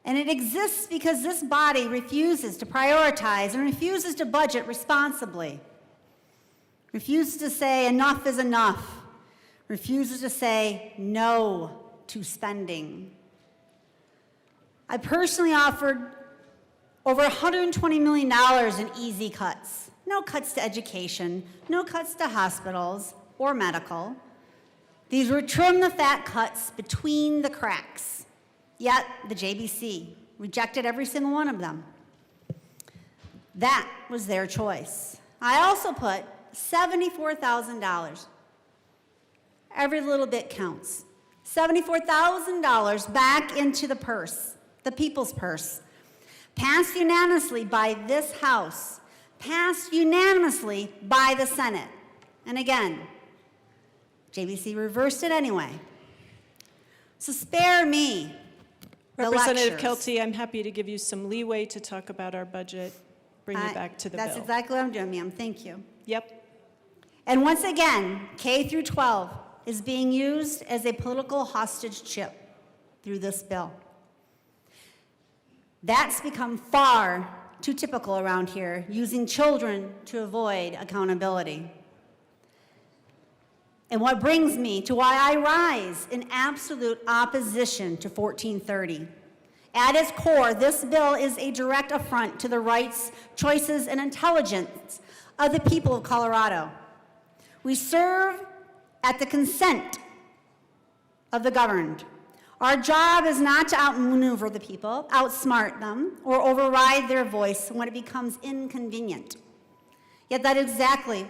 And it exists because this body refuses to prioritize and refuses to budget responsibly. Refuses to say enough is enough. Refuses to say no to spending. I personally offered over $120 million in easy cuts. No cuts to education, no cuts to hospitals or medical. These were trim the fat cuts between the cracks. Yet the JBC rejected every single one of them. That was their choice. I also put $74,000. Every little bit counts. $74,000 back into the purse, the people's purse, passed unanimously by this House, passed unanimously by the Senate. And again, JBC reversed it anyway. So spare me the
Representative
lectures.
Kelty, I'm happy to give you some leeway to talk about our budget. Bring you back to the bill.
That's exactly what I'm doing, ma'am. Thank you.
Yep.
And once again, K through 12 is being used as a political hostage chip through this bill. That's become far too typical around here, using children to avoid accountability. And what brings me to why I rise in absolute opposition to 1430. At its core, this bill is a direct affront to the rights, choices, and intelligence of the people of Colorado. We serve at the consent of the governed. Our job is not to outmaneuver the people, outsmart them, or override their voice when it becomes inconvenient. Yet that is exactly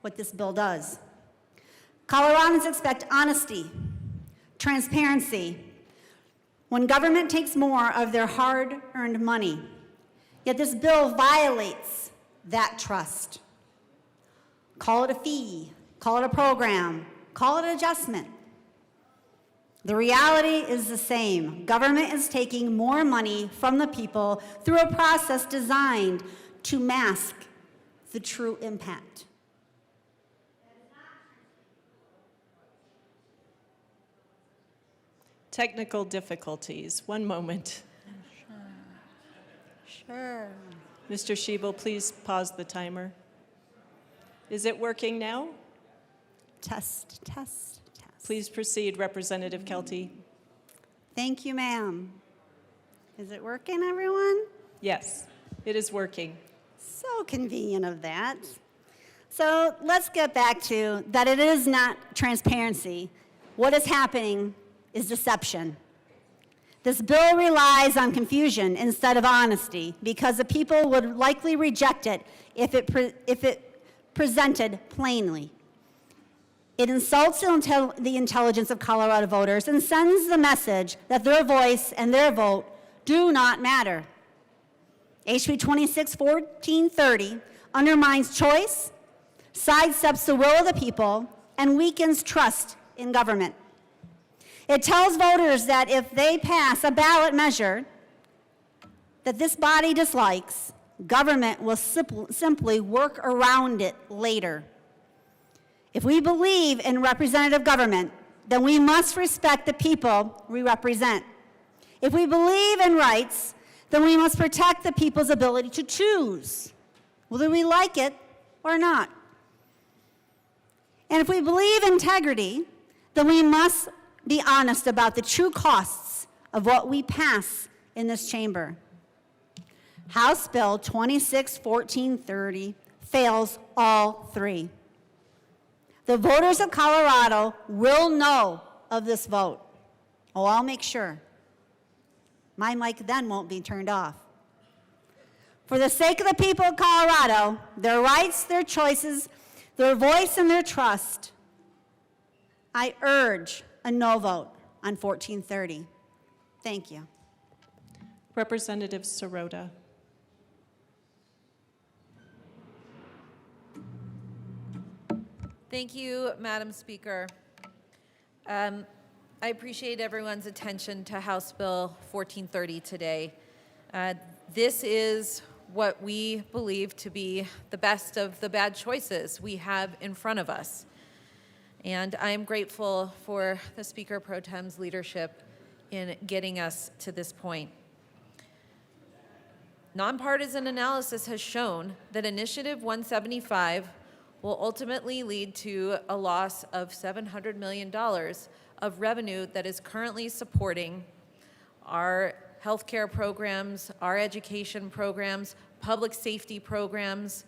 what this bill does. Coloradans expect honesty, transparency, when government takes more of their hard-earned money. Yet this bill violates that trust. Call it a fee, call it a program, call it an adjustment. The reality is the same. Government is taking more money from the people through a process designed to mask the true impact.
Technical difficulties. One moment.
Sure.
Mr. Schiebel, please pause the timer. Is it working now?
Test, test, test.
Please proceed, Representative Kelty.
Thank you, ma'am. Is it working, everyone?
Yes, it is working.
So convenient of that. So let's get back to that it is not transparency. What is happening is deception. This bill relies on confusion instead of honesty because the people would likely reject it if it presented plainly. It insults the intelligence of Colorado voters and sends the message that their voice and their vote do not matter. HB 261430 undermines choice, sidesteps the will of the people, and weakens trust in government. It tells voters that if they pass a ballot measure that this body dislikes, government will simply work around it later. If we believe in representative government, then we must respect the people we represent. If we believe in rights, then we must protect the people's ability to choose, whether we like it or not. And if we believe in integrity, then we must be honest about the true costs of what we pass in this chamber. House Bill 261430 fails all three. The voters of Colorado will know of this vote. Oh, I'll make sure. My mic then won't be turned off. For the sake of the people of Colorado, their rights, their choices, their voice, and their trust, I urge a no vote on 1430. Thank you.
Representative Sirota.
Thank you, Madam Speaker. I appreciate everyone's attention to House Bill 1430 today. This is what we believe to be the best of the bad choices we have in front of us. And I am grateful for the Speaker Pro Tem's leadership in getting us to this point. Nonpartisan analysis has shown that Initiative 175 will ultimately lead to a loss of $700 million of revenue that is currently supporting our healthcare programs, our education programs, public safety programs,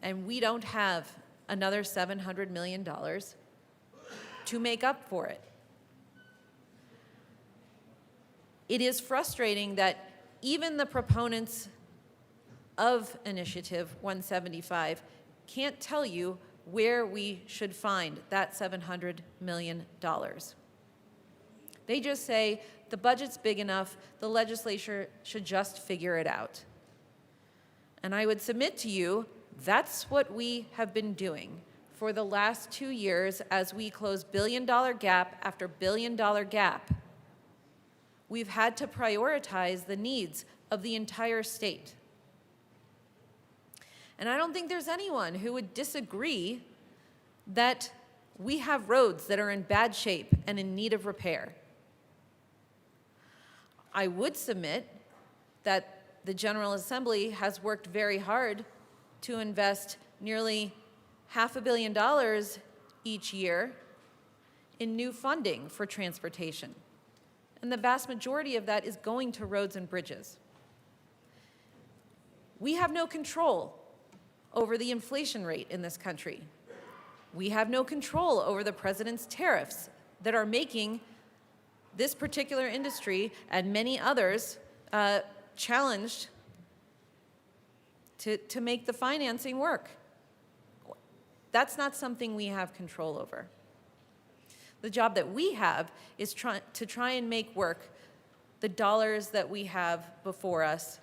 and we don't have another $700 million to make up for it. It is frustrating that even the proponents of Initiative 175 can't tell you where we should find that $700 million. They just say the budget's big enough, the legislature should just figure it out. And I would submit to you, that's what we have been doing for the last 2 years as we close billion-dollar gap after billion-dollar gap. We've had to prioritize the needs of the entire state. And I don't think there's anyone who would disagree that we have roads that are in bad shape and in need of repair. I would submit that the General Assembly has worked very hard to invest nearly $500 million each year in new funding for transportation. And the vast majority of that is going to roads and bridges. We have no control over the inflation rate in this country. We have no control over the president's tariffs that are making this particular industry and many others challenged to make the financing work. That's not something we have control over. The job that we have is to try and make work the dollars that we have before us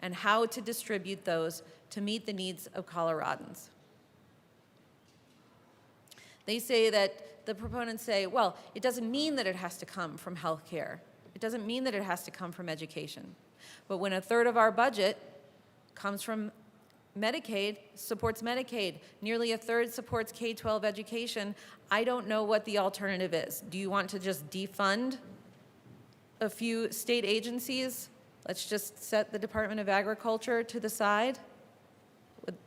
and how to distribute those to meet the needs of Coloradans. They say that, the proponents say, well, it doesn't mean that it has to come from health care. It doesn't mean that it has to come from education. But when a third of our budget comes from Medicaid, supports Medicaid, nearly a third supports K-12 education, I don't know what the alternative is. Do you want to just defund a few state agencies? Let's just set the Department of Agriculture to the side?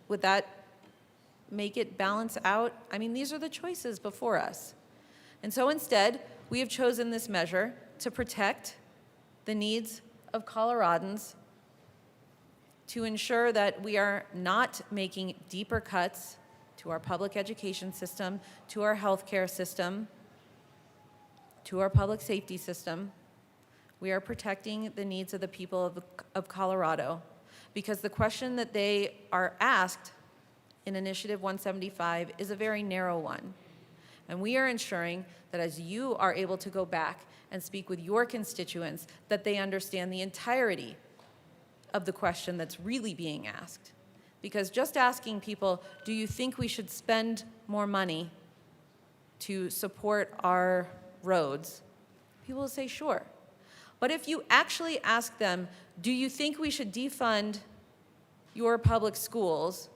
Would that make it balance out? I mean, these are the choices before us. And so instead, we have chosen this measure to protect the needs of Coloradans, to ensure that we are not making deeper cuts to our public education system, to our healthcare system, to our public safety system. We are protecting the needs of the people of Colorado, because the question that they are asked in Initiative 175 is a very narrow one. And we are ensuring that as you are able to go back and speak with your constituents, that they understand the entirety of the question that's really being asked. Because just asking people, do you think we should spend more money to support our roads? People will say, sure. But if you actually ask them, do you think we should defund your public schools?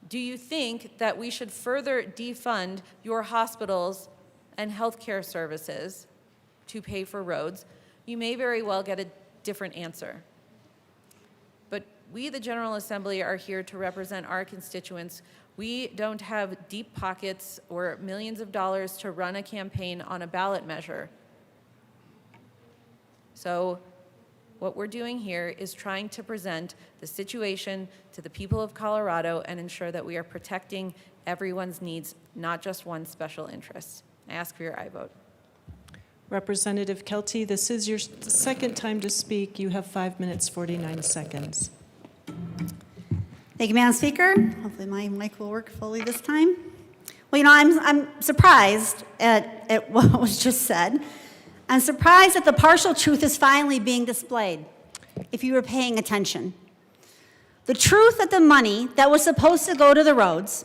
Do you think that we should further defund your hospitals and healthcare services to pay for roads? You may very well get a different answer. But we, the General Assembly, are here to represent our constituents. We don't have deep pockets or millions of dollars to run a campaign on a ballot measure. So what we're doing here is trying to present the situation to the people of Colorado and ensure that we are protecting everyone's needs, not just one special interest. I ask for your aye vote.
Representative Kelty, this is your second time to speak. You have 5 minutes, 49 seconds.
Thank you, Madam Speaker. Hopefully my mic will work fully this time. Well, you know, I'm surprised at what was just said. I'm surprised that the partial truth is finally being displayed, if you were paying attention. The truth that the money that was supposed to go to the roads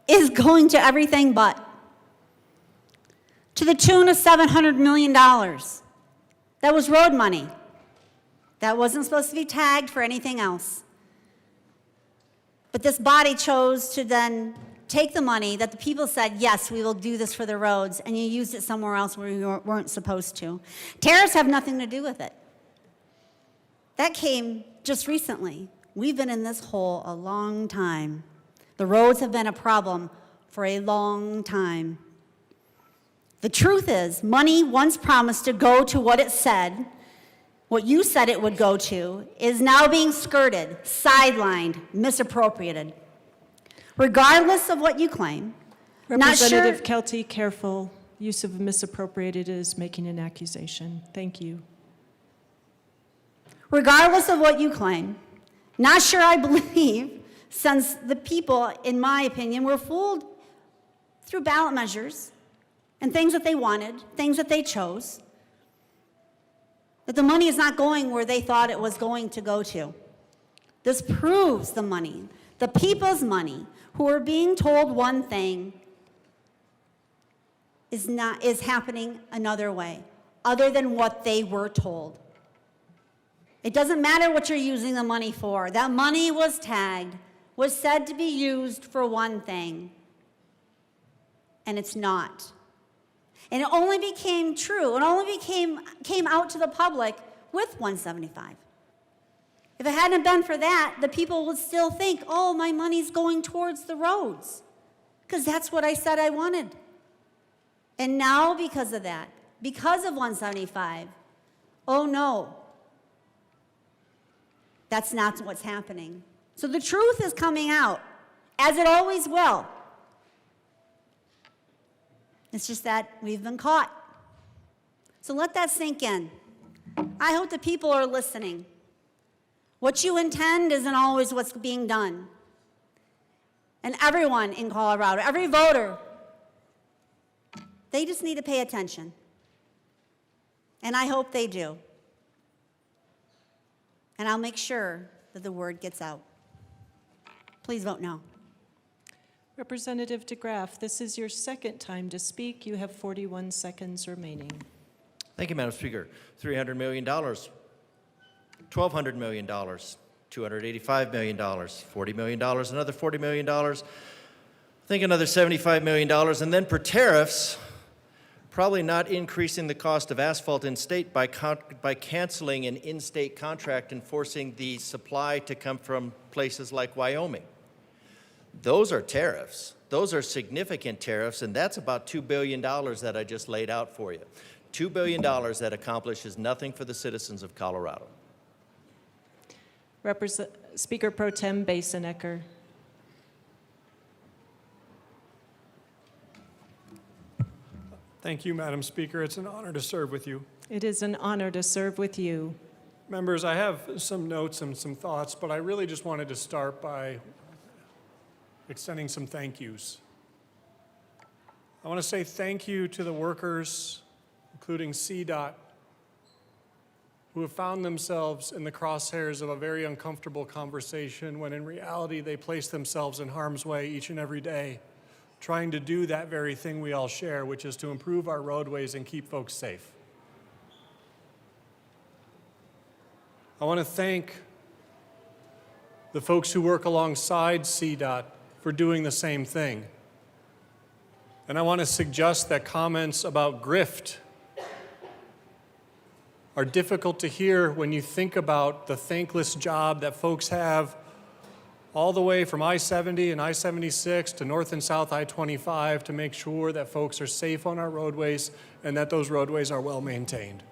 is going to everything but. To the tune of $700 million. That was road money. That wasn't supposed to be tagged for anything else. But this body chose to then take the money that the people said, yes, we will do this for the roads, and you used it somewhere else where you weren't supposed to. Tariffs have nothing to do with it. That came just recently. We've been in this hole a long time. The roads have been a problem for a long time. The truth is, money once promised to go to what it said, what you said it would go to, is now being skirted, sidelined, misappropriated. Regardless of what you claim,
Representative Kelty, careful. Use of misappropriated is making an accusation. Thank you.
Regardless of what you claim, not sure I believe, since the people, in my opinion, were fooled through ballot measures and things that they wanted, things that they chose, that the money is not going where they thought it was going to go to. This proves the money, the people's money, who are being told one thing is happening another way, other than what they were told. It doesn't matter what you're using the money for. That money was tagged, was said to be used for one thing, and it's not. And it only became true, it only came out to the public with 175. If it hadn't been for that, the people would still think, oh, my money's going towards the roads, because that's what I said I wanted. And now, because of that, because of 175, oh no, that's not what's happening. So the truth is coming out, as it always will. It's just that we've been caught. So let that sink in. I hope the people are listening. What you intend isn't always what's being done. And everyone in Colorado, every voter, they just need to pay attention. And I hope they do. And I'll make sure that the word gets out. Please vote no.
Representative DeGraff, this is your second time to speak. You have 41 seconds remaining.
Thank you, Madam Speaker. $300 million, $1,200 million, $285 million, $40 million, another $40 million, I think another $75 million, and then per tariffs, probably not increasing the cost of asphalt in state by canceling an in-state contract and forcing the supply to come from places like Wyoming. Those are tariffs. Those are significant tariffs, and that's about $2 billion that I just laid out for you. $2 billion that accomplishes nothing for the citizens of Colorado.
Speaker Pro Tem Basenecker.
Thank you, Madam Speaker. It's an honor to serve with you.
It is an honor to serve with you.
Members, I have some notes and some thoughts, but I really just wanted to start by extending some thank yous. I want to say thank you to the workers, including CDOT, who have found themselves in the crosshairs of a very uncomfortable conversation when in reality they place themselves in harm's way each and every day, trying to do that very thing we all share, which is to improve our roadways and keep folks safe. I want to thank the folks who work alongside CDOT for doing the same thing. And I want to suggest that comments about grift are difficult to hear when you think about the thankless job that folks have all the way from I-70 and I-76 to North and South I-25 to make sure that folks are safe on our roadways and that those roadways are well maintained.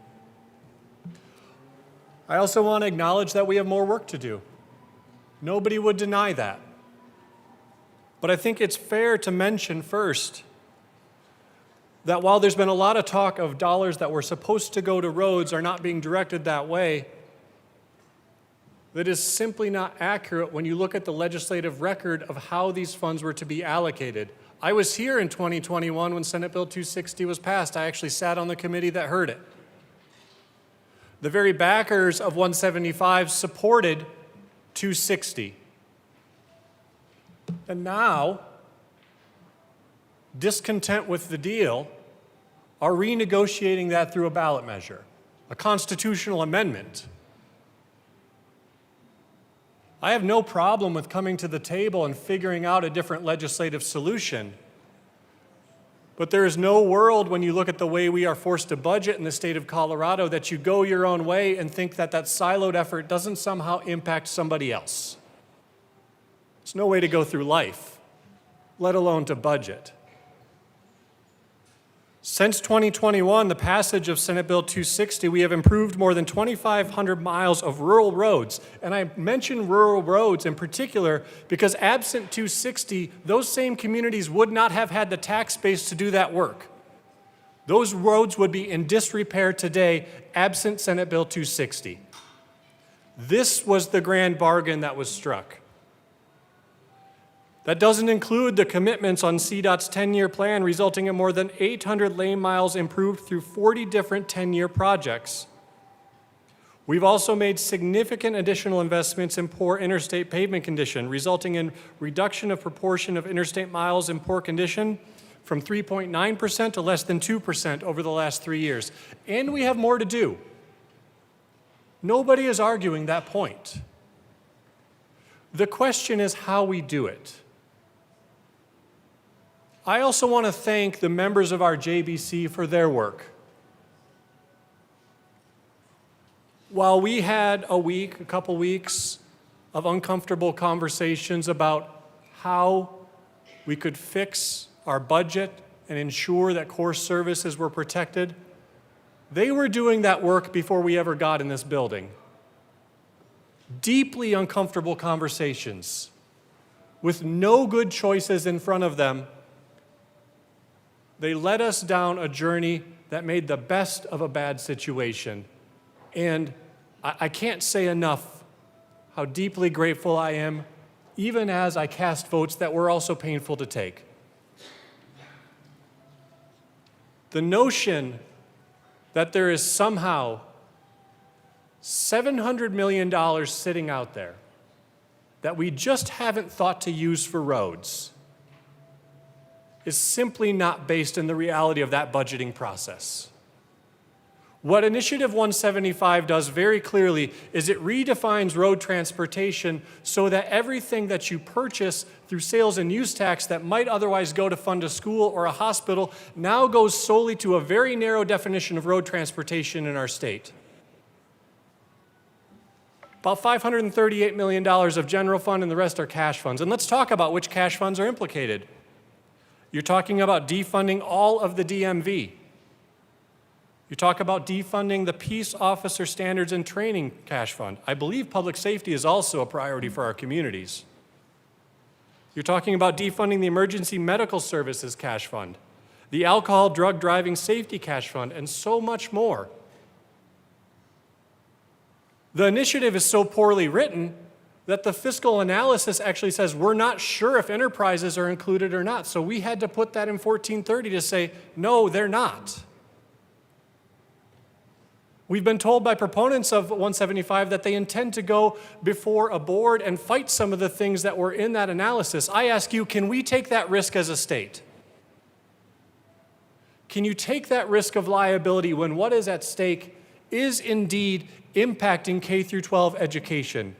I also want to acknowledge that we have more work to do. Nobody would deny that. But I think it's fair to mention first that while there's been a lot of talk of dollars that were supposed to go to roads are not being directed that way, that is simply not accurate when you look at the legislative record of how these funds were to be allocated. I was here in 2021 when Senate Bill 260 was passed. I actually sat on the committee that heard it. The very backers of 175 supported 260. And now, discontent with the deal, are renegotiating that through a ballot measure, a constitutional amendment. I have no problem with coming to the table and figuring out a different legislative solution. But there is no world when you look at the way we are forced to budget in the state of Colorado that you go your own way and think that that siloed effort doesn't somehow impact somebody else. There's no way to go through life, let alone to budget. Since 2021, the passage of Senate Bill 260, we have improved more than 2,500 miles of rural roads. And I mention rural roads in particular because absent 260, those same communities would not have had the tax base to do that work. Those roads would be in disrepair today, absent Senate Bill 260. This was the grand bargain that was struck. That doesn't include the commitments on CDOT's 10-year plan, resulting in more than 800 lane miles improved through 40 different 10-year projects. We've also made significant additional investments in poor interstate pavement condition, resulting in reduction of proportion of interstate miles in poor condition from 3.9% to less than 2% over the last 3 years. And we have more to do. Nobody is arguing that point. The question is how we do it. I also want to thank the members of our JBC for their work. While we had a couple weeks of uncomfortable conversations about how we could fix our budget and ensure that core services were protected, they were doing that work before we ever got in this building. Deeply uncomfortable conversations with no good choices in front of them. They led us down a journey that made the best of a bad situation. And I can't say enough how deeply grateful I am, even as I cast votes that were also painful to take. The notion that there is somehow $700 million sitting out there that we just haven't thought to use for roads is simply not based in the reality of that budgeting process. What Initiative 175 does very clearly is it redefines road transportation so that everything that you purchase through sales and use tax that might otherwise go to fund a school or a hospital now goes solely to a very narrow definition of road transportation in our state. About $538 million of general fund and the rest are cash funds. And let's talk about which cash funds are implicated. You're talking about defunding all of the DMV. You talk about defunding the Peace Officer Standards and Training Cash Fund. I believe public safety is also a priority for our communities. You're talking about defunding the Emergency Medical Services Cash Fund, the Alcohol, Drug, Driving Safety Cash Fund, and so much more. The initiative is so poorly written that the fiscal analysis actually says we're not sure if enterprises are included or not. So we had to put that in 1430 to say, no, they're not. We've been told by proponents of 175 that they intend to go before a board and fight some of the things that were in that analysis. I ask you, can we take that risk as a state? Can you take that risk of liability when what is at stake is indeed impacting K through 12 education?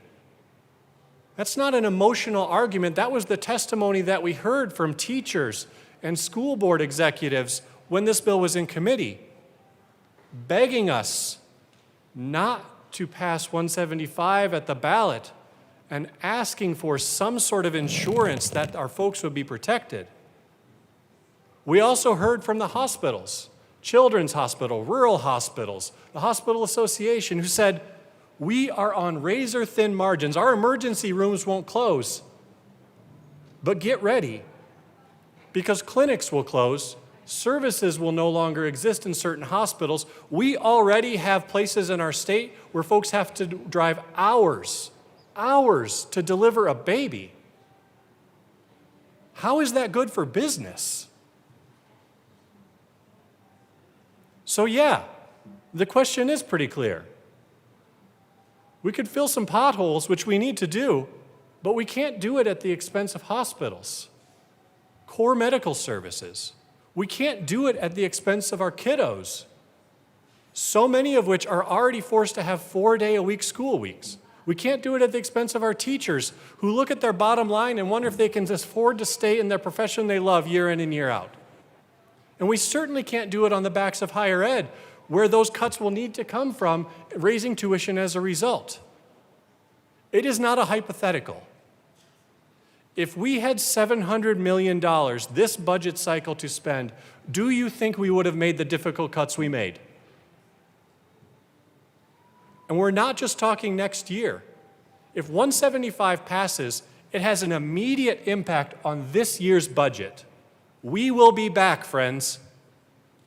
That's not an emotional argument. That was the testimony that we heard from teachers and school board executives when this bill was in committee, begging us not to pass 175 at the ballot and asking for some sort of insurance that our folks would be protected. We also heard from the hospitals, Children's Hospital, rural hospitals, the Hospital Association, who said, we are on razor-thin margins. Our emergency rooms won't close. But get ready, because clinics will close, services will no longer exist in certain hospitals. We already have places in our state where folks have to drive hours to deliver a baby. How is that good for business? So yeah, the question is pretty clear. We could fill some potholes, which we need to do, but we can't do it at the expense of hospitals, core medical services. We can't do it at the expense of our kiddos, so many of which are already forced to have 4-day-a-week school weeks. We can't do it at the expense of our teachers who look at their bottom line and wonder if they can afford to stay in their profession they love year in and year out. And we certainly can't do it on the backs of higher ed, where those cuts will need to come from, raising tuition as a result. It is not a hypothetical. If we had $700 million this budget cycle to spend, do you think we would have made the difficult cuts we made? And we're not just talking next year. If 175 passes, it has an immediate impact on this year's budget. We will be back, friends,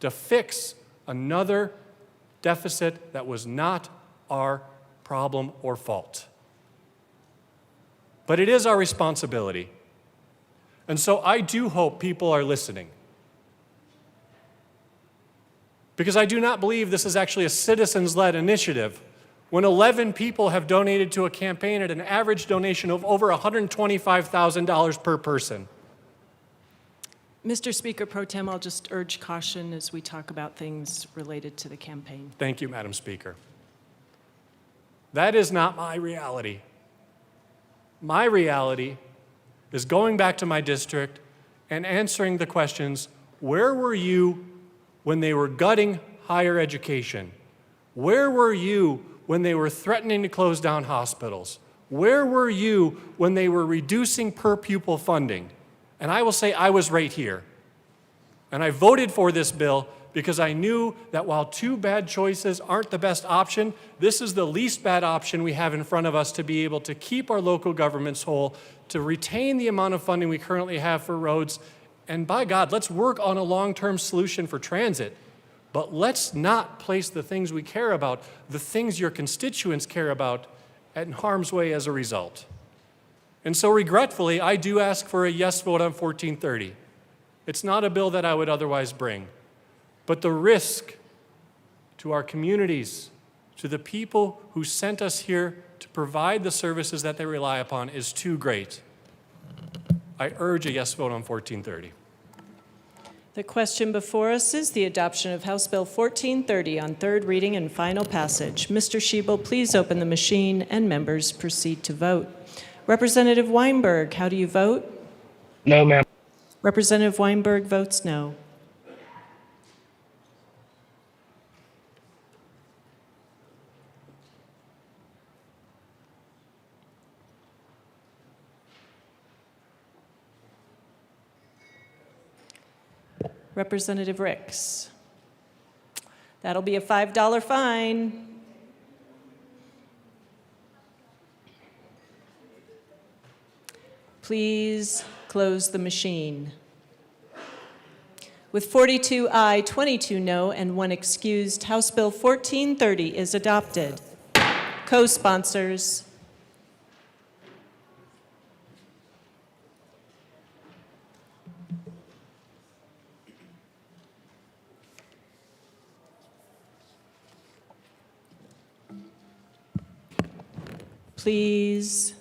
to fix another deficit that was not our problem or fault. But it is our responsibility. And so I do hope people are listening. Because I do not believe this is actually a citizens-led initiative when 11 people have donated to a campaign at an average donation of over $125,000 per person?
Mr. Speaker Pro Tem, I'll just urge caution as we talk about things related to the campaign.
Thank you, Madam Speaker. That is not my reality. My reality is going back to my district and answering the questions, where were you when they were gutting higher education? Where were you when they were threatening to close down hospitals? Where were you when they were reducing per pupil funding? And I will say I was right here. And I voted for this bill because I knew that while two bad choices aren't the best option, this is the least bad option we have in front of us to be able to keep our local governments whole, to retain the amount of funding we currently have for roads, and by God, let's work on a long-term solution for transit. But let's not place the things we care about, the things your constituents care about, in harm's way as a result. And so regretfully, I do ask for a yes vote on 1430. It's not a bill that I would otherwise bring. But the risk to our communities, to the people who sent us here to provide the services that they rely upon is too great. I urge a yes vote on 1430.
The question before us is the adoption of House Bill 1430 on third reading and final passage. Mr. Schiebel, please open the machine and members proceed to vote. Representative Weinberg, how do you vote?
No, ma'am.
Representative Weinberg votes no. Representative Ricks. That'll be a $5 fine. Please close the machine. With 42 aye, 22 no, and 1 excused, House Bill 1430 is adopted. Co-sponsors. Please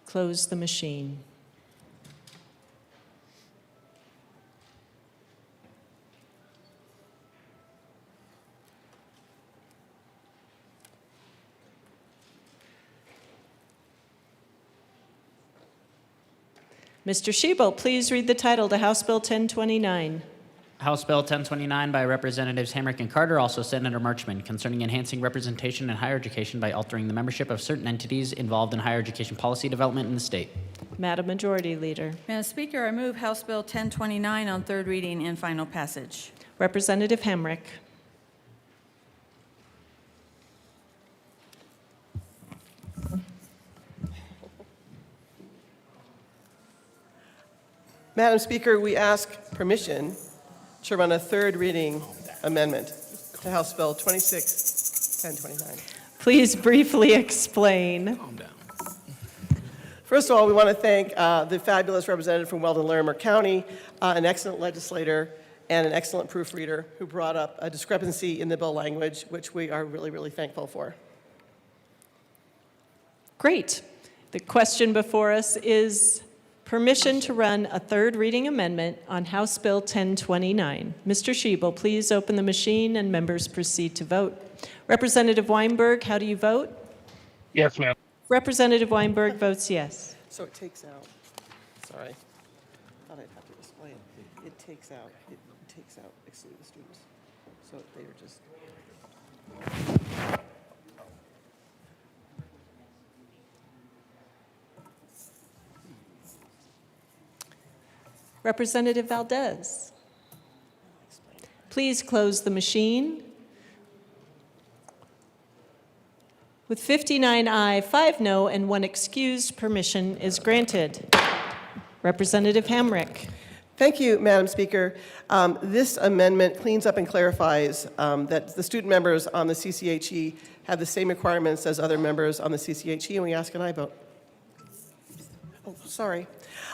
close the machine. Mr. Schiebel, please read the title to House Bill 1029.
House Bill 1029 by Representatives Hamrick and Carter, also Senator Marchman, concerning enhancing representation in higher education by altering the membership of certain entities involved in higher education policy development in the state.
Madam Majority Leader.
Madam Speaker, I move House Bill 1029 on third reading and final passage.
Representative Hamrick.
Madam Speaker, we ask permission to run a third reading amendment to House Bill 26-1029.
Please briefly explain.
First of all, we want to thank the fabulous representative from Weldon-Larimer County, an excellent legislator and an excellent proofreader who brought up a discrepancy in the bill language, which we are really, really thankful for.
Great. The question before us is permission to run a third reading amendment on House Bill 1029. Mr. Schiebel, please open the machine and members proceed to vote. Representative Weinberg, how do you vote?
Yes, ma'am.
Representative Weinberg votes yes.
So it takes out, sorry, thought I'd have to display it. It takes out exclude the students. So they are just.
Representative Valdez, please close the machine. With 59 aye, 5 no, and 1 excused, permission is granted. Representative Hamrick.
Thank you, Madam Speaker. This amendment cleans up and clarifies that the student members on the CCHE have the same requirements as other members on the CCHE, and we ask an aye vote. Oh, sorry.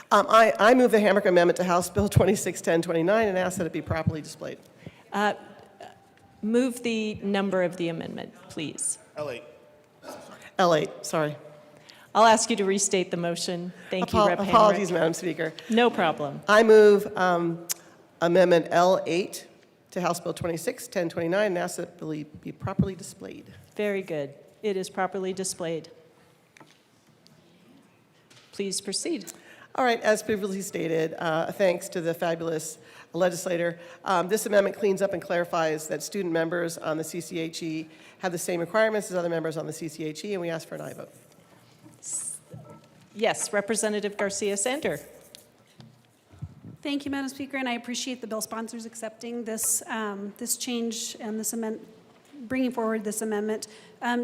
I move the Hamrick Amendment to House Bill 261029 and ask that it be properly displayed.
Move the number of the amendment, please.
L8. L8, sorry.
I'll ask you to restate the motion. Thank you, Rep. Hamrick.
Apologies, Madam Speaker.
No problem.
I move Amendment L8 to House Bill 26-1029 and ask that it be properly displayed.
Very good. It is properly displayed. Please proceed.
All right, as previously stated, thanks to the fabulous legislator, this amendment cleans up and clarifies that student members on the CCHE have the same requirements as other members on the CCHE, and we ask for an aye vote.
Yes, Representative Garcia Sander.
Thank you, Madam Speaker, and I appreciate the bill sponsors accepting this, this change and this amendment, bringing forward this amendment.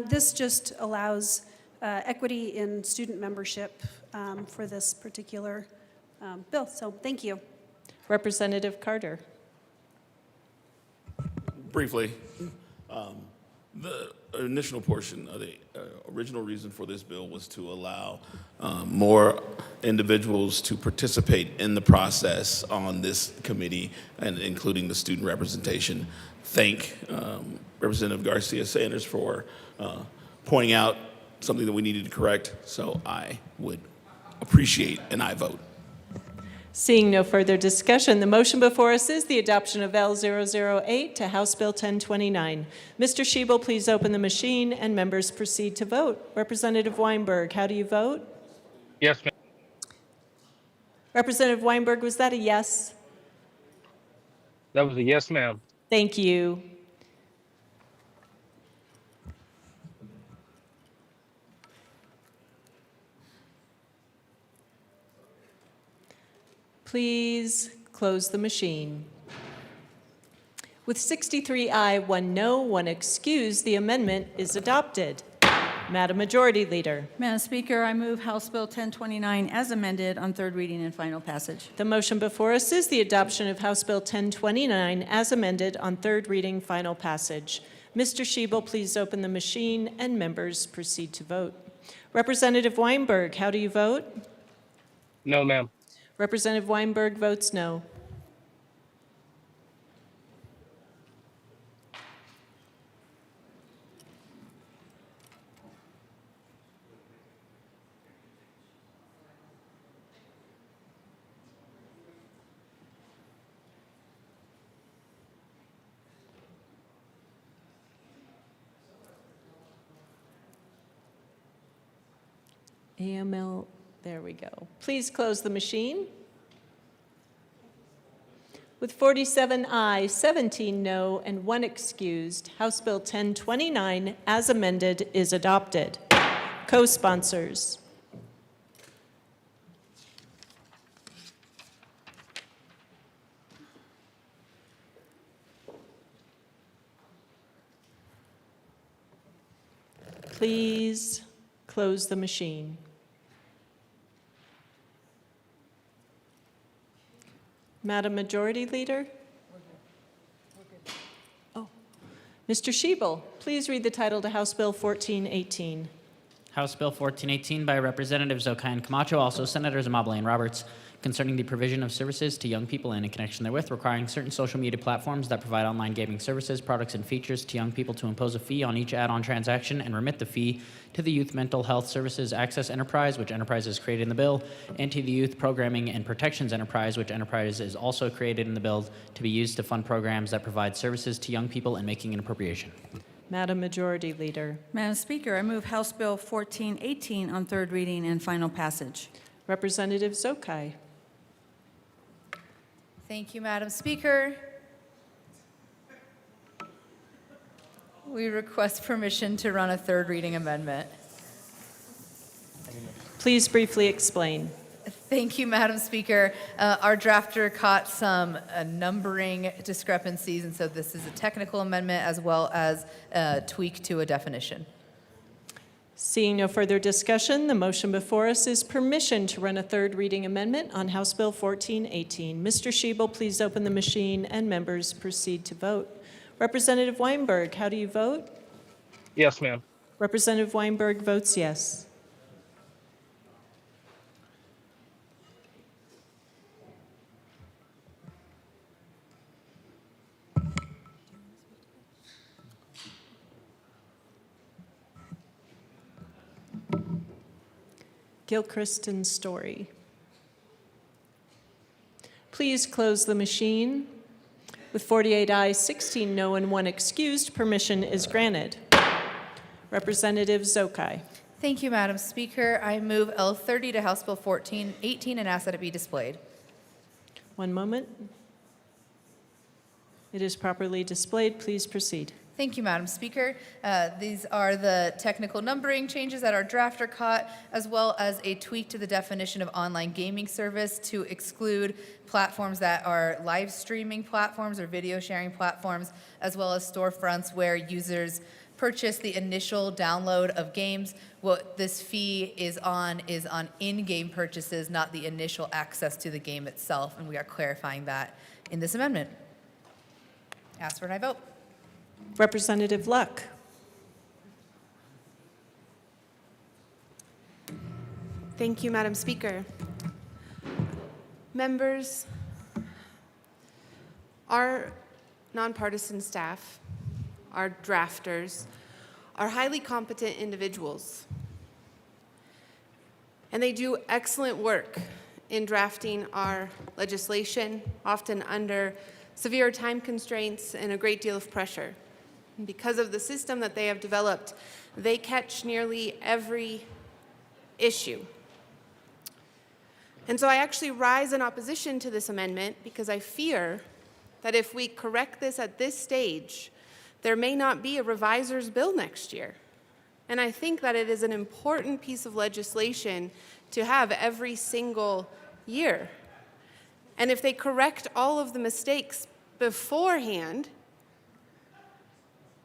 This just allows equity in student membership for this particular bill, so thank you.
Representative Carter.
Briefly, the initial portion of the original reason for this bill was to allow more individuals to participate in the process on this committee, and including the student representation. Thank Representative Garcia Sanders for pointing out something that we needed to correct, so I would appreciate an aye vote.
Seeing no further discussion, the motion before us is the adoption of L008 to House Bill 1029. Mr. Schiebel, please open the machine and members proceed to vote. Representative Weinberg, how do you vote?
Yes, ma'am.
Representative Weinberg, was that a yes?
That was a yes, ma'am.
Thank you. Please close the machine. With 63 aye, 1 no, 1 excuse, the amendment is adopted. Madam Majority Leader.
Madam Speaker, I move House Bill 1029 as amended on third reading and final passage.
The motion before us is the adoption of House Bill 1029 as amended on third reading, final passage. Mr. Schiebel, please open the machine and members proceed to vote. Representative Weinberg, how do you vote?
No, ma'am.
Representative Weinberg votes no. AML, there we go. Please close the machine. With 47 aye, 17 no, and 1 excused, House Bill 1029, as amended, is adopted. Co-sponsors. Please close the machine. Madam Majority Leader? Oh. Mr. Schiebel, please read the title to House Bill 1418.
House Bill 1418 by Representatives Zokai and Camacho, also Senators Amabile and Roberts, concerning the provision of services to young people and in connection therewith, requiring certain social media platforms that provide online gaming services, products, and features to young people to impose a fee on each add-on transaction and remit the fee to the Youth Mental Health Services Access Enterprise, which enterprise is created in the bill, and to the Youth Programming and Protections Enterprise, which enterprise is also created in the bill, to be used to fund programs that provide services to young people and making an appropriation.
Madam Majority Leader.
Madam Speaker, I move House Bill 1418 on third reading and final passage.
Representative Zokai.
Thank you, Madam Speaker. We request permission to run a third reading amendment.
Please briefly explain.
Thank you, Madam Speaker. Our drafter caught some numbering discrepancies, and so this is a technical amendment as well as a tweak to a definition.
Seeing no further discussion, the motion before us is permission to run a third reading amendment on House Bill 1418. Mr. Schiebel, please open the machine and members proceed to vote. Representative Weinberg, how do you vote?
Yes, ma'am.
Representative Weinberg votes yes. Gilchrist and Story. Please close the machine. With 48 ayes, 16 no, and 1 excused, permission is granted. Representative Zokai.
Thank you, Madam Speaker. I move L30 to House Bill 1418 and ask that it be displayed.
One moment. It is properly displayed. Please proceed.
Thank you, Madam Speaker. These are the technical numbering changes that our drafter caught, as well as a tweak to the definition of online gaming service to exclude platforms that are live streaming platforms or video sharing platforms, as well as storefronts where users purchase the initial download of games. What this fee is on in-game purchases, not the initial access to the game itself, and we are clarifying that in this amendment. Ask for an aye vote.
Representative Luck.
Thank you, Madam Speaker. Members, our nonpartisan staff, our drafters, are highly competent individuals. And they do excellent work in drafting our legislation, often under severe time constraints and a great deal of pressure. And because of the system that they have developed, they catch nearly every issue. And so I actually rise in opposition to this amendment because I fear that if we correct this at this stage, there may not be a reviser's bill next year. And I think that it is an important piece of legislation to have every single year. And if they correct all of the mistakes beforehand,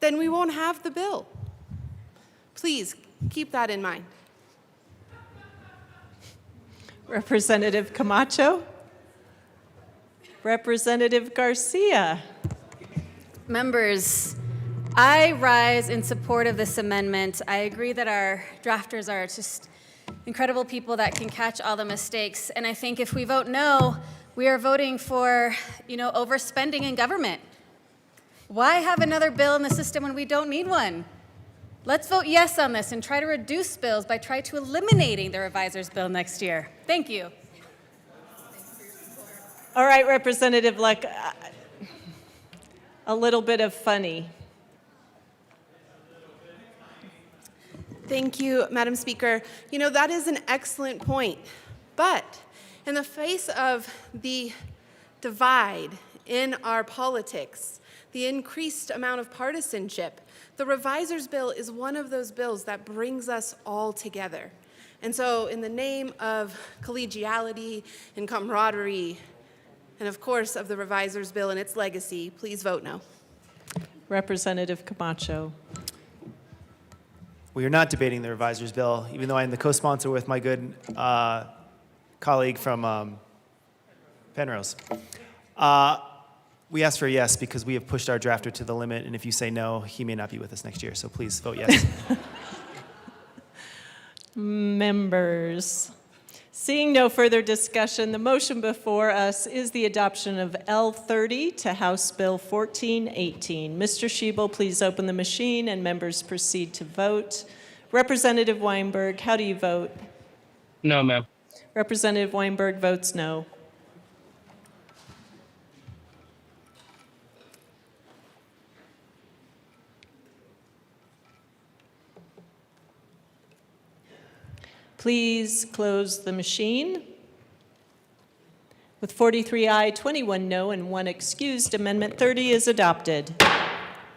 then we won't have the bill. Please keep that in mind.
Representative Camacho. Representative Garcia.
Members, I rise in support of this amendment. I agree that our drafters are just incredible people that can catch all the mistakes. And I think if we vote no, we are voting for, overspending in government. Why have another bill in the system when we don't need one? Let's vote yes on this and try to reduce bills by trying to eliminating the reviser's bill next year. Thank you.
All right, Representative Luck, a little bit of funny.
Thank you, Madam Speaker. That is an excellent point. But in the face of the divide in our politics, the increased amount of partisanship, the reviser's bill is one of those bills that brings us all together. And so in the name of collegiality and camaraderie, and of course of the reviser's bill and its legacy, please vote no.
Representative Camacho.
We are not debating the reviser's bill, even though I am the co-sponsor with my good colleague from Penrose. We asked for a yes because we have pushed our drafter to the limit, and if you say no, he may not be with us next year, so please vote yes.
Members, seeing no further discussion, the motion before us is the adoption of L30 to House Bill 1418. Mr. Schiebel, please open the machine and members proceed to vote. Representative Weinberg, how do you vote?
No, ma'am.
Representative Weinberg votes no. Please close the machine. With 43 aye, 21 no, and 1 excused, Amendment 30 is adopted.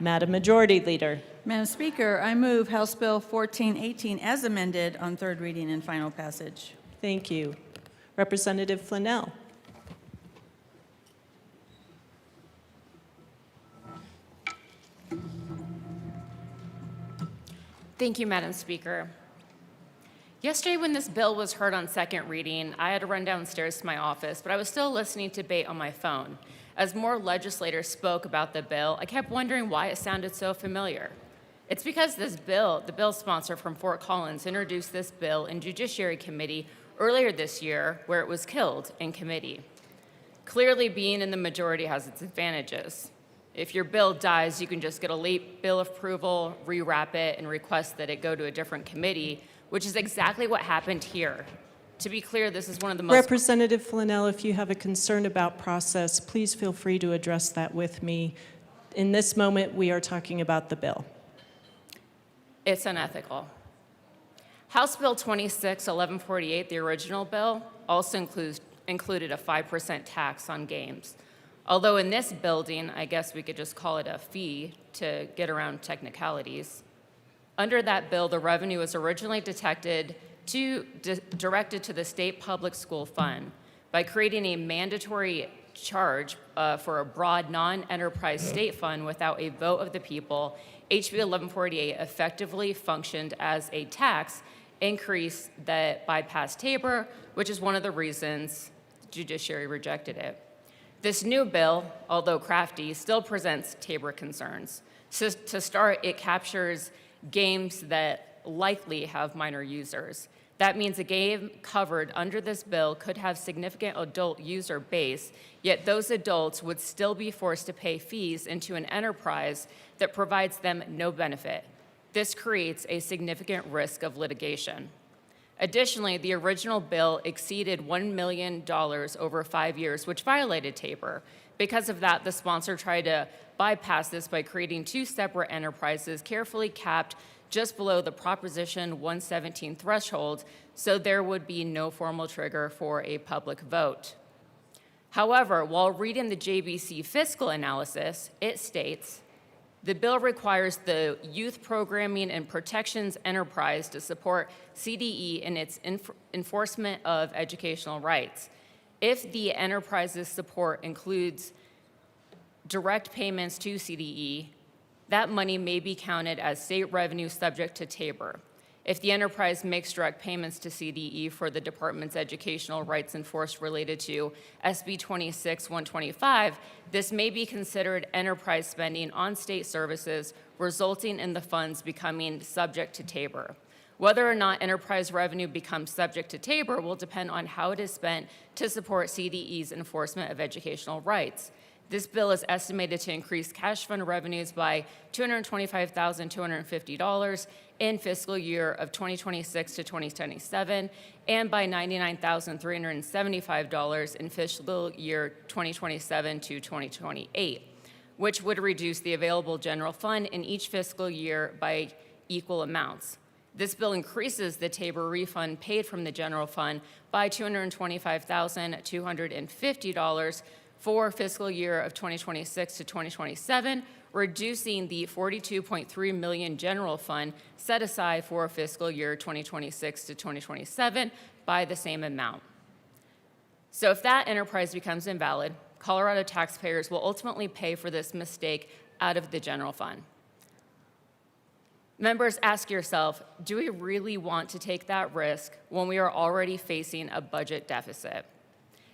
Madam Majority Leader.
Madam Speaker, I move House Bill 1418 as amended on third reading and final passage.
Thank you. Representative Flanell.
Thank you, Madam Speaker. Yesterday, when this bill was heard on second reading, I had to run downstairs to my office, but I was still listening to debate on my phone. As more legislators spoke about the bill, I kept wondering why it sounded so familiar. It's because this bill, the bill sponsor from Fort Collins, introduced this bill in Judiciary Committee earlier this year, where it was killed in committee. Clearly, being in the majority has its advantages. If your bill dies, you can just get a late bill approval, rewrap it, and request that it go to a different committee, which is exactly what happened here. To be clear, this is one of the most...
Representative Flanell, if you have a concern about process, please feel free to address that with me. In this moment, we are talking about the bill.
It's unethical. House Bill 261148, the original bill, also included a 5% tax on games. Although in this building, I guess we could just call it a fee to get around technicalities. Under that bill, the revenue was originally directed to the state public school fund. By creating a mandatory charge for a broad non-enterprise state fund without a vote of the people, HB 1148 effectively functioned as a tax increase that bypassed Tabor, which is one of the reasons the judiciary rejected it. This new bill, although crafty, still presents Tabor concerns. So to start, it captures games that likely have minor users. That means a game covered under this bill could have significant adult user base, yet those adults would still be forced to pay fees into an enterprise that provides them no benefit. This creates a significant risk of litigation. Additionally, the original bill exceeded $1 million over 5 years, which violated Tabor. Because of that, the sponsor tried to bypass this by creating two separate enterprises carefully capped just below the Proposition 117 threshold, so there would be no formal trigger for a public vote. However, while reading the JBC fiscal analysis, it states, the bill requires the Youth Programming and Protections Enterprise to support CDE in its enforcement of educational rights. If the enterprise's support includes direct payments to CDE, that money may be counted as state revenue subject to Tabor. If the enterprise makes direct payments to CDE for the department's educational rights enforced related to SB 26-125, this may be considered enterprise spending on state services, resulting in the funds becoming subject to Tabor. Whether or not enterprise revenue becomes subject to Tabor will depend on how it is spent to support CDE's enforcement of educational rights. This bill is estimated to increase cash fund revenues by $225,250 in fiscal year of 2026 to 2027, and by $99,375 in fiscal year 2027 to 2028, which would reduce the available general fund in each fiscal year by equal amounts. This bill increases the Tabor refund paid from the general fund by $225,250 for fiscal year of 2026 to 2027, reducing the $42.3 million general fund set aside for fiscal year 2026 to 2027 by the same amount. So if that enterprise becomes invalid, Colorado taxpayers will ultimately pay for this mistake out of the general fund. Members, ask yourself, do we really want to take that risk when we are already facing a budget deficit?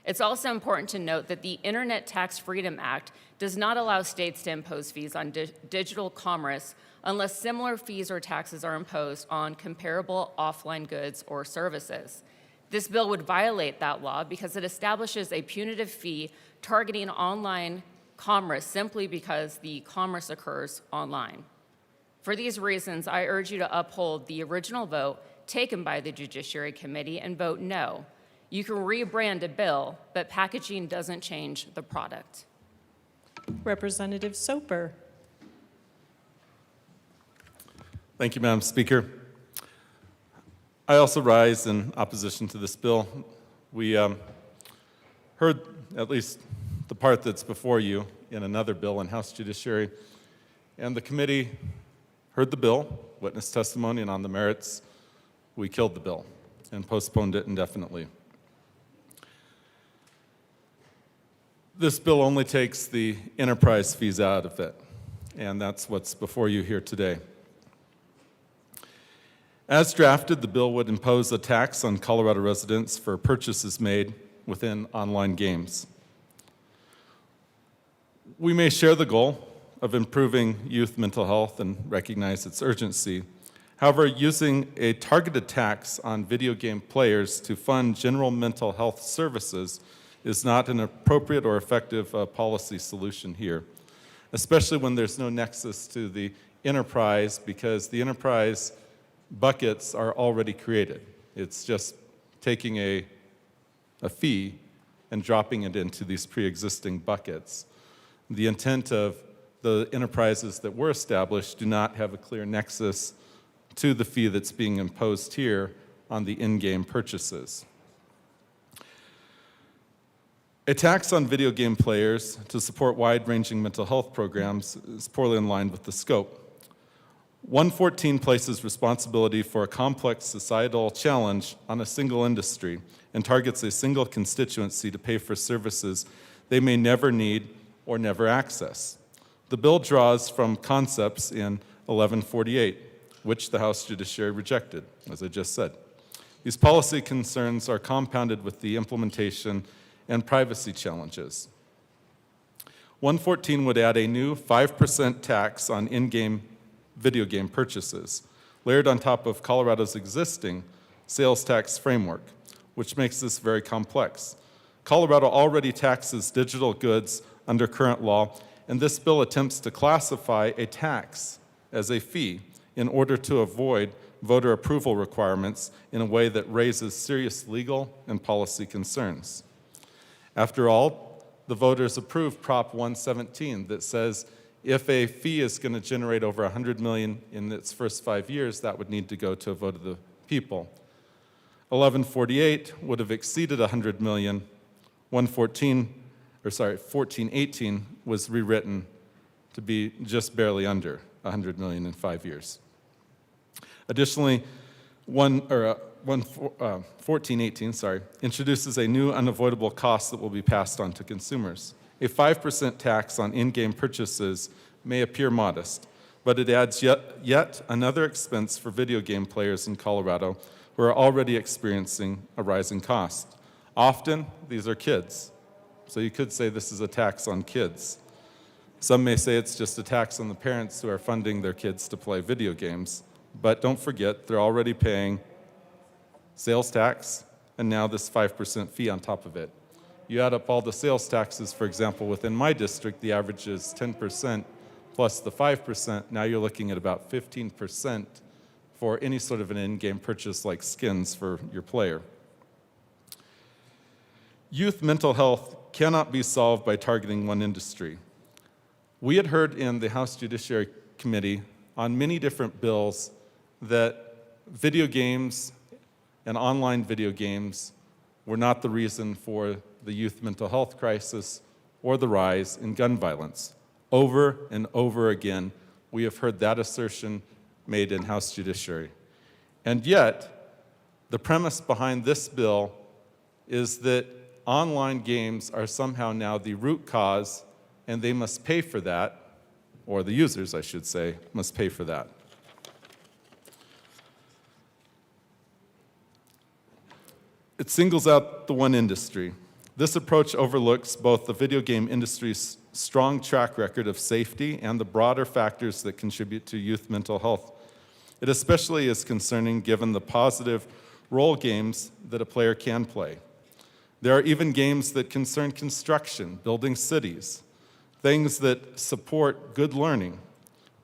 It's also important to note that the Internet Tax Freedom Act does not allow states to impose fees on digital commerce unless similar fees or taxes are imposed on comparable offline goods or services. This bill would violate that law because it establishes a punitive fee targeting online commerce simply because the commerce occurs online. For these reasons, I urge you to uphold the original vote taken by the Judiciary Committee and vote no. You can rebrand a bill, but packaging doesn't change the product.
Representative Soper.
Thank you, Madam Speaker. I also rise in opposition to this bill. We heard at least the part that's before you in another bill in House Judiciary, and the committee heard the bill, witnessed testimony, and on the merits, we killed the bill and postponed it indefinitely. This bill only takes the enterprise fees out of it, and that's what's before you here today. As drafted, the bill would impose a tax on Colorado residents for purchases made within online games. We may share the goal of improving youth mental health and recognize its urgency. However, using a targeted tax on video game players to fund general mental health services is not an appropriate or effective policy solution here, especially when there's no nexus to the enterprise, because the enterprise buckets are already created. It's just taking a fee and dropping it into these pre-existing buckets. The intent of the enterprises that were established do not have a clear nexus to the fee that's being imposed here on the in-game purchases. A tax on video game players to support wide-ranging mental health programs is poorly in line with the scope. 114 places responsibility for a complex societal challenge on a single industry and targets a single constituency to pay for services they may never need or never access. The bill draws from concepts in 1148, which the House Judiciary rejected, as I just said. These policy concerns are compounded with the implementation and privacy challenges. 114 would add a new 5% tax on in-game video game purchases, layered on top of Colorado's existing sales tax framework, which makes this very complex. Colorado already taxes digital goods under current law, and this bill attempts to classify a tax as a fee in order to avoid voter approval requirements in a way that raises serious legal and policy concerns. After all, the voters approved Prop 117 that says if a fee is going to generate over $100 million in its first 5 years, that would need to go to a vote of the people. 1148 would have exceeded $100 million. 1418 was rewritten to be just barely under $100 million in 5 years. Additionally, 1418 introduces a new unavoidable cost that will be passed on to consumers. A 5% tax on in-game purchases may appear modest, but it adds yet another expense for video game players in Colorado who are already experiencing a rising cost. Often, these are kids, so you could say this is a tax on kids. Some may say it's just a tax on the parents who are funding their kids to play video games, but don't forget, they're already paying sales tax and now this 5% fee on top of it. You add up all the sales taxes, for example, within my district, the average is 10% plus the 5%. Now you're looking at about 15% for any sort of an in-game purchase like skins for your player. Youth mental health cannot be solved by targeting one industry. We had heard in the House Judiciary Committee on many different bills that video games and online video games were not the reason for the youth mental health crisis or the rise in gun violence. Over and over again, we have heard that assertion made in House Judiciary. And yet, the premise behind this bill is that online games are somehow now the root cause, and they must pay for that, or the users, I should say, must pay for that. It singles out the one industry. This approach overlooks both the video game industry's strong track record of safety and the broader factors that contribute to youth mental health. It especially is concerning given the positive role games that a player can play. There are even games that concern construction, building cities, things that support good learning.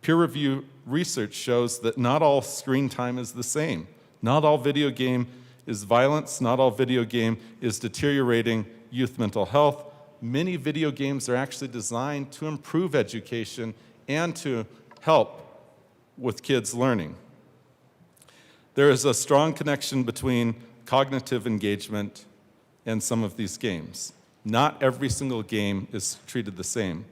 Peer review research shows that not all screen time is the same. Not all video game is violence, not all video game is deteriorating youth mental health. Many video games are actually designed to improve education and to help with kids' learning. There is a strong connection between cognitive engagement and some of these games. Not every single game is treated the same.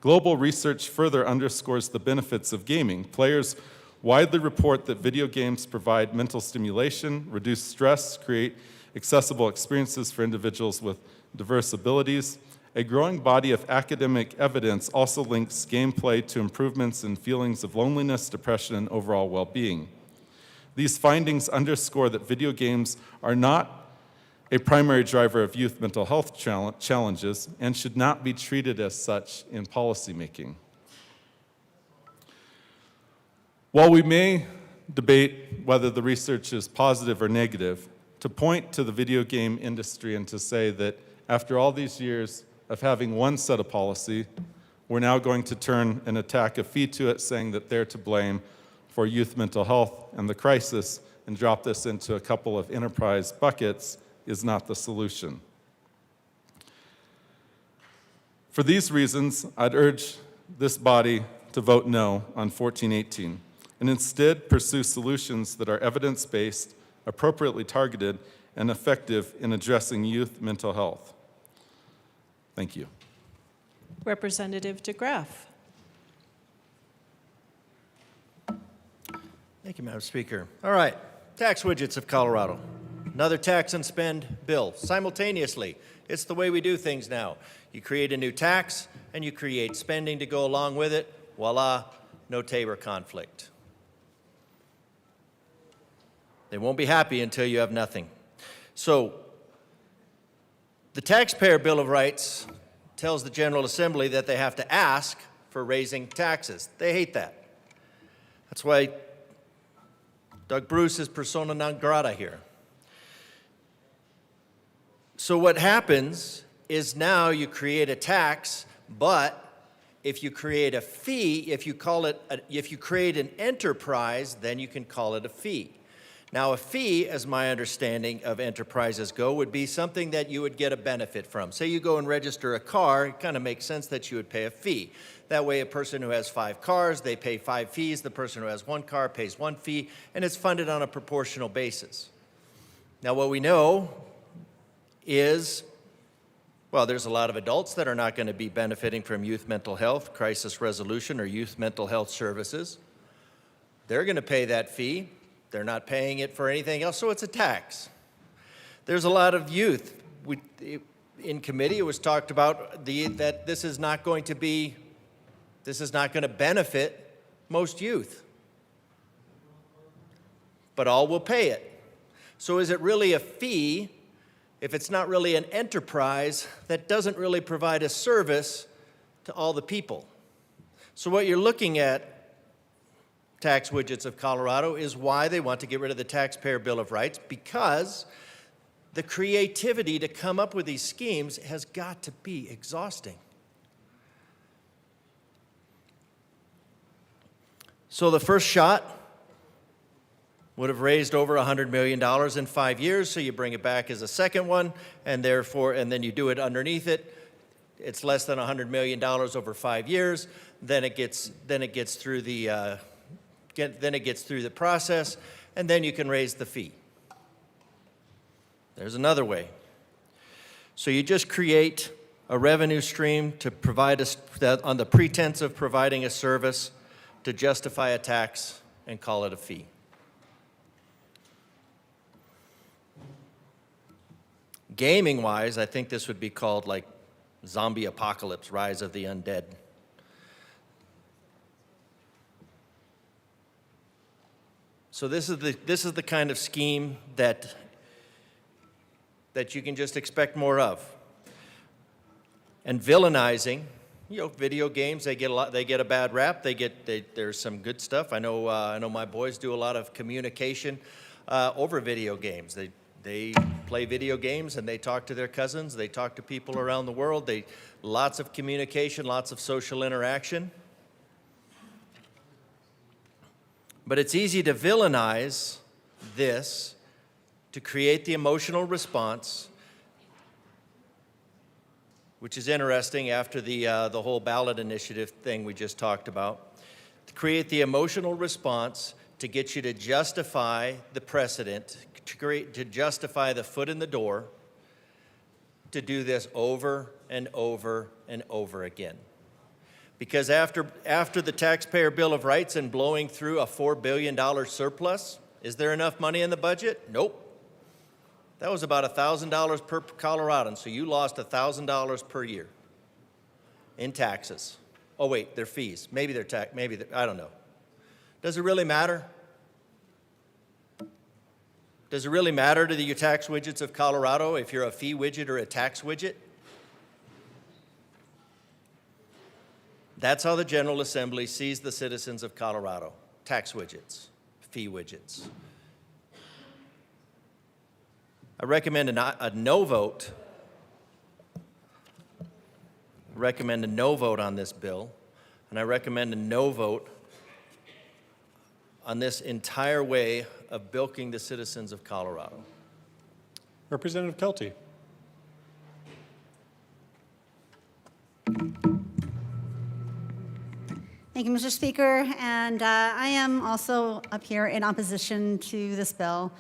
Global research further underscores the benefits of gaming. Players widely report that video games provide mental stimulation, reduce stress, create accessible experiences for individuals with diverse abilities. A growing body of academic evidence also links gameplay to improvements in feelings of loneliness, depression, and overall well-being. These findings underscore that video games are not a primary driver of youth mental health challenges and should not be treated as such in policymaking. While we may debate whether the research is positive or negative, to point to the video game industry and to say that after all these years of having one set of policy, we're now going to turn and attack a fee to it, saying that they're to blame for youth mental health and the crisis and drop this into a couple of enterprise buckets is not the solution. For these reasons, I'd urge this body to vote no on 1418 and instead pursue solutions that are evidence-based, appropriately targeted, and effective in addressing youth mental health. Thank you.
Representative DeGraff.
Thank you, Madam Speaker. All right, tax widgets of Colorado. Another tax and spend bill simultaneously. It's the way we do things now. You create a new tax and you create spending to go along with it. Voila, no Tabor conflict. They won't be happy until you have nothing. So, the Taxpayer Bill of Rights tells the General Assembly that they have to ask for raising taxes. They hate that. That's why Doug Bruce is persona non grata here. So what happens is now you create a tax, but if you create a fee, if you create an enterprise, then you can call it a fee. Now, a fee, as my understanding of enterprises go, would be something that you would get a benefit from. Say you go and register a car, it kind of makes sense that you would pay a fee. That way, a person who has 5 cars, they pay 5 fees. The person who has 1 car pays 1 fee, and it's funded on a proportional basis. Now, what we know is, well, there's a lot of adults that are not going to be benefiting from youth mental health, crisis resolution, or youth mental health services. They're going to pay that fee. They're not paying it for anything else, so it's a tax. There's a lot of youth. In committee, it was talked about that this is not going to benefit most youth. But all will pay it. So is it really a fee if it's not really an enterprise that doesn't really provide a service to all the people? So what you're looking at, tax widgets of Colorado, is why they want to get rid of the Taxpayer Bill of Rights, because the creativity to come up with these schemes has got to be exhausting. So the first shot would have raised over $100 million in 5 years, so you bring it back as a second one, and then you do it underneath it. It's less than $100 million over 5 years. Then it gets through the process, and then you can raise the fee. There's another way. So you just create a revenue stream to provide on the pretense of providing a service to justify a tax and call it a fee. Gaming-wise, I think this would be called like Zombie Apocalypse, Rise of the Undead. So this is the kind of scheme that you can just expect more of. And villainizing, video games, they get a bad rap. There's some good stuff. I know my boys do a lot of communication over video games. They play video games and they talk to their cousins. They talk to people around the world. Lots of communication, lots of social interaction. But it's easy to villainize this to create the emotional response, which is interesting after the whole ballot initiative thing we just talked about, to create the emotional response to get you to justify the precedent, to justify the foot in the door, to do this over and over and over again. Because after the Taxpayer Bill of Rights and blowing through a $4 billion surplus, is there enough money in the budget? Nope. That was about $1,000 per Coloradan, so you lost $1,000 per year in taxes. Oh wait, they're fees. Maybe they're I don't know. Does it really matter? Does it really matter to the tax widgets of Colorado if you're a fee widget or a tax widget? That's how the General Assembly sees the citizens of Colorado. Tax widgets, fee widgets. I recommend a no vote. I recommend a no vote on this bill, and I recommend a no vote on this entire way of bilking the citizens of Colorado.
Representative Kelty.
Thank you, Mr. Speaker. And I am also up here in opposition to this bill.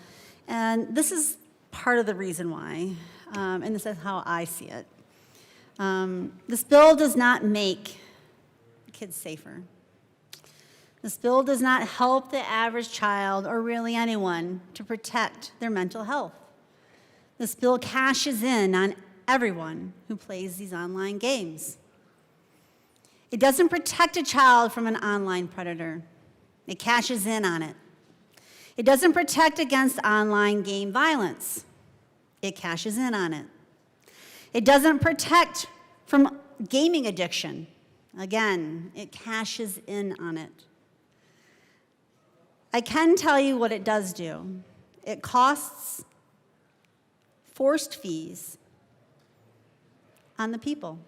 And this is part of the reason why, and this is how I see it. This bill does not make kids safer. This bill does not help the average child or really anyone to protect their mental health. This bill cashes in on everyone who plays these online games. It doesn't protect a child from an online predator. It cashes in on it. It doesn't protect against online game violence. It cashes in on it. It doesn't protect from gaming addiction. Again, it cashes in on it. I can tell you what it does do. It costs forced fees on the people.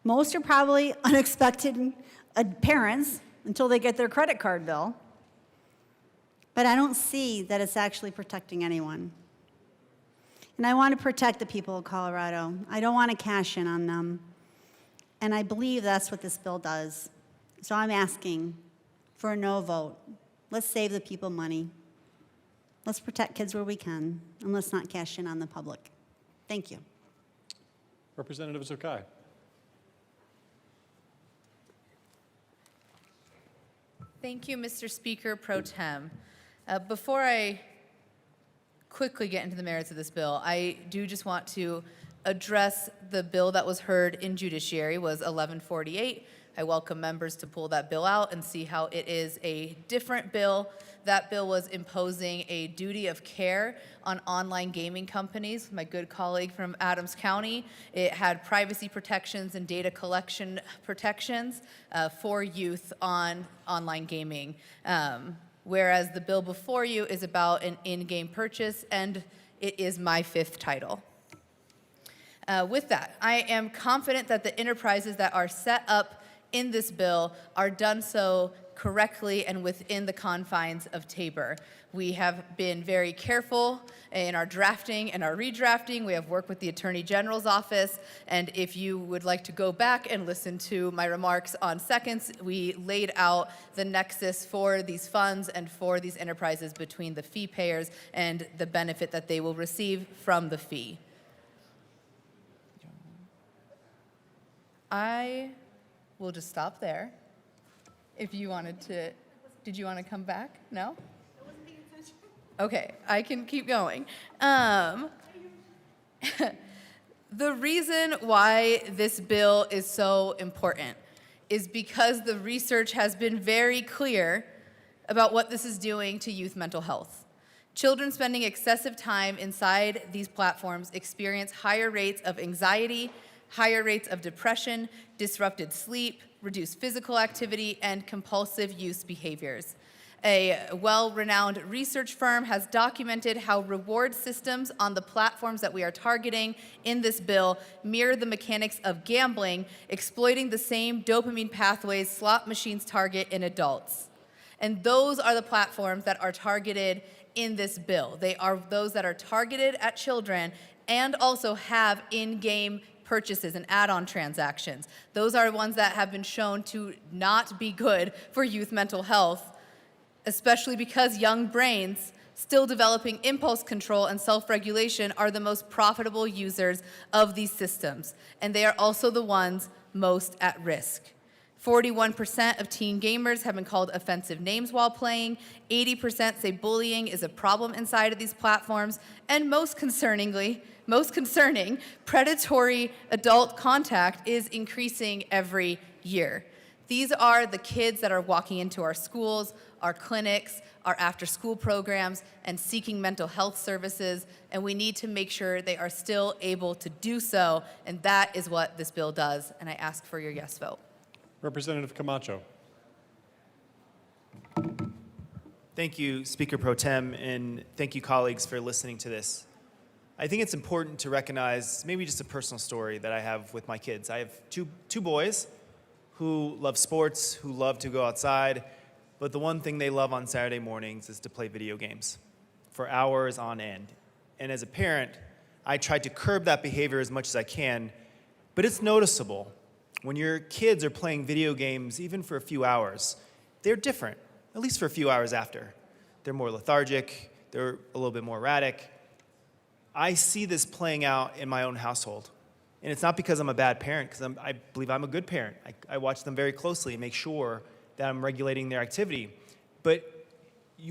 Most are probably unexpected parents until they get their credit card bill. But I don't see that it's actually protecting anyone. And I want to protect the people of Colorado. I don't want to cash in on them. And I believe that's what this bill does. So I'm asking for a no vote. Let's save the people money. Let's protect kids where we can, and let's not cash in on the public. Thank you.
Representative Zokai.
Thank you, Mr. Speaker Pro Tem. Before I quickly get into the merits of this bill, I do just want to address the bill that was heard in judiciary was 1148. I welcome members to pull that bill out and see how it is a different bill. That bill was imposing a duty of care on online gaming companies. My good colleague from Adams County, it had privacy protections and data collection protections for youth on online gaming. Whereas the bill before you is about an in-game purchase, and it is my fifth title. With that, I am confident that the enterprises that are set up in this bill are done so correctly and within the confines of Tabor. We have been very careful in our drafting and our redrafting. We have worked with the Attorney General's office, and if you would like to go back and listen to my remarks on seconds, we laid out the nexus for these funds and for these enterprises between the fee payers and the benefit that they will receive from the fee. I will just stop there. If you wanted to, did you want to come back? No? Okay, I can keep going. The reason why this bill is so important is because the research has been very clear about what this is doing to youth mental health. Children spending excessive time inside these platforms experience higher rates of anxiety, higher rates of depression, disrupted sleep, reduced physical activity, and compulsive use behaviors. A well-renowned research firm has documented how reward systems on the platforms that we are targeting in this bill mirror the mechanics of gambling, exploiting the same dopamine pathways slot machines target in adults. And those are the platforms that are targeted in this bill. They are those that are targeted at children and also have in-game purchases and add-on transactions. Those are ones that have been shown to not be good for youth mental health, especially because young brains still developing impulse control and self-regulation are the most profitable users of these systems, and they are also the ones most at risk. 41% of teen gamers have been called offensive names while playing, 80% say bullying is a problem inside of these platforms, and most concerning, predatory adult contact is increasing every year. These are the kids that are walking into our schools, our clinics, our after-school programs, and seeking mental health services, and we need to make sure they are still able to do so, and that is what this bill does, and I ask for your yes vote.
Representative Camacho.
Thank you, Speaker Pro Tem, and thank you, colleagues, for listening to this. I think it's important to recognize maybe just a personal story that I have with my kids. I have two boys who love sports, who love to go outside, but the one thing they love on Saturday mornings is to play video games for hours on end. And as a parent, I try to curb that behavior as much as I can, but it's noticeable. When your kids are playing video games, even for a few hours, they're different, at least for a few hours after. They're more lethargic, they're a little bit more erratic. I see this playing out in my own household. And it's not because I'm a bad parent, because I believe I'm a good parent. I watch them very closely and make sure that I'm regulating their activity. But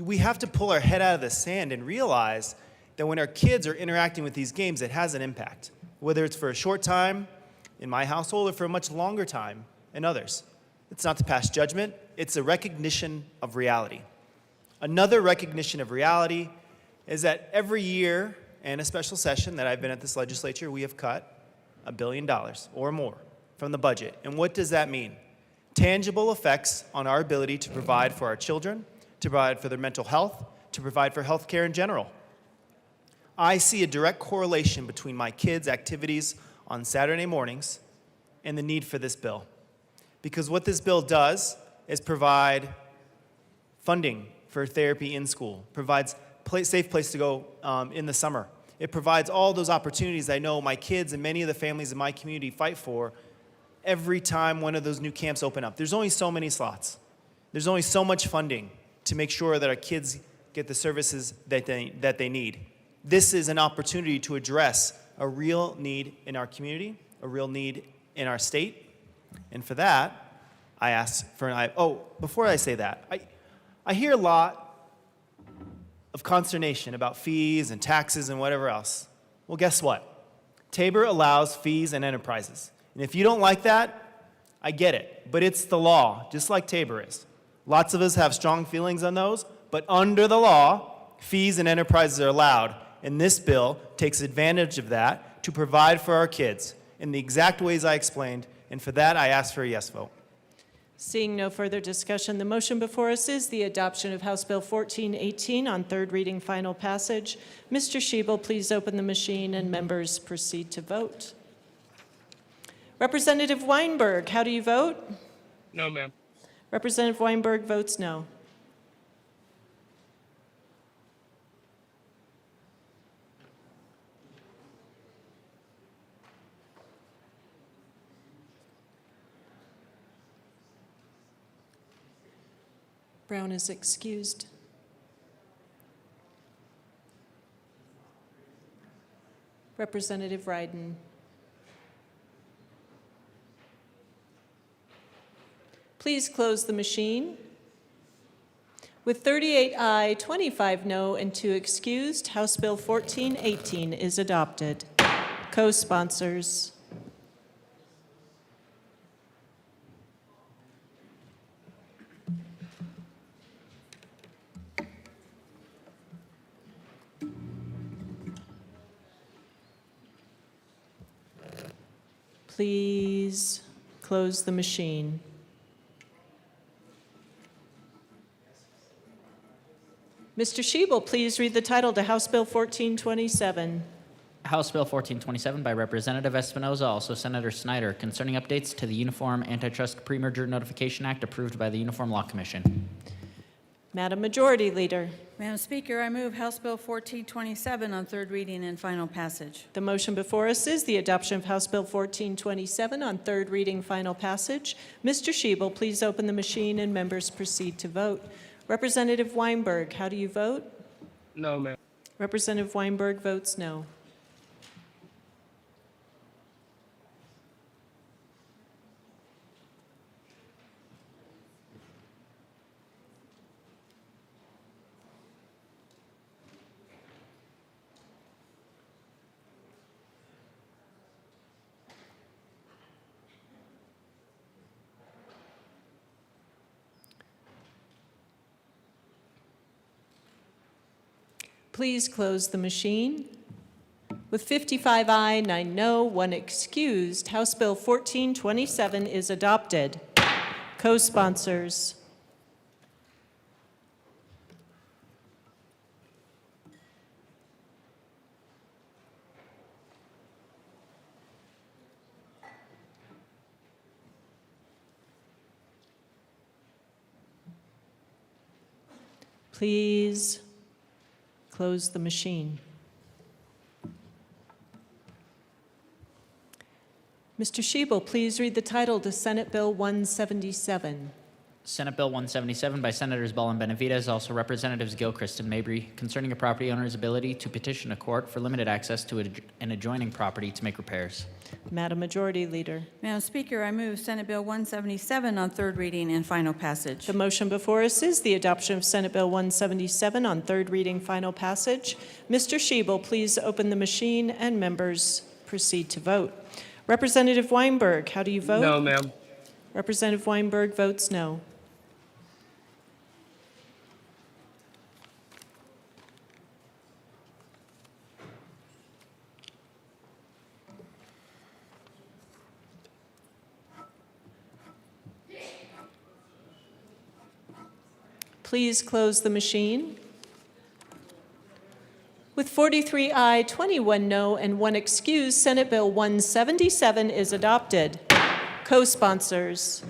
we have to pull our head out of the sand and realize that when our kids are interacting with these games, it has an impact, whether it's for a short time in my household or for a much longer time in others. It's not to pass judgment, it's a recognition of reality. Another recognition of reality is that every year in a special session that I've been at this legislature, we have cut $1 billion or more from the budget. And what does that mean? Tangible effects on our ability to provide for our children, to provide for their mental health, to provide for health care in general. I see a direct correlation between my kids' activities on Saturday mornings and the need for this bill. Because what this bill does is provide funding for therapy in school, provides safe place to go in the summer. It provides all those opportunities I know my kids and many of the families in my community fight for every time one of those new camps open up. There's only so many slots. There's only so much funding to make sure that our kids get the services that they need. This is an opportunity to address a real need in our community, a real need in our state. And for that, I ask for before I say that, I hear a lot of consternation about fees and taxes and whatever else. Well, guess what? Tabor allows fees and enterprises. And if you don't like that, I get it. But it's the law, just like Tabor is. Lots of us have strong feelings on those, but under the law, fees and enterprises are allowed. And this bill takes advantage of that to provide for our kids in the exact ways I explained. And for that, I ask for a yes vote.
Seeing no further discussion, the motion before us is the adoption of House Bill 1418 on third reading, final passage. Mr. Schiebel, please open the machine and members proceed to vote. Representative Weinberg, how do you vote?
No, ma'am.
Representative Weinberg votes no. Brown is excused. Representative Ryden. Please close the machine. With 38 aye, 25 no, and 2 excused, House Bill 1418 is adopted. Co-sponsors. Please close the machine. Mr. Schiebel, please read the title to House Bill 1427.
House Bill 1427 by Representative Espinoza, also Senator Snyder, concerning updates to the Uniform Antitrust Pre-Merger Notification Act approved by the Uniform Law Commission.
Madam Majority Leader.
Madam Speaker, I move House Bill 1427 on third reading and final passage.
The motion before us is the adoption of House Bill 1427 on third reading, final passage. Mr. Schiebel, please open the machine and members proceed to vote. Representative Weinberg, how do you vote?
No, ma'am.
Representative Weinberg votes no. Please close the machine. With 55 aye, 9 no, 1 excused, House Bill 1427 is adopted. Co-sponsors. Please close the machine. Mr. Shebel, please read the title to Senate Bill 177.
Senate Bill 177 by Senators Ball and Benavides, also Representatives Gilchrist and Mabry, concerning a property owner's ability to petition a court for limited access to an adjoining property to make repairs.
Madam Majority Leader.
Madam Speaker, I move Senate Bill 177 on third reading and final passage.
The motion before us is the adoption of Senate Bill 177 on third reading, final passage. Mr. Shebel, please open the machine and members proceed to vote. Representative Weinberg, how do you vote?
No, ma'am.
Representative Weinberg votes no. Please close the machine. With 43 aye, 21 no, and 1 excuse, Senate Bill 177 is adopted. Co-sponsors.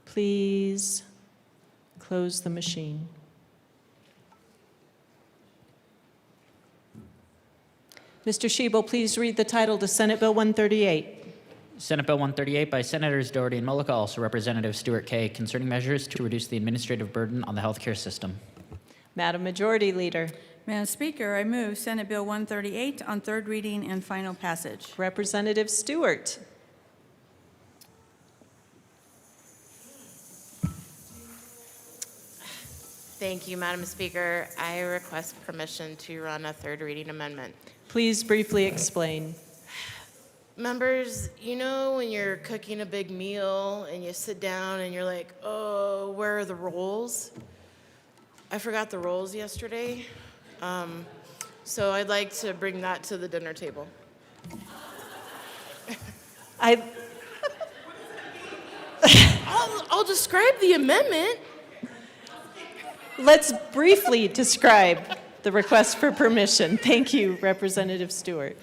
Please close the machine. Mr. Shebel, please read the title to Senate Bill 138.
Senate Bill 138 by Senators Doherty and Mullica, also Representative Stuart Kay, concerning measures to reduce the administrative burden on the healthcare system.
Madam Majority Leader.
Madam Speaker, I move Senate Bill 138 on third reading and final passage.
Representative Stewart.
Thank you, Madam Speaker. I request permission to run a third reading amendment.
Please briefly explain.
Members, you know when you're cooking a big meal and you sit down and you're like, oh, where are the rolls? I forgot the rolls yesterday. So I'd like to bring that to the dinner table. I'll describe the amendment.
Let's briefly describe the request for permission. Thank you, Representative Stewart.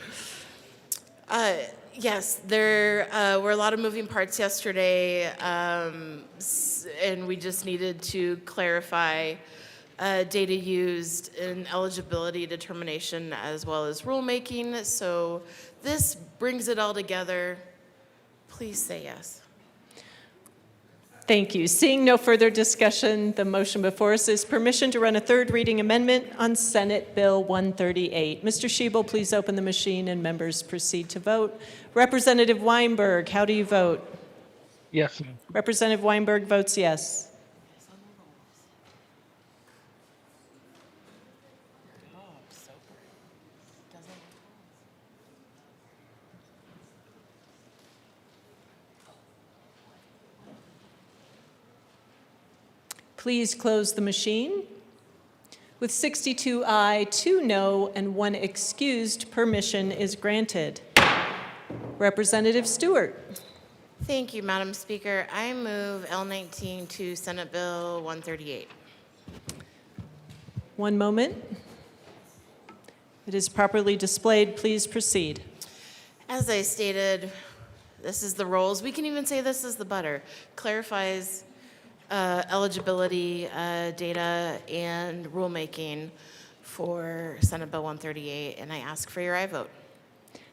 Yes, there were a lot of moving parts yesterday, and we just needed to clarify data used in eligibility determination as well as rulemaking. So this brings it all together. Please say yes.
Thank you. Seeing no further discussion, the motion before us is permission to run a third reading amendment on Senate Bill 138. Mr. Shebel, please open the machine and members proceed to vote. Representative Weinberg, how do you vote?
Yes, ma'am.
Representative Weinberg votes yes. Please close the machine. With 62 aye, 2 no, and 1 excused, permission is granted. Representative Stewart.
Thank you, Madam Speaker. I move L19 to Senate Bill 138.
One moment. It is properly displayed. Please proceed.
As I stated, this is the rolls. We can even say this is the butter. Clarifies eligibility data and rulemaking for Senate Bill 138, and I ask for your aye vote.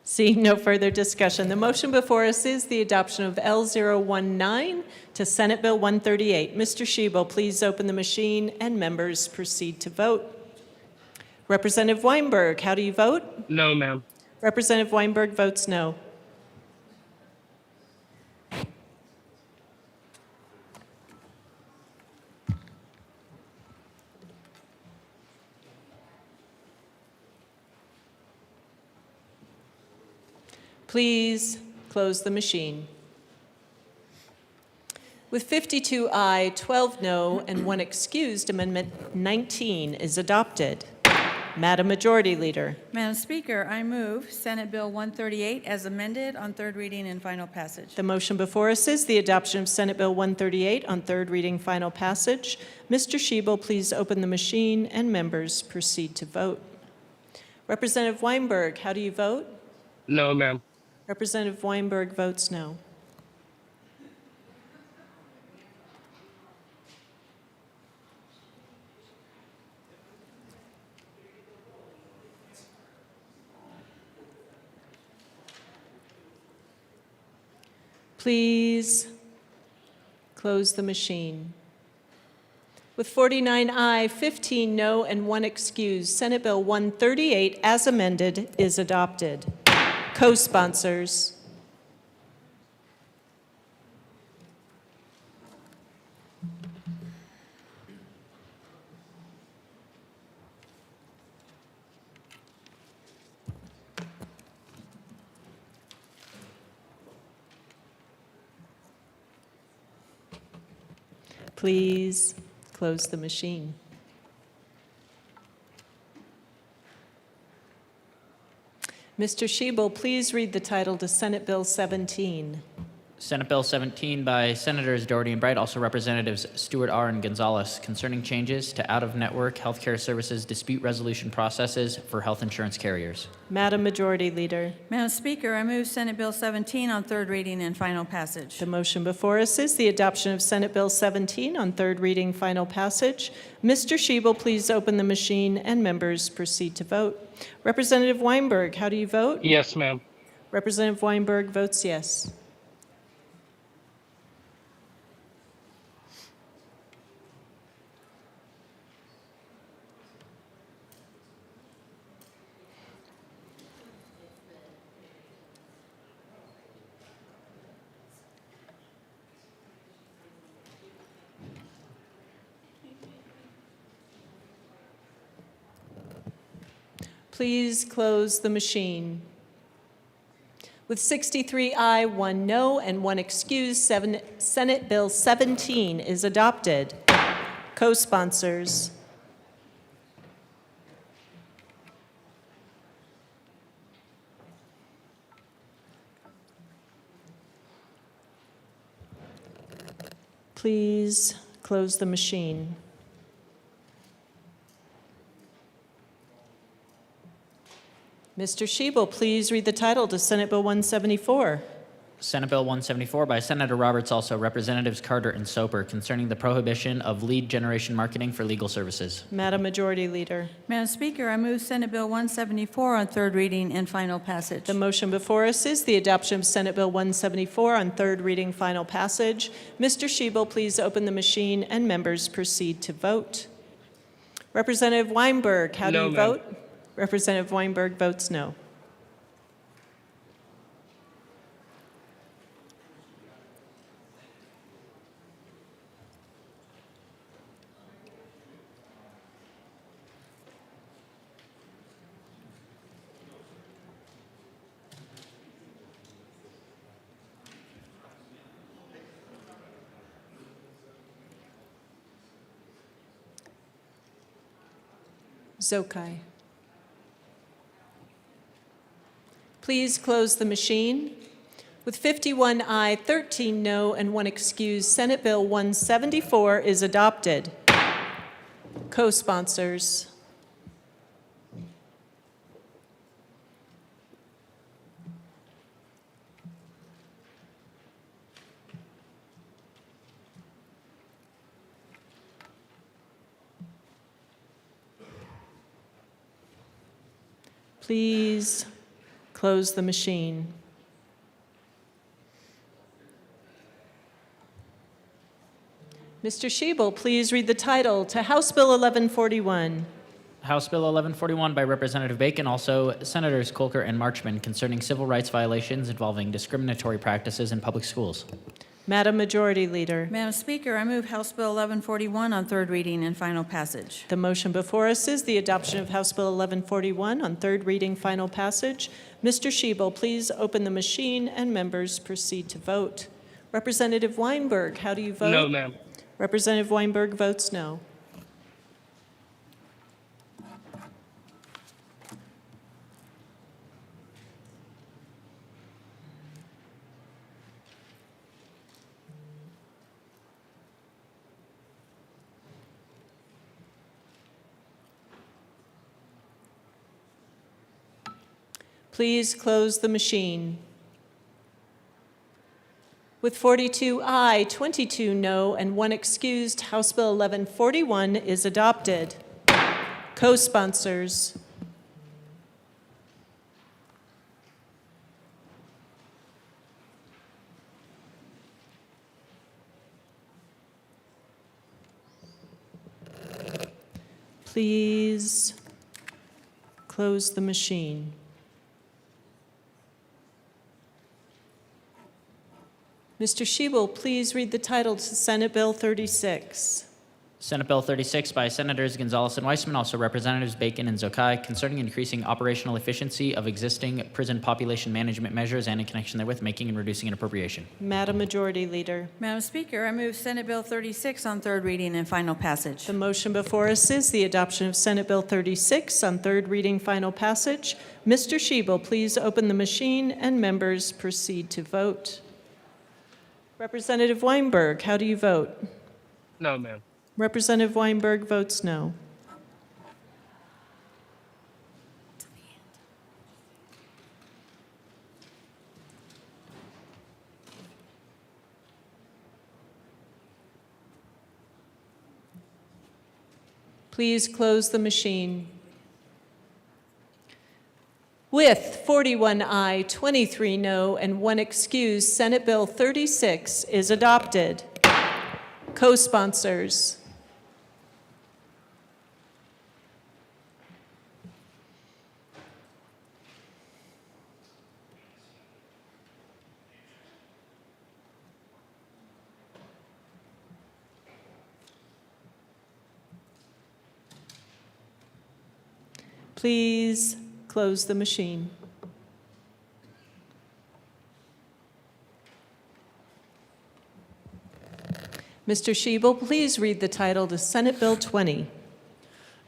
Seeing no further discussion, the motion before us is the adoption of L019 to Senate Bill 138. Mr. Shebel, please open the machine and members proceed to vote. Representative Weinberg, how do you vote?
No, ma'am.
Representative Weinberg votes no. Please close the machine. With 52 aye, 12 no, and 1 excused, Amendment 19 is adopted. Madam Majority Leader.
Madam Speaker, I move Senate Bill 138 as amended on third reading and final passage.
The motion before us is the adoption of Senate Bill 138 on third reading, final passage. Mr. Shebel, please open the machine and members proceed to vote. Representative Weinberg, how do you vote?
No, ma'am.
Representative Weinberg votes no. Please close the machine. With 49 aye, 15 no, and 1 excuse, Senate Bill 138 as amended is adopted. Co-sponsors. Please close the machine. Mr. Shebel, please read the title to Senate Bill 17.
Senate Bill 17 by Senators Doherty and Bright, also Representatives Stewart R. and Gonzalez, concerning changes to out-of-network healthcare services dispute resolution processes for health insurance carriers.
Madam Majority Leader.
Madam Speaker, I move Senate Bill 17 on third reading and final passage.
The motion before us is the adoption of Senate Bill 17 on third reading, final passage. Mr. Shebel, please open the machine and members proceed to vote. Representative Weinberg, how do you vote?
Yes, ma'am.
Representative Weinberg votes yes. Please close the machine. With 63 aye, 1 no, and 1 excuse, Senate Bill 17 is adopted. Co-sponsors. Please close the machine. Mr. Shebel, please read the title to Senate Bill 174.
Senate Bill 174 by Senator Roberts, also Representatives Carter and Soper, concerning the prohibition of lead generation marketing for legal services.
Madam Majority Leader.
Madam Speaker, I move Senate Bill 174 on third reading and final passage.
The motion before us is the adoption of Senate Bill 174 on third reading, final passage. Mr. Shebel, please open the machine and members proceed to vote. Representative Weinberg, how do
No,
you
ma'am.
vote? Representative Weinberg votes no. Zokai. Please close the machine. With 51 aye, 13 no, and 1 excuse, Senate Bill 174 is adopted. Co-sponsors. Please close the machine. Mr. Shebel, please read the title to House Bill 1141.
House Bill 1141 by Representative Bacon, also Senators Kolker and Marchman, concerning civil rights violations involving discriminatory practices in public schools.
Madam Majority Leader.
Madam Speaker, I move House Bill 1141 on third reading and final passage.
The motion before us is the adoption of House Bill 1141 on third reading, final passage. Mr. Shebel, please open the machine and members proceed to vote. Representative Weinberg, how do you vote?
No, ma'am.
Representative Weinberg votes no. Please close the machine. With 42 aye, 22 no, and 1 excused, House Bill 1141 is adopted. Co-sponsors. Please close the machine. Mr. Shebel, please read the title to Senate Bill 36.
Senate Bill 36 by Senators Gonzalez and Weissman, also Representatives Bacon and Zokai, concerning increasing operational efficiency of existing prison population management measures and in connection therewith making and reducing an appropriation.
Madam Majority Leader.
Madam Speaker, I move Senate Bill 36 on third reading and final passage.
The motion before us is the adoption of Senate Bill 36 on third reading, final passage. Mr. Shebel, please open the machine and members proceed to vote. Representative Weinberg, how do you vote?
No, ma'am.
Representative Weinberg votes no. Please close the machine. With 41 aye, 23 no, and 1 excused, Senate Bill 36 is adopted. Co-sponsors. Please close the machine. Mr. Shebel, please read the title to Senate Bill 20.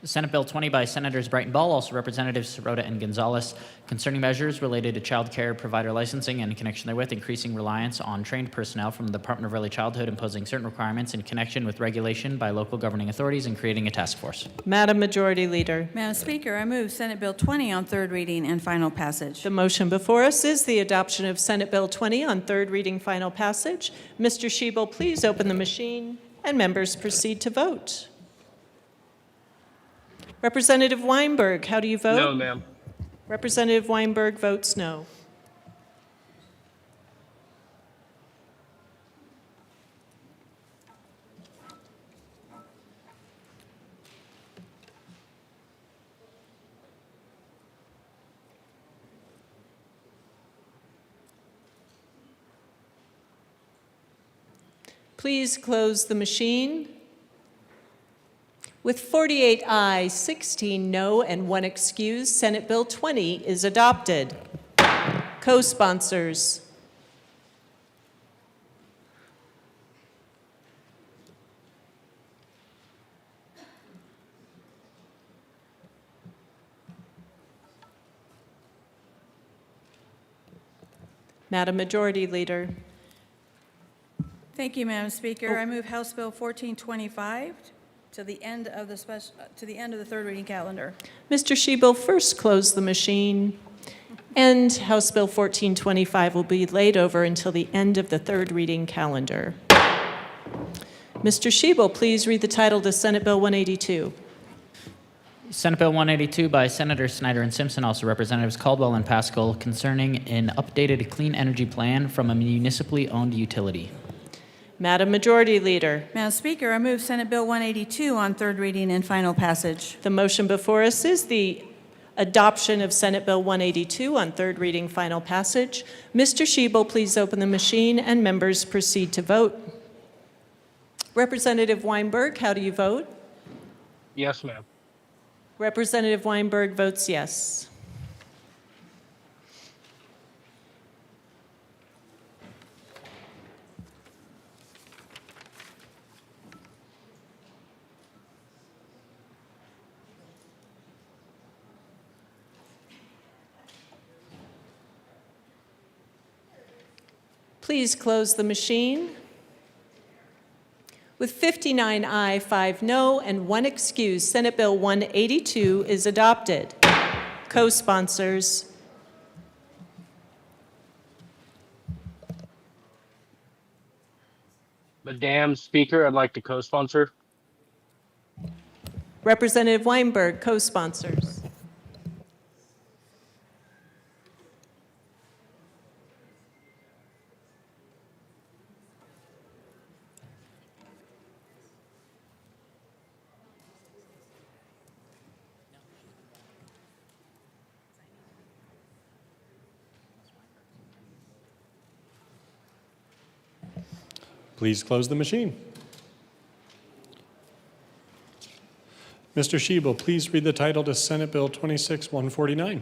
Senate Bill 20 by Senators Bright and Ball, also Representatives Sirota and Gonzalez, concerning measures related to child care provider licensing and in connection therewith increasing reliance on trained personnel from the Department of Early Childhood, imposing certain requirements in connection with regulation by local governing authorities and creating a task force.
Madam Majority Leader.
Madam Speaker, I move Senate Bill 20 on third reading and final passage.
The motion before us is the adoption of Senate Bill 20 on third reading, final passage. Mr. Shebel, please open the machine and members proceed to vote. Representative Weinberg, how do you vote?
No, ma'am.
Representative Weinberg votes no. Please close the machine. With 48 ayes, 16 no, and 1 excused, Senate Bill 20 is adopted. Co-sponsors. Madam Majority Leader.
Thank you, Madam Speaker. I move House Bill 1425 to the end of the third reading calendar.
Mr. Shebel, first close the machine, and House Bill 1425 will be laid over until the end of the third reading calendar. Mr. Shebel, please read the title to Senate Bill 182.
Senate Bill 182 by Senators Snyder and Simpson, also Representatives Caldwell and Pascal, concerning an updated clean energy plan from a municipally owned utility.
Madam Majority Leader.
Madam Speaker, I move Senate Bill 182 on third reading and final passage.
The motion before us is the adoption of Senate Bill 182 on third reading, final passage. Mr. Shebel, please open the machine and members proceed to vote. Representative Weinberg, how do you vote?
Yes, ma'am.
Representative Weinberg votes yes. Please close the machine. With 59 aye, 5 no, and 1 excused, Senate Bill 182 is adopted. Co-sponsors.
Madam Speaker, I'd like to co-sponsor.
Representative Weinberg, co-sponsors.
Please close the machine. Mr. Shebel, please read the title to Senate Bill 26-149.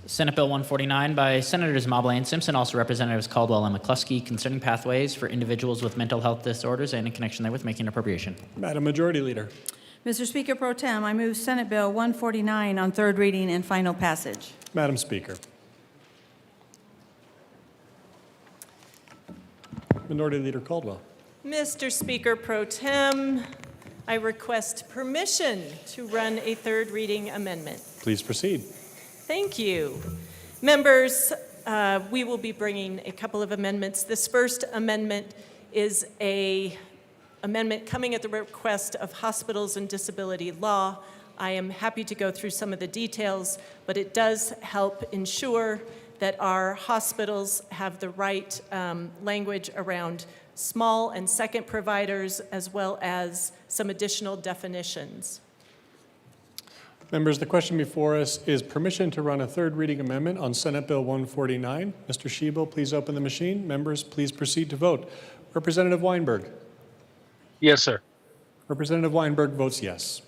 Senate Bill 149 by Senators Mobley and Simpson, also Representatives Caldwell and McCluskey, concerning pathways for individuals with mental health disorders and in connection therewith making appropriation.
Madam Majority Leader.
Mr. Speaker Pro Tem, I move Senate Bill 149 on third reading and final passage.
Madam Speaker. Minority Leader Caldwell.
Mr. Speaker Pro Tem, I request permission to run a third reading amendment.
Please proceed.
Thank you. Members, we will be bringing a couple of amendments. This first amendment is a amendment coming at the request of Hospitals and Disability Law. I am happy to go through some of the details, but it does help ensure that our hospitals have the right language around small and second providers, as well as some additional definitions.
Members, the question before us is permission to run a third reading amendment on Senate Bill 149. Mr. Shebel, please open the machine. Members, please proceed to vote. Representative Weinberg.
Yes, sir.
Representative Weinberg votes yes.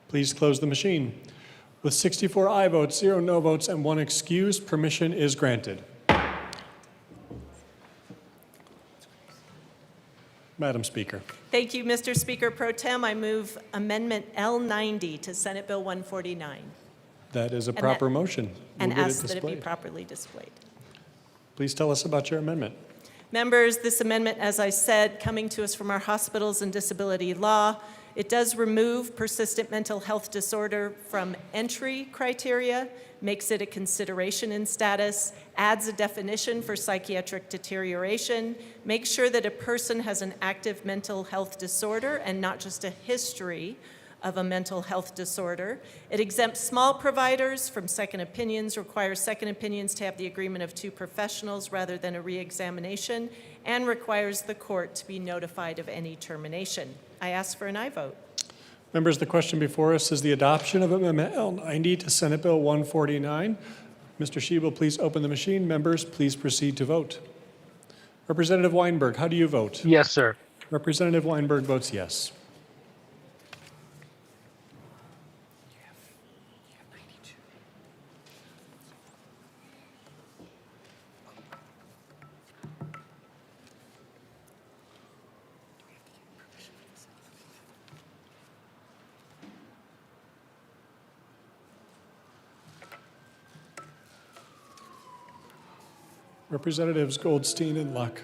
Please close the machine. With 64 aye votes, 0 no votes, and 1 excused, permission is granted. Madam Speaker.
Thank you, Mr. Speaker Pro Tem. I move Amendment L90 to Senate Bill 149
That is a proper motion.
and
We'll get
ask that it be
displayed.
properly displayed.
Please tell us about your amendment.
Members, this amendment, as I said, coming to us from our Hospitals and Disability Law, it does remove persistent mental health disorder from entry criteria, makes it a consideration in status, adds a definition for psychiatric deterioration, makes sure that a person has an active mental health disorder and not just a history of a mental health disorder. It exempts small providers from second opinions, requires second opinions to have the agreement of 2 professionals rather than a reexamination, and requires the court to be notified of any termination. I ask for an aye vote.
Members, the question before us is the adoption of Amendment L90 to Senate Bill 149. Mr. Shebel, please open the machine. Members, please proceed to vote. Representative Weinberg, how do you vote?
Yes, sir.
Representative Weinberg votes yes. Representatives Goldstein and Luck.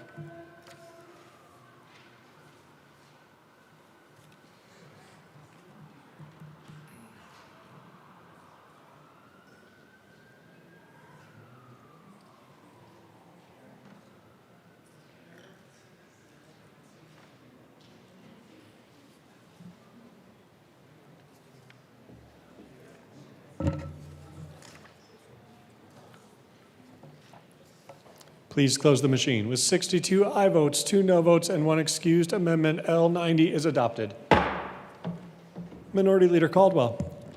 Please close the machine. With 62 aye votes, 2 no votes, and 1 excused, Amendment L90 is adopted. Minority Leader Caldwell.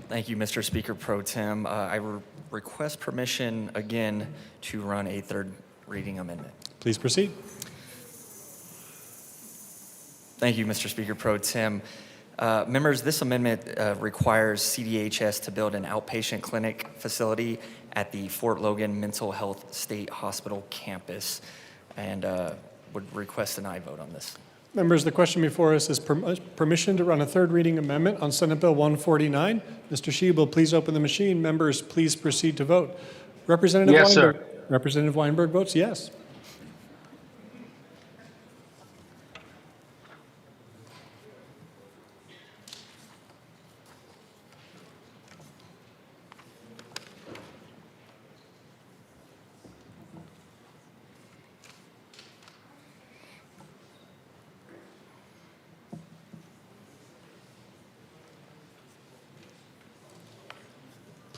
Thank you, Mr. Speaker Pro Tem. I request permission again to run a third reading amendment.
Please proceed.
Thank you, Mr. Speaker Pro Tem. Members, this amendment requires CDHS to build an outpatient clinic facility at the Fort Logan Mental Health State Hospital campus, and would request an aye vote on this.
Members, the question before us is permission to run a third reading amendment on Senate Bill 149. Mr. Shebel, please open the machine. Members, please proceed to vote. Representative
Yes,
Weinberg.
sir.
Representative Weinberg votes yes.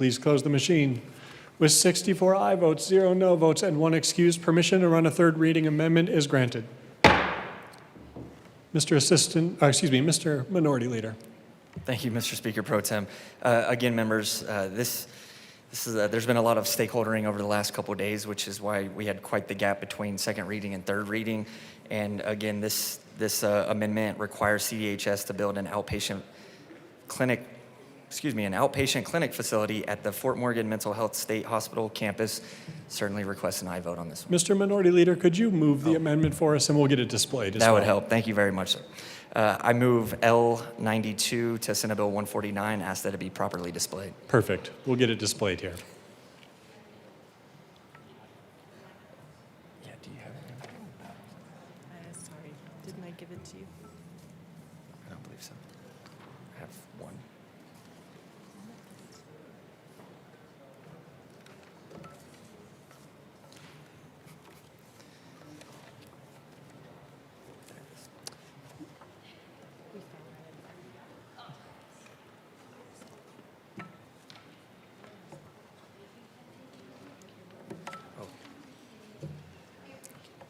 Please close the machine. With 64 aye votes, 0 no votes, and 1 excuse, permission to run a third reading amendment is granted. Mr. Minority Leader.
Thank you, Mr. Speaker Pro Tem. Again, members, there's been a lot of stakeholdering over the last couple of days, which is why we had quite the gap between second reading and third reading. And again, this amendment requires CDHS to build an outpatient clinic facility at the Fort Morgan Mental Health State Hospital campus. Certainly request an aye vote on this one.
Mr. Minority Leader, could you move the amendment for us and we'll get it displayed as
That
well?
would help. Thank you very much, sir. I move L92 to Senate Bill 149, ask that it be properly displayed.
Perfect. We'll get it displayed here.
Yeah, do you have it?
Sorry, didn't I give it to you?
I don't believe so. I have one.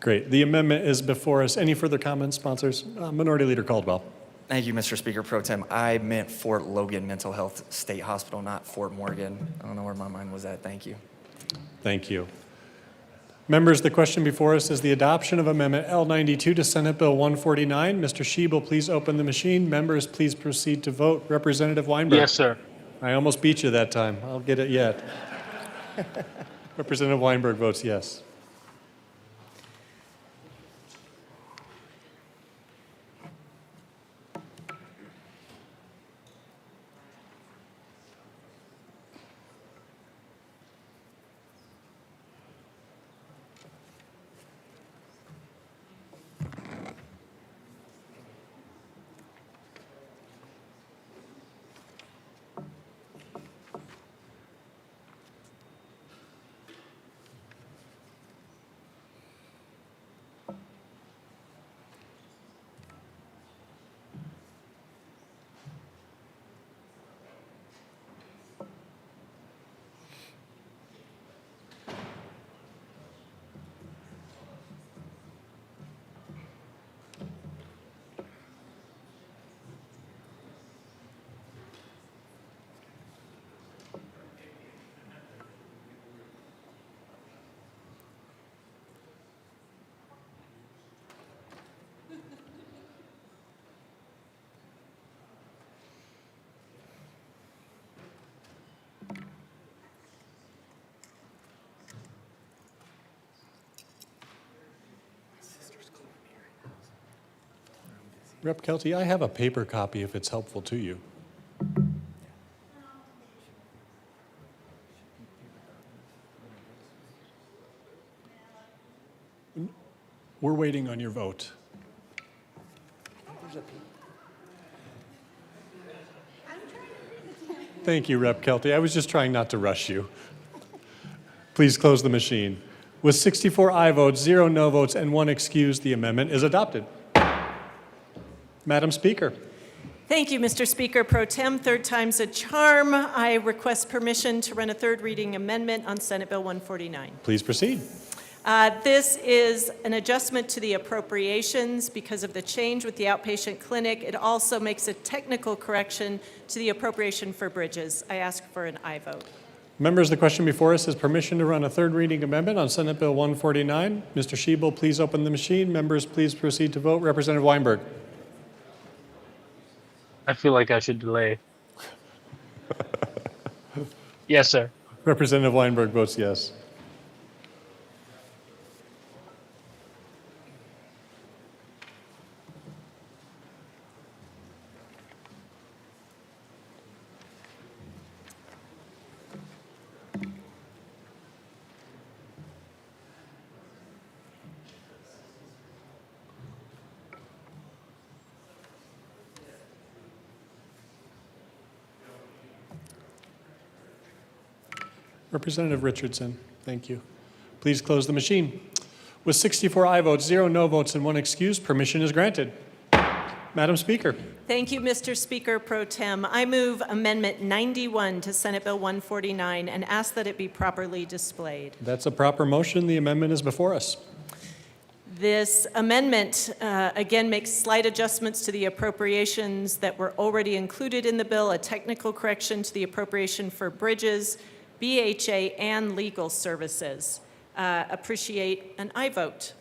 Great. The amendment is before us. Any further comments, sponsors? Minority Leader Caldwell.
Thank you, Mr. Speaker Pro Tem. I meant Fort Logan Mental Health State Hospital, not Fort Morgan. I don't know where my mind was at. Thank you.
Thank you. Members, the question before us is the adoption of Amendment L92 to Senate Bill 149. Mr. Schiebel, please open the machine. Members, please proceed to vote. Representative Weinberg.
Yes, sir.
I almost beat you that time. I'll get it yet. Representative Weinberg votes yes. Rep. Kelty, I have a paper copy if it's helpful to you. We're waiting on your vote. Thank you, Rep. Kelty. I was just trying not to rush you. Please close the machine. With 64 aye votes, 0 no votes, and 1 excuse, the amendment is adopted. Madam Speaker.
Thank you, Mr. Speaker Pro Tem. Third time's a charm. I request permission to run a third reading amendment on Senate Bill 149.
Please proceed.
This is an adjustment to the appropriations because of the change with the outpatient clinic. It also makes a technical correction to the appropriation for bridges. I ask for an aye vote.
Members, the question before us is permission to run a third reading amendment on Senate Bill 149. Mr. Schiebel, please open the machine. Members, please proceed to vote. Representative Weinberg.
I feel like I should delay. Yes, sir.
Representative Weinberg votes yes. Representative Richardson, thank you. Please close the machine. With 64 aye votes, 0 no votes, and 1 excuse, permission is granted. Madam Speaker.
Thank you, Mr. Speaker Pro Tem. I move Amendment 91 to Senate Bill 149 and ask that it be properly displayed.
That's a proper motion. The amendment is before us.
This amendment, again, makes slight adjustments to the appropriations that were already included in the bill, a technical correction to the appropriation for bridges, BHA, and legal services. Appreciate an aye vote.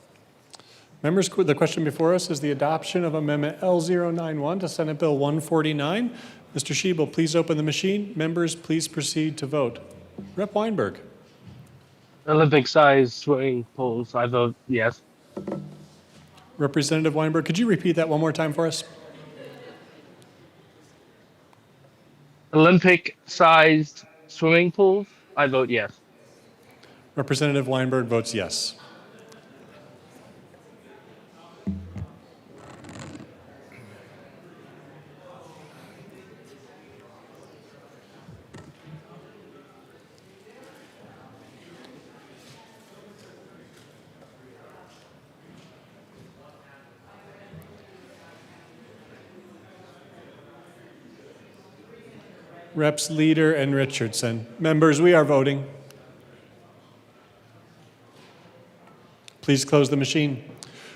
Members, the question before us is the adoption of Amendment L091 to Senate Bill 149. Mr. Schiebel, please open the machine. Members, please proceed to vote. Rep. Weinberg.
Olympic-sized swimming pools, I vote yes.
Representative Weinberg, could you repeat that one more time for us?
Olympic-sized swimming pools, I vote yes.
Representative Weinberg votes yes. Reps Leader and Richardson. Members, we are voting. Please close the machine.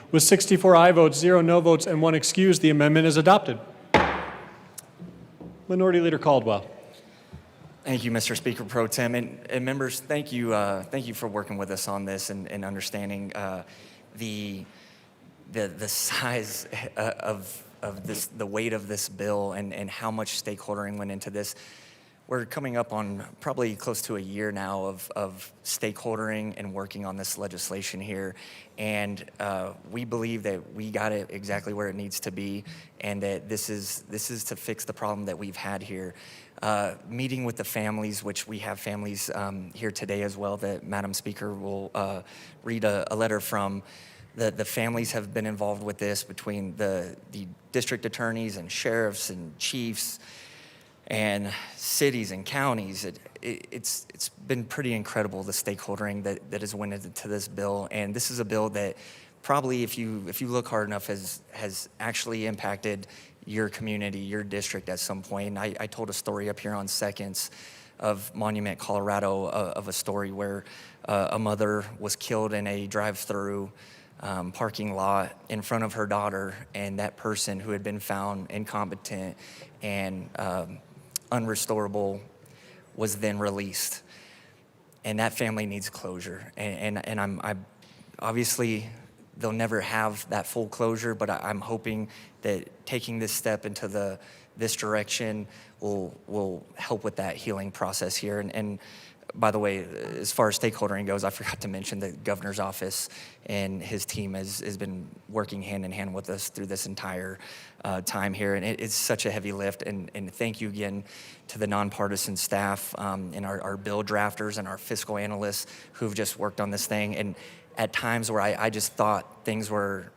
With 64 aye votes, 0 no votes, and 1 excuse, the amendment is adopted. Minority Leader Caldwell.
Thank you, Mr. Speaker Pro Tem. And members, thank you for working with us on this and understanding the size of this, the weight of this bill and how much stakeholdering went into this. We're coming up on probably close to a year now of stakeholdering and working on this legislation here. And we believe that we got it exactly where it needs to be, and that this is to fix the problem that we've had here. Meeting with the families, which we have families here today as well, that Madam Speaker will read a letter from. The families have been involved with this between the district attorneys and sheriffs and chiefs and cities and counties. It's been pretty incredible, the stakeholdering that has went into this bill. And this is a bill that probably, if you look hard enough, has actually impacted your community, your district at some point. And I told a story up here on Seconds of Monument, Colorado, of a story where a mother was killed in a drive-through parking lot in front of her daughter, and that person who had been found incompetent and unrestorable was then released. And that family needs closure. And I'm obviously they'll never have that full closure, but I'm hoping that taking this step into this direction will help with that healing process here. And by the way, as far as stakeholdering goes, I forgot to mention the governor's office and his team has been working hand in hand with us through this entire time here. And it's such a heavy lift. And thank you again to the nonpartisan staff and our bill drafters and our fiscal analysts who've just worked on this thing. And at times where I just thought things were,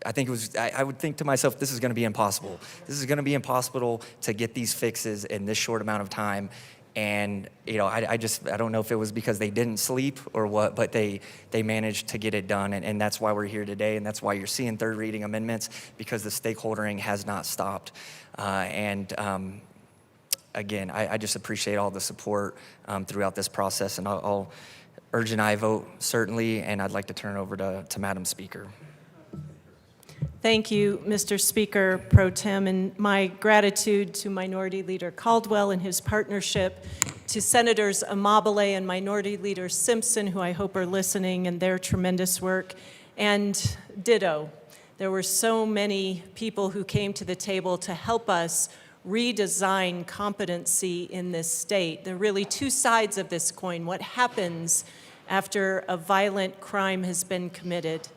I would think to myself, this is going to be impossible. This is going to be impossible to get these fixes in this short amount of time. And, you know, I don't know if it was because they didn't sleep or what, but they managed to get it done. And that's why we're here today. And that's why you're seeing third reading amendments, because the stakeholdering has not stopped. Again, I just appreciate all the support throughout this process. And I'll urge an aye vote, certainly. And I'd like to turn it over to Madam Speaker.
Thank you, Mr. Speaker Pro Tem, and my gratitude to Minority Leader Caldwell and his partnership, to Senators Amabile and Minority Leader Simpson, who I hope are listening, and their tremendous work, and ditto. There were so many people who came to the table to help us redesign competency in this state. There are really two sides of this coin. What happens after a violent crime has been committed?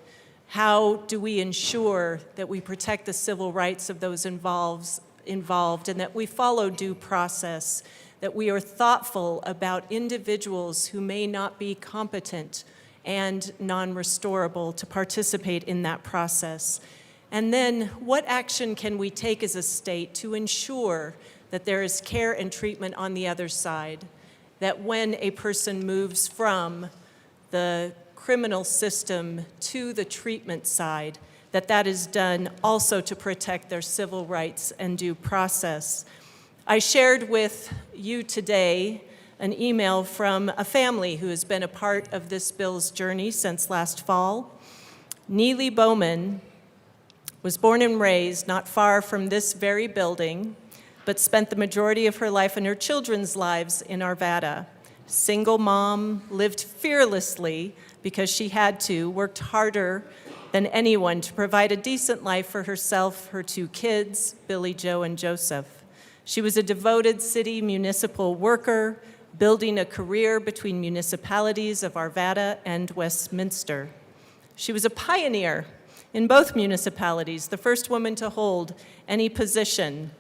How do we ensure that we protect the civil rights of those involved and that we follow due process, that we are thoughtful about individuals who may not be competent and non-restorable to participate in that process? And then what action can we take as a state to ensure that there is care and treatment on the other side, that when a person moves from the criminal system to the treatment side, that is done also to protect their civil rights and due process. I shared with you today an email from a family who has been a part of this bill's journey since last fall. Neely Bowman was born and raised not far from this very building, but spent the majority of her life and her children's lives in Arvada. Single mom, lived fearlessly because she had to, worked harder than anyone to provide a decent life for herself, her 2 kids, Billy Joe and Joseph. She was a devoted city municipal worker, building a career between municipalities of Arvada and Westminster. She was a pioneer in both municipalities, the first woman to hold any position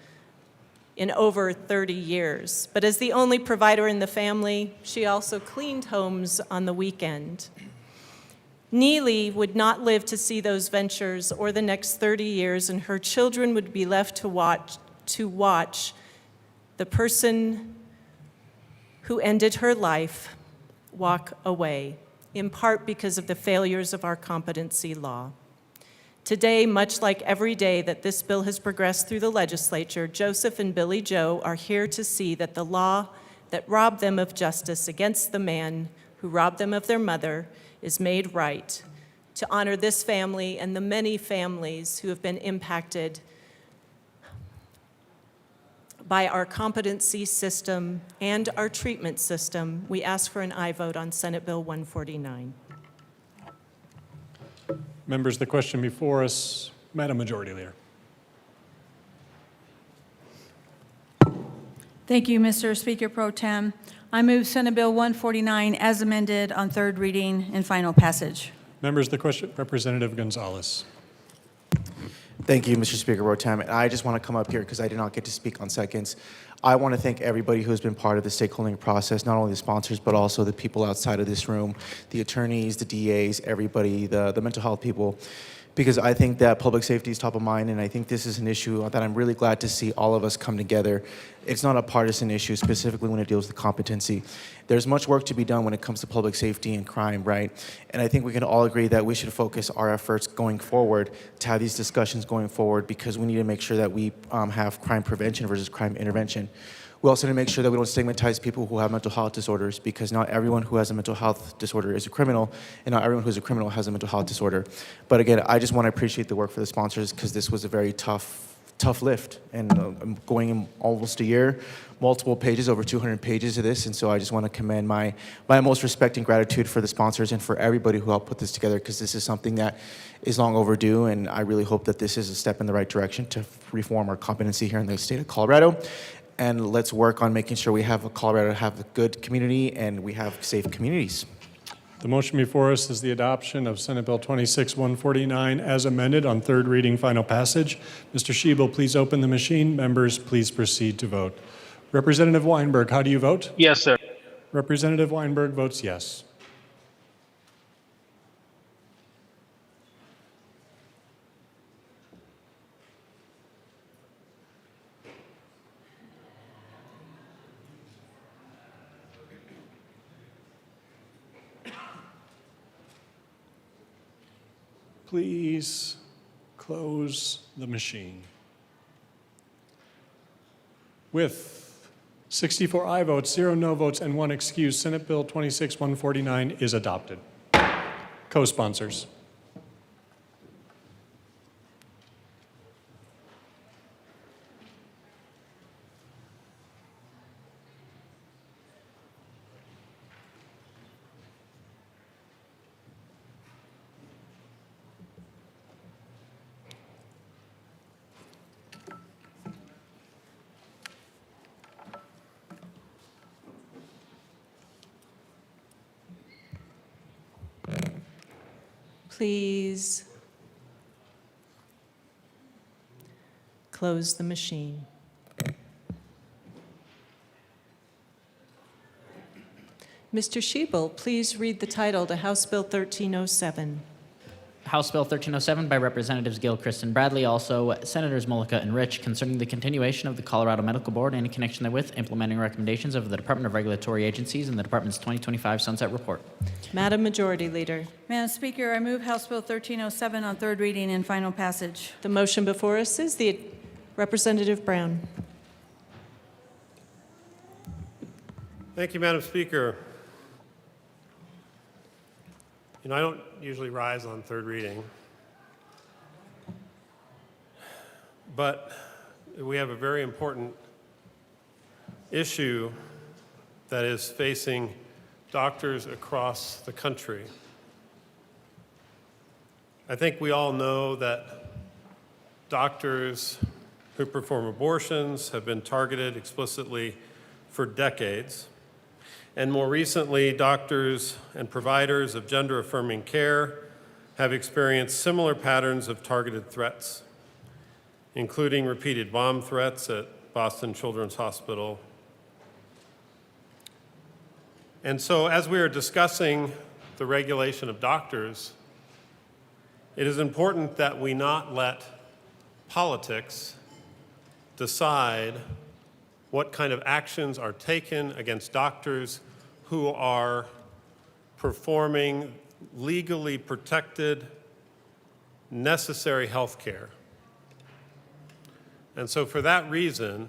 in over 30 years. But as the only provider in the family, she also cleaned homes on the weekend. Neely would not live to see those ventures or the next 30 years, and her children would be left to watch the person who ended her life walk away, in part because of the failures of our competency law. Today, much like every day that this bill has progressed through the legislature, Joseph and Billy Joe are here to see that the law that robbed them of justice against the man who robbed them of their mother is made right, to honor this family and the many families who have been impacted by our competency system and our treatment system. We ask for an aye vote on Senate Bill 149.
Members, the question before us, Madam Majority Leader.
Thank you, Mr. Speaker Pro Tem. I move Senate Bill 149 as amended on third reading and final passage.
Members, the question, Representative Gonzalez.
Thank you, Mr. Speaker Pro Tem. And I just want to come up here because I did not get to speak on seconds. I want to thank everybody who has been part of the stakeholding process, not only the sponsors, but also the people outside of this room, the attorneys, the DAs, everybody, the mental health people, because I think that public safety is top of mind, and I think this is an issue that I'm really glad to see all of us come together. It's not a partisan issue, specifically when it deals with competency. There's much work to be done when it comes to public safety and crime, right? And I think we can all agree that we should focus our efforts going forward to have these discussions going forward, because we need to make sure that we have crime prevention versus crime intervention. We also need to make sure that we don't stigmatize people who have mental health disorders, because not everyone who has a mental health disorder is a criminal, and not everyone who's a criminal has a mental health disorder. But again, I just want to appreciate the work for the sponsors, because this was a very tough lift, and I'm going in almost a year, multiple pages, over 200 pages of this, and so I just want to commend my most respect and gratitude for the sponsors and for everybody who helped put this together, because this is something that is long overdue, and I really hope that this is a step in the right direction to reform our competency here in the state of Colorado. And let's work on making sure we have Colorado have a good community and we have safe communities.
The motion before us is the adoption of Senate Bill 26-149 as amended on third reading, final passage. Mr. Schiebel, please open the machine. Members, please proceed to vote. Representative Weinberg, how do you vote?
Yes, sir.
Representative Weinberg votes yes. Please close the machine. With 64 aye votes, 0 no votes, and 1 excuse, Senate Bill 26-149 is adopted. Co-sponsors.
Please close the machine. Mr. Schiebel, please read the title to House Bill 1307.
House Bill 1307 by Representatives Gill, Kristen, Bradley, also Senators Mullica and Rich, concerning the continuation of the Colorado Medical Board and in connection therewith implementing recommendations of the Department of Regulatory Agencies and the Department's 2025 Sunset Report.
Madam Majority Leader.
Madam Speaker, I move House Bill 1307 on third reading and final passage.
The motion before us is the Representative Brown.
Thank you, Madam Speaker. You know, I don't usually rise on third reading, but we have a very important issue that is facing doctors across the country. I think we all know that doctors who perform abortions have been targeted explicitly for decades. And more recently, doctors and providers of gender-affirming care have experienced similar patterns of targeted threats, including repeated bomb threats at Boston Children's Hospital. And so as we are discussing the regulation of doctors, it is important that we not let politics decide what kind of actions are taken against doctors who are performing legally protected, necessary health care. And so for that reason,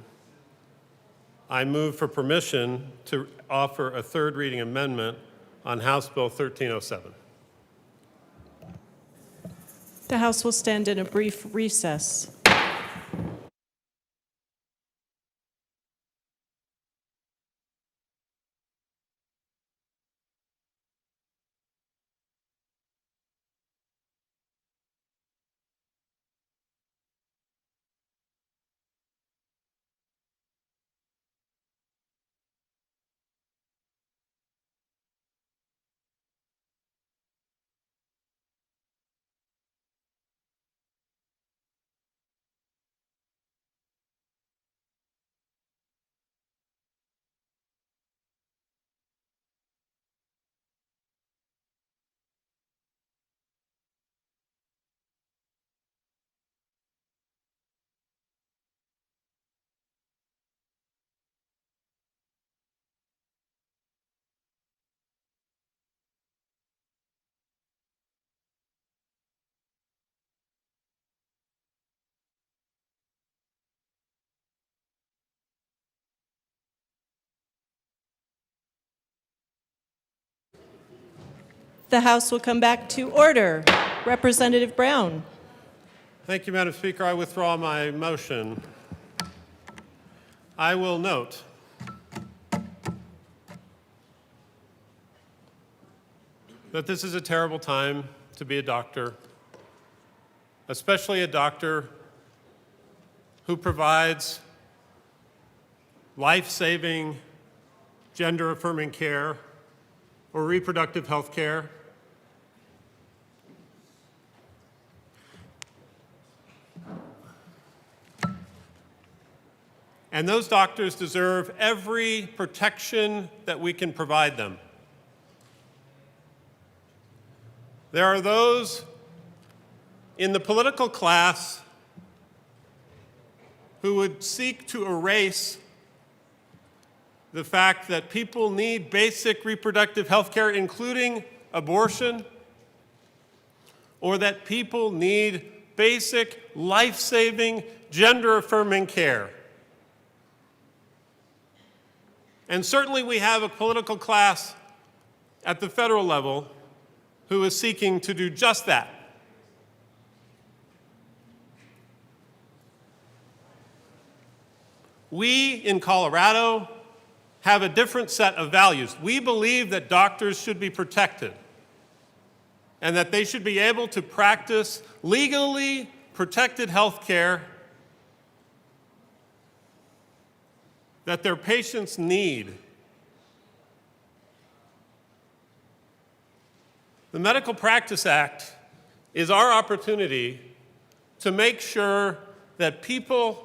I move for permission to offer a third reading amendment on House Bill 1307.
The House will stand in a brief recess. The House will come back to order. Representative Brown.
Thank you, Madam Speaker. I withdraw my motion. I will note that this is a terrible time to be a doctor, especially a doctor who provides life-saving, gender-affirming care or reproductive health care. And those doctors deserve every protection that we can provide them. There are those in the political class who would seek to erase the fact that people need basic reproductive health care, including abortion, or that people need basic, life-saving, gender-affirming care. And certainly we have a political class at the federal level who is seeking to do just that. We in Colorado have a different set of values. We believe that doctors should be protected and that they should be able to practice legally protected health care that their patients need. The Medical Practice Act is our opportunity to make sure that people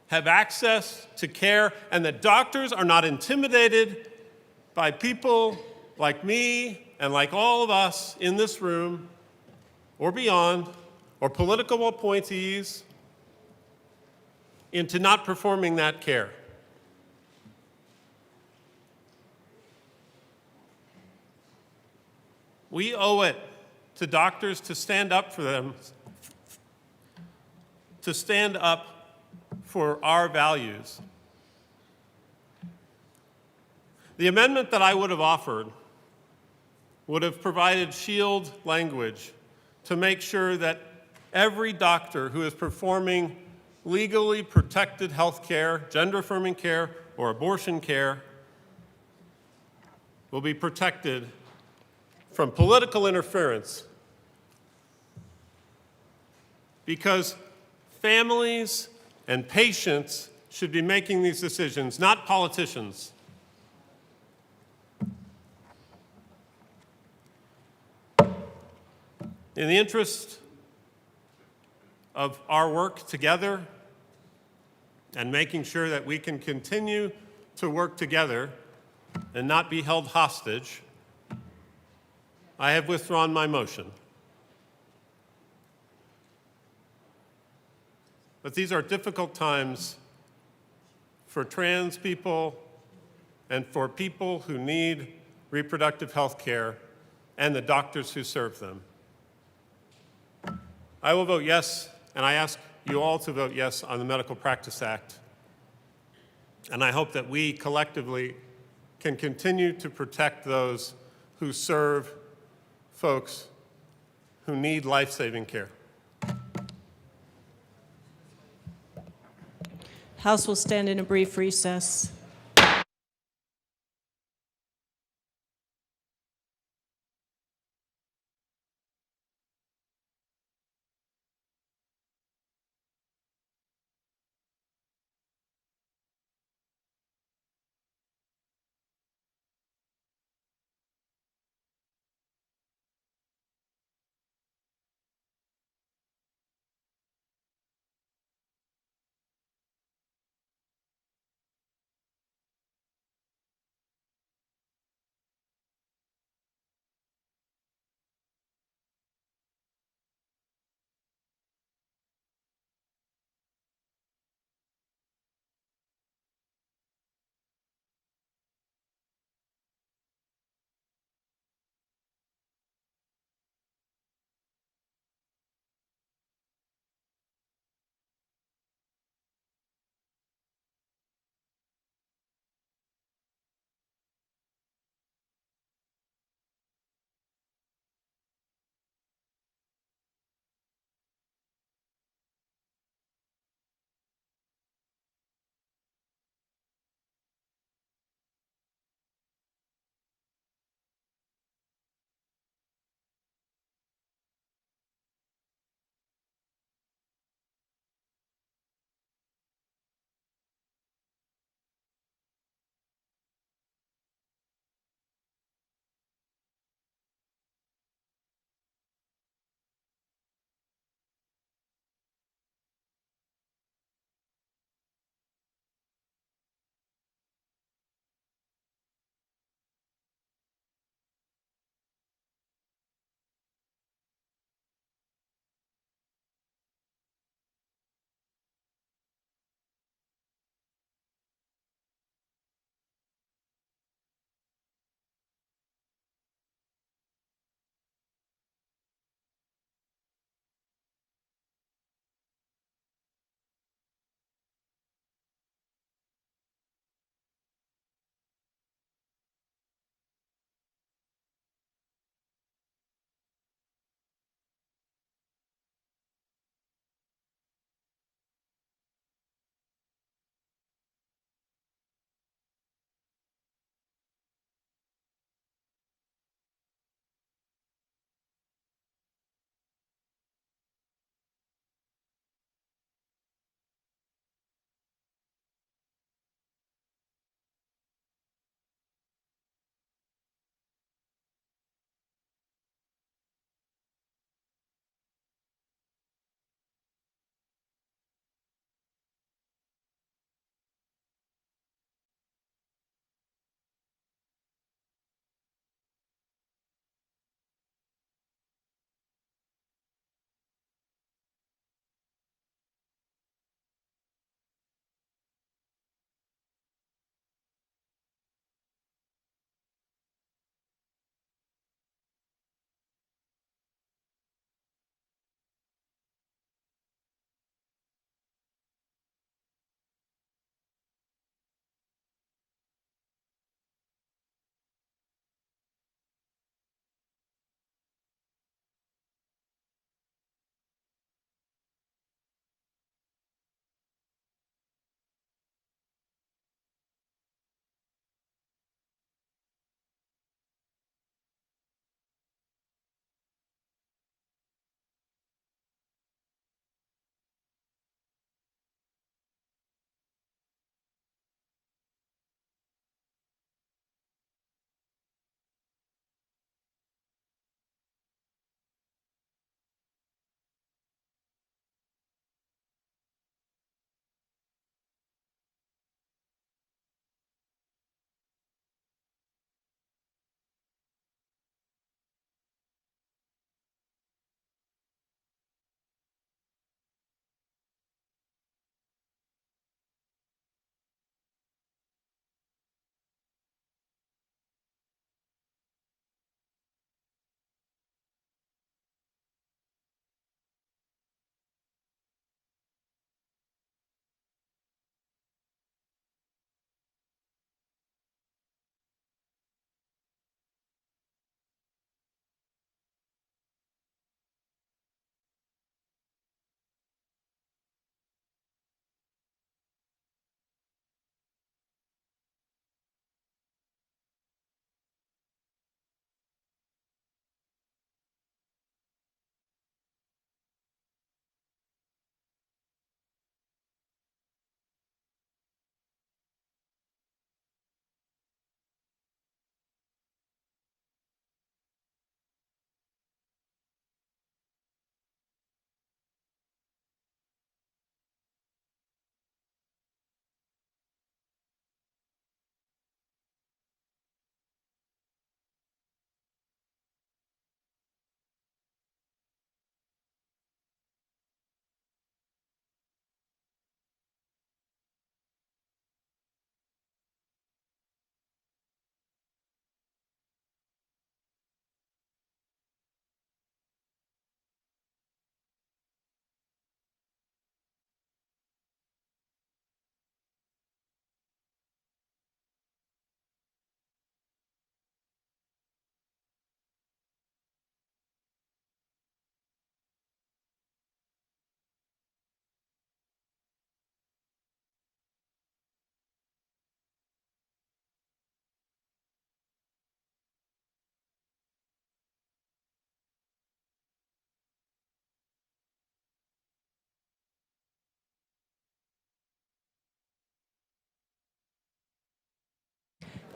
have access to care and that doctors are not intimidated by people like me and like all of us in this room or beyond, or political appointees into not performing that care. We owe it to doctors to stand up for them, to stand up for our values. The amendment that I would have offered would have provided shield language to make sure that every doctor who is performing legally protected health care, gender-affirming care, or abortion care will be protected from political interference, because families and patients should be making these decisions, not politicians. In the interest of our work together and making sure that we can continue to work together and not be held hostage, I have withdrawn my motion. But these are difficult times for trans people and for people who need reproductive health care and the doctors who serve them. I will vote yes, and I ask you all to vote yes on the Medical Practice Act. And I hope that we collectively can continue to protect those who serve folks who need life-saving care.
House will stand in a brief recess.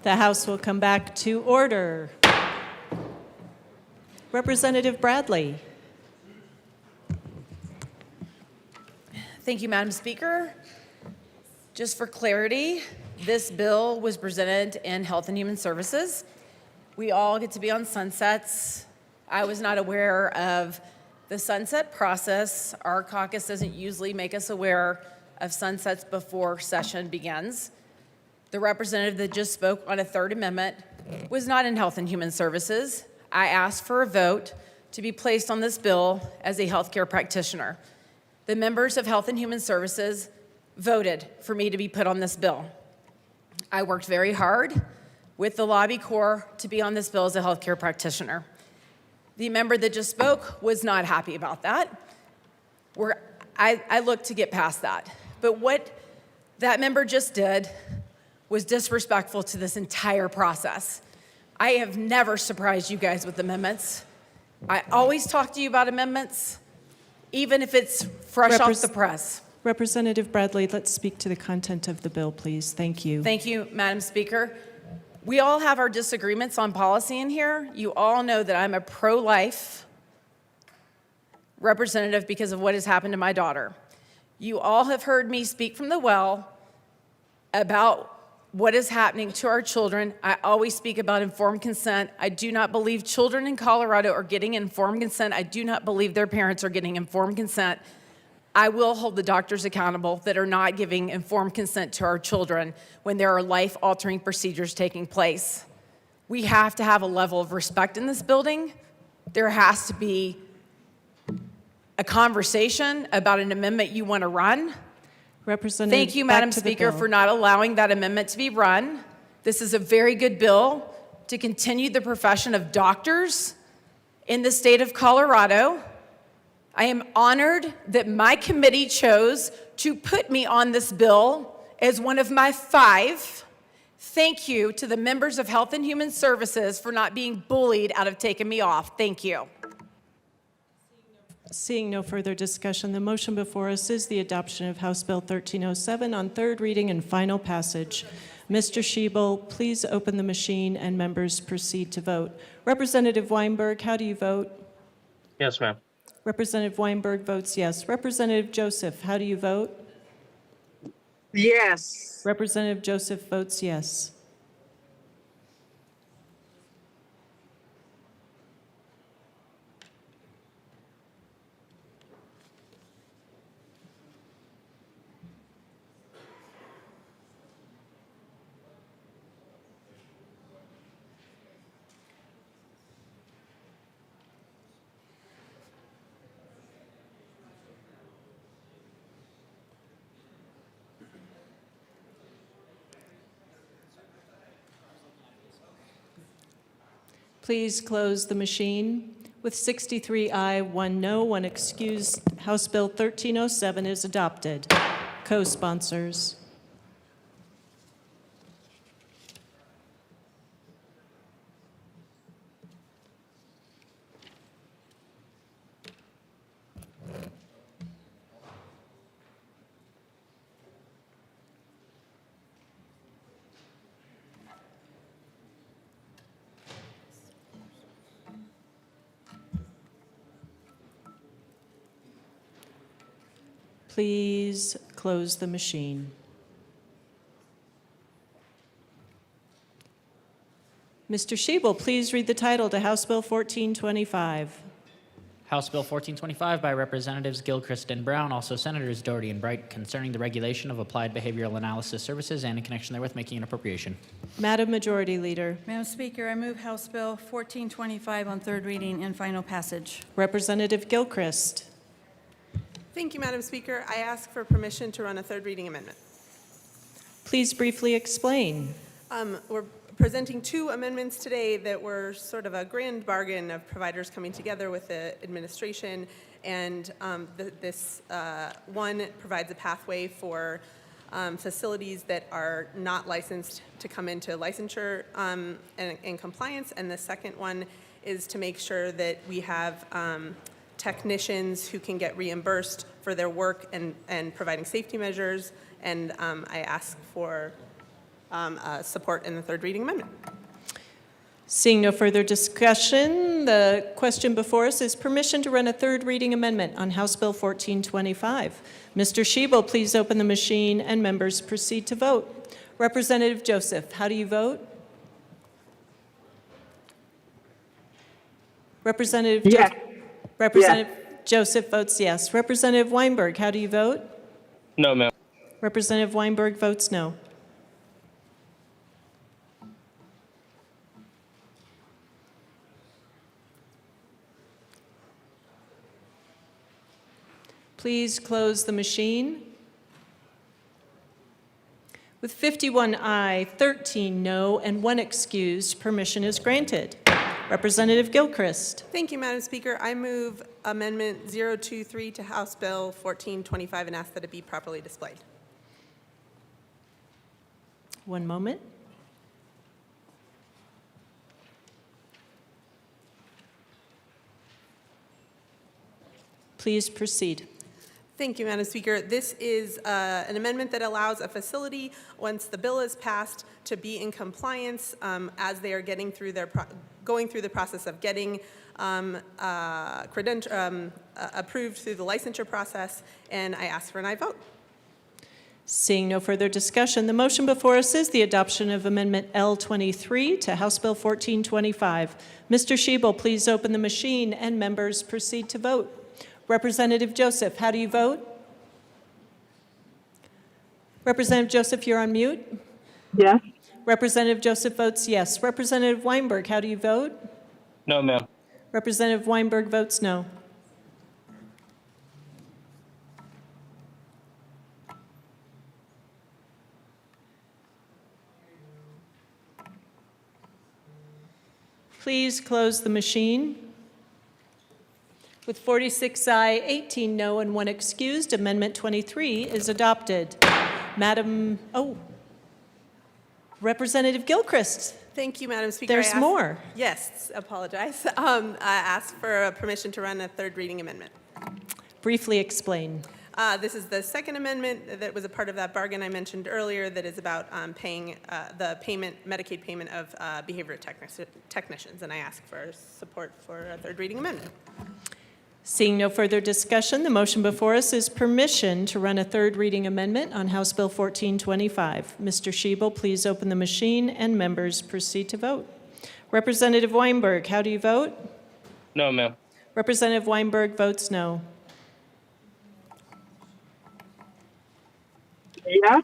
The House will come back to order. Representative Bradley.
Thank you, Madam Speaker. Just for clarity, this bill was presented in Health and Human Services. We all get to be on sunsets. I was not aware of the sunset process. Our caucus doesn't usually make us aware of sunsets before session begins. The representative that just spoke on a third amendment was not in Health and Human Services. I asked for a vote to be placed on this bill as a healthcare practitioner. The members of Health and Human Services voted for me to be put on this bill. I worked very hard with the lobby corps to be on this bill as a healthcare practitioner. The member that just spoke was not happy about that. I looked to get past that. But what that member just did was disrespectful to this entire process. I have never surprised you guys with amendments. I always talk to you about amendments, even if it's fresh off the press.
Representative Bradley, let's speak to the content of the bill, please. Thank you.
Thank you, Madam Speaker. We all have our disagreements on policy in here. You all know that I'm a pro-life representative because of what has happened to my daughter. You all have heard me speak from the well about what is happening to our children. I always speak about informed consent. I do not believe children in Colorado are getting informed consent. I do not believe their parents are getting informed consent. I will hold the doctors accountable that are not giving informed consent to our children when there are life-altering procedures taking place. We have to have a level of respect in this building. There has to be a conversation about an amendment you want to run.
Representative,
thank you, Madam
back to the
Speaker,
bill.
for not allowing that amendment to be run. This is a very good bill to continue the profession of doctors in the state of Colorado. I am honored that my committee chose to put me on this bill as one of my 5. Thank you to the members of Health and Human Services for not being bullied out of taking me off. Thank you.
Seeing no further discussion, the motion before us is the adoption of House Bill 1307 on third reading and final passage. Mr. Schiebel, please open the machine and members proceed to vote. Representative Weinberg, how do you vote?
Yes, ma'am.
Representative Weinberg votes yes. Representative Joseph, how do you vote?
Yes.
Representative Joseph votes yes. Please close the machine. With 63 aye, 1 no, 1 excused, House Bill 1307 is adopted. Co-sponsors. Please close the machine. Mr. Schiebel, please read the title to House Bill 1425.
House Bill 1425 by Representatives Gilchrist and Brown, also Senators Doherty and Bright, concerning the regulation of applied behavioral analysis services and in connection therewith making an appropriation.
Madam Majority Leader.
Madam Speaker, I move House Bill 1425 on third reading and final passage.
Representative Gilchrist.
Thank you, Madam Speaker. I ask for permission to run a third reading amendment.
Please briefly explain.
We're presenting 2 amendments today that were sort of a grand bargain of providers coming together with the administration, and this one provides a pathway for facilities that are not licensed to come into licensure and compliance, and the second one is to make sure that we have technicians who can get reimbursed for their work and providing safety measures, and I ask for support in the third reading amendment.
Seeing no further discussion, the question before us is permission to run a third reading amendment on House Bill 1425. Mr. Shebel, please open the machine and members proceed to vote. Representative Joseph, how do you vote? Representative
Yes.
Representative Joseph votes yes. Representative Weinberg, how do you vote?
No, ma'am.
Representative Weinberg votes no. Please close the machine. With 51 aye, 13 no, and 1 excused, permission is granted. Representative Gilchrist.
Thank you, Madam Speaker. I move Amendment 023 to House Bill 1425 and ask that it be properly displayed.
One moment. Please proceed.
Thank you, Madam Speaker. This is an amendment that allows a facility, once the bill is passed, to be in compliance as they are getting through their going through the process of getting approved through the licensure process, and I ask for an aye vote.
Seeing no further discussion, the motion before us is the adoption of Amendment L23 to House Bill 1425. Mr. Shebel, please open the machine and members proceed to vote. Representative Joseph, how do you vote? Representative Joseph, you're on mute.
Yes.
Representative Joseph votes yes. Representative Weinberg, how do you vote?
No, ma'am.
Representative Weinberg votes no. Please close the machine. With 46 aye, 18 no, and 1 excused, Amendment 23 is adopted. Representative Gilchrist.
Thank you, Madam Speaker.
There's more.
Yes, apologize. I ask for permission to run a third reading amendment.
Briefly explain.
This is the second amendment that was a part of that bargain I mentioned earlier that is about paying the Medicaid payment of behavior technicians, and I ask for support for a third reading amendment.
Seeing no further discussion, the motion before us is permission to run a third reading amendment on House Bill 1425. Mr. Shebel, please open the machine and members proceed to vote. Representative Weinberg, how do you vote?
No, ma'am.
Representative Weinberg votes no.
Yes.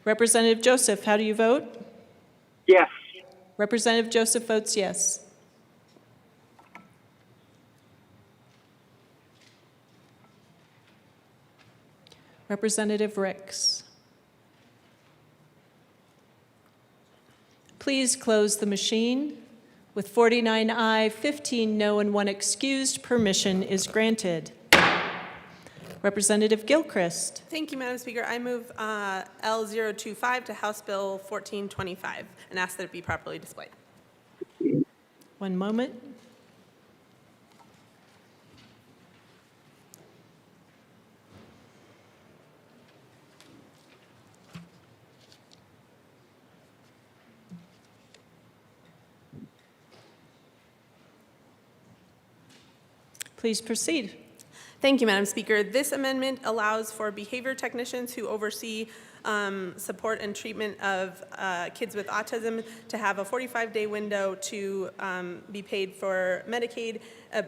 Representative Joseph, how do you vote?
Yes.
Representative Joseph votes yes. Representative Ricks. Please close the machine. With 49 aye, 15 no, and 1 excused, permission is granted. Representative Gilchrist.
Thank you, Madam Speaker. I move L025 to House Bill 1425 and ask that it be properly displayed.
One moment. Please proceed.
Thank you, Madam Speaker. This amendment allows for behavior technicians who oversee support and treatment of kids with autism to have a 45-day window to be paid for Medicaid,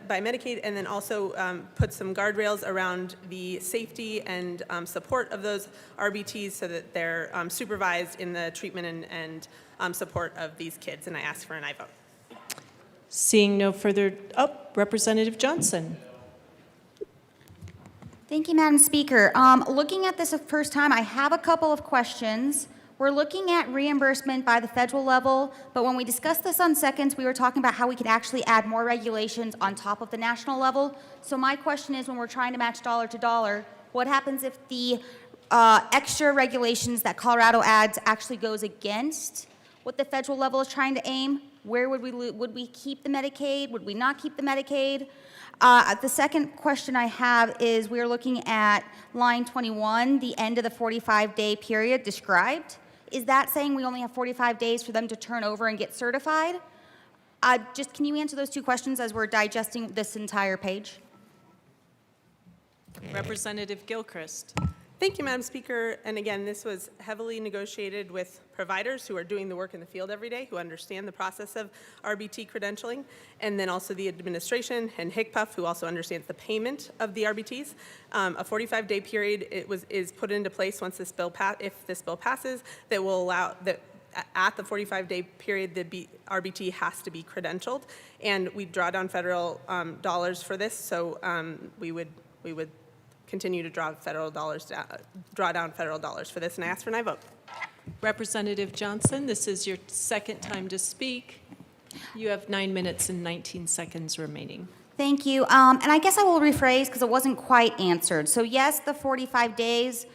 by Medicaid, and then also put some guardrails around the safety and support of those RBTs so that they're supervised in the treatment and support of these kids. And I ask for an aye vote.
Seeing no further, Representative Johnson.
Thank you, Madam Speaker. Looking at this the first time, I have a couple of questions. We're looking at reimbursement by the federal level, but when we discussed this on seconds, we were talking about how we could actually add more regulations on top of the national level. So my question is, when we're trying to match dollar to dollar, what happens if the extra regulations that Colorado adds actually goes against what the federal level is trying to aim? Where would we keep the Medicaid? Would we not keep the Medicaid? The second question I have is we're looking at line 21, the end of the 45-day period described.
Is that saying we only have 45 days for them to turn over and get certified? Can you answer those two questions as we're digesting this entire page?
Representative Gilchrist.
Thank you, Madam Speaker. And again, this was heavily negotiated with providers who are doing the work in the field every day, who understand the process of RBT credentialing, and then also the administration and HCPF, who also understands the payment of the RBTs. A 45-day period is put into place once this bill if this bill passes, that will allow that at the 45-day period, the RBT has to be credentialed, and we draw down federal dollars for this. So we would continue to draw down federal dollars for this, and I ask for an aye vote.
Representative Johnson, this is your second time to speak. You have 9 minutes and 19 seconds remaining.
Thank you. And I guess I will rephrase because it wasn't quite answered. So yes, the 45 days,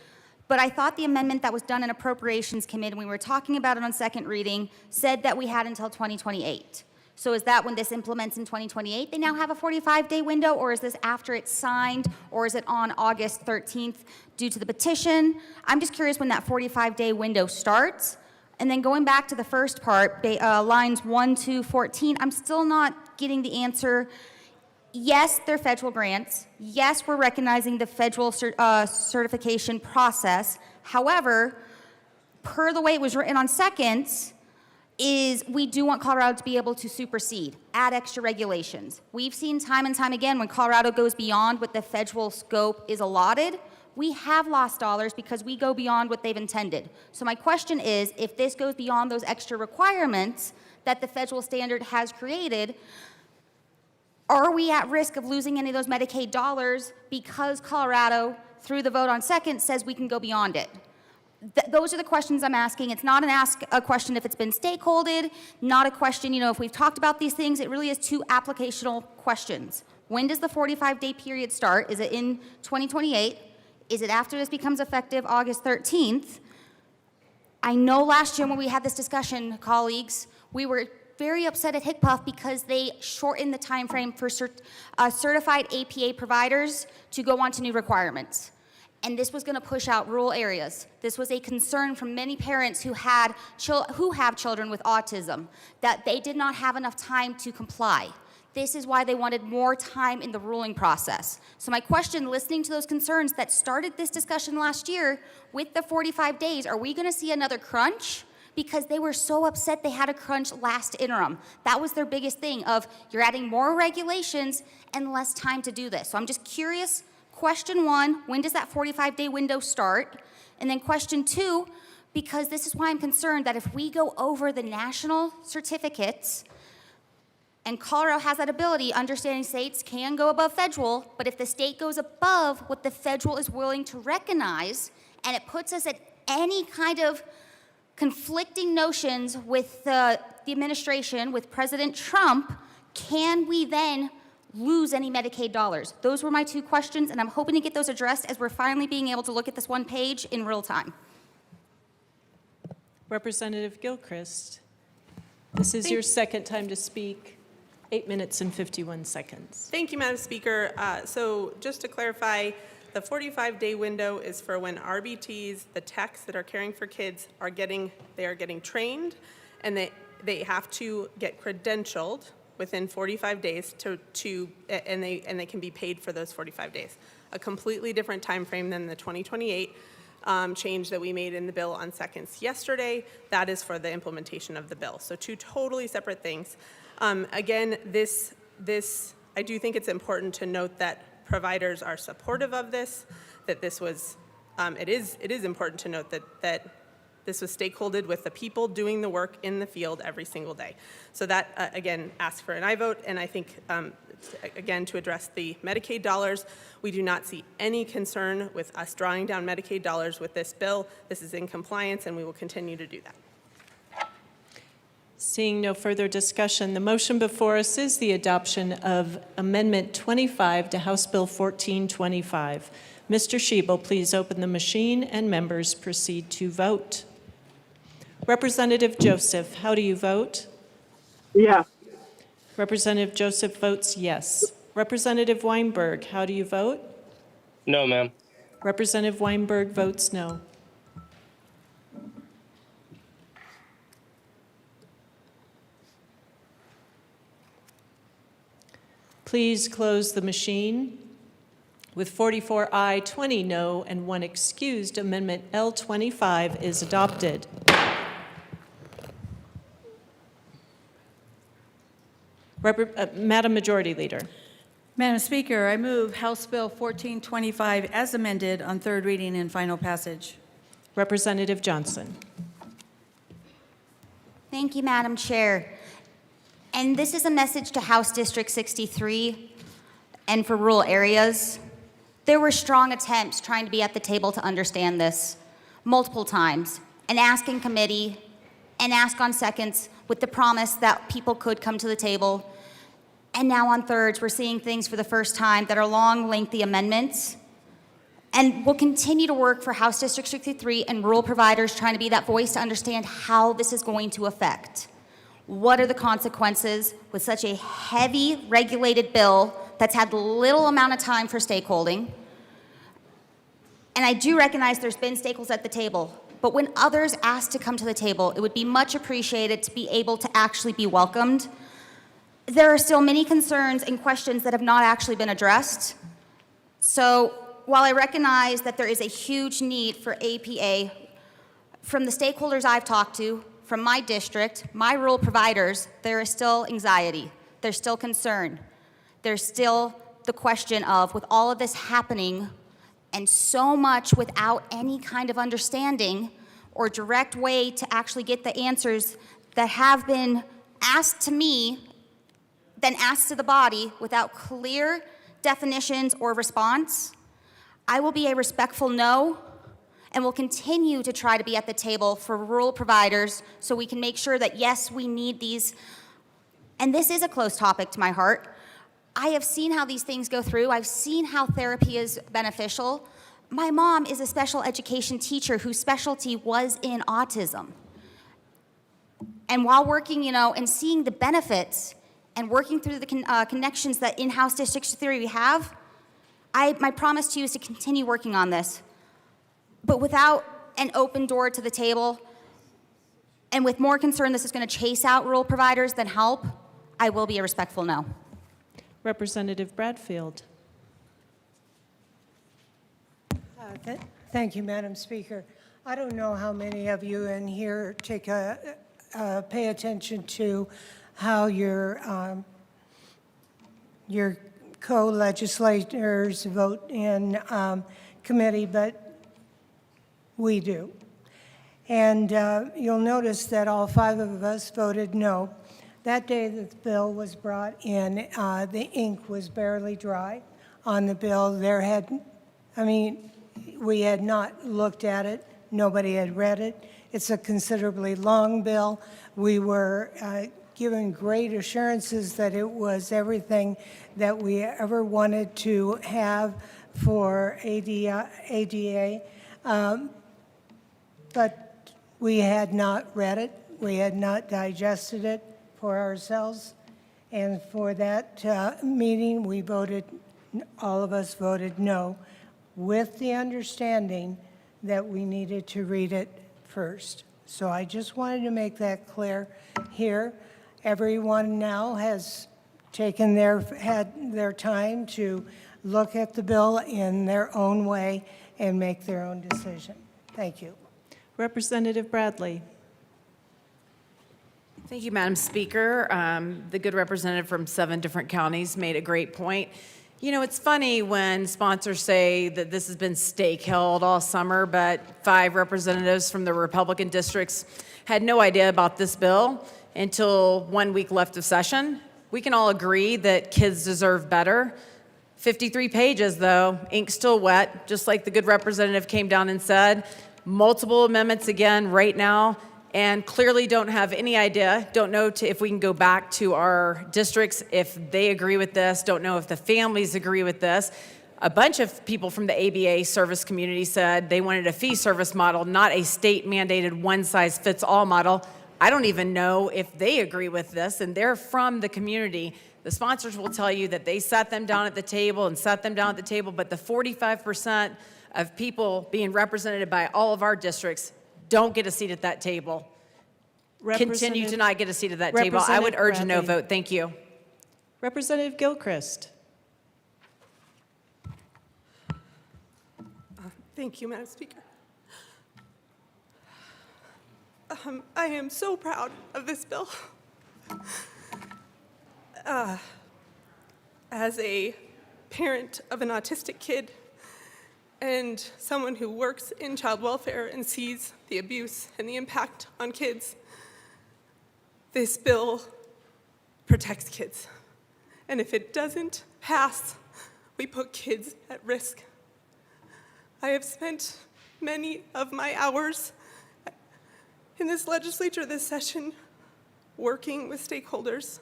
but I thought the amendment that was done in Appropriations Committee, when we were talking about it on second reading, said that we had until 2028. So is that when this implements in 2028, they now have a 45-day window, or is this after it's signed, or is it on August 13th due to the petition? I'm just curious when that 45-day window starts. And then going back to the first part, lines 1 to 14, I'm still not getting the answer. Yes, they're federal grants. Yes, we're recognizing the federal certification process. However, per the way it was written on seconds, is we do want Colorado to be able to supersede, add extra regulations. We've seen time and time again when Colorado goes beyond what the federal scope is allotted, we have lost dollars because we go beyond what they've intended. So my question is, if this goes beyond those extra requirements that the federal standard has created, are we at risk of losing any of those Medicaid dollars because Colorado, through the vote on second, says we can go beyond it? Those are the questions I'm asking. It's not a question if it's been stakeholded, not a question, if we've talked about these things. It really is two applicational questions. When does the 45-day period start? Is it in 2028? Is it after this becomes effective August 13th? I know last year when we had this discussion, colleagues, we were very upset at HCPF because they shortened the time frame for certified APA providers to go on to new requirements. And this was going to push out rural areas. This was a concern from many parents who have children with autism, that they did not have enough time to comply. This is why they wanted more time in the ruling process. So my question, listening to those concerns that started this discussion last year with the 45 days, are we going to see another crunch? Because they were so upset they had a crunch last interim. That was their biggest thing of, you're adding more regulations and less time to do this. So I'm just curious. Question one, when does that 45-day window start? And then question two, because this is why I'm concerned that if we go over the national certificates, and Colorado has that ability, understanding states can go above federal, but if the state goes above what the federal is willing to recognize, and it puts us at any kind of conflicting notions with the administration, with President Trump, can we then lose any Medicaid dollars? Those were my two questions, and I'm hoping to get those addressed as we're finally being able to look at this one page in real time.
Representative Gilchrist, this is your second time to speak. 8 minutes and 51 seconds.
Thank you, Madam Speaker. So just to clarify, the 45-day window is for when RBTs, the techs that are caring for kids, are getting trained, and they have to get credentialed within 45 days and they can be paid for those 45 days. A completely different time frame than the 2028 change that we made in the bill on seconds yesterday. That is for the implementation of the bill. So two totally separate things. Again, I do think it's important to note that providers are supportive of this, that this was, it is important to note that this was stakeholdered with the people doing the work in the field every single day. So that, again, asks for an aye vote, and I think, again, to address the Medicaid dollars, we do not see any concern with us drawing down Medicaid dollars with this bill. This is in compliance, and we will continue to do that.
Seeing no further discussion, the motion before us is the adoption of Amendment 25 to House Bill 1425. Mr. Schiebel, please open the machine and members proceed to vote. Representative Joseph, how do you vote?
Yes.
Representative Joseph votes yes. Representative Weinberg, how do you vote?
No, ma'am.
Representative Weinberg votes no. Please close the machine. With 44 aye, 20 no, and 1 excused, Amendment L25 is adopted. Madam Majority Leader.
Madam Speaker, I move House Bill 1425 as amended on third reading and final passage.
Representative Johnson.
Thank you, Madam Chair. And this is a message to House District 63 and for rural areas. There were strong attempts trying to be at the table to understand this multiple times, and ask in committee and ask on seconds with the promise that people could come to the table. And now on thirds, we're seeing things for the first time that are long, lengthy amendments. And we'll continue to work for House District 63 and rural providers trying to be that voice to understand how this is going to affect. What are the consequences with such a heavy regulated bill that's had little amount of time for stakeholding? And I do recognize there's been stakeholders at the table, but when others ask to come to the table, it would be much appreciated to be able to actually be welcomed. There are still many concerns and questions that have not actually been addressed. So while I recognize that there is a huge need for APA, from the stakeholders I've talked to, from my district, my rural providers, there is still anxiety. There's still concern. There's still the question of, with all of this happening and so much without any kind of understanding or direct way to actually get the answers that have been asked to me, then asked to the body without clear definitions or response, I will be a respectful no and will continue to try to be at the table for rural providers so we can make sure that, yes, we need these. And this is a close topic to my heart. I have seen how these things go through. I've seen how therapy is beneficial. My mom is a special education teacher whose specialty was in autism. And while working, and seeing the benefits and working through the connections that in-house District 3 we have, my promise to you is to continue working on this. But without an open door to the table, and with more concern this is going to chase out rural providers than help, I will be a respectful no.
Representative Bradfield.
Thank you, Madam Speaker. I don't know how many of you in here pay attention to how your co-legislators vote in committee, but we do. And you'll notice that all 5 of us voted no. That day that the bill was brought in, the ink was barely dry on the bill. We had not looked at it. Nobody had read it. It's a considerably long bill. We were given great assurances that it was everything that we ever wanted to have for ADA. But we had not read it. We had not digested it for ourselves. And for that meeting, all of us voted no, with the understanding that we needed to read it first. So I just wanted to make that clear here. Everyone now has had their time to look at the bill in their own way and make their own decision. Thank you.
Representative Bradley.
Thank you, Madam Speaker. The good representative from 7 different counties made a great point. It's funny when sponsors say that this has been stake held all summer, but 5 representatives from the Republican districts had no idea about this bill until 1 week left of session. We can all agree that kids deserve better. 53 pages, though, ink still wet, just like the good representative came down and said. Multiple amendments again right now, and clearly don't have any idea, don't know if we can go back to our districts if they agree with this, don't know if the families agree with this. A bunch of people from the ABA service community said they wanted a fee service model, not a state-mandated one-size-fits-all model. I don't even know if they agree with this, and they're from the community. The sponsors will tell you that they sat them down at the table, but the 45% of people being represented by all of our districts don't get a seat at that table. Continue to not get a seat at that table. I would urge a no vote. Thank you.
Representative Gilchrist.
Thank you, Madam Speaker. I am so proud of this bill. As a parent of an autistic kid and someone who works in child welfare and sees the abuse and the impact on kids, this bill protects kids. And if it doesn't pass, we put kids at risk. I have spent many of my hours in this legislature this session working with stakeholders,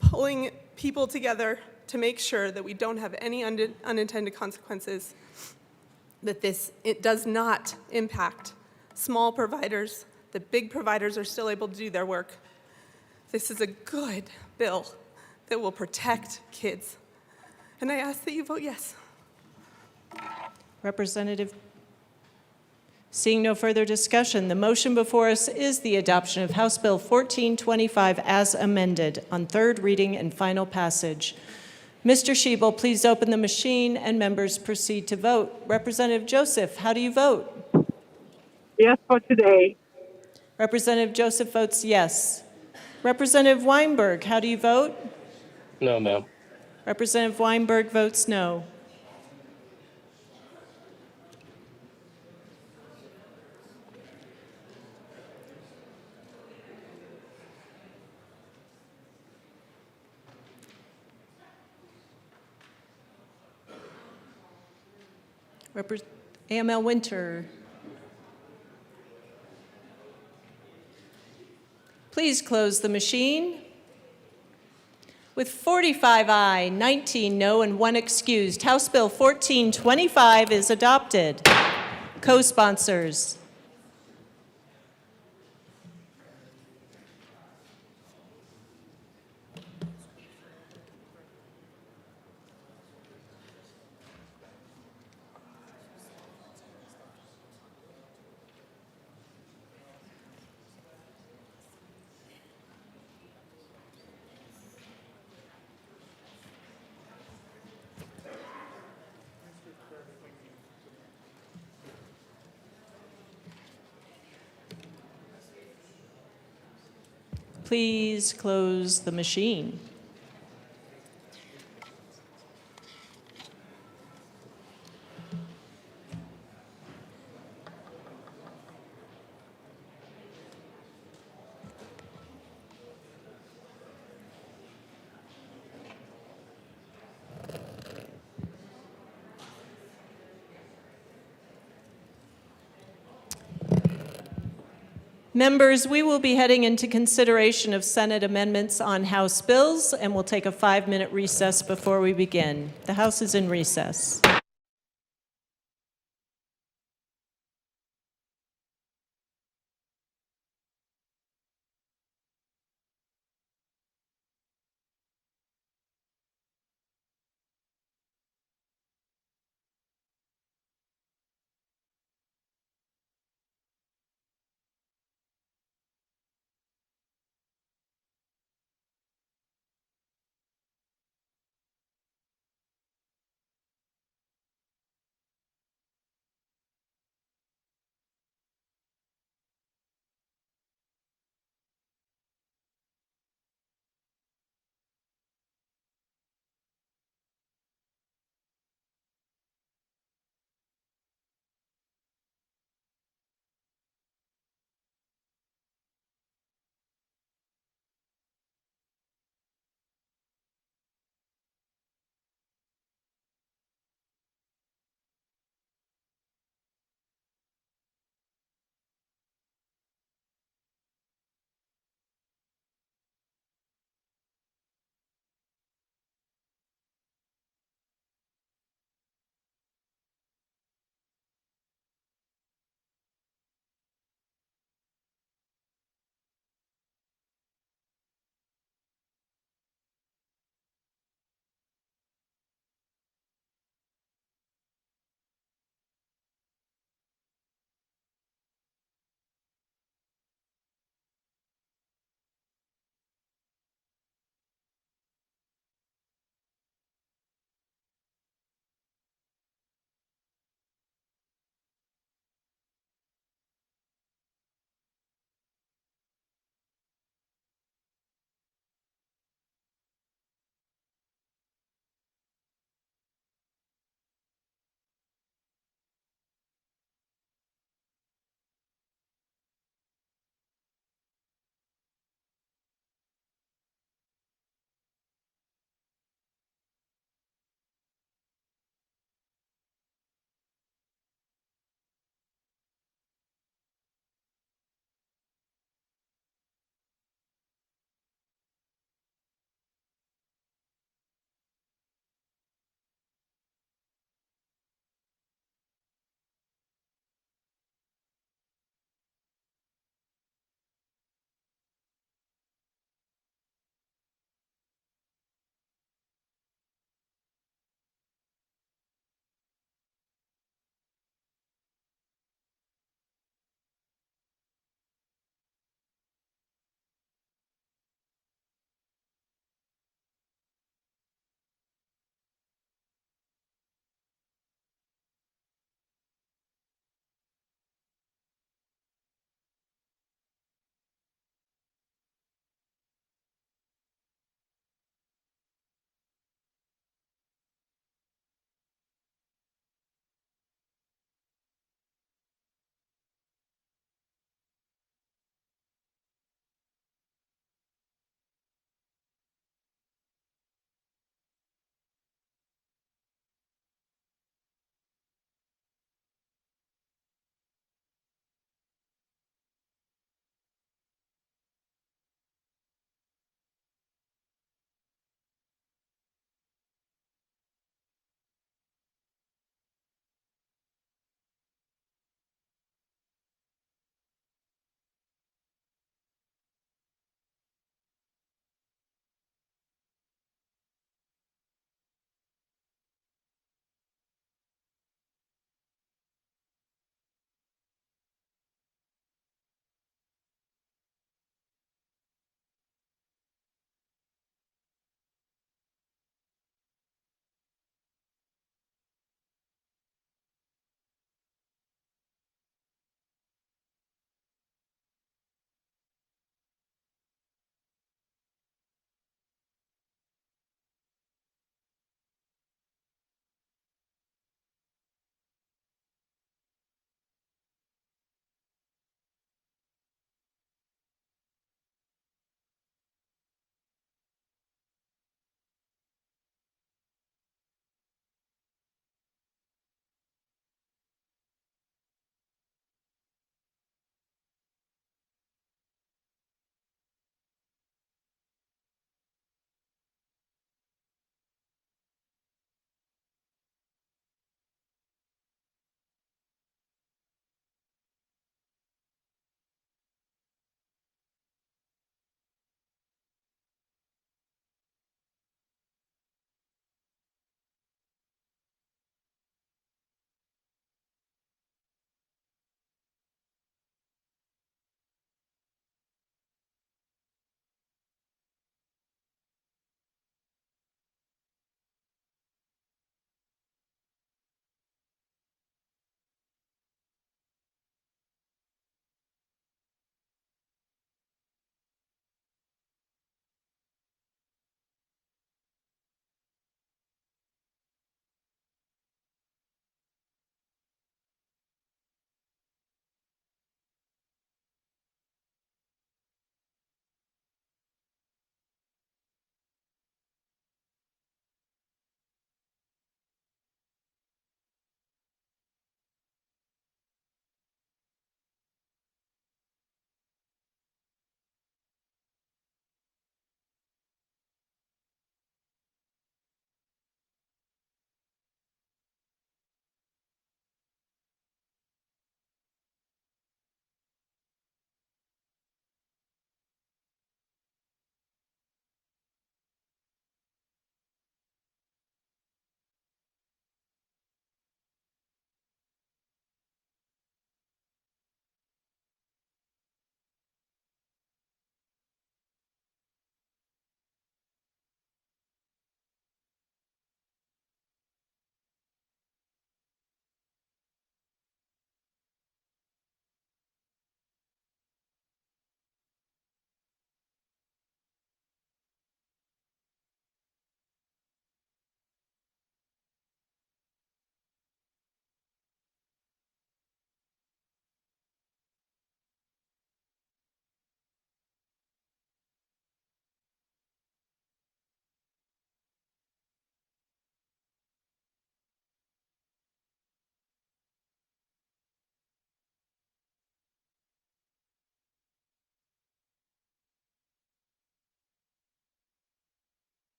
pulling people together to make sure that we don't have any unintended consequences, that it does not impact small providers, that big providers are still able to do their work. This is a good bill that will protect kids. And I ask that you vote yes.
Representative, seeing no further discussion, the motion before us is the adoption of House Bill 1425 as amended on third reading and final passage. Mr. Schiebel, please open the machine and members proceed to vote. Representative Joseph, how do you vote?
Yes for today.
Representative Joseph votes yes. Representative Weinberg, how do you vote?
No, ma'am.
Representative Weinberg votes no. AML Winter. Please close the machine. With 45 aye, 19 no, and 1 excused, House Bill 1425 is adopted. Co-sponsors. Please close the machine. Members, we will be heading into consideration of Senate amendments on House bills, and we'll take a 5-minute recess before we begin. The House is in recess.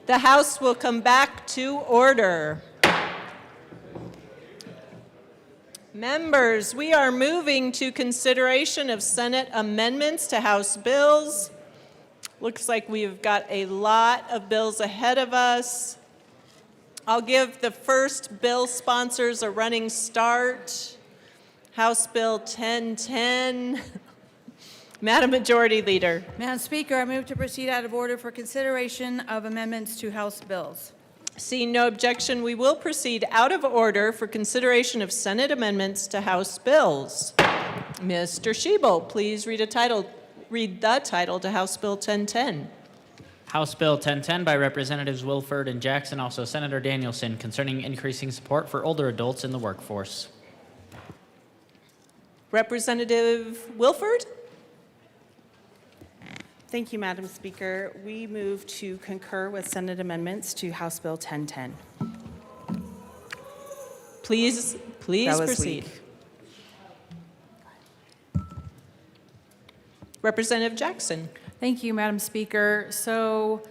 The House will come back to order. Members, we are moving to consideration of Senate amendments to House bills. Looks like we've got a lot of bills ahead of us. I'll give the first bill sponsors a running start. House Bill 1010. Madam Majority Leader.
Madam Speaker, I move to proceed out of order for consideration of amendments to House bills.
Seeing no objection, we will proceed out of order for consideration of Senate amendments to House bills. Mr. Shebel, please read the title to House Bill 1010.
House Bill 1010 by Representatives Wilford and Jackson, also Senator Danielson, concerning increasing support for older adults in the workforce.
Representative Wilford?
Thank you, Madam Speaker. We move to concur with Senate amendments to House Bill 1010.
Please
That was
proceed.
weak.
Representative Jackson.
Thank you, Madam Speaker. So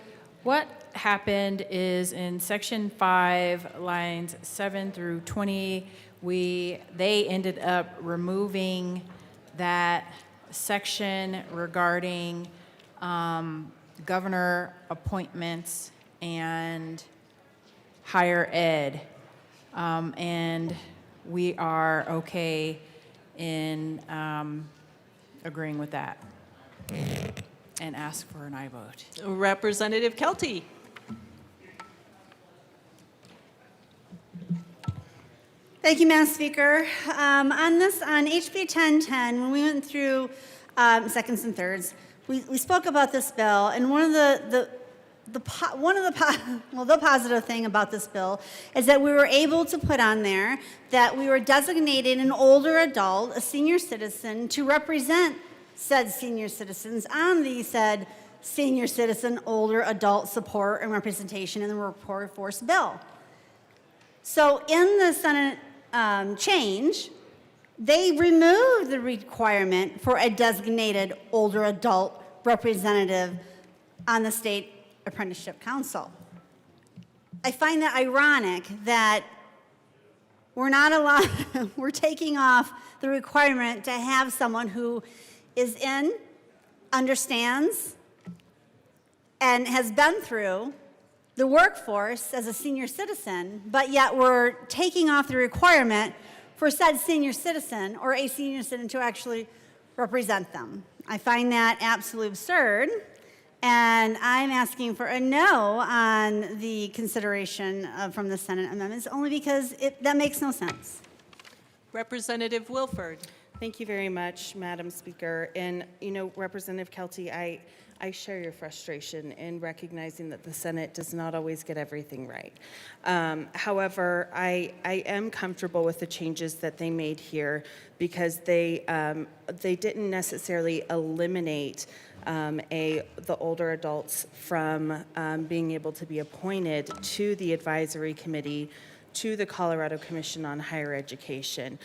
what happened is in Section 5, lines 7 through 20, they ended up removing that section regarding governor appointments and higher ed. And we are okay in agreeing with that and ask for an aye vote.
Representative Kelty.
Thank you, Madam Speaker. On HB 1010, when we went through seconds and thirds, we spoke about this bill, and the positive thing about this bill is that we were able to put on there that we were designating an older adult, a senior citizen, to represent said senior citizens on the said senior citizen older adult support and representation in the workforce bill. So in the Senate change, they removed the requirement for a designated older adult representative on the State Apprenticeship Council. I find that ironic that we're taking off the requirement to have someone who is in, understands, and has been through the workforce as a senior citizen, but yet we're taking off the requirement for said senior citizen or a senior citizen to actually represent them. I find that absolutely absurd, and I'm asking for a no on the consideration from the Senate amendments, only because that makes no sense.
Representative Wilford.
Thank you very much, Madam Speaker. And, Representative Kelty, I share your frustration in recognizing that the Senate does not always get everything right. However, I am comfortable with the changes that they made here because they didn't necessarily eliminate the older adults from being able to be appointed to the advisory committee to the Colorado Commission on Higher Education.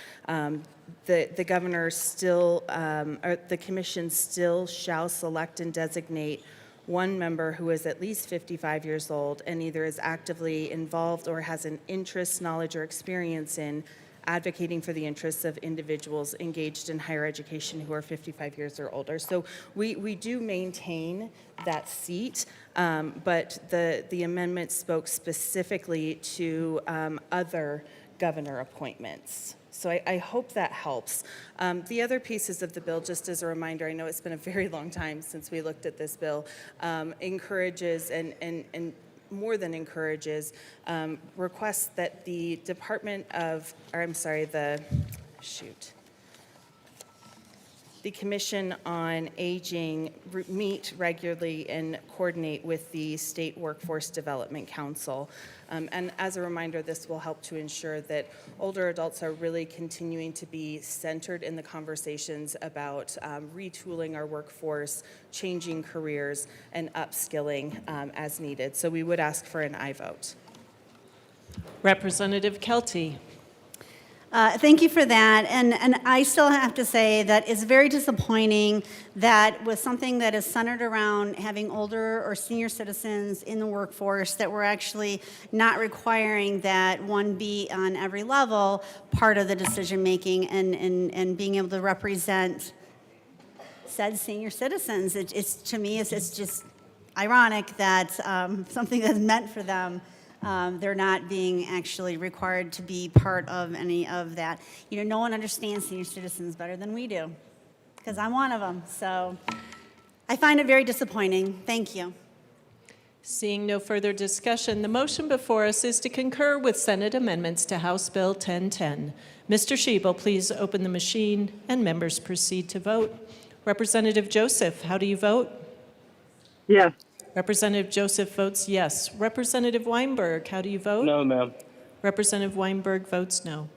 The governor still, or the commission still shall select and designate one member who is at least 55 years old and either is actively involved or has an interest, knowledge, or experience in advocating for the interests of individuals engaged in higher education who are 55 years or older. So we do maintain that seat, but the amendment spoke specifically to other governor appointments. So I hope that helps. The other pieces of the bill, just as a reminder, I know it's been a very long time since we looked at this bill, encourages and more than encourages, requests that the the Commission on Aging meet regularly and coordinate with the State Workforce Development Council. And as a reminder, this will help to ensure that older adults are really continuing to be centered in the conversations about retooling our workforce, changing careers, and upskilling as needed. So we would ask for an aye vote.
Representative Kelty.
Thank you for that. And I still have to say that it's very disappointing that with something that is centered around having older or senior citizens in the workforce, that we're actually not requiring that one be on every level part of the decision-making and being able to represent said senior citizens. To me, it's just ironic that something that's meant for them, they're not being actually required to be part of any of that. You know, no one understands senior citizens better than we do, because I'm one of them. So I find it very disappointing. Thank you.
Seeing no further discussion, the motion before us is to concur with Senate amendments to House Bill 1010. Mr. Shebel, please open the machine and members proceed to vote. Representative Joseph, how do you vote?
Yes.
Representative Joseph votes yes. Representative Weinberg, how do you vote?
No, ma'am.
Representative Weinberg votes no.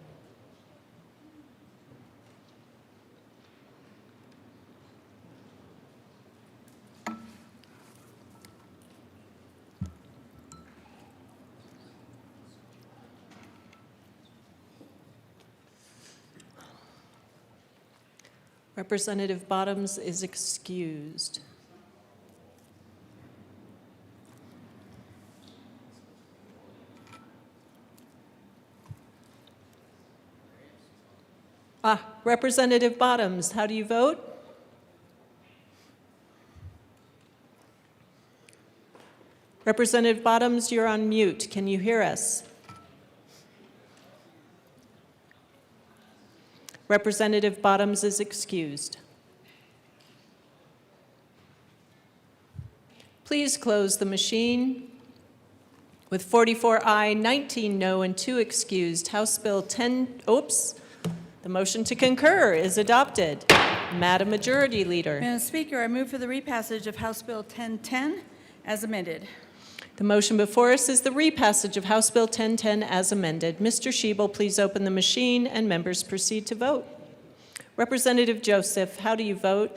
Representative Bottoms is excused. Representative Bottoms, how do you vote? Representative Bottoms, you're on mute. Can you hear us? Representative Bottoms is excused. Please close the machine. With 44 aye, 19 no, and 2 excused, House Bill 10, the motion to concur is adopted. Madam Majority Leader.
Madam Speaker, I move for the repassage of House Bill 1010 as amended.
The motion before us is the repassage of House Bill 1010 as amended. Mr. Shebel, please open the machine and members proceed to vote. Representative Joseph, how do you vote?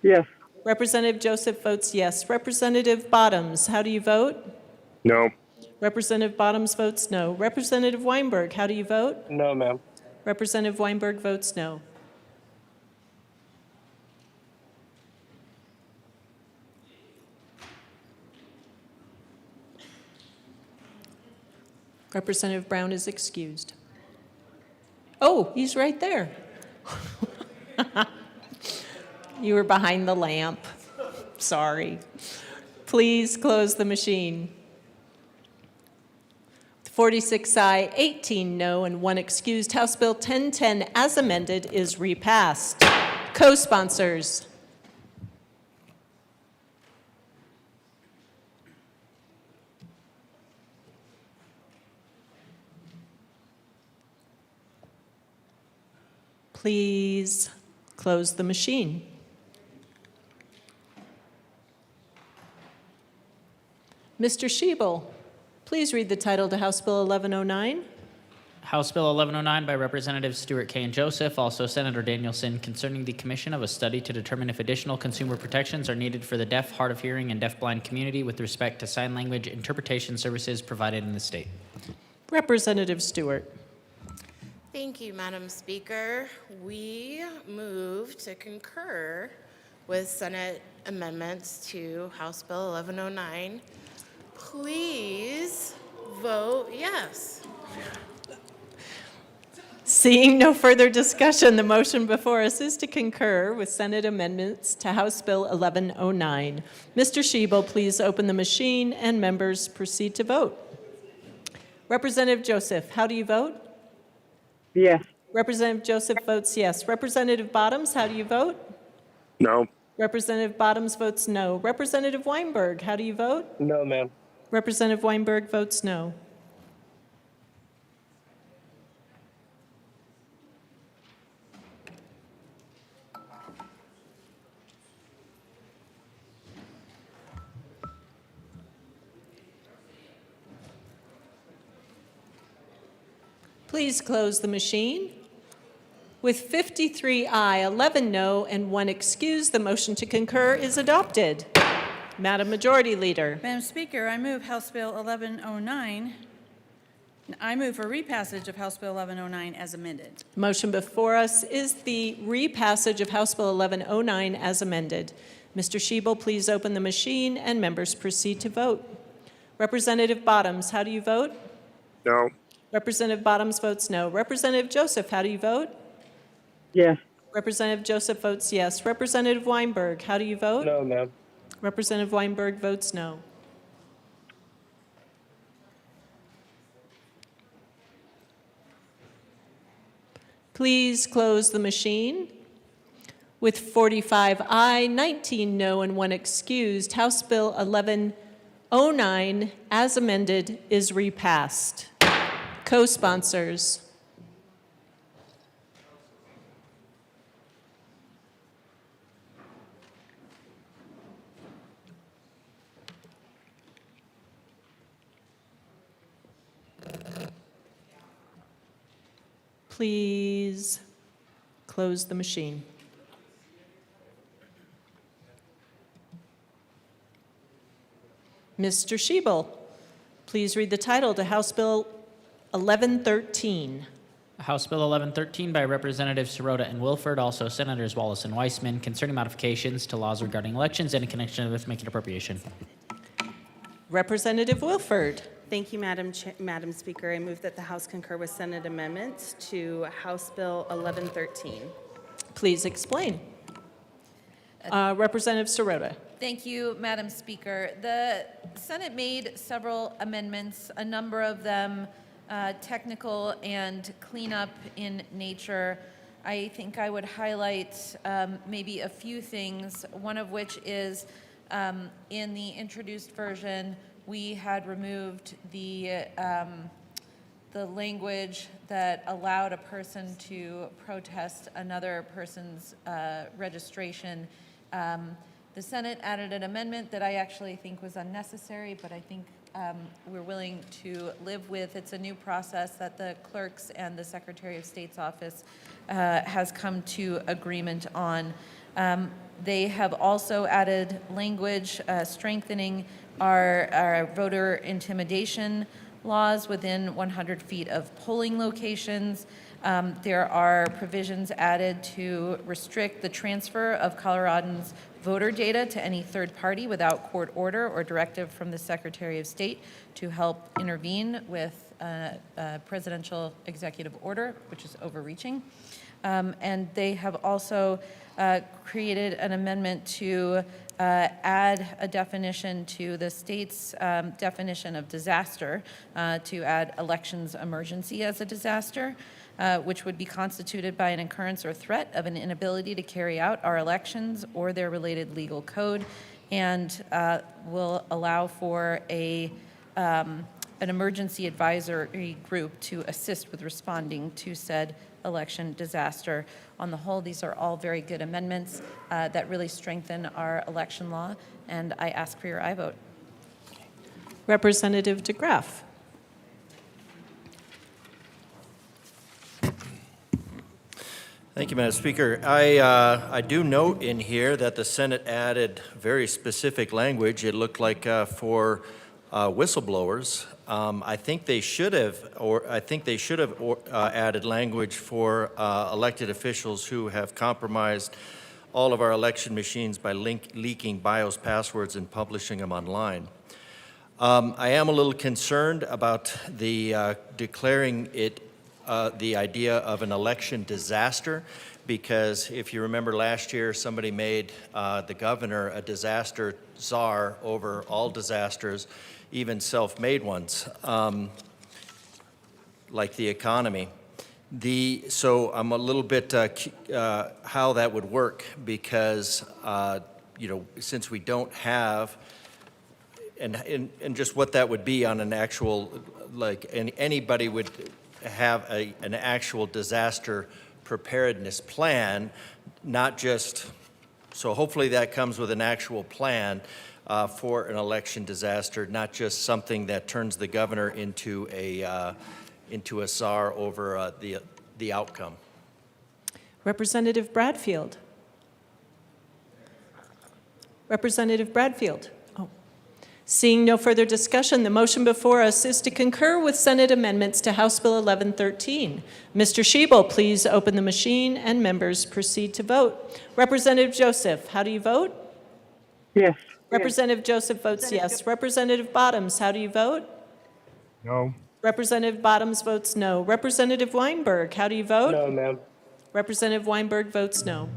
Yes.
Representative Joseph votes yes. Representative Bottoms, how do you vote?
No.
Representative Bottoms votes no. Representative Weinberg, how do you vote?
No, ma'am.
Representative Weinberg votes no. Representative Brown is excused. Oh, he's right there. You were behind the lamp. Sorry. Please close the machine. 46 aye, 18 no, and 1 excused. House Bill 1010 as amended is repassed. Co-sponsors. Please close the machine. Mr. Shebel, please read the title to House Bill 1109.
House Bill 1109 by Representatives Stewart Kaine Joseph, also Senator Danielson, concerning the commission of a study to determine if additional consumer protections are needed for the deaf, hard of hearing, and deafblind community with respect to sign language interpretation services provided in the state.
Representative Stewart.
Thank you, Madam Speaker. We move to concur with Senate amendments to House Bill 1109. Please vote yes.
Seeing no further discussion, the motion before us is to concur with Senate amendments to House Bill 1109. Mr. Shebel, please open the machine and members proceed to vote. Representative Joseph, how do you vote?
Yes.
Representative Joseph votes yes. Representative Bottoms, how do you vote?
No.
Representative Bottoms votes no. Representative Weinberg, how do you vote?
No, ma'am.
Representative Weinberg votes no. Please close the machine. With 53 aye, 11 no, and 1 excused, the motion to concur is adopted. Madam Majority Leader.
Madam Speaker, I move House Bill 1109 I move for repassage of House Bill 1109 as amended.
Motion before us is the repassage of House Bill 1109 as amended. Mr. Shebel, please open the machine and members proceed to vote. Representative Bottoms, how do you vote?
No.
Representative Bottoms votes no. Representative Joseph, how do you vote?
Yes.
Representative Joseph votes yes. Representative Weinberg, how do you vote?
No, ma'am.
Representative Weinberg votes no. Please close the machine. With 45 aye, 19 no, and 1 excused, House Bill 1109, as amended, is repassed. Co-sponsors. Please close the machine. Mr. Shebel, please read the title to House Bill 1113.
House Bill 1113 by Representatives Sirota and Wilford, also Senators Wallace and Weissman, concerning modifications to laws regarding elections and in connection with making appropriation.
Representative Wilford.
Thank you, Madam Speaker. I move that the House concur with Senate amendments to House Bill 1113.
Please explain. Representative Sirota.
Thank you, Madam Speaker. The Senate made several amendments, a number of them technical and cleanup in nature. I think I would highlight maybe a few things, one of which is in the introduced version, we had removed the language that allowed a person to protest another person's registration. The Senate added an amendment that I actually think was unnecessary, but I think we're willing to live with. It's a new process that the clerks and the Secretary of State's office has come to agreement on. They have also added language strengthening our voter intimidation laws within 100 feet of polling locations. There are provisions added to restrict the transfer of Coloradans' voter data to any third party without court order or directive from the Secretary of State to help intervene with a presidential executive order, which is overreaching. And they have also created an amendment to add a definition to the state's definition of disaster, to add elections emergency as a disaster, which would be constituted by an occurrence or threat of an inability to carry out our elections or their related legal code, and will allow for an emergency advisory group to assist with responding to said election disaster. On the whole, these are all very good amendments that really strengthen our election law, and I ask for your aye vote.
Representative DeGraff.
Thank you, Madam Speaker. I do note in here that the Senate added very specific language. It looked like for whistleblowers. I think they should have, added language for elected officials who have compromised all of our election machines by leaking BIOS passwords and publishing them online. I am a little concerned about the declaring it the idea of an election disaster, because if you remember last year, somebody made the governor a disaster czar over all disasters, even self-made ones, like the economy. So I'm a little bit how that would work, because since we don't have, and just what that would be on an actual, anybody would have an actual disaster preparedness plan, not just, so hopefully that comes with an actual plan for an election disaster, not just something that turns the governor into a czar over the outcome.
Representative Bradfield. Representative Bradfield. Seeing no further discussion, the motion before us is to concur with Senate amendments to House Bill 1113. Mr. Shebel, please open the machine and members proceed to vote. Representative Joseph, how do you vote?
Yes.
Representative Joseph votes yes. Representative Bottoms, how do you vote?
No.
Representative Bottoms votes no. Representative Weinberg, how do you vote?
No, ma'am.
Representative Weinberg votes no.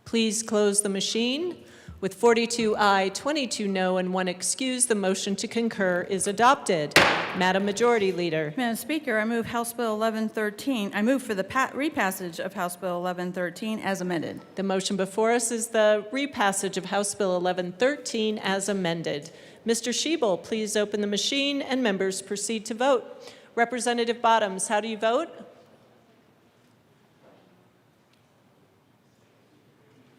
Please close the machine. With 42 aye, 22 no, and 1 excuse, the motion to concur is adopted. Madam Majority Leader.
Madam Speaker, I move House Bill 1113. I move for the repassage of House Bill 1113 as amended.
The motion before us is the repassage of House Bill 1113 as amended. Mr. Shebel, please open the machine and members proceed to vote. Representative Bottoms, how do you vote?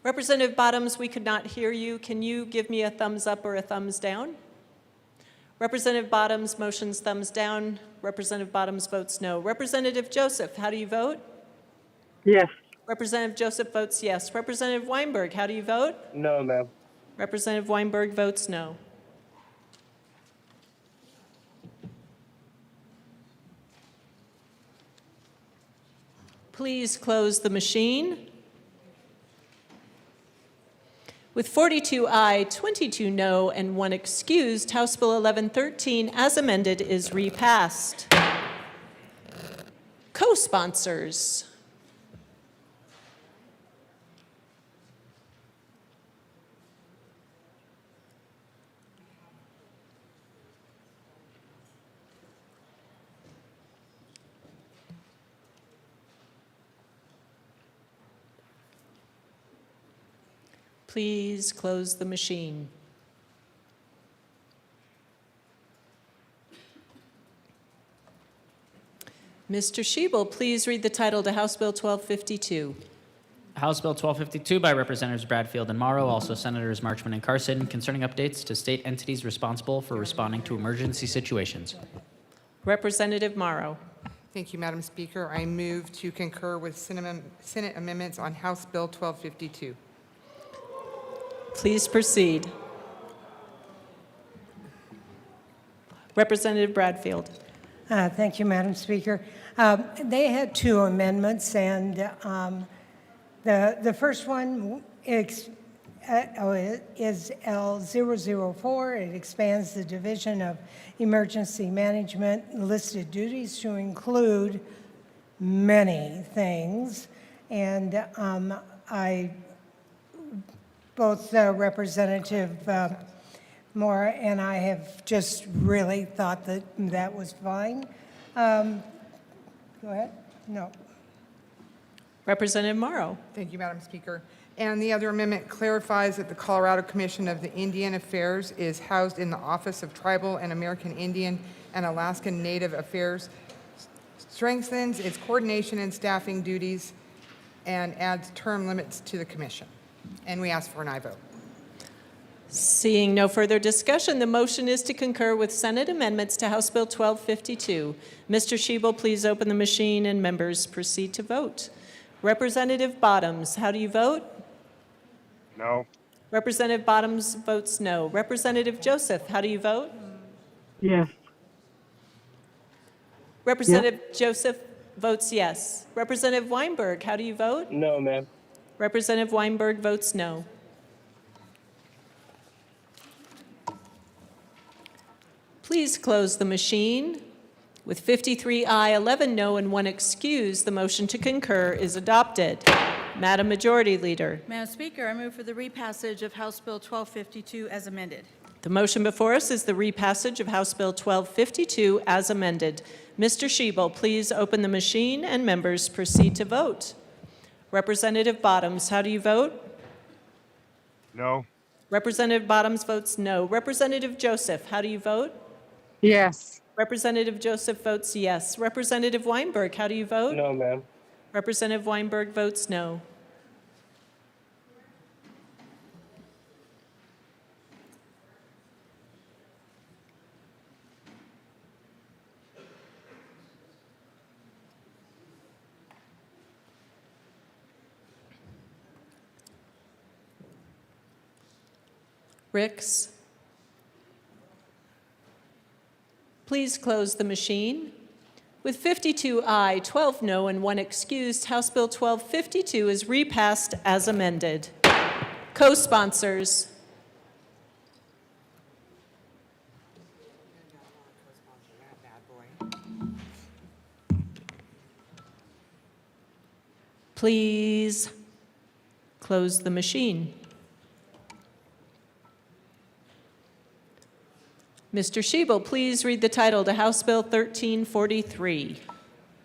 Representative Bottoms, we could not hear you. Can you give me a thumbs up or a thumbs down? Representative Bottoms motions thumbs down. Representative Bottoms votes no. Representative Joseph, how do you vote?
Yes.
Representative Joseph votes yes. Representative Weinberg, how do you vote?
No, ma'am.
Representative Weinberg votes no. Please close the machine. With 42 aye, 22 no, and 1 excused, House Bill 1113, as amended, is repassed. Co-sponsors. Please close the machine. Mr. Shebel, please read the title to House Bill 1252.
House Bill 1252 by Representatives Bradfield and Morrow, also Senators Marchman and Carson, concerning updates to state entities responsible for responding to emergency situations.
Representative Morrow.
Thank you, Madam Speaker. I move to concur with Senate amendments on House Bill 1252.
Please proceed. Representative Bradfield.
Thank you, Madam Speaker. They had two amendments, and the first one is L004. It expands the Division of Emergency Management listed duties to include many things, and both Representative Moore and I have just really thought that that was fine. Go ahead. No.
Representative Morrow.
Thank you, Madam Speaker. And the other amendment clarifies that the Colorado Commission of the Indian Affairs is housed in the Office of Tribal and American Indian and Alaskan Native Affairs, strengthens its coordination and staffing duties, and adds term limits to the commission. And we ask for an aye vote.
Seeing no further discussion, the motion is to concur with Senate amendments to House Bill 1252. Mr. Shebel, please open the machine and members proceed to vote. Representative Bottoms, how do you vote?
No.
Representative Bottoms votes no. Representative Joseph, how do you vote?
Yes.
Representative Joseph votes yes. Representative Weinberg, how do you vote?
No, ma'am.
Representative Weinberg votes no. Please close the machine. With 53 aye, 11 no, and 1 excuse, the motion to concur is adopted. Madam Majority Leader.
Madam Speaker, I move for the repassage of House Bill 1252 as amended.
The motion before us is the repassage of House Bill 1252 as amended. Mr. Shebel, please open the machine and members proceed to vote. Representative Bottoms, how do you vote?
No.
Representative Bottoms votes no. Representative Joseph, how do you vote?
Yes.
Representative Joseph votes yes. Representative Weinberg, how do you vote?
No, ma'am.
Representative Weinberg votes no. Ricks? Please close the machine. With 52 aye, 12 no, and 1 excused, House Bill 1252 is repassed as amended. Co-sponsors. Please close the machine. Mr. Shebel, please read the title to House Bill 1343.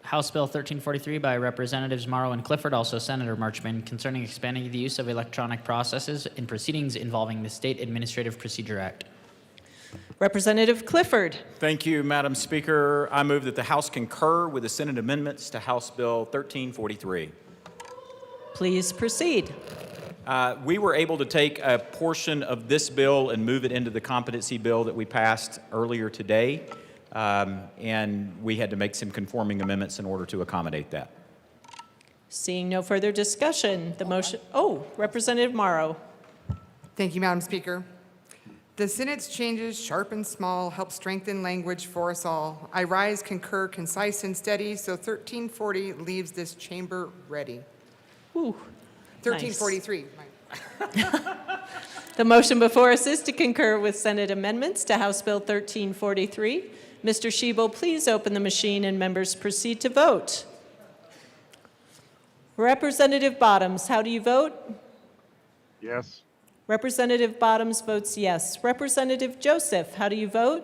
House Bill 1343 by Representatives Morrow and Clifford, also Senator Marchman, concerning expanding the use of electronic processes in proceedings involving the State Administrative Procedure Act.
Representative Clifford.
Thank you, Madam Speaker. I move that the House concur with the Senate amendments to House Bill 1343.
Please proceed.
We were able to take a portion of this bill and move it into the competency bill that we passed earlier today, and we had to make some conforming amendments in order to accommodate that.
Seeing no further discussion, the motion, Representative Morrow.
Thank you, Madam Speaker. The Senate's changes, sharp and small, help strengthen language for us all. I rise, concur, concise and steady, so 1340 leaves this chamber ready.
Ooh,
1343.
The motion before us is to concur with Senate amendments to House Bill 1343. Mr. Shebel, please open the machine and members proceed to vote. Representative Bottoms, how do you vote?
Yes.
Representative Bottoms votes yes. Representative Joseph, how do you vote?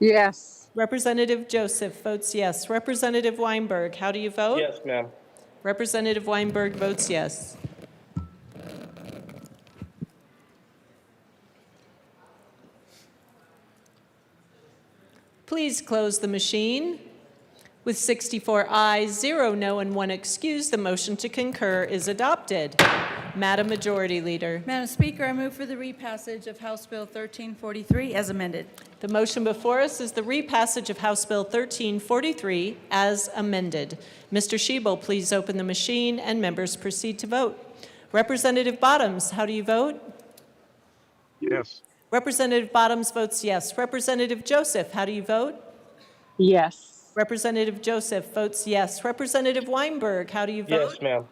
Yes.
Representative Joseph votes yes. Representative Weinberg, how do you vote?
Yes, ma'am.
Representative Weinberg votes yes. Please close the machine. With 64 ayes, 0 no, and 1 excused, the motion to concur is adopted. Madam Majority Leader.
Madam Speaker, I move for the repassage of House Bill 1343 as amended.
The motion before us is the repassage of House Bill 1343 as amended. Mr. Shebel, please open the machine and members proceed to vote. Representative Bottoms, how do you vote?
Yes.
Representative Bottoms votes yes. Representative Joseph, how do you vote?
Yes.
Representative Joseph votes yes. Representative Weinberg, how do you vote?
Yes, ma'am.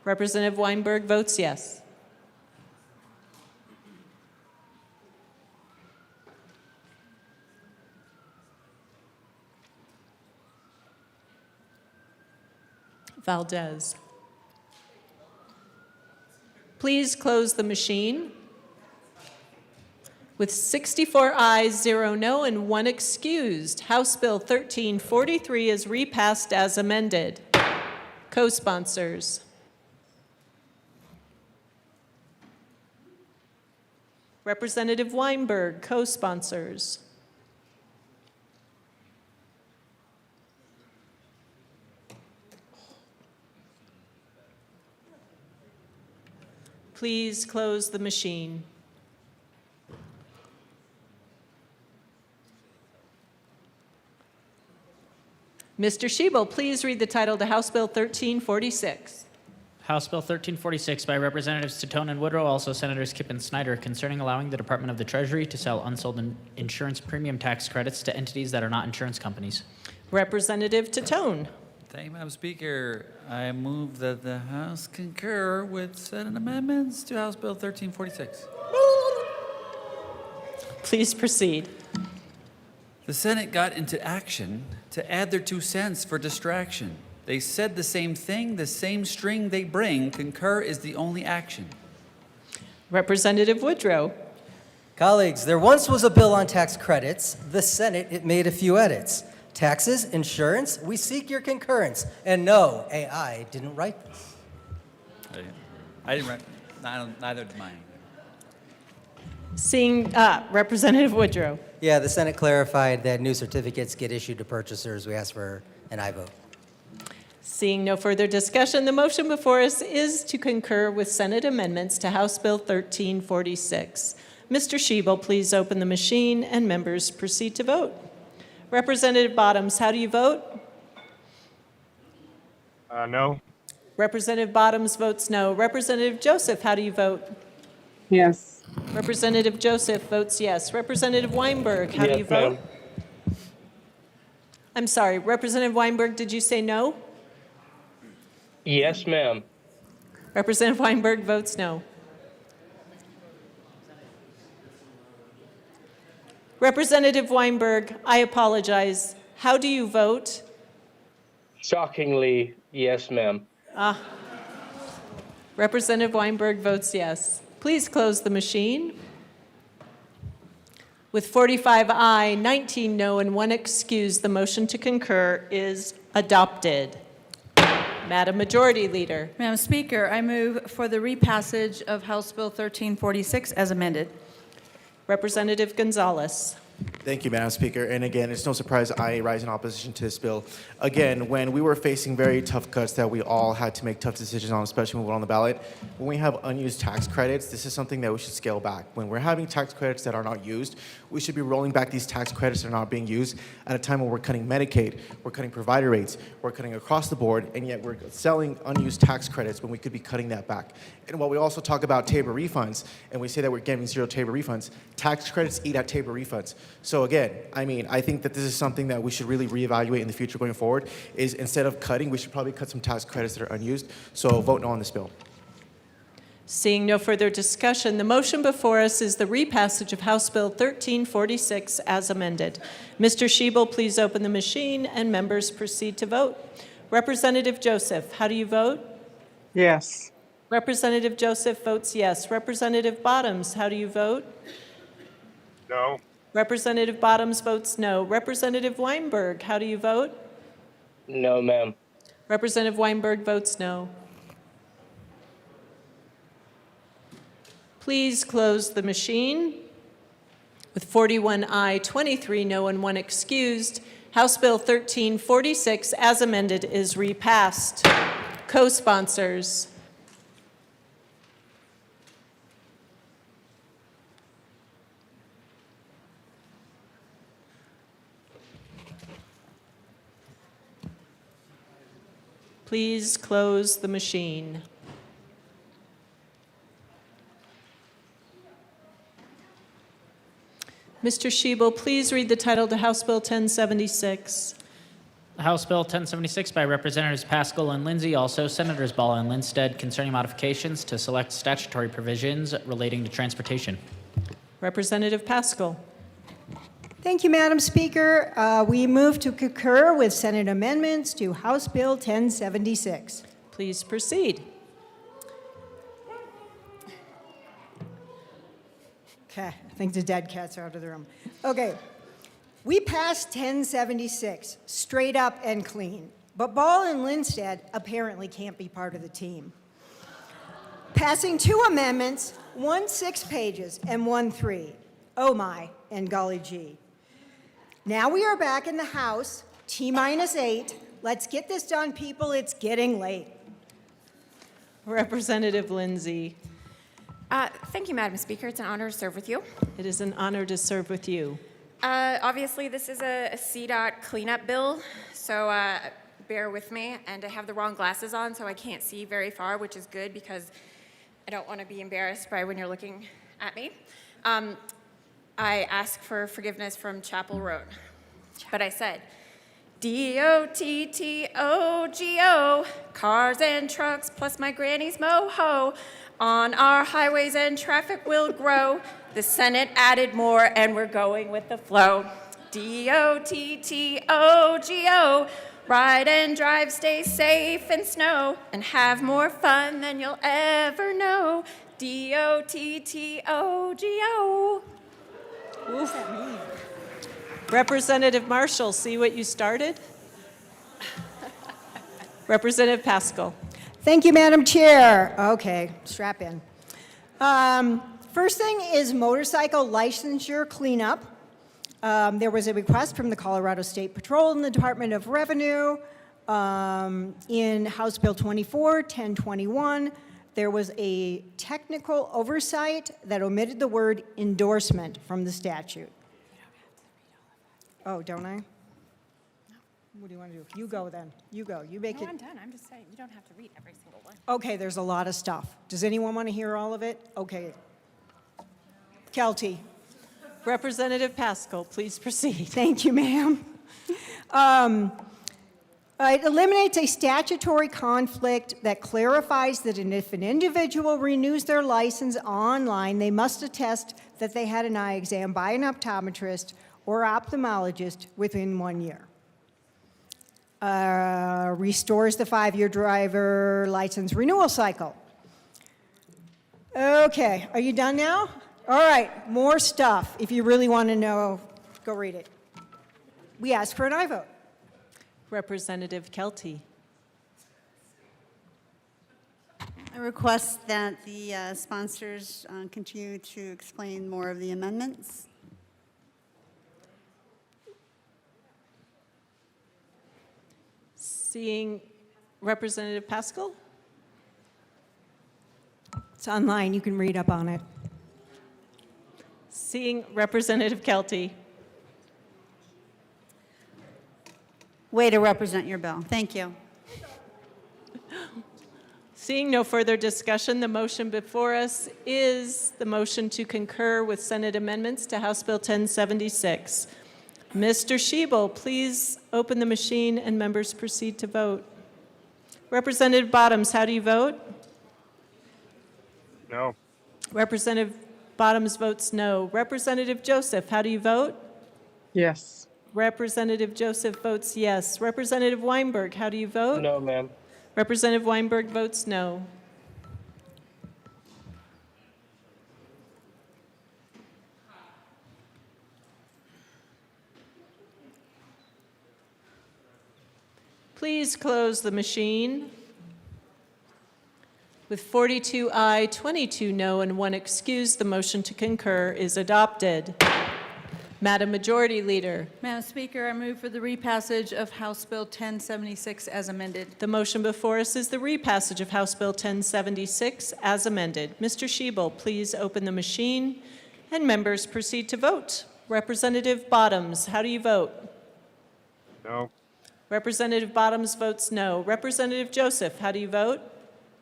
Representative Weinberg votes yes. Valdez. Please close the machine. With 64 ayes, 0 no, and 1 excused, House Bill 1343 is repassed as amended. Co-sponsors. Representative Weinberg, co-sponsors. Please close the machine. Mr. Shebel, please read the title to House Bill 1346.
House Bill 1346 by Representatives Titone and Woodrow, also Senators Kipp and Snyder, concerning allowing the Department of the Treasury to sell unsold insurance premium tax credits to entities that are not insurance companies.
Representative Titone.
Thank you, Madam Speaker. I move that the House concur with Senate amendments to House Bill 1346.
Please proceed.
The Senate got into action to add their 2 cents for distraction. They said the same thing, the same string they bring. Concur is the only action.
Representative Woodrow.
Colleagues, there once was a bill on tax credits. The Senate, it made a few edits. Taxes, insurance, we seek your concurrence. And no, AI didn't write this.
I didn't write, neither did mine.
Seeing Representative Woodrow.
Yeah, the Senate clarified that new certificates get issued to purchasers. We asked for an aye vote.
Seeing no further discussion, the motion before us is to concur with Senate amendments to House Bill 1346. Mr. Shebel, please open the machine and members proceed to vote. Representative Bottoms, how do you vote?
No.
Representative Bottoms votes no. Representative Joseph, how do you vote?
Yes.
Representative Joseph votes yes. Representative Weinberg, how do you
Yes,
vote?
ma'am.
I'm sorry, Representative Weinberg, did you say no?
Yes, ma'am.
Representative Weinberg votes no. Representative Weinberg, I apologize. How do you vote?
Shockingly, yes, ma'am.
Representative Weinberg votes yes. Please close the machine. With 45 aye, 19 no, and 1 excuse, the motion to concur is adopted. Madam Majority Leader.
Madam Speaker, I move for the repassage of House Bill 1346 as amended.
Representative Gonzalez.
Thank you, Madam Speaker. And again, it's no surprise I rise in opposition to this bill. Again, when we were facing very tough cuts that we all had to make tough decisions on, especially when we went on the ballot, when we have unused tax credits, this is something that we should scale back. When we're having tax credits that are not used, we should be rolling back these tax credits that are not being used at a time when we're cutting Medicaid, we're cutting provider rates, we're cutting across the board, and yet we're selling unused tax credits when we could be cutting that back. And while we also talk about TABOR refunds, and we say that we're giving zero TABOR refunds, tax credits eat at TABOR refunds. So again, I mean, I think that this is something that we should really reevaluate in the future going forward, is instead of cutting, we should probably cut some tax credits that are unused. So vote no on this bill.
Seeing no further discussion, the motion before us is the repassage of House Bill 1346 as amended. Mr. Schiebel, please open the machine and members proceed to vote. Representative Joseph, how do you vote?
Yes.
Representative Joseph votes yes. Representative Bottoms, how do you vote?
No.
Representative Bottoms votes no. Representative Weinberg, how do you vote?
No, ma'am.
Representative Weinberg votes no. Please close the machine. With 41 aye, 23 no, and 1 excused, House Bill 1346 as amended is repassed. Co-sponsors. Please close the machine. Mr. Schiebel, please read the title to House Bill 1076.
House Bill 1076 by Representatives Paschal and Lindsay, also Senators Ball and Lindsted, concerning modifications to select statutory provisions relating to transportation.
Representative Paschal.
Thank you, Madam Speaker. We move to concur with Senate amendments to House Bill 1076.
Please proceed.
Okay, I think the dead cats are out of the room. Okay, we passed 1076, straight up and clean. But Ball and Lindsted apparently can't be part of the team. Passing 2 amendments, 1 6 pages and 1 3. Oh my, and golly gee. Now we are back in the House, T-8. Let's get this done, people. It's getting late.
Representative Lindsay.
Thank you, Madam Speaker. It's an honor to serve with you.
It is an honor to serve with you.
Obviously, this is a CDOT cleanup bill, so bear with me. And I have the wrong glasses on, so I can't see very far, which is good because I don't want to be embarrassed by when you're looking at me. I ask for forgiveness from Chapel Road, but I said, D-O-T-T-O-G-O, cars and trucks plus my granny's moho. On our highways and traffic will grow. The Senate added more and we're going with the flow. D-O-T-T-O-G-O, ride and drive, stay safe in snow, and have more fun than you'll ever know. D-O-T-T-O-G-O.
What does that mean?
Representative Marshall, see what you started? Representative Paschal.
Thank you, Madam Chair. Okay, strap in. First thing is motorcycle licensure cleanup. There was a request from the Colorado State Patrol and the Department of Revenue in House Bill 1021. There was a technical oversight that omitted the word endorsement from the statute. Oh, don't I? What do you want to do? You go then. You go. You make
No,
it.
I'm done. I'm just saying, you don't have to read every single one.
Okay, there's a lot of stuff. Does anyone want to hear all of it? Okay.
Kelty.
Representative Pascal, please proceed.
Thank you, ma'am. It eliminates a statutory conflict that clarifies that if an individual renews their license online, they must attest that they had an eye exam by an optometrist or ophthalmologist within 1 year. Restores the 5-year driver license renewal cycle. Okay, are you done now? All right, more stuff. If you really want to know, go read it. We asked for an aye vote.
Representative Kelty.
I request that the sponsors continue to explain more of the amendments.
Seeing Representative Pascal?
It's online, you can read up on it.
Seeing Representative Kelty.
Way to represent your bill. Thank you.
Seeing no further discussion, the motion before us is the motion to concur with Senate amendments to House Bill 1076. Mr. Schiebel, please open the machine and members proceed to vote. Representative Bottoms, how do you vote?
No.
Representative Bottoms votes no. Representative Joseph, how do you vote?
Yes.
Representative Joseph votes yes. Representative Weinberg, how do you vote?
No, ma'am.
Representative Weinberg votes no. Please close the machine. With 42 aye, 22 no, and 1 excuse, the motion to concur is adopted. Madam Majority Leader.
Madam Speaker, I move for the repassage of House Bill 1076 as amended.
The motion before us is the repassage of House Bill 1076 as amended. Mr. Schiebel, please open the machine and members proceed to vote. Representative Bottoms, how do you vote?
No.
Representative Bottoms votes no. Representative Joseph, how do you vote?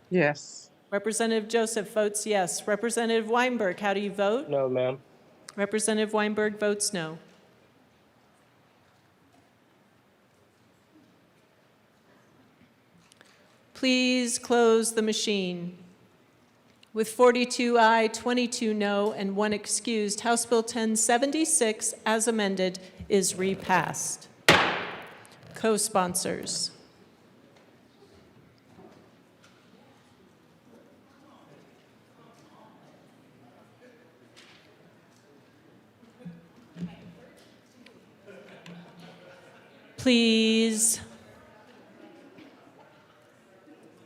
Yes.
Representative Joseph votes yes. Representative Weinberg, how do you vote?
No, ma'am.
Representative Weinberg votes no. Please close the machine. With 42 aye, 22 no, and 1 excused, House Bill 1076, as amended, is repassed. Co-sponsors. Please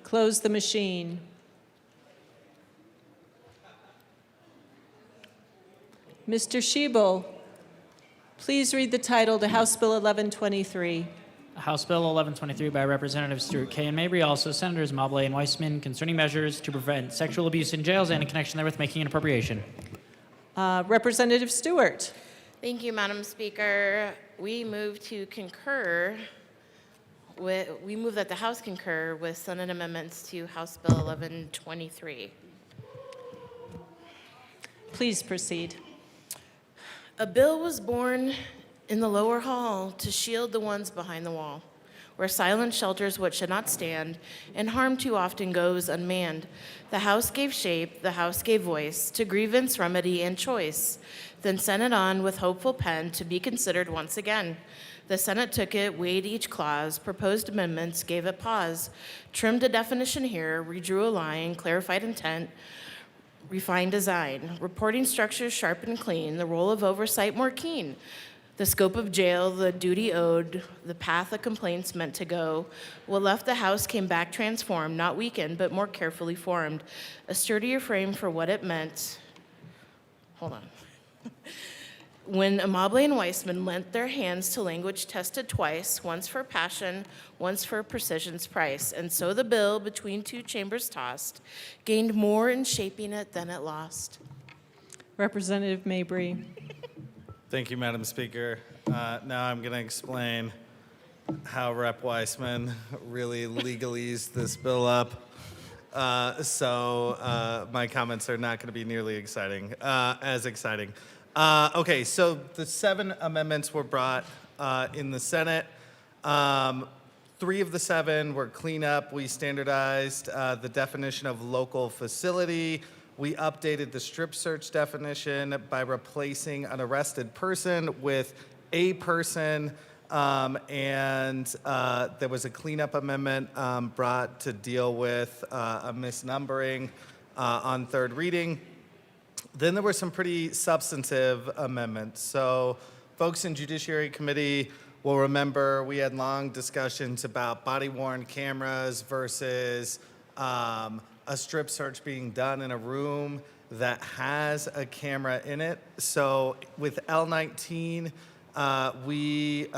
close the machine. Mr. Schiebel, please read the title to House Bill 1123.
House Bill 1123 by Representative Stewart K. and Mabry, also Senators Mobley and Weissman, concerning measures to prevent sexual abuse in jails and in connection therewith making an appropriation.
Representative Stewart.
Thank you, Madam Speaker. We move that the House concur with Senate amendments to House Bill 1123.
Please proceed.
A bill was born in the lower hall to shield the ones behind the wall, where silence shelters what should not stand, and harm too often goes unmanned. The House gave shape, the House gave voice to grievance, remedy, and choice, then sent it on with hopeful pen to be considered once again. The Senate took it, weighed each clause, proposed amendments, gave it pause, trimmed a definition here, redrew a line, clarified intent, refined design, reporting structures sharp and clean, the role of oversight more keen, the scope of jail, the duty owed, the path of complaints meant to go. What left the House came back transformed, not weakened, but more carefully formed, a sturdier frame for what it meant. Hold on. When Mobley and Weissman lent their hands to language tested twice, once for passion, once for precision's price, and so the bill, between two chambers tossed, gained more in shaping it than it lost.
Representative Mabry.
Thank you, Madam Speaker. Now I'm going to explain how Rep. Weissman really legalese this bill up. so my comments are not going to be nearly as exciting. Okay, so the 7 amendments were brought in the Senate. 3 of the 7 were cleanup. We standardized the definition of local facility. We updated the strip search definition by replacing an arrested person with a person. And there was a cleanup amendment brought to deal with a misnumbering on third reading. Then there were some pretty substantive amendments. So folks in Judiciary Committee will remember we had long discussions about body-worn cameras versus a strip search being done in a room that has a camera in it. So with L19, we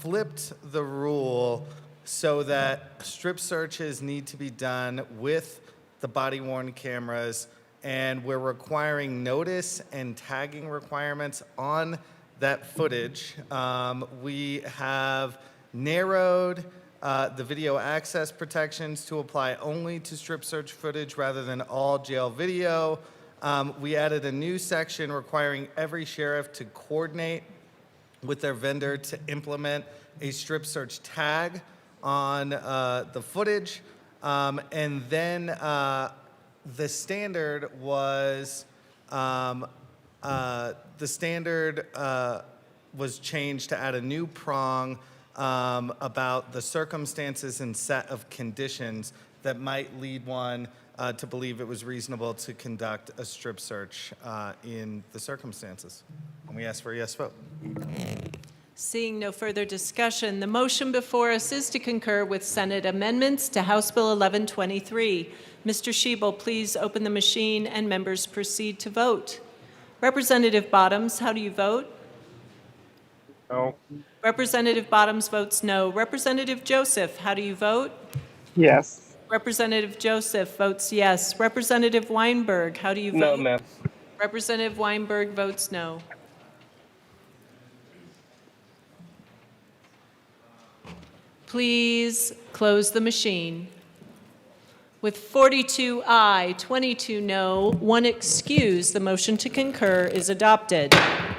flipped the rule so that strip searches need to be done with the body-worn cameras, and we're requiring notice and tagging requirements on that footage. We have narrowed the video access protections to apply only to strip search footage rather than all jail video. We added a new section requiring every sheriff to coordinate with their vendor to implement a strip search tag on the footage. And then the standard was changed to add a new prong about the circumstances and set of conditions that might lead one to believe it was reasonable to conduct a strip search in the circumstances. And we ask for a yes vote.
Seeing no further discussion, the motion before us is to concur with Senate amendments to House Bill 1123. Mr. Schiebel, please open the machine and members proceed to vote. Representative Bottoms, how do you vote?
No.
Representative Bottoms votes no. Representative Joseph, how do you vote?
Yes.
Representative Joseph votes yes. Representative Weinberg, how do you vote?
No, ma'am.
Representative Weinberg votes no. Please close the machine. With 42 aye, 22 no, 1 excuse, the motion to concur is adopted.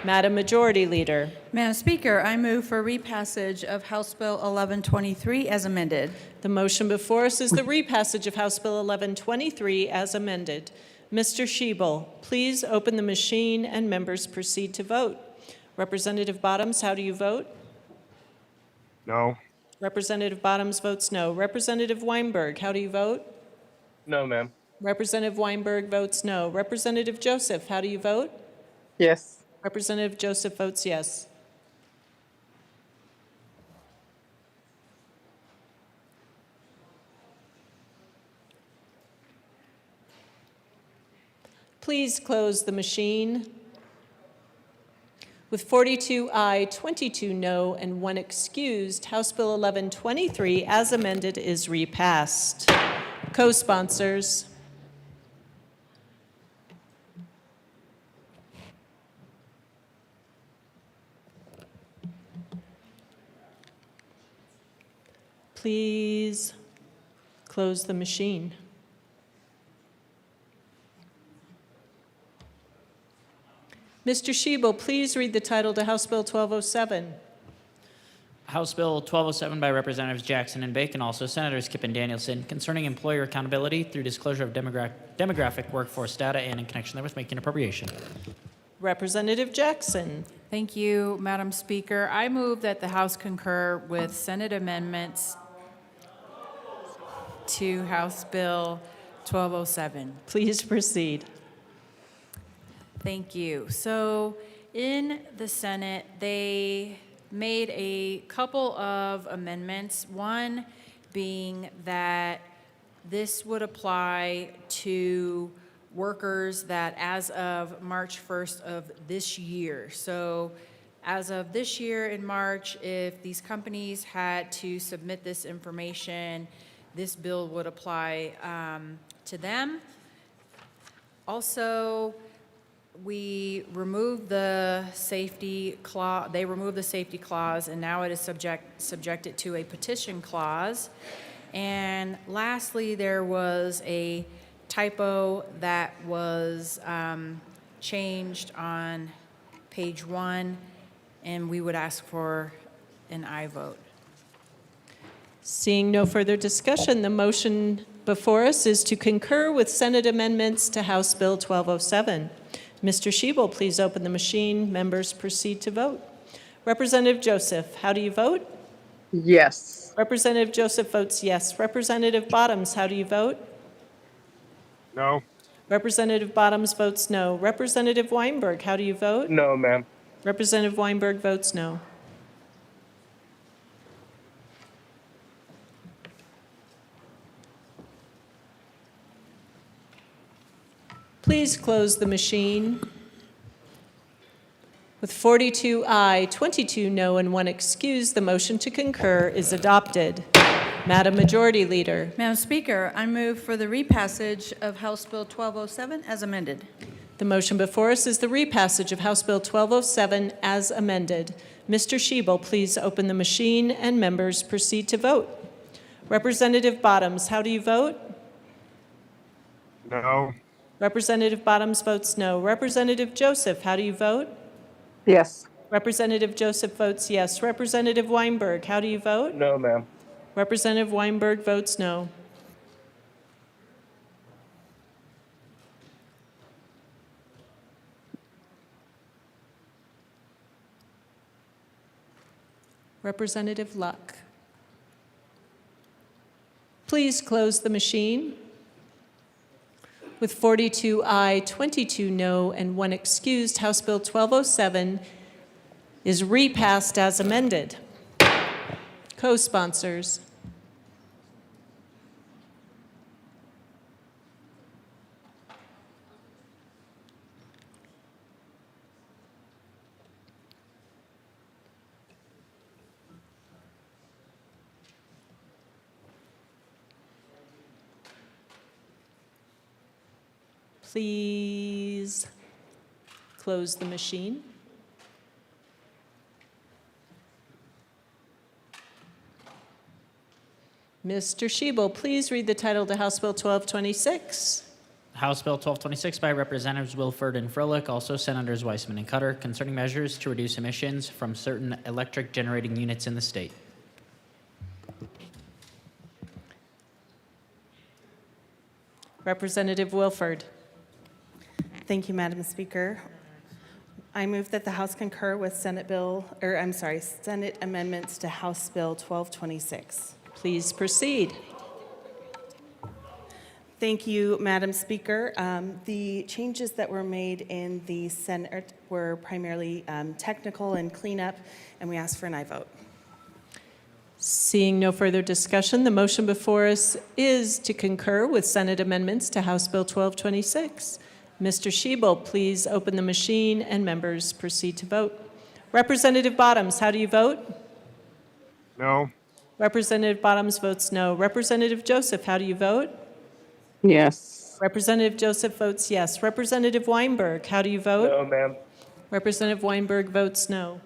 Madam Majority Leader.
Madam Speaker, I move for repassage of House Bill 1123 as amended.
The motion before us is the repassage of House Bill 1123 as amended. Mr. Schiebel, please open the machine and members proceed to vote. Representative Bottoms, how do you vote?
No.
Representative Bottoms votes no. Representative Weinberg, how do you vote?
No, ma'am.
Representative Weinberg votes no. Representative Joseph, how do you vote?
Yes.
Representative Joseph votes yes. Please close the machine. With 42 aye, 22 no, and 1 excused, House Bill 1123, as amended, is repassed. Co-sponsors. Please close the machine. Mr. Schiebel, please read the title to House Bill 1207.
House Bill 1207 by Representatives Jackson and Bacon, also Senators Kipp and Danielson, concerning employer accountability through disclosure of demographic workforce data and in connection therewith making appropriation.
Representative Jackson.
Thank you, Madam Speaker. I move that the House concur with Senate amendments to House Bill 1207.
Please proceed.
Thank you. So in the Senate, they made a couple of amendments, one being that this would apply to workers that as of March 1st of this year. So as of this year in March, if these companies had to submit this information, this bill would apply to them. Also, we removed the safety clause, they removed the safety clause, and now it is subjected to a petition clause. And lastly, there was a typo that was changed on page 1, and we would ask for an aye vote.
Seeing no further discussion, the motion before us is to concur with Senate amendments to House Bill 1207. Mr. Shebel, please open the machine. Members proceed to vote. Representative Joseph, how do you vote?
Yes.
Representative Joseph votes yes. Representative Bottoms, how do you vote?
No.
Representative Bottoms votes no. Representative Weinberg, how do you vote?
No, ma'am.
Representative Weinberg votes no. Please close the machine. With 42 aye, 22 no, and 1 excused, the motion to concur is adopted. Madam Majority Leader.
Madam Speaker, I move for the repassage of House Bill 1207 as amended.
The motion before us is the repassage of House Bill 1207 as amended. Mr. Shebel, please open the machine and members proceed to vote. Representative Bottoms, how do you vote?
No.
Representative Bottoms votes no. Representative Joseph, how do you vote?
Yes.
Representative Joseph votes yes. Representative Weinberg, how do you vote?
No, ma'am.
Representative Weinberg votes no. Representative Luck. Please close the machine. With 42 aye, 22 no, and 1 excused, House Bill 1207 is repassed as amended. Co-sponsors. Please close the machine. Mr. Shebel, please read the title to House Bill 1226.
House Bill 1226 by Representatives Wilford and Froelich, also Senators Weissman and Cutter, concerning measures to reduce emissions from certain electric generating units in the state.
Representative Wilford.
Thank you, Madam Speaker. I move that the House concur with Senate amendments to House Bill 1226.
Please proceed.
Thank you, Madam Speaker. The changes that were made in the Senate were primarily technical and cleanup, and we ask for an aye vote.
Seeing no further discussion, the motion before us is to concur with Senate amendments to House Bill 1226. Mr. Shebel, please open the machine and members proceed to vote. Representative Bottoms, how do you vote?
No.
Representative Bottoms votes no. Representative Joseph, how do you vote?
Yes.
Representative Joseph votes yes. Representative Weinberg, how do you vote?
No, ma'am.
Representative Weinberg votes no.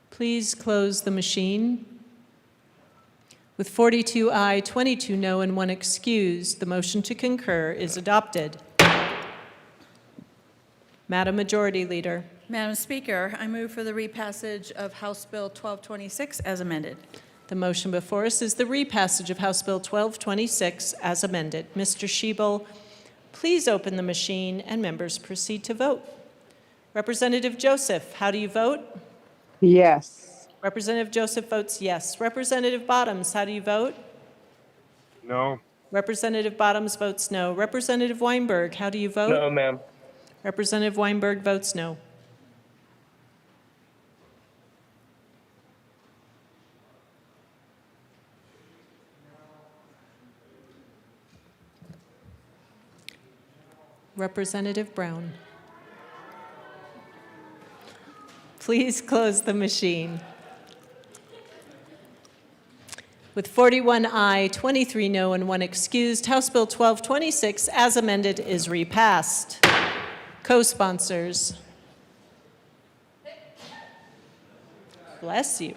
Please close the machine. With 42 aye, 22 no, and 1 excused, the motion to concur is adopted. Madam Majority Leader.
Madam Speaker, I move for the repassage of House Bill 1226 as amended.
The motion before us is the repassage of House Bill 1226 as amended. Mr. Shebel, please open the machine and members proceed to vote. Representative Joseph, how do you vote?
Yes.
Representative Joseph votes yes. Representative Bottoms, how do you vote?
No.
Representative Bottoms votes no. Representative Weinberg, how do you vote?
No, ma'am.
Representative Weinberg votes no. Representative Brown. Please close the machine. With 41 aye, 23 no, and 1 excused, House Bill 1226, as amended, is repassed. Co-sponsors. Bless you.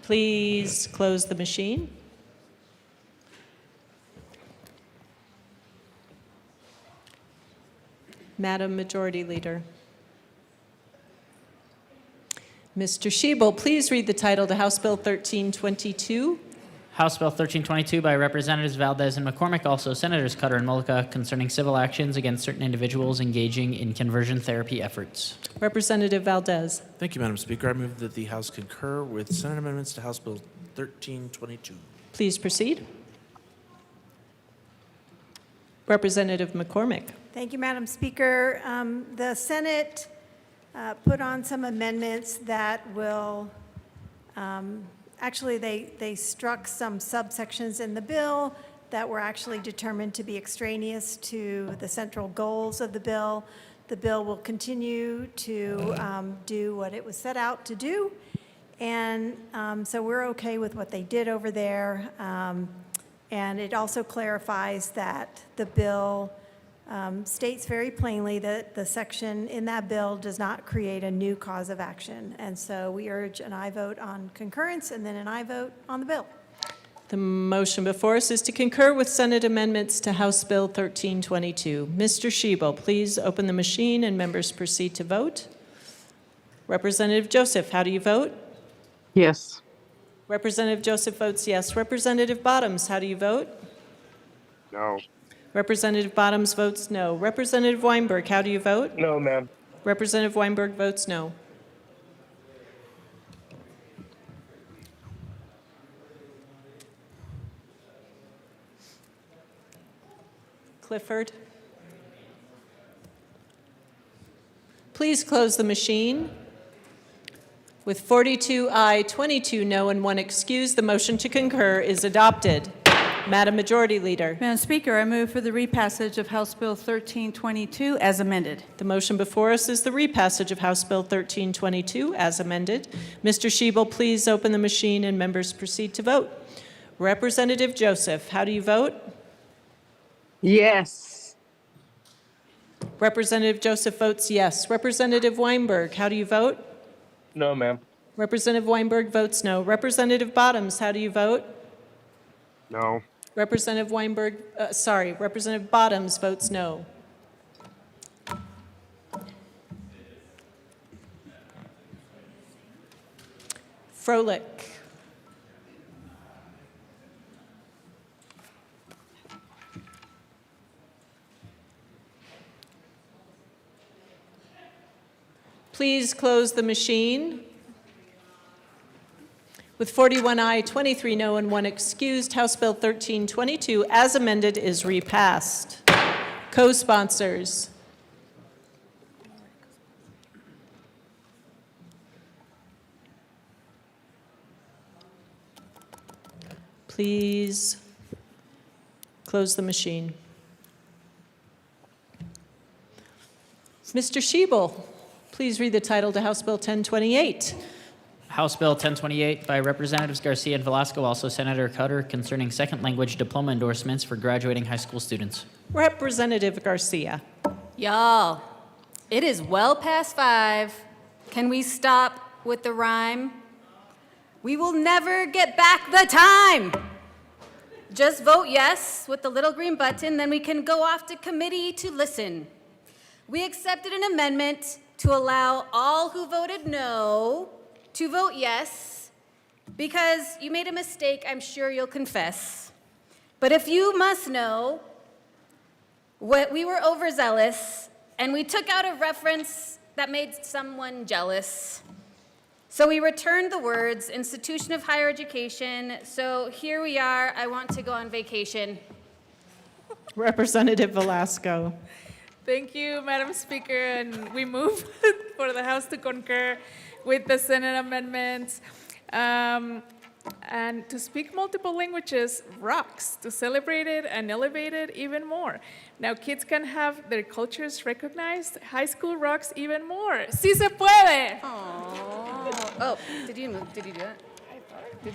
Please close the machine. Madam Majority Leader. Mr. Shebel, please read the title to House Bill 1322.
House Bill 1322 by Representatives Valdez and McCormick, also Senators Cutter and Mullica, concerning civil actions against certain individuals engaging in conversion therapy efforts.
Representative Valdez.
Thank you, Madam Speaker. I move that the House concur with Senate amendments to House Bill 1322.
Please proceed. Representative McCormick.
Thank you, Madam Speaker. The Senate put on some amendments that will, actually, they struck some subsections in the bill that were actually determined to be extraneous to the central goals of the bill. The bill will continue to do what it was set out to do, and so we're okay with what they did over there. And it also clarifies that the bill states very plainly that the section in that bill does not create a new cause of action. And so we urge an aye vote on concurrence and then an aye vote on the bill.
The motion before us is to concur with Senate amendments to House Bill 1322. Mr. Shebel, please open the machine and members proceed to vote. Representative Joseph, how do you vote?
Yes.
Representative Joseph votes yes. Representative Bottoms, how do you vote?
No.
Representative Bottoms votes no. Representative Weinberg, how do you vote?
No, ma'am.
Representative Weinberg votes no. Clifford? Please close the machine. With 42 aye, 22 no, and 1 excused, the motion to concur is adopted. Madam Majority Leader.
Madam Speaker, I move for the repassage of House Bill 1322 as amended.
The motion before us is the repassage of House Bill 1322 as amended. Mr. Shebel, please open the machine and members proceed to vote. Representative Joseph, how do you vote?
Yes.
Representative Joseph votes yes. Representative Weinberg, how do you vote?
No, ma'am.
Representative Weinberg votes no. Representative Bottoms, how do you vote?
No.
Representative Weinberg, Representative Bottoms votes no. Froelich. Please close the machine. With 41 aye, 23 no, and 1 excused, House Bill 1322, as amended, is repassed. Co-sponsors. Please close the machine. Mr. Shebel, please read the title to House Bill 1028.
House Bill 1028 by Representatives Garcia and Velasco, also Senator Cutter, concerning second language diploma endorsements for graduating high school students.
Representative Garcia.
Y'all, it is well past 5. Can we stop with the rhyme? We will never get back the time. Just vote yes with the little green button, then we can go off to committee to listen. We accepted an amendment to allow all who voted no to vote yes, because you made a mistake, I'm sure you'll confess. But if you must know, we were overzealous, and we took out a reference that made someone jealous. So we returned the words, institution of higher education, so here we are, I want to go on vacation.
Representative Velasco.
Thank you, Madam Speaker, and we move for the House to concur with the Senate amendments. And to speak multiple languages rocks, to celebrate it and elevate it even more. Now kids can have their cultures recognized. High school rocks even more. Sí se puede!
Oh, did you do it? Did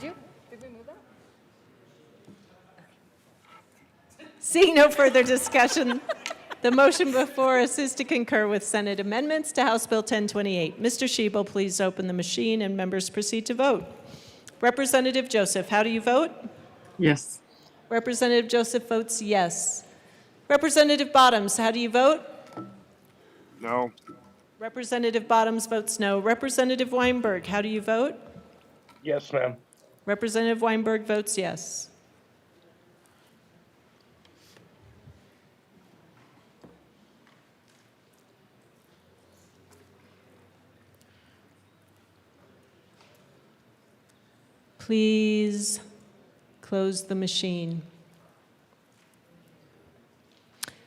you? Did we move that?
Seeing no further discussion, the motion before us is to concur with Senate amendments to House Bill 1028. Mr. Shebel, please open the machine and members proceed to vote. Representative Joseph, how do you vote?
Yes.
Representative Joseph votes yes. Representative Bottoms, how do you vote?
No.
Representative Bottoms votes no. Representative Weinberg, how do you vote?
Yes, ma'am.
Representative Weinberg votes yes. Please close the machine.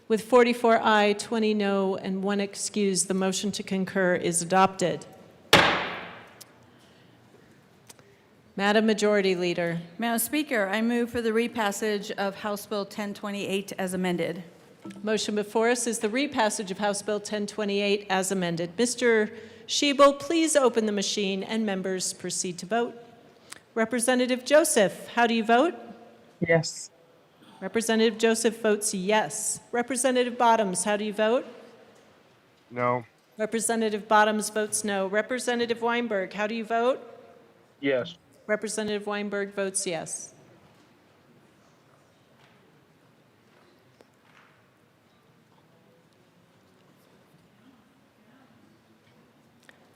With 44 aye, 20 no, and 1 excuse, the motion to concur is adopted. Madam Majority Leader.
Madam Speaker, I move for the repassage of House Bill 1028 as amended.
Motion before us is the repassage of House Bill 1028 as amended. Mr. Shebel, please open the machine and members proceed to vote. Representative Joseph, how do you vote?
Yes.
Representative Joseph votes yes. Representative Bottoms, how do you vote?
No.
Representative Bottoms votes no. Representative Weinberg, how do you vote?
Yes.
Representative Weinberg votes yes.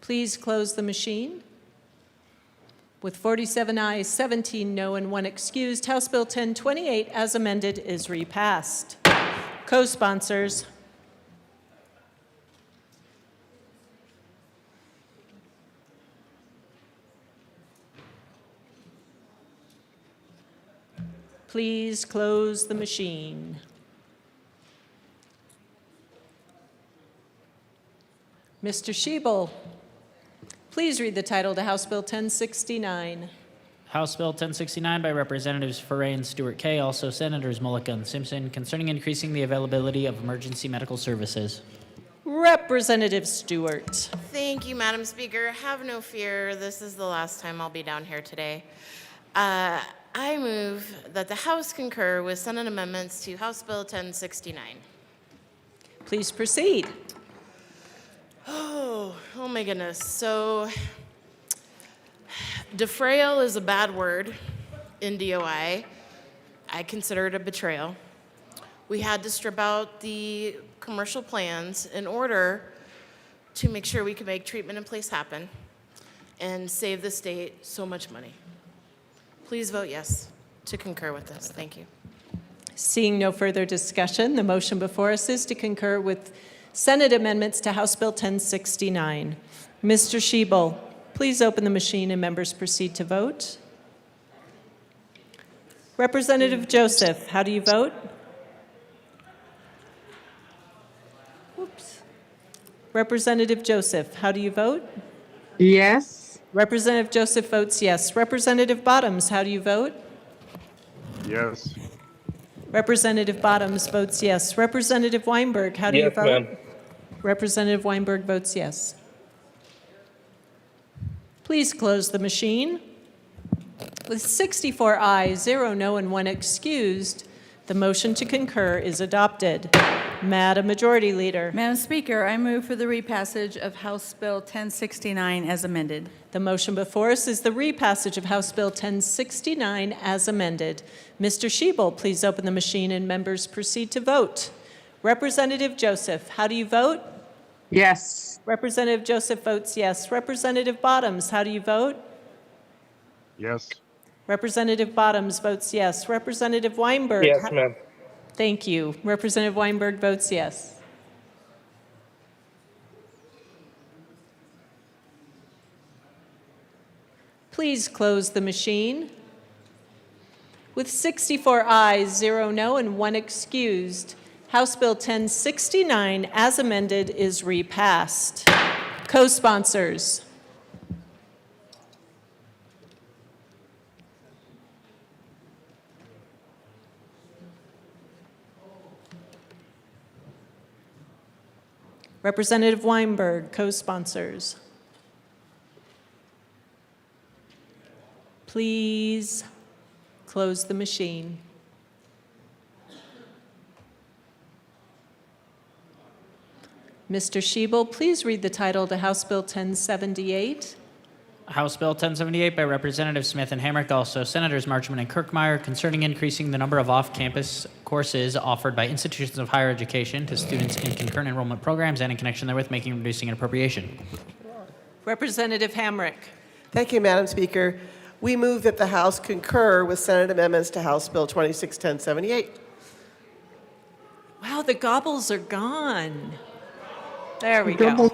Please close the machine. With 47 ayes, 17 no, and 1 excused, House Bill 1028 as amended is repassed. Co-sponsors. Please close the machine. Mr. Shebel, please read the title to House Bill 1069.
House Bill 1069 by Representatives Ferre and Stewart Kay, also Senators Mullica and Simpson, concerning increasing the availability of emergency medical services.
Representative Stewart.
Thank you, Madam Speaker. Have no fear. This is the last time I'll be down here today. I move that the House concur with Senate amendments to House Bill 1069.
Please proceed.
Oh my goodness. So, defrail is a bad word in DOI. I consider it a betrayal. We had to strip out the commercial plans in order to make sure we could make treatment in place happen and save the state so much money. Please vote yes to concur with this. Thank you.
Seeing no further discussion, the motion before us is to concur with Senate amendments to House Bill 1069. Mr. Shebel, please open the machine and members proceed to vote. Representative Joseph, how do you vote? Whoops. Representative Joseph, how do you vote?
Yes.
Representative Joseph votes yes. Representative Bottoms, how do you vote?
Yes.
Representative Bottoms votes yes. Representative Weinberg, how do you
Yes,
vote?
ma'am.
Representative Weinberg votes yes. Please close the machine. With 64 ayes, 0 no, and 1 excused, the motion to concur is adopted. Madam Majority Leader.
Madam Speaker, I move for the repassage of House Bill 1069 as amended.
The motion before us is the repassage of House Bill 1069 as amended. Mr. Shebel, please open the machine and members proceed to vote. Representative Joseph, how do you vote?
Yes.
Representative Joseph votes yes. Representative Bottoms, how do you vote?
Yes.
Representative Bottoms votes yes. Representative Weinberg.
Yes, ma'am.
Thank you. Representative Weinberg votes yes. Please close the machine. With 64 ayes, 0 no, and 1 excused, House Bill 1069 as amended is repassed. Co-sponsors. Representative Weinberg, co-sponsors. Please close the machine. Mr. Shebel, please read the title to House Bill 1078.
House Bill 1078 by Representatives Smith and Hamrick, also Senators Marchman and Kirkmeyer, concerning increasing the number of off-campus courses offered by institutions of higher education to students in concurrent enrollment programs and in connection therewith making and reducing an appropriation.
Representative Hamrick.
Thank you, Madam Speaker. We move that the House concur with Senate amendments to House Bill 261078.
Wow, the gobbles are gone. There we go.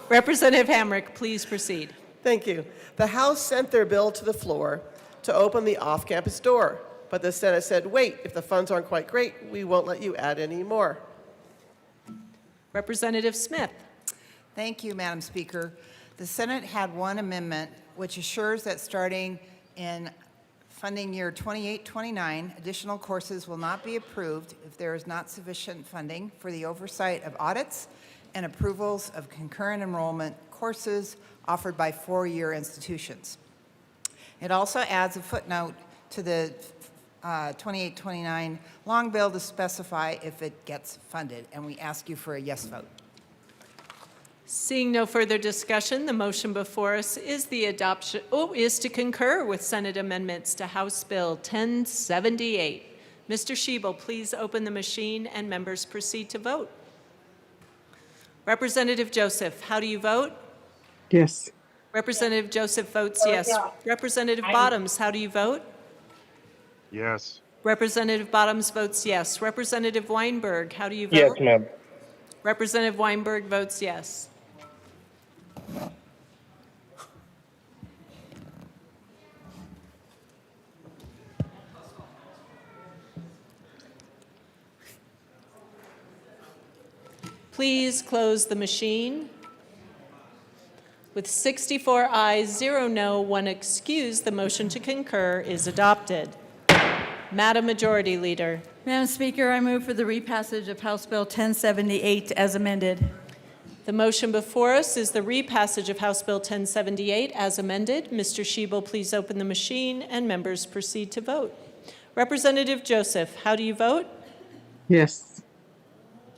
Representative Hamrick, please proceed.
Thank you. The House sent their bill to the floor to open the off-campus door, but the Senate said, wait, if the funds aren't quite great, we won't let you add any more.
Representative Smith.
Thank you, Madam Speaker. The Senate had one amendment which assures that starting in funding year 28-29, additional courses will not be approved if there is not sufficient funding for the oversight of audits and approvals of concurrent enrollment courses offered by four-year institutions. It also adds a footnote to the 28-29 long bill to specify if it gets funded, and we ask you for a yes vote.
Seeing no further discussion, the motion before us is to concur with Senate amendments to House Bill 1078. Mr. Shebel, please open the machine and members proceed to vote. Representative Joseph, how do you vote?
Yes.
Representative Joseph votes yes. Representative Bottoms, how do you vote?
Yes.
Representative Bottoms votes yes. Representative Weinberg, how do you vote?
Yes, ma'am.
Representative Weinberg votes yes. Please close the machine. With 64 ayes, 0 no, 1 excused, the motion to concur is adopted. Madam Majority Leader.
Madam Speaker, I move for the repassage of House Bill 1078 as amended.
The motion before us is the repassage of House Bill 1078 as amended. Mr. Shebel, please open the machine and members proceed to vote. Representative Joseph, how do you vote?
Yes.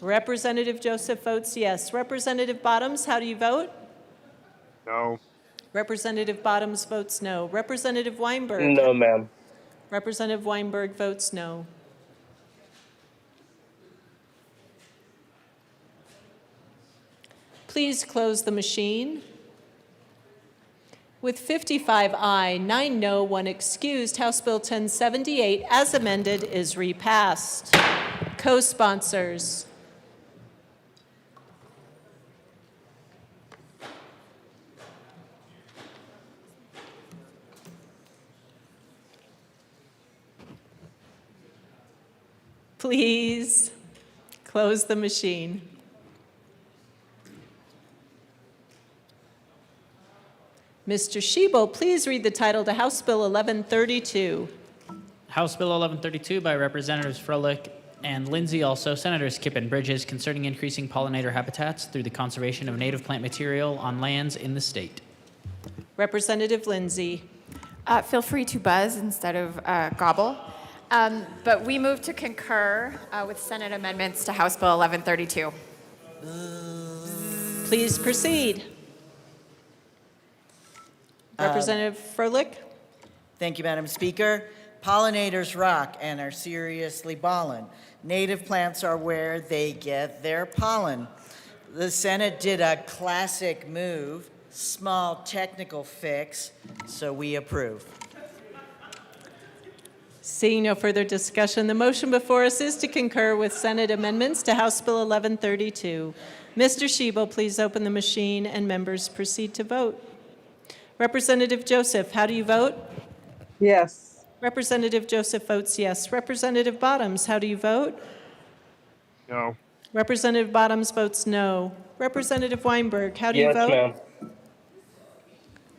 Representative Joseph votes yes. Representative Bottoms, how do you vote?
No.
Representative Bottoms votes no. Representative Weinberg?
No, ma'am.
Representative Weinberg votes no. Please close the machine. With 55 aye, 9 no, 1 excused, House Bill 1078 as amended is repassed. Co-sponsors. Please close the machine. Mr. Shebel, please read the title to House Bill 1132.
House Bill 1132 by Representatives Froelich and Lindsay, also Senators Kippen Bridges, concerning increasing pollinator habitats through the conservation of native plant material on lands in the state.
Representative Lindsay.
Feel free to buzz instead of gobble. But we move to concur with Senate amendments to House Bill 1132.
Please proceed. Representative Froelich.
Thank you, Madam Speaker. Pollinators rock and are seriously ballin'. Native plants are where they get their pollen. The Senate did a classic move, small technical fix, so we approve.
Seeing no further discussion, the motion before us is to concur with Senate amendments to House Bill 1132. Mr. Shebel, please open the machine and members proceed to vote. Representative Joseph, how do you vote?
Yes.
Representative Joseph votes yes. Representative Bottoms, how do you vote?
No.
Representative Bottoms votes no. Representative Weinberg, how do you vote?
Yes, ma'am.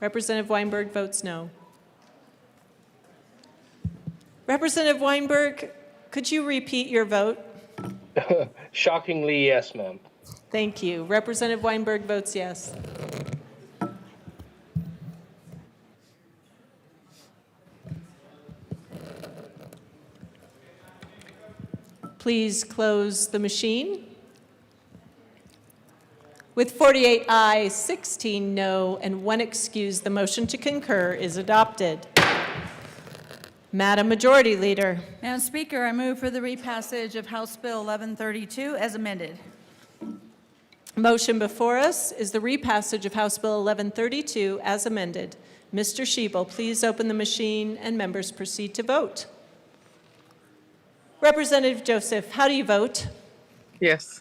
Representative Weinberg votes no. Representative Weinberg, could you repeat your vote?
Shockingly, yes, ma'am.
Thank you. Representative Weinberg votes yes. Please close the machine. With 48 ayes, 16 no, and 1 excuse, the motion to concur is adopted. Madam Majority Leader.
Madam Speaker, I move for the repassage of House Bill 1132 as amended.
Motion before us is the repassage of House Bill 1132 as amended. Mr. Schiebel, please open the machine and members proceed to vote. Representative Joseph, how do you vote?
Yes.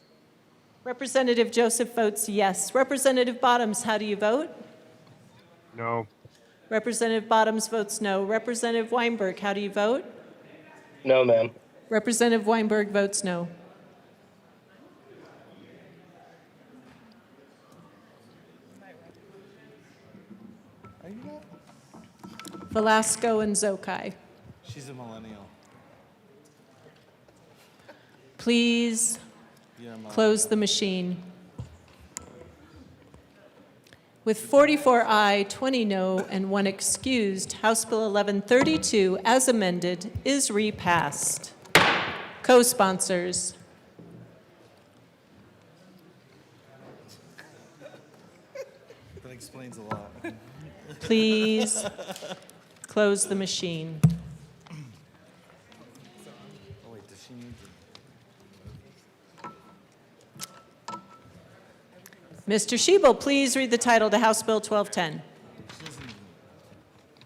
Representative Joseph votes yes. Representative Bottoms, how do you vote?
No.
Representative Bottoms votes no. Representative Weinberg, how do you vote?
No, ma'am.
Representative Weinberg votes no. Velasco and Zokai.
She's a millennial.
Please close the machine. With 44 aye, 20 no, and 1 excused, House Bill 1132, as amended, is repassed. Co-sponsors.
That explains a lot.
Please close the machine.
Oh, wait, does she need to?
Mr. Schiebel, please read the title to House Bill 1210.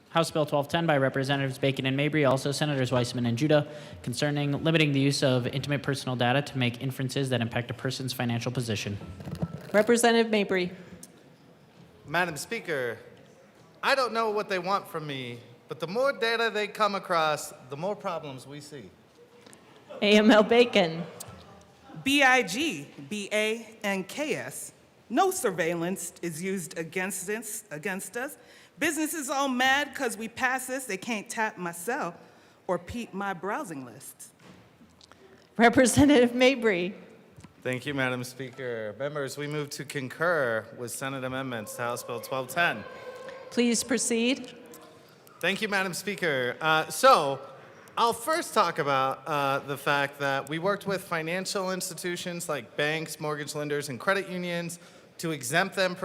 House Bill 1210 by Representatives Bacon and Mabry, also Senators Weissman and Judah, concerning limiting the use of intimate personal data to make inferences that impact a person's financial position.
Representative Mabry.
Madam Speaker, I don't know what they want from me, but the more data they come across, the more problems we see.
AML Bacon.
BIG, BA, and KS. No surveillance is used against us. Businesses all mad because we pass this. They can't tap my cell or peep my browsing lists.
Representative Mabry.
Thank you, Madam Speaker. Members, we move to concur with Senate amendments to House Bill 1210.
Please proceed.
Thank you, Madam Speaker. So I'll first talk about the fact that we worked with financial institutions like banks, mortgage lenders, and credit unions to exempt them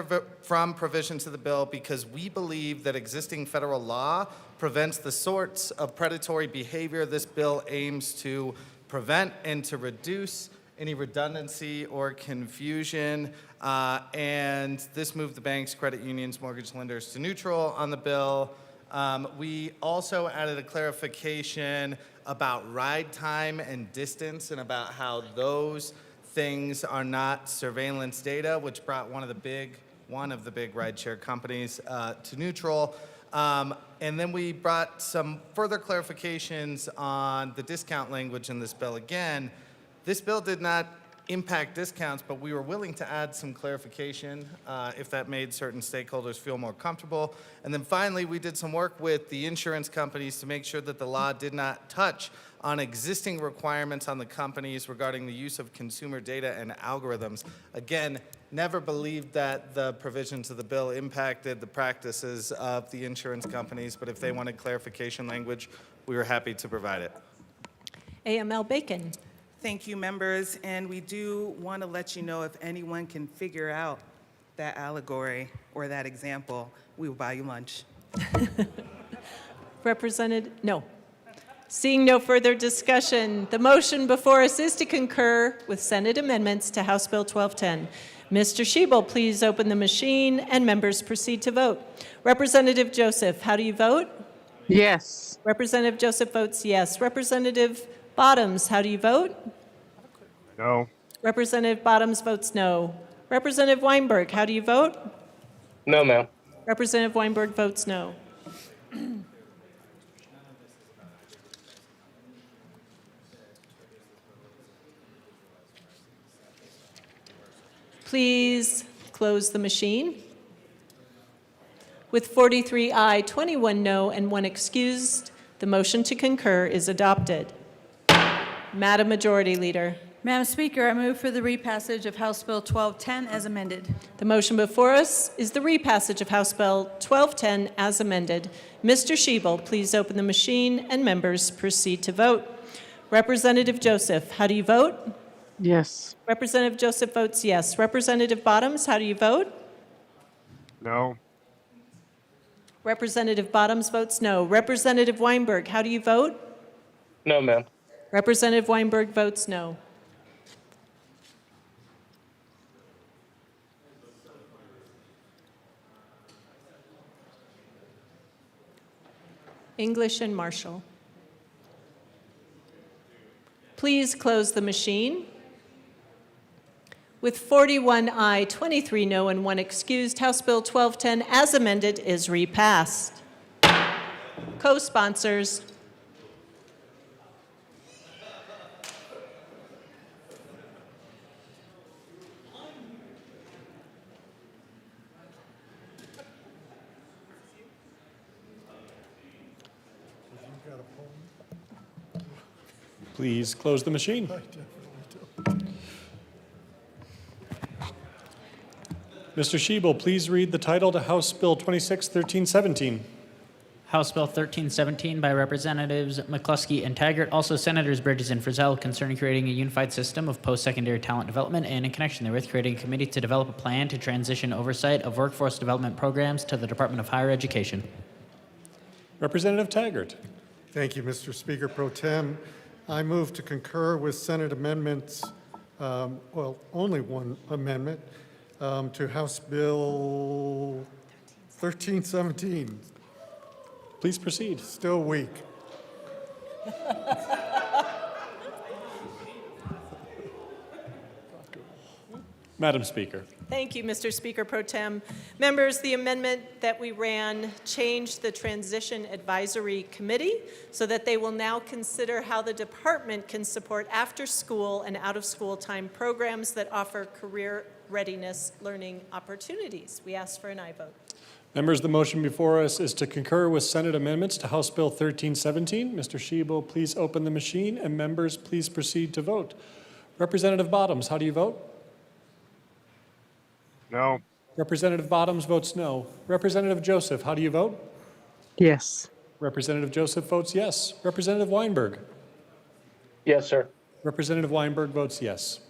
from provisions of the bill because we believe that existing federal law prevents the sorts of predatory behavior this bill aims to prevent and to reduce any redundancy or confusion. And this moved the banks, credit unions, mortgage lenders to neutral on the bill. We also added a clarification about ride time and distance and about how those things are not surveillance data, which brought one of the big rideshare companies to neutral. And then we brought some further clarifications on the discount language in this bill. Again, this bill did not impact discounts, but we were willing to add some clarification if that made certain stakeholders feel more comfortable. And then finally, we did some work with the insurance companies to make sure that the law did not touch on existing requirements on the companies regarding the use of consumer data and algorithms. Again, never believed that the provisions of the bill impacted the practices of the insurance companies, but if they wanted clarification language, we were happy to provide it.
AML Bacon.
Thank you, members. And we do want to let you know if anyone can figure out that allegory or that example, we will buy you lunch.
No. Seeing no further discussion, the motion before us is to concur with Senate amendments to House Bill 1210. Mr. Schiebel, please open the machine and members proceed to vote. Representative Joseph, how do you vote?
Yes.
Representative Joseph votes yes. Representative Bottoms, how do you vote?
No.
Representative Bottoms votes no. Representative Weinberg, how do you vote?
No, ma'am.
Representative Weinberg votes no. Please close the machine. With 43 aye, 21 no, and 1 excused, the motion to concur is adopted. Madam Majority Leader.
Madam Speaker, I move for the repassage of House Bill 1210 as amended.
The motion before us is the repassage of House Bill 1210 as amended. Mr. Shebel, please open the machine and members proceed to vote. Representative Joseph, how do you vote?
Yes.
Representative Joseph votes yes. Representative Bottoms, how do you vote?
No.
Representative Bottoms votes no. Representative Weinberg, how do you vote?
No, ma'am.
Representative Weinberg votes no. English and Marshall. Please close the machine. With 41 aye, 23 no, and 1 excused, House Bill 1210 as amended is repassed. Co-sponsors.
Please close the machine. Mr. Shebel, please read the title to House Bill 261317.
House Bill 1317 by Representatives McCluskey and Taggart, also Senators Bridges and Frizzell, concerning creating a unified system of post-secondary talent development and, in connection therewith, creating a committee to develop a plan to transition oversight of workforce development programs to the Department of Higher Education.
Representative Taggart.
Thank you, Mr. Speaker Pro Tem. I move to concur with Senate amendments, well, only one amendment, to House Bill 1317.
Please proceed.
Still weak.
Madam Speaker.
Thank you, Mr. Speaker Pro Tem. Members, the amendment that we ran changed the Transition Advisory Committee so that they will now consider how the department can support after-school and out-of-school time programs that offer career readiness learning opportunities. We ask for an aye vote.
Members, the motion before us is to concur with Senate amendments to House Bill 1317. Mr. Shebel, please open the machine, and members, please proceed to vote. Representative Bottoms, how do you vote?
No.
Representative Bottoms votes no. Representative Joseph, how do you vote?
Yes.
Representative Joseph votes yes. Representative Weinberg?
Yes, sir.
Representative Weinberg votes yes.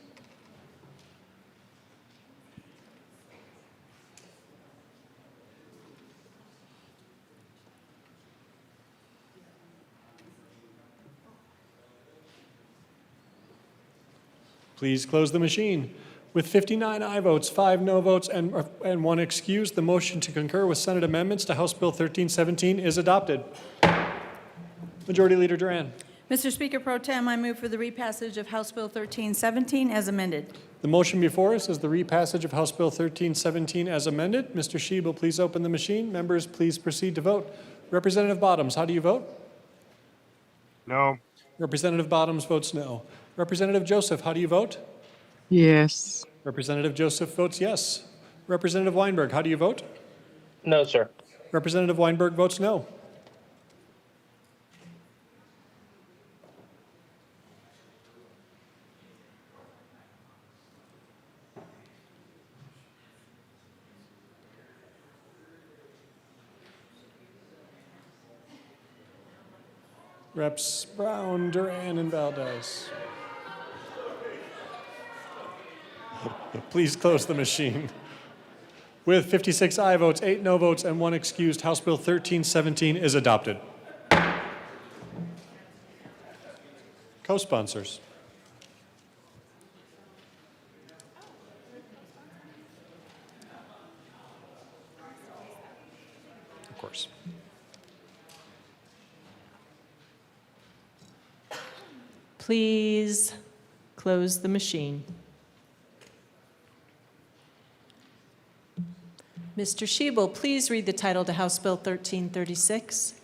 Please close the machine. With 59 aye votes, 5 no votes, and 1 excused, the motion to concur with Senate amendments to House Bill 1317 is adopted. Majority Leader Duran.
Mr. Speaker Pro Tem, I move for the repassage of House Bill 1317 as amended.
The motion before us is the repassage of House Bill 1317 as amended. Mr. Shebel, please open the machine. Members, please proceed to vote. Representative Bottoms, how do you vote?
No.
Representative Bottoms votes no. Representative Joseph, how do you vote?
Yes.
Representative Joseph votes yes. Representative Weinberg, how do you vote?
No, sir.
Representative Weinberg votes no. Reps Brown, Duran, and Valdez. Please close the machine. With 56 aye votes, 8 no votes, and 1 excused, House Bill 1317 is adopted. Co-sponsors. Of course.
Please close the machine. Mr. Shebel, please read the title to House Bill 1336.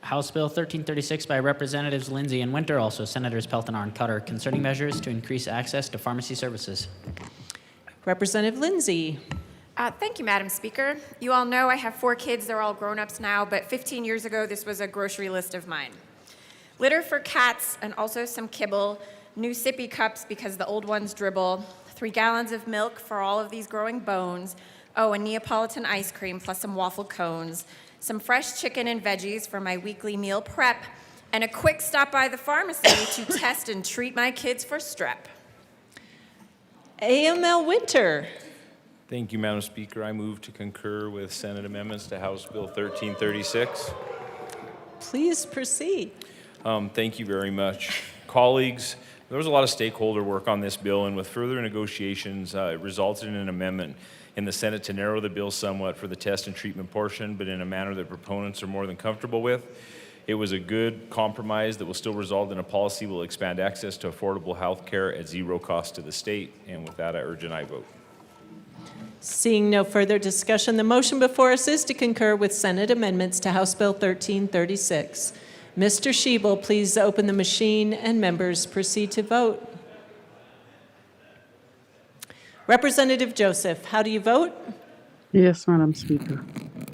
House Bill 1336 by Representatives Lindsay and Winter, also Senators Peltonar and Cutter, concerning measures to increase access to pharmacy services.
Representative Lindsay.
Thank you, Madam Speaker. You all know I have 4 kids. They're all grown-ups now, but 15 years ago, this was a grocery list of mine. Litter for cats and also some kibble, new sippy cups because the old ones dribble, 3 gallons of milk for all of these growing bones, oh, and Neapolitan ice cream plus some waffle cones, some fresh chicken and veggies for my weekly meal prep, and a quick stop by the pharmacy to test and treat my kids for strep.
AML Winter.
Thank you, Madam Speaker. I move to concur with Senate amendments to House Bill 1336.
Please proceed.
Thank you very much. Colleagues, there was a lot of stakeholder work on this bill, and with further negotiations, it resulted in an amendment in the Senate to narrow the bill somewhat for the test and treatment portion, but in a manner that proponents are more than comfortable with. It was a good compromise that will still result in a policy that will expand access to affordable health care at zero cost to the state. And with that, I urge an aye vote.
Seeing no further discussion, the motion before us is to concur with Senate amendments to House Bill 1336. Mr. Shebel, please open the machine and members proceed to vote. Representative Joseph, how do you vote?
Yes, Madam Speaker.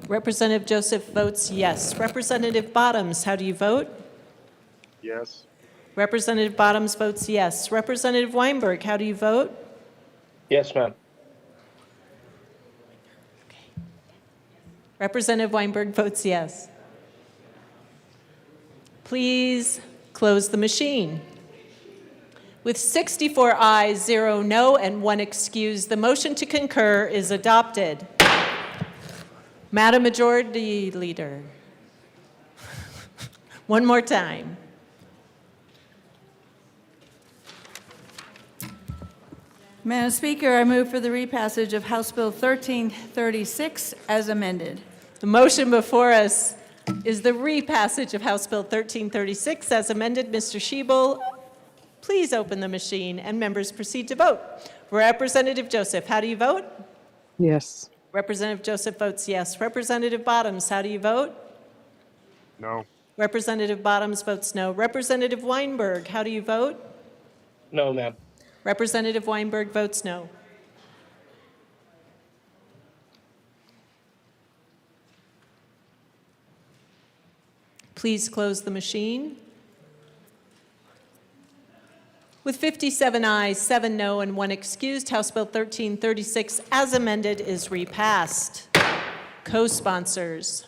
Representative Joseph votes yes. Representative Bottoms, how do you vote?
Yes.
Representative Bottoms votes yes. Representative Weinberg, how do you vote?
Yes, ma'am.
Representative Weinberg votes yes. Please close the machine. With 64 ayes, 0 no, and 1 excused, the motion to concur is adopted. Madam Majority Leader. One more time.
Madam Speaker, I move for the repassage of House Bill 1336 as amended.
The motion before us is the repassage of House Bill 1336 as amended. Mr. Shebel, please open the machine and members proceed to vote. Representative Joseph, how do you vote?
Yes.
Representative Joseph votes yes. Representative Bottoms, how do you vote?
No.
Representative Bottoms votes no. Representative Weinberg, how do you vote?
No, ma'am.
Representative Weinberg votes no. Please close the machine. With 57 ayes, 7 no, and 1 excused, House Bill 1336 as amended is repassed. Co-sponsors.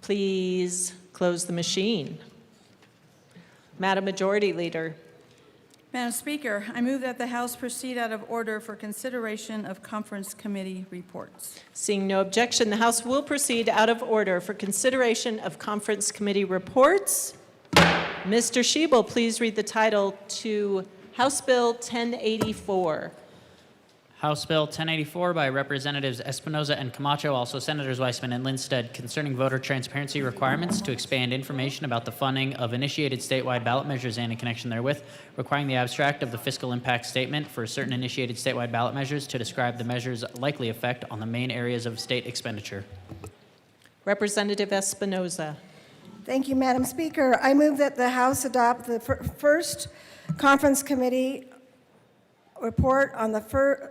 Please close the machine. Madam Majority Leader.
Madam Speaker, I move that the House proceed out of order for consideration of conference committee reports.
Seeing no objection, the House will proceed out of order for consideration of conference committee reports. Mr. Shebel, please read the title to House Bill 1084.
House Bill 1084 by Representatives Espinoza and Camacho, also Senators Weissman and Lindstedt, concerning voter transparency requirements to expand information about the funding of initiated statewide ballot measures and in connection therewith, requiring the abstract of the fiscal impact statement for certain initiated statewide ballot measures to describe the measure's likely effect on the main areas of state expenditure.
Representative Espinoza.
Thank you, Madam Speaker. I move that the House adopt the first conference committee report on the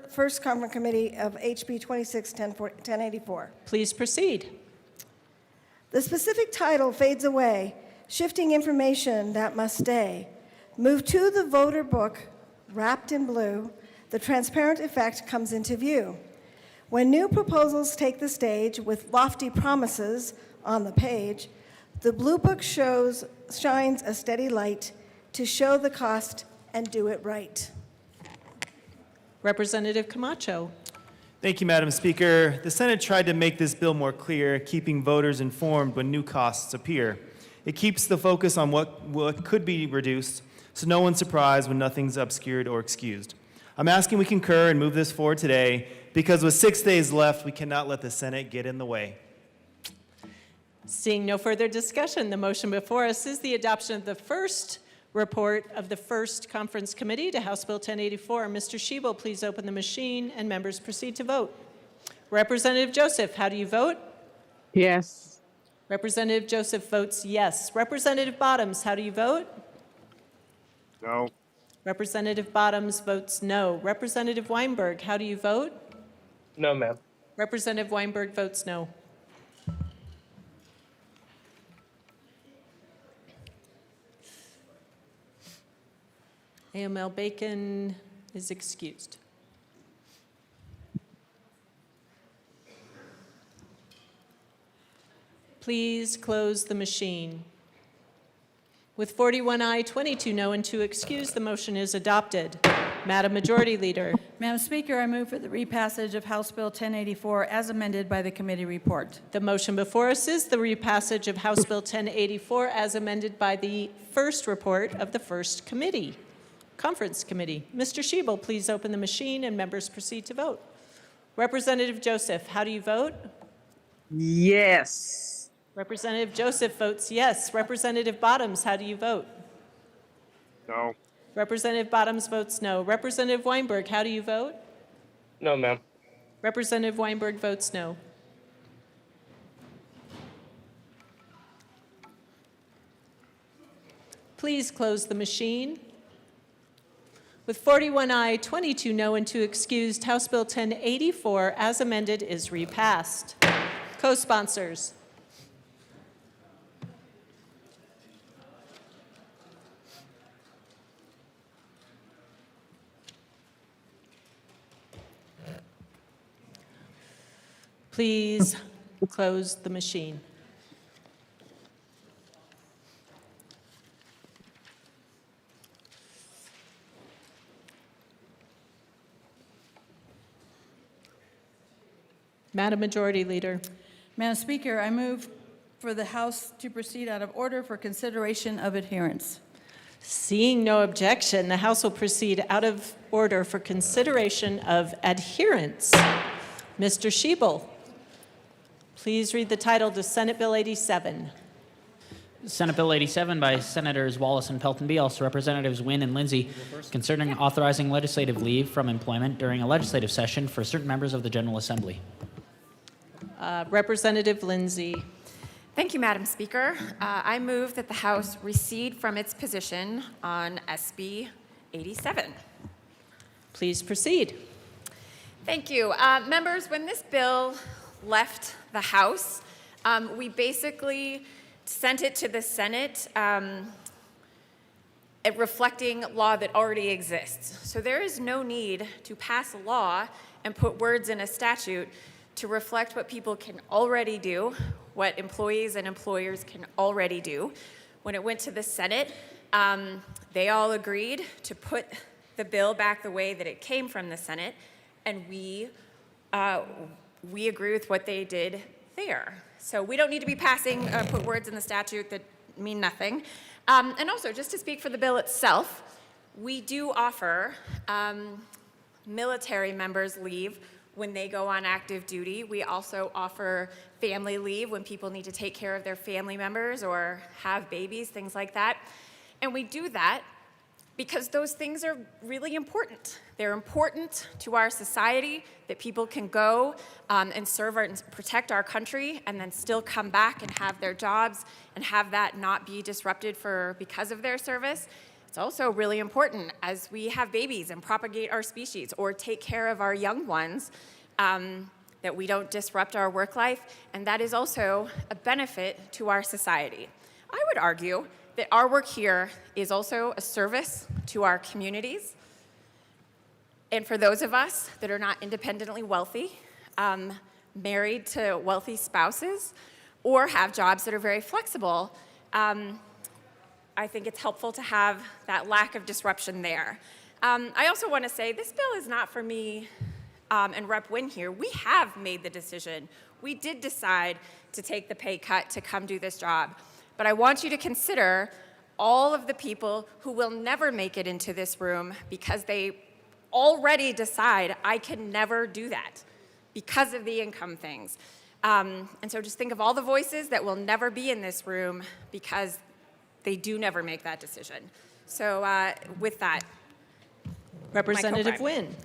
first conference committee of HB 261084.
Please proceed.
The specific title fades away, shifting information that must stay. Move to the voter book, wrapped in blue, the transparent effect comes into view. When new proposals take the stage with lofty promises on the page, the blue book shines a steady light to show the cost and do it right.
Representative Camacho.
Thank you, Madam Speaker. The Senate tried to make this bill more clear, keeping voters informed when new costs appear. It keeps the focus on what could be reduced, so no one's surprised when nothing's obscured or excused. I'm asking we concur and move this forward today, because with 6 days left, we cannot let the Senate get in the way.
Seeing no further discussion, the motion before us is the adoption of the first report of the first conference committee to House Bill 1084. Mr. Shebel, please open the machine and members proceed to vote. Representative Joseph, how do you vote?
Yes.
Representative Joseph votes yes. Representative Bottoms, how do you vote?
No.
Representative Bottoms votes no. Representative Weinberg, how do you vote?
No, ma'am.
Representative Weinberg votes no. AML Bacon is excused. Please close the machine. With 41 aye, 22 no, and 2 excused, the motion is adopted. Madam Majority Leader.
Madam Speaker, I move for the repassage of House Bill 1084 as amended by the committee report.
The motion before us is the repassage of House Bill 1084 as amended by the first report of the first committee, conference committee. Mr. Shebel, please open the machine and members proceed to vote. Representative Joseph, how do you vote?
Yes.
Representative Joseph votes yes. Representative Bottoms, how do you vote?
No.
Representative Bottoms votes no. Representative Weinberg, how do you vote?
No, ma'am.
Representative Weinberg votes no. Please close the machine. With 41 aye, 22 no, and 2 excused, House Bill 1084, as amended, is repassed. Co-sponsors. Please close the machine. Madam Majority Leader.
Madam Speaker, I move for the House to proceed out of order for consideration of adherence.
Seeing no objection, the House will proceed out of order for consideration of adherence. Mr. Shebel, please read the title to Senate Bill 87.
Senate Bill 87 by Senators Wallace and Pelton B, also Representatives Wynn and Lindsay, concerning authorizing legislative leave from employment during a legislative session for certain members of the General Assembly.
Representative Lindsay.
Thank you, Madam Speaker. I move that the House recede from its position on SB 87.
Please proceed.
Thank you. Members, when this bill left the House, we basically sent it to the Senate reflecting law that already exists. So there is no need to pass a law and put words in a statute to reflect what people can already do, what employees and employers can already do. When it went to the Senate, they all agreed to put the bill back the way that it came from the Senate, and we agree with what they did there. So we don't need to be passing, put words in the statute that mean nothing. And also, just to speak for the bill itself, we do offer military members leave when they go on active duty. We also offer family leave when people need to take care of their family members or have babies, things like that. And we do that because those things are really important. They're important to our society, that people can go and serve and protect our country and then still come back and have their jobs and have that not be disrupted because of their service. It's also really important as we have babies and propagate our species or take care of our young ones that we don't disrupt our work life, and that is also a benefit to our society. I would argue that our work here is also a service to our communities. And for those of us that are not independently wealthy, married to wealthy spouses, or have jobs that are very flexible, I think it's helpful to have that lack of disruption there. I also want to say this bill is not for me and Rep. Wynn here. We have made the decision. We did decide to take the pay cut to come do this job. But I want you to consider all of the people who will never make it into this room because they already decide, I can never do that because of the income things. And so just think of all the voices that will never be in this room because they do never make that decision. So with that,
Representative Wynn.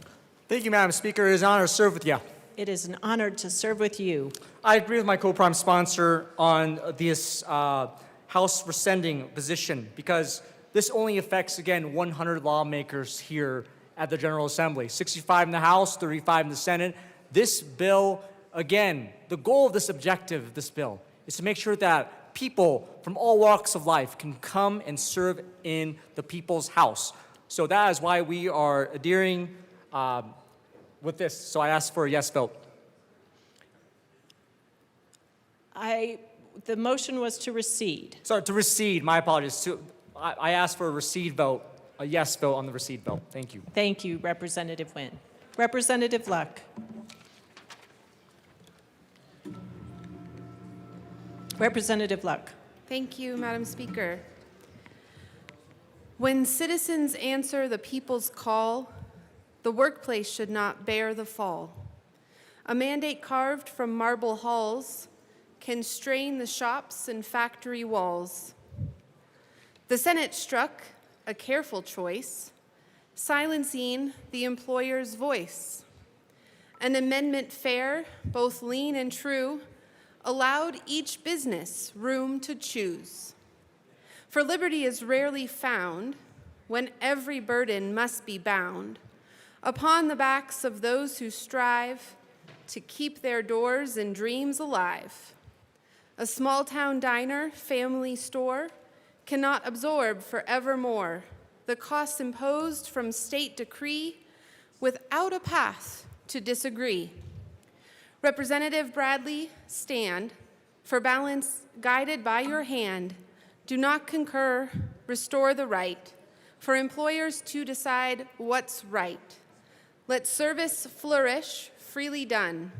Thank you, Madam Speaker. It is an honor to serve with you.
It is an honor to serve with you.
I agree with my co-prime sponsor on this House rescinding position because this only affects, again, 100 lawmakers here at the General Assembly, 65 in the House, 35 in the Senate. This bill, again, the goal of this objective of this bill is to make sure that people from all walks of life can come and serve in the people's house. So that is why we are adhering with this. So I ask for a yes vote.
The motion was to recede.
Sorry, to recede, my apologies. I asked for a recede vote, a yes vote on the recede vote. Thank you.
Thank you, Representative Nguyen. Representative Luck. Representative Luck.
Thank you, Madam Speaker. When citizens answer the people's call, the workplace should not bear the fall. A mandate carved from marble halls can strain the shops and factory walls. The Senate struck a careful choice, silencing the employer's voice. An amendment fair, both lean and true, allowed each business room to choose. For liberty is rarely found when every burden must be bound upon the backs of those who strive to keep their doors and dreams alive. A small town diner, family store, cannot absorb forevermore the costs imposed from state decree without a path to disagree. Representative Bradley, stand for balance guided by your hand. Do not concur, restore the right for employers to decide what's right. Let service flourish, freely done,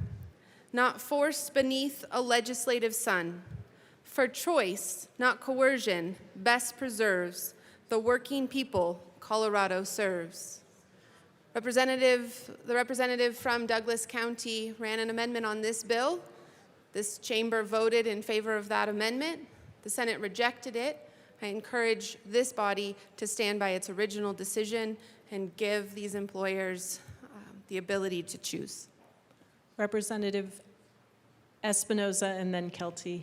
not forced beneath a legislative sun. For choice, not coercion, best preserves the working people Colorado serves. The representative from Douglas County ran an amendment on this bill. This chamber voted in favor of that amendment. The Senate rejected it. I encourage this body to stand by its original decision and give these employers the ability to choose.
Representative Espinoza and then Kelty.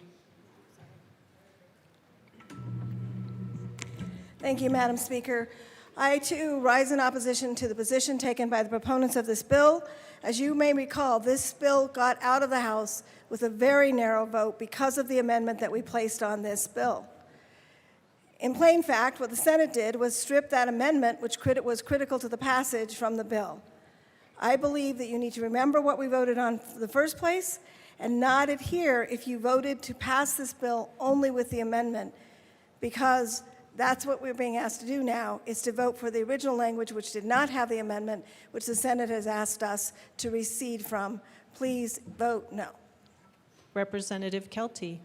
Thank you, Madam Speaker. I, too, rise in opposition to the position taken by the proponents of this bill. As you may recall, this bill got out of the House with a very narrow vote because of the amendment that we placed on this bill. In plain fact, what the Senate did was strip that amendment, which was critical to the passage, from the bill. I believe that you need to remember what we voted on in the first place and not adhere if you voted to pass this bill only with the amendment, because that's what we're being asked to do now, is to vote for the original language, which did not have the amendment, which the Senate has asked us to recede from. Please vote no.
Representative Kelty.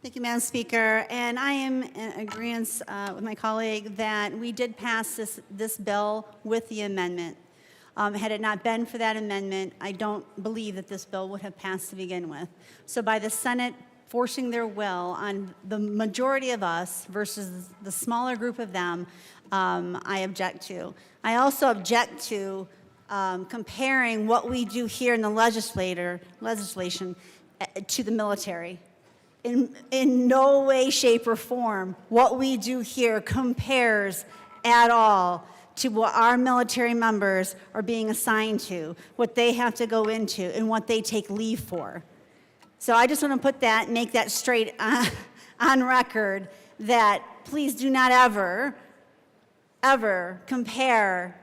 Thank you, Madam Speaker. And I am in agreement with my colleague that we did pass this bill with the amendment. Had it not been for that amendment, I don't believe that this bill would have passed to begin with. So by the Senate forcing their will on the majority of us versus the smaller group of them, I object to. I also object to comparing what we do here in the legislation to the military. In no way, shape, or form, what we do here compares at all to what our military members are being assigned to, what they have to go into, and what they take leave for. So I just want to put that, make that straight on record, that please do not ever, ever compare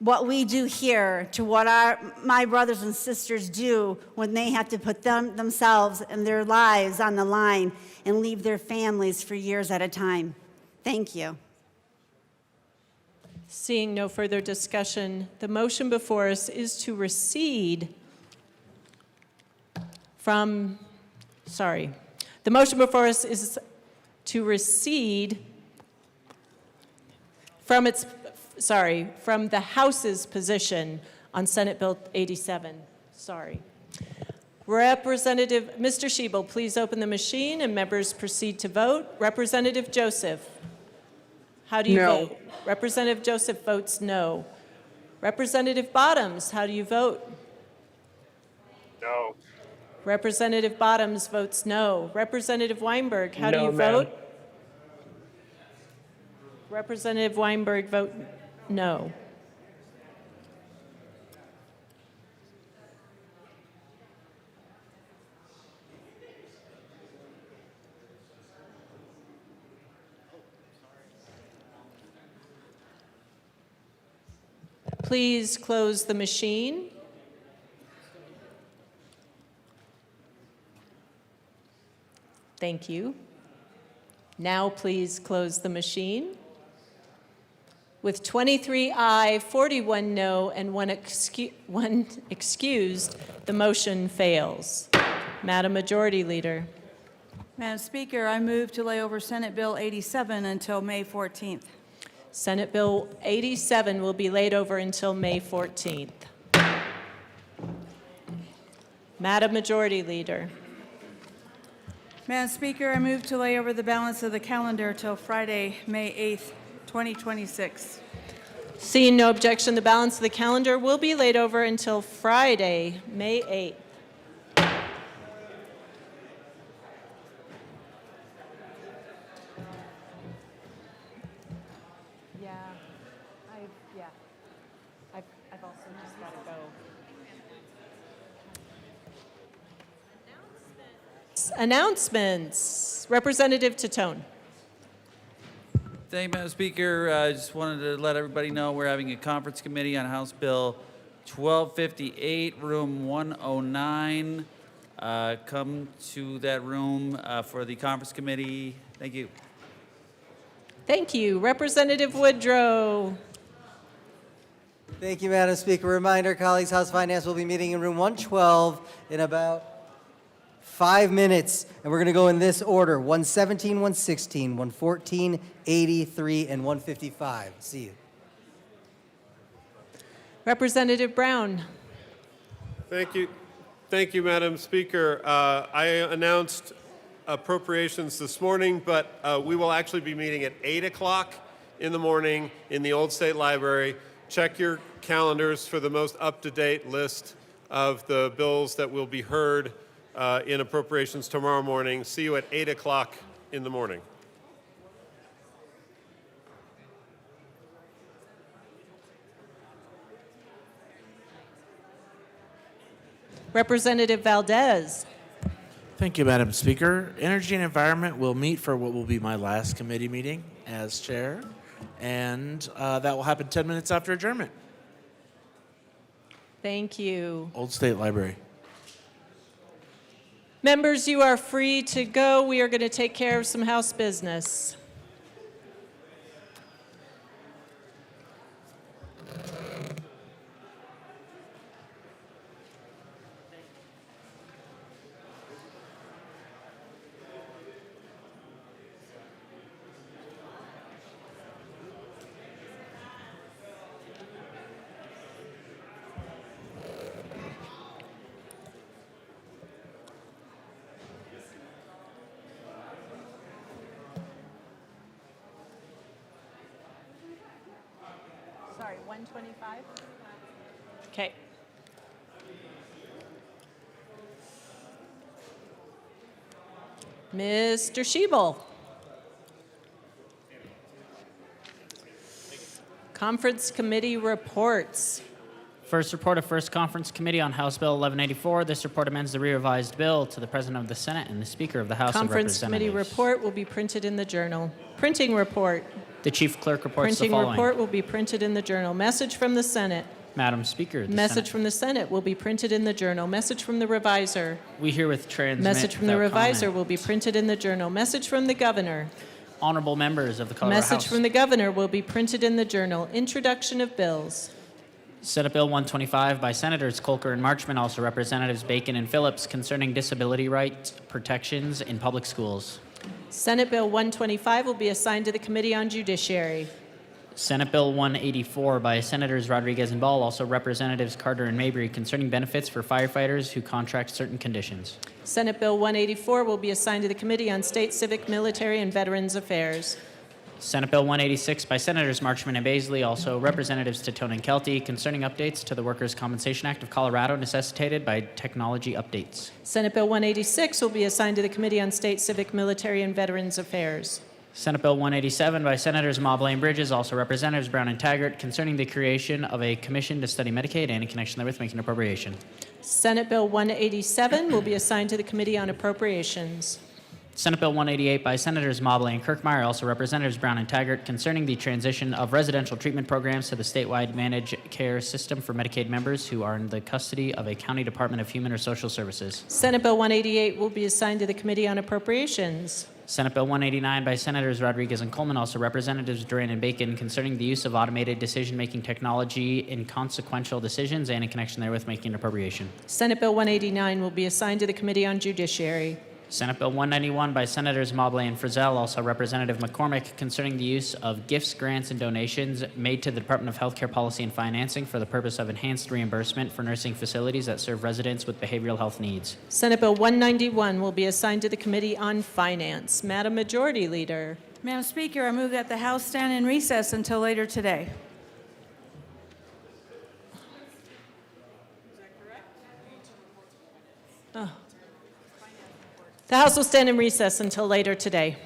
what we do here to what my brothers and sisters do when they have to put themselves and their lives on the line and leave their families for years at a time. Thank you.
Seeing no further discussion, the motion before us is to recede from, the motion before us is to recede from from the House's position on Senate Bill 87. Representative, Mr. Schiebel, please open the machine and members proceed to vote. Representative Joseph, how do you vote? Representative Joseph votes no. Representative Bottoms, how do you vote?
No.
Representative Bottoms votes no. Representative Weinberg, how do you vote? Representative Weinberg, vote no. Please close the machine. Thank you. Now please close the machine. With 23 aye, 41 no, and one excused, the motion fails. Madam Majority Leader.
Madam Speaker, I move to lay over Senate Bill 87 until May 14th.
Senate Bill 87 will be laid over until May 14th. Madam Majority Leader.
Madam Speaker, I move to lay over the balance of the calendar till Friday, May 8th, 2026.
Seeing no objection, the balance of the calendar will be laid over until Friday, May 8th. I've also just got to go. Announcements. Representative Tatone.
Thank you, Madam Speaker. I just wanted to let everybody know we're having a conference committee on House Bill 1258, room 109. Come to that room for the conference committee. Thank you.
Thank you. Representative Woodrow.
Thank you, Madam Speaker. Reminder, colleagues, House Finance will be meeting in room 112 in about 5 minutes, and we're going to go in this order: 117, 116, 114, 83, and 155. See you.
Representative Brown.
Thank you, Madam Speaker. I announced appropriations this morning, but we will actually be meeting at 8 o'clock in the morning in the Old State Library. Check your calendars for the most up-to-date list of the bills that will be heard in appropriations tomorrow morning. See you at 8 o'clock in the morning.
Representative Valdez.
Thank you, Madam Speaker. Energy and Environment will meet for what will be my last committee meeting as chair, and that will happen 10 minutes after adjournment.
Thank you.
Old State Library.
Members, you are free to go. We are going to take care of some House business. Sorry, 125? Okay. Mr. Schiebel. Conference committee reports.
First report of First Conference Committee on House Bill 1184. This report amends the revised bill to the President of the Senate and the Speaker of the House of
Conference
Representatives.
committee report will be printed in the journal. Printing report.
The Chief Clerk reports the
Printing
following.
report will be printed in the journal. Message from the Senate.
Madam Speaker, the
Message
Senate.
from the Senate will be printed in the journal. Message from the reviser.
We herewith transmit
Message from the
without
reviser
comment.
will be printed in the journal. Message from the governor.
Honorable members of the Colorado
Message
House.
from the governor will be printed in the journal. Introduction of bills.
Senate Bill 125 by Senators Colker and Marchman, also Representatives Bacon and Phillips, concerning disability rights protections in public schools.
Senate Bill 125 will be assigned to the Committee on Judiciary.
Senate Bill 184 by Senators Rodriguez and Ball, also Representatives Carter and Mabry, concerning benefits for firefighters who contract certain conditions.
Senate Bill 184 will be assigned to the Committee on State, Civic, Military, and Veterans Affairs.
Senate Bill 186 by Senators Marchman and Baisley, also Representatives Tatone and Kelty, concerning updates to the Workers' Compensation Act of Colorado necessitated by technology updates.
Senate Bill 186 will be assigned to the Committee on State, Civic, Military, and Veterans Affairs.
Senate Bill 187 by Senators Mobley and Bridges, also Representatives Brown and Taggart, concerning the creation of a commission to study Medicaid and in connection therewith making appropriation.
Senate Bill 187 will be assigned to the Committee on Appropriations.
Senate Bill 188 by Senators Mobley and Kirkmeyer, also Representatives Brown and Taggart, concerning the transition of residential treatment programs to the statewide managed care system for Medicaid members who are in the custody of a county Department of Human or Social Services.
Senate Bill 188 will be assigned to the Committee on Appropriations.
Senate Bill 189 by Senators Rodriguez and Coleman, also Representatives Duran and Bacon, concerning the use of automated decision-making technology in consequential decisions and in connection therewith making an appropriation.
Senate Bill 189 will be assigned to the Committee on Judiciary.
Senate Bill 191 by Senators Mobley and Frizzell, also Representative McCormick, concerning the use of gifts, grants, and donations made to the Department of Healthcare Policy and Financing for the purpose of enhanced reimbursement for nursing facilities that serve residents with behavioral health needs.
Senate Bill 191 will be assigned to the Committee on Finance. Madam Majority Leader.
Madam Speaker, I move that the House stand in recess until later today.
The House will stand in recess until later today.